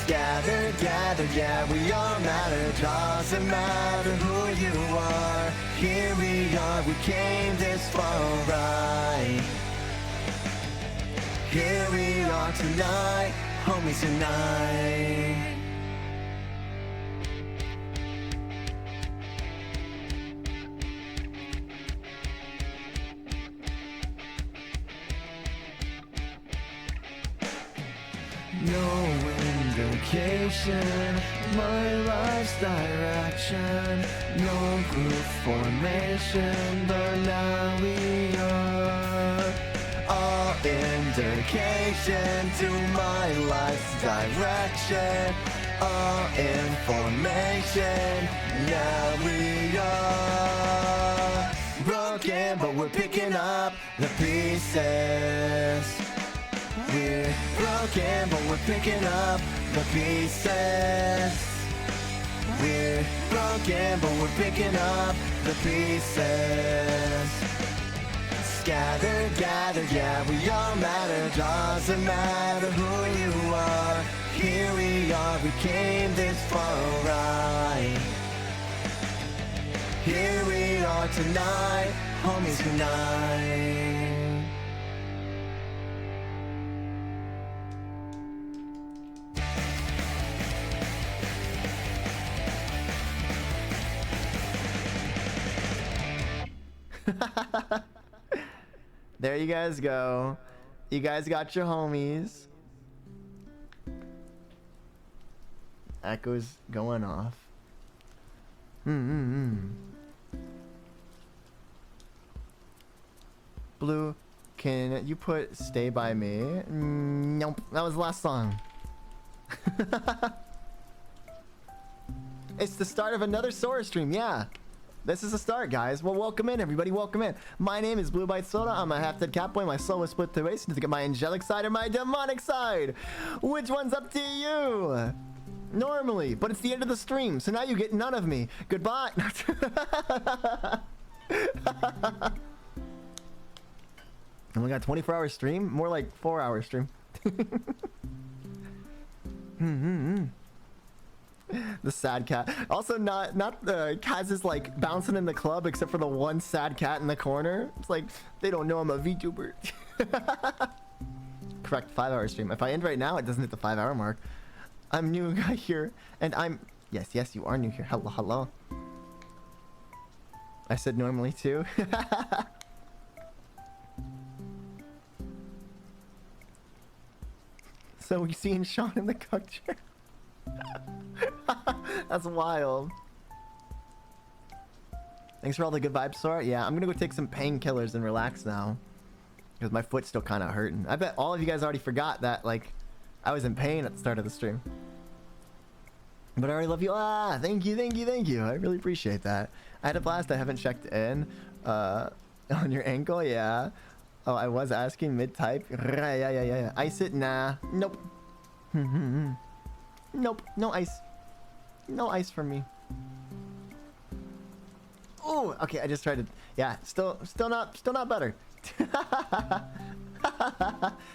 Gather, gather, yeah, we all matter. Doesn't matter who you are. Here we are, we came this far, right? Here we are tonight, homies tonight. No indication, my life's direction. No group formation, but now we are. All indication to my life's direction. All information, now we are. Broken, but we're picking up the pieces. We're broken, but we're picking up the pieces. We're broken, but we're picking up the pieces. Scattered, gathered, yeah, we all matter. Doesn't matter who you are. Here we are, we came this far, alright. Here we are tonight, homies unite. There you guys go. You guys got your homies. Echoes going off. Blue, can you put Stay By Me? Nope, that was the last song. It's the start of another Sora stream, yeah. This is the start, guys. Well, welcome in, everybody. Welcome in. My name is BlueByteSora. I'm a half-dead catboy. My soul was split to waste to get my angelic side or my demonic side. Which one's up to you? Normally, but it's the end of the stream, so now you get none of me. Goodbye. Oh my god, 24-hour stream? More like 4-hour stream. The sad cat. Also, not the cats is like bouncing in the club except for the one sad cat in the corner. It's like they don't know I'm a VTuber. Correct, 5-hour stream. If I end right now, it doesn't hit the 5-hour mark. I'm new guy here, and I'm yes, you are new here. Hello. I said normally too. So we seen Sean in the cuck chair. That's wild. Thanks for all the good vibes, Sora. Yeah, I'm gonna go take some painkillers and relax now. Because my foot's still kind of hurting. I bet all of you guys already forgot that, like, I was in pain at the start of the stream. But I already love you. Ah, thank you. I really appreciate that. I had a blast. I haven't checked in. On your ankle, yeah. Oh, I was asking mid-type. Yeah. Ice it? Nah. Nope. Nope. No ice. No ice for me. Oh, okay. I just tried to. Yeah. Still not better.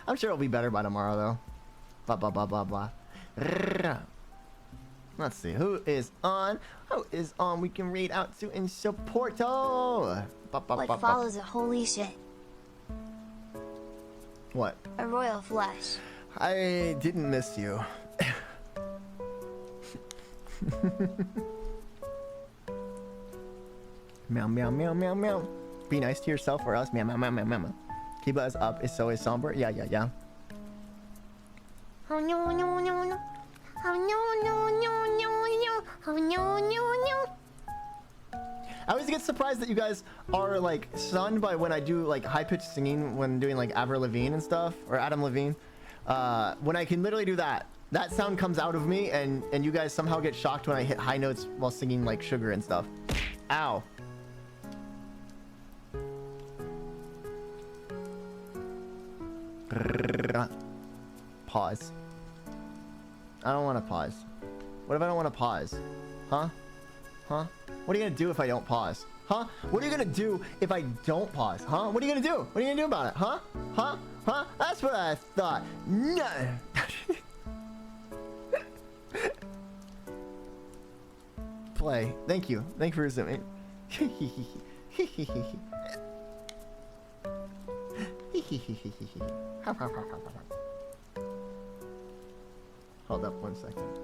I'm sure it'll be better by tomorrow, though. Blah. Let's see. Who is on? We can read out to in support. What follows a holy shit? What? A royal flush. I didn't miss you. Meow, meow, meow, meow, meow. Be nice to yourself or else meow, meow, meow, meow, meow. Keep us up is so somber. Yeah. Oh no. Oh no. I always get surprised that you guys are like stunned by when I do like high-pitched singing when doing like Avril Lavigne and stuff, or Adam Levine. When I can literally do that. That sound comes out of me, and you guys somehow get shocked when I hit high notes while singing like Sugar and stuff. Ow. Pause. I don't want to pause. What if I don't want to pause? Huh? What are you gonna do if I don't pause? Huh? What are you gonna do if I don't pause? Huh? What are you gonna do? What are you gonna do about it? Huh? That's what I thought. No. Play. Thank you for resuming. Hold up 1 second.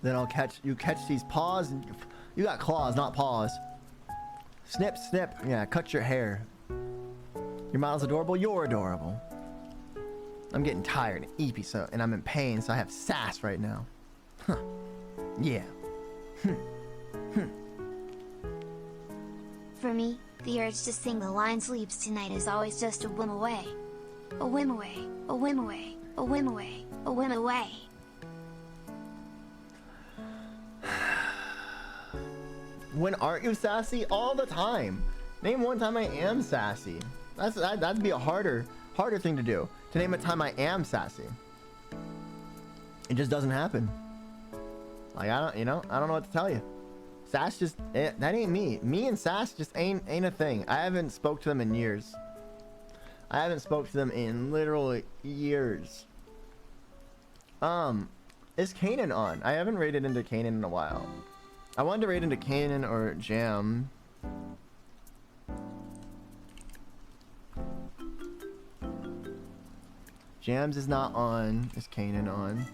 Then I'll catch these paws, and you got claws, not paws. Snip, snip. Yeah, cut your hair. Your model's adorable. You're adorable. I'm getting tired and eepy, so, and I'm in pain, so I have sass right now. Huh. Yeah. For me, the urge to sing the line "Sleeps Tonight" is always just a whim away. A whim away, a whim away, a whim away, a whim away. When aren't you sassy? All the time. Name one time I am sassy. That'd be a harder thing to do. To name a time I am sassy. It just doesn't happen. Like I don't know what to tell you. Sass just that ain't me. Me and sass just ain't a thing. I haven't spoke to them in years. I haven't spoke to them in literally years. Is Kanan on? I haven't raided into Kanan in a while. I wanted to raid into Kanan or Jam. Jams is not on. Is Kanan on?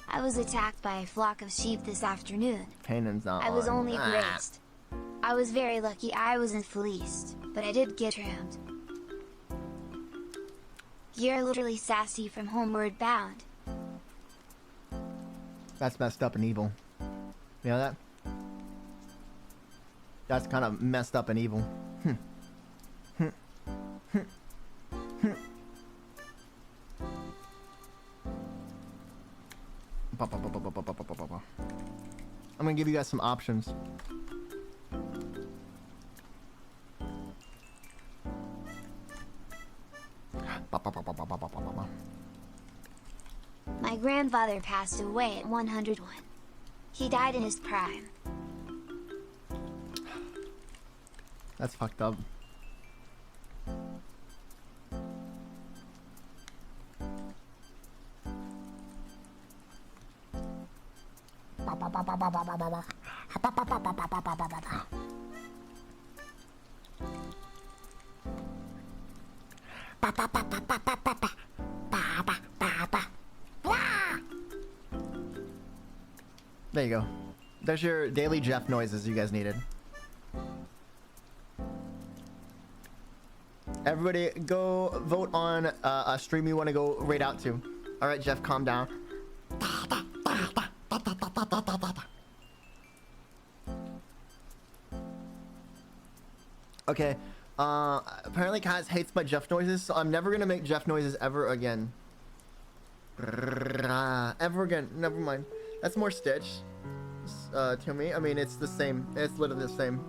I was attacked by a flock of sheep this afternoon. Kanan's not on. I was only grazed. I was very lucky I wasn't fleeced, but I did get rammed. You're literally sassy from Homeward Bound. That's messed up and evil. You know that? That's kind of messed up and evil. I'm gonna give you guys some options. My grandfather passed away at 101. He died in his prime. That's fucked up. There you go. There's your daily Jeff noises you guys needed. Everybody go vote on a stream you want to go raid out to. Alright, Jeff, calm down. Okay. Apparently Kaz hates my Jeff noises, so I'm never gonna make Jeff noises ever again. Ever again. Never mind. That's more Stitch. To me. I mean, it's the same. It's literally the same.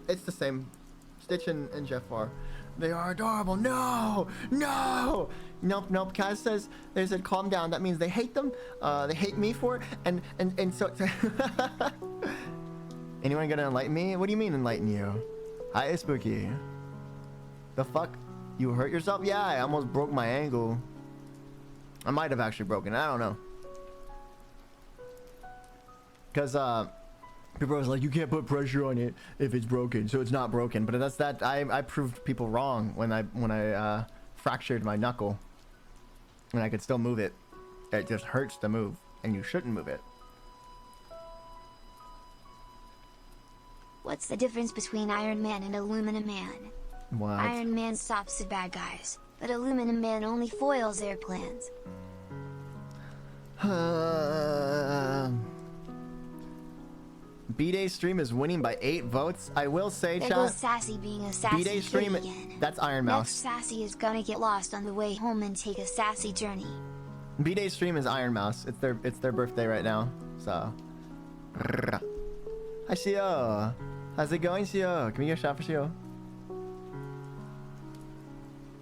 It's the same. Stitch and Jeff are. They are adorable. No! No! Nope, nope. Kaz says, they said calm down. That means they hate them. They hate me for it. And so... Anyone gonna enlighten me? What do you mean enlighten you? Hi, Spooky. The fuck? You hurt yourself? Yeah, I almost broke my ankle. I might have actually broken it. I don't know. Because, people was like, you can't put pressure on it if it's broken, so it's not broken. But that's that. I proved people wrong when I fractured my knuckle, and I could still move it. It just hurts to move, and you shouldn't move it. What's the difference between Iron Man and Aluminum Man? What? Iron Man stops the bad guys, but Aluminum Man only foils their plans. B-Day stream is winning by 8 votes. I will say, There chat. goes Sassy being a sassy B-Day stream. kitty again. That's Iron Next Mouse. Sassy is gonna get lost on the way home and take a sassy journey. B-Day stream is Iron Mouse. It's their birthday right now. So. Hi, Shio. How's it going, Shio? Can we get a shot for Shio?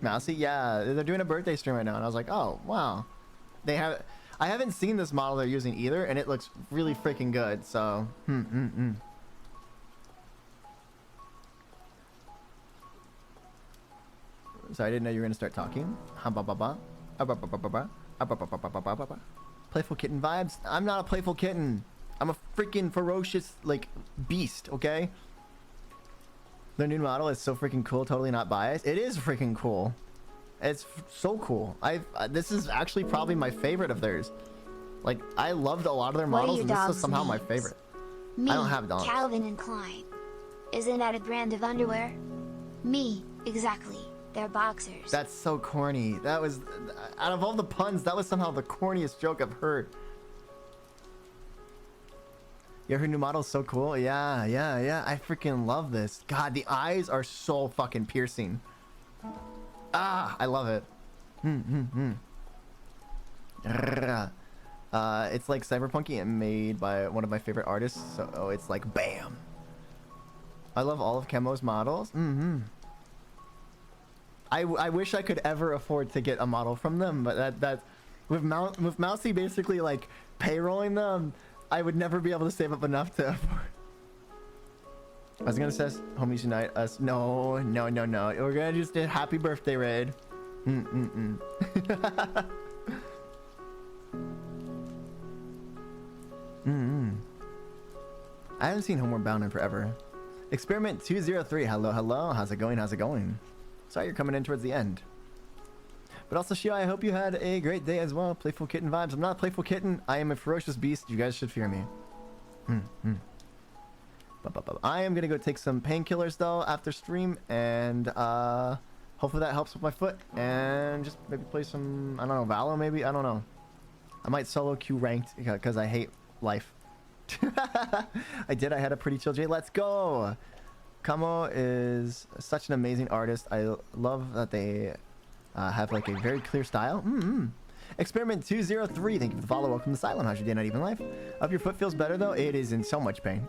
Mousy? Yeah, they're doing a birthday stream right now, and I was like, oh, wow. They have. I haven't seen this model they're using either, and it looks really freaking good. So, So I didn't know you were gonna start talking. Playful kitten vibes. I'm not a playful kitten. I'm a freaking ferocious like beast. Okay. The new model is so freaking cool. Totally not biased. It is freaking cool. It's so cool. This is actually probably my favorite of theirs. Like I loved a lot of their What are models, your and this is dog's somehow my names? favorite. Me, I don't have donos. Calvin and Klein. Isn't that a brand of underwear? Me, exactly. They're boxers. That's so corny. That was, out of all the puns, that was somehow the corniest joke I've heard. Yeah, her new model's so cool. Yeah. I freaking love this. God, the eyes are so fucking piercing. Ah, I love it. It's like cyberpunky and made by one of my favorite artists. So it's like bam. I love all of Chemo's models. I wish I could ever afford to get a model from them, but that with Mousy basically like payrolling them, I would never be able to save up enough to afford. I was gonna say homies unite us. No. We're gonna just do happy birthday raid. I haven't seen Homeward Bound in forever. Experiment 203. Hello. How's it going? Sorry you're coming in towards the end. But also, Shio, I hope you had a great day as well. Playful kitten vibes. I'm not a playful kitten. I am a ferocious beast. You guys should fear me. I am gonna go take some painkillers though after stream, and hopefully that helps with my foot, and just maybe play some, I don't know, Valo maybe. I don't know. I might solo queue ranked because I hate life. I had a pretty chill day. Let's go. Kamo is such an amazing artist. I love that they have like a very clear style. Experiment 203. Thank you for the follow. Welcome to Asylum. How's your day? Not even life. Hope your foot feels better though. It is in so much pain.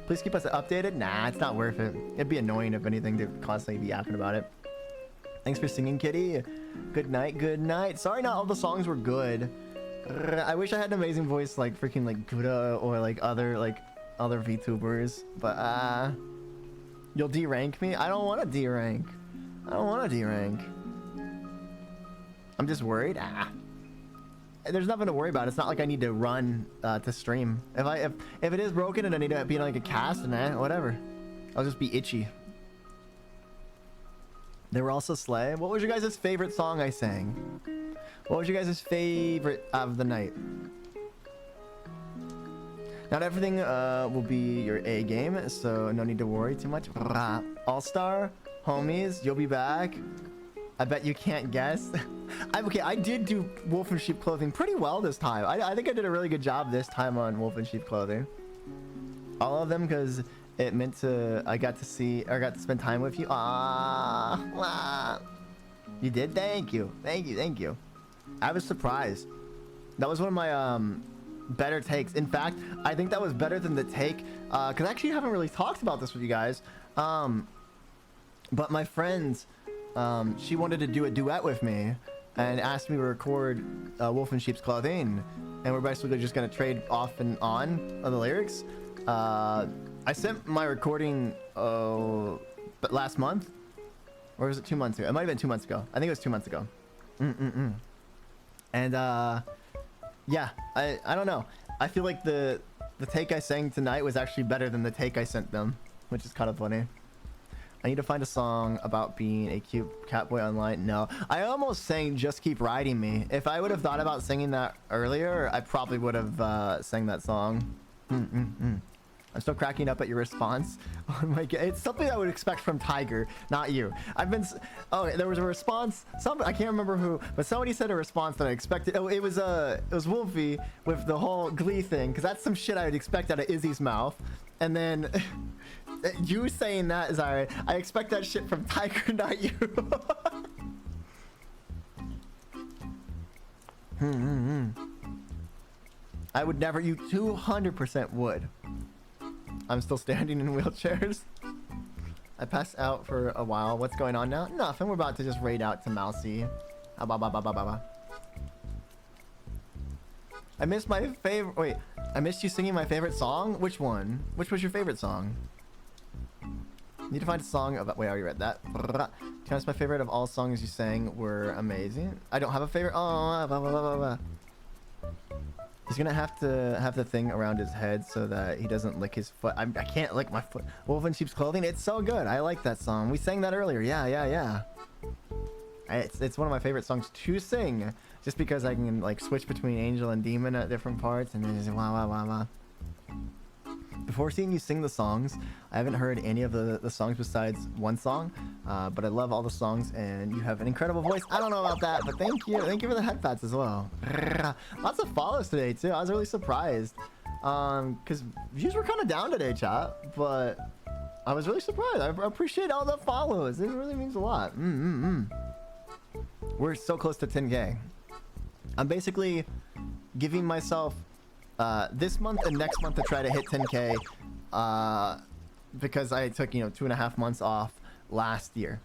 Please keep us updated. Nah, it's not worth it. It'd be annoying if anything to constantly be yapping about it. Thanks for singing, Kitty. Good night. Sorry, not all the songs were good. I wish I had an amazing voice like freaking like Gouda or like other VTubers, but you'll D-rank me? I don't want to D-rank. I'm just worried. There's nothing to worry about. It's not like I need to run to stream. If it is broken and I need to be like a cast, and whatever. I'll just be itchy. They were also slay. What was your guys' favorite song I sang? What was your guys' favorite of the night? Not everything will be your A game, so no need to worry too much. All-Star, homies, you'll be back. I bet you can't guess. Okay, I did do Wolf in Sheep Clothing pretty well this time. I think I did a really good job this time on Wolf in Sheep Clothing. All of them, because it meant I got to spend time with you. You did? Thank you. I was surprised. That was one of my better takes. In fact, I think that was better than the take, because I actually haven't really talked about this with you guys. But my friends, she wanted to do a duet with me and asked me to record Wolf in Sheep's Clothing, and we're basically just gonna trade off and on the lyrics. I sent my recording but last month, or was it 2 months ago? It might have been 2 months ago. I think it was 2 months ago. And yeah, I don't know. I feel like the take I sang tonight was actually better than the take I sent them, which is kind of funny. I need to find a song about being a cute catboy online. No, I almost sang Just Keep Riding Me. If I would have thought about singing that earlier, I probably would have sang that song. I'm still cracking up at your response. Oh my god, it's something I would expect from Tiger, not you. There was a response. I can't remember who, but somebody said a response that I expected. Oh, it was Wolfie with the whole Glee thing, because that's some shit I would expect out of Izzy's mouth. And then you saying that is alright. I expect that shit from Tiger, not you. I would never. You 200% would. I'm still standing in wheelchairs. I passed out for a while. What's going on now? Nothing. We're about to just raid out to Mousy. I missed my favorite. Wait, I missed you singing my favorite song. Which one? Which was your favorite song? Need to find a song about. Wait, I already read that. To be honest, my favorite of all songs you sang were amazing. I don't have a favorite. Oh, he's gonna have to have the thing around his head so that he doesn't lick his foot. I can't lick my foot. Wolf in Sheep's Clothing. It's so good. I like that song. We sang that earlier. Yeah. It's one of my favorite songs to sing, just because I can like switch between angel and demon at different parts, and then just wah. before seeing you sing the songs, I haven't heard any of the songs besides one song, but I love all the songs, and you have an incredible voice. I don't know about that, but thank you. Thank you for the headpats as well. Lots of follows today, too. I was really surprised, because views were kind of down today, chat, but I was really surprised. I appreciate all the follows. It really means a lot. We're so close to 10K. I'm basically giving myself this month and next month to try to hit 10K because I took 2.5 months off last year.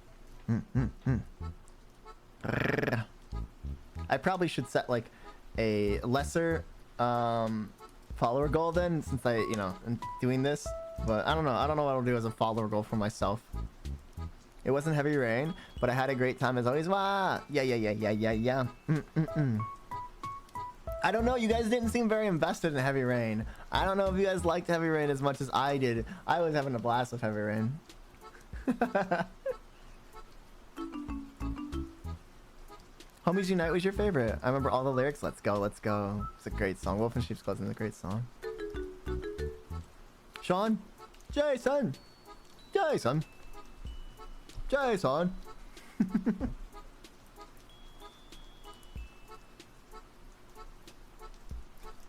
I probably should set like a lesser follower goal then, since I am doing this, but I don't know what I'll do as a follower goal for myself. It wasn't heavy rain, but I had a great time as always. Wow. Yeah. I don't know. You guys didn't seem very invested in Heavy Rain. I don't know if you guys liked Heavy Rain as much as I did. I was having a blast with Heavy Rain. Homies Unite was your favorite. I remember all the lyrics. Let's go, let's go. It's a great song. Wolf in Sheep's Clothing is a great song. Sean? Jason! Jason! Jason!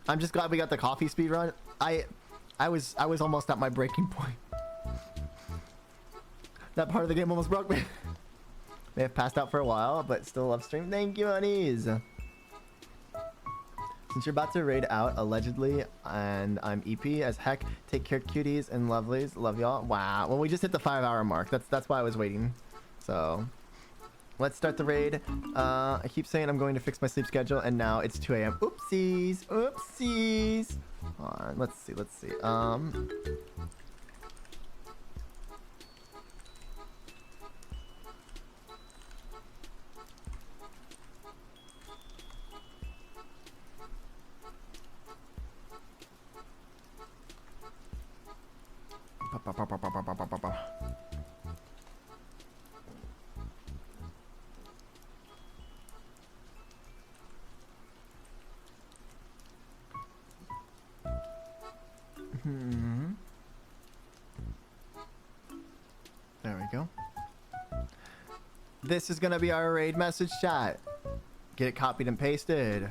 I'm just glad we got the coffee speed run. I was almost at my breaking point. That part of the game almost broke me. May have passed out for a while, but still love stream. Thank you, honeys. Since you're about to raid out, allegedly, and I'm EP as heck, take care, cuties and lovelies. Love y'all. Wow. Well, we just hit the 5-hour mark. That's why I was waiting. So, let's start the raid. I keep saying I'm going to fix my sleep schedule, and now it's 2 a.m. Oopsies. Oopsies. Hold on. Let's see. There we go. This is gonna be our raid message chat. Get it copied and pasted.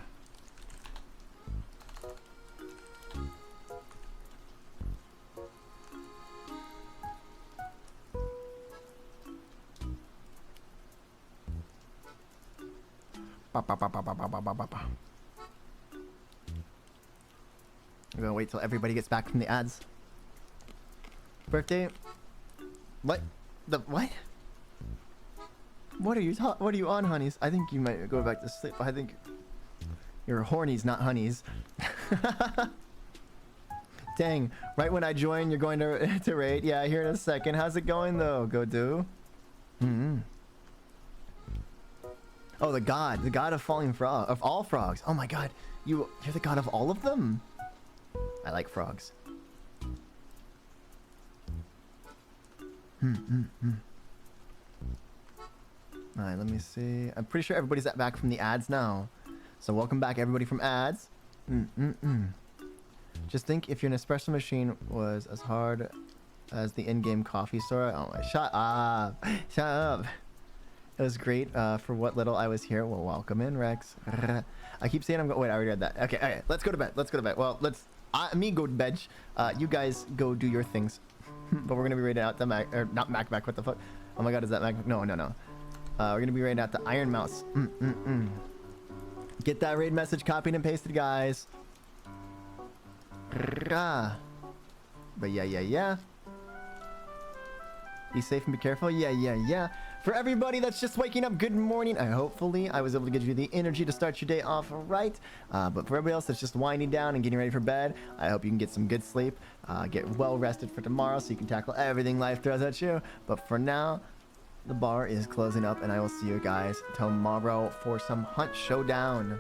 I'm gonna wait till everybody gets back from the ads. Birthday? What? What? What are you on, honeys? I think you might go back to sleep. I think you're hornies, not honeys. Dang, right when I join, you're going to raid? Yeah, here in a second. How's it going though? Go do. Oh, the god of falling frog, of all frogs. Oh my god, you're the god of all of them? I like frogs. Alright, let me see. I'm pretty sure everybody's back from the ads now. So welcome back everybody from ads. Just think if your Nespresso machine was as hard as the in-game coffee store. Oh my, shut up. Shut up. It was great for what little I was here. Well, welcome in, Rex. I keep saying I'm going. Wait, I already read that. Okay, let's go to bed. Let's go to bed. Well, me go to bed. You guys go do your things. But we're gonna be raiding out the Mac, or not Mac. What the fuck? Oh my god, is that Mac? No. We're gonna be raiding out the Iron Mouse. Get that raid message copied and pasted, guys. But yeah. Be safe and be careful. Yeah. For everybody that's just waking up, good morning. Hopefully I was able to give you the energy to start your day off right. But for everybody else that's just winding down and getting ready for bed, I hope you can get some good sleep. Get well rested for tomorrow so you can tackle everything life throws at you. But for now, the bar is closing up, and I will see you guys tomorrow for some Hunt Showdown.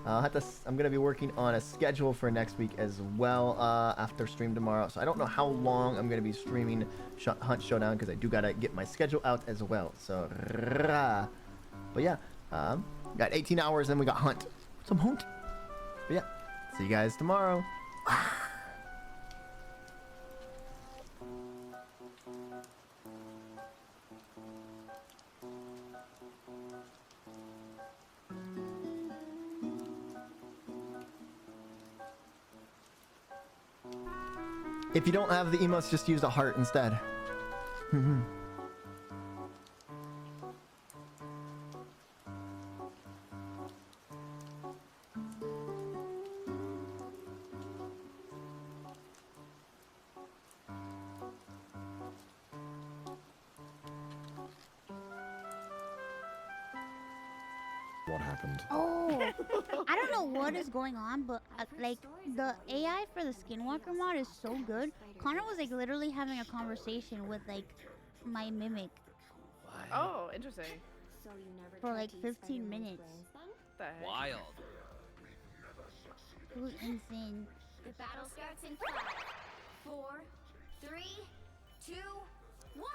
I'm gonna be working on a schedule for next week as well after stream tomorrow. So I don't know how long I'm gonna be streaming Hunt Showdown because I do gotta get my schedule out as well. So, but yeah, got 18 hours and we got Hunt. Some Hunt. But yeah, see you guys tomorrow. If you don't have the emotes, just use a heart instead. What happened? Oh, I don't know what is going on, but like the AI for the Skinwalker mod is so good. Connor was like literally having a conversation with like my mimic Oh, interesting. for like 15 minutes. The heck? Wild. It was insane. The battle starts in 5, 4, 3, 2, 1.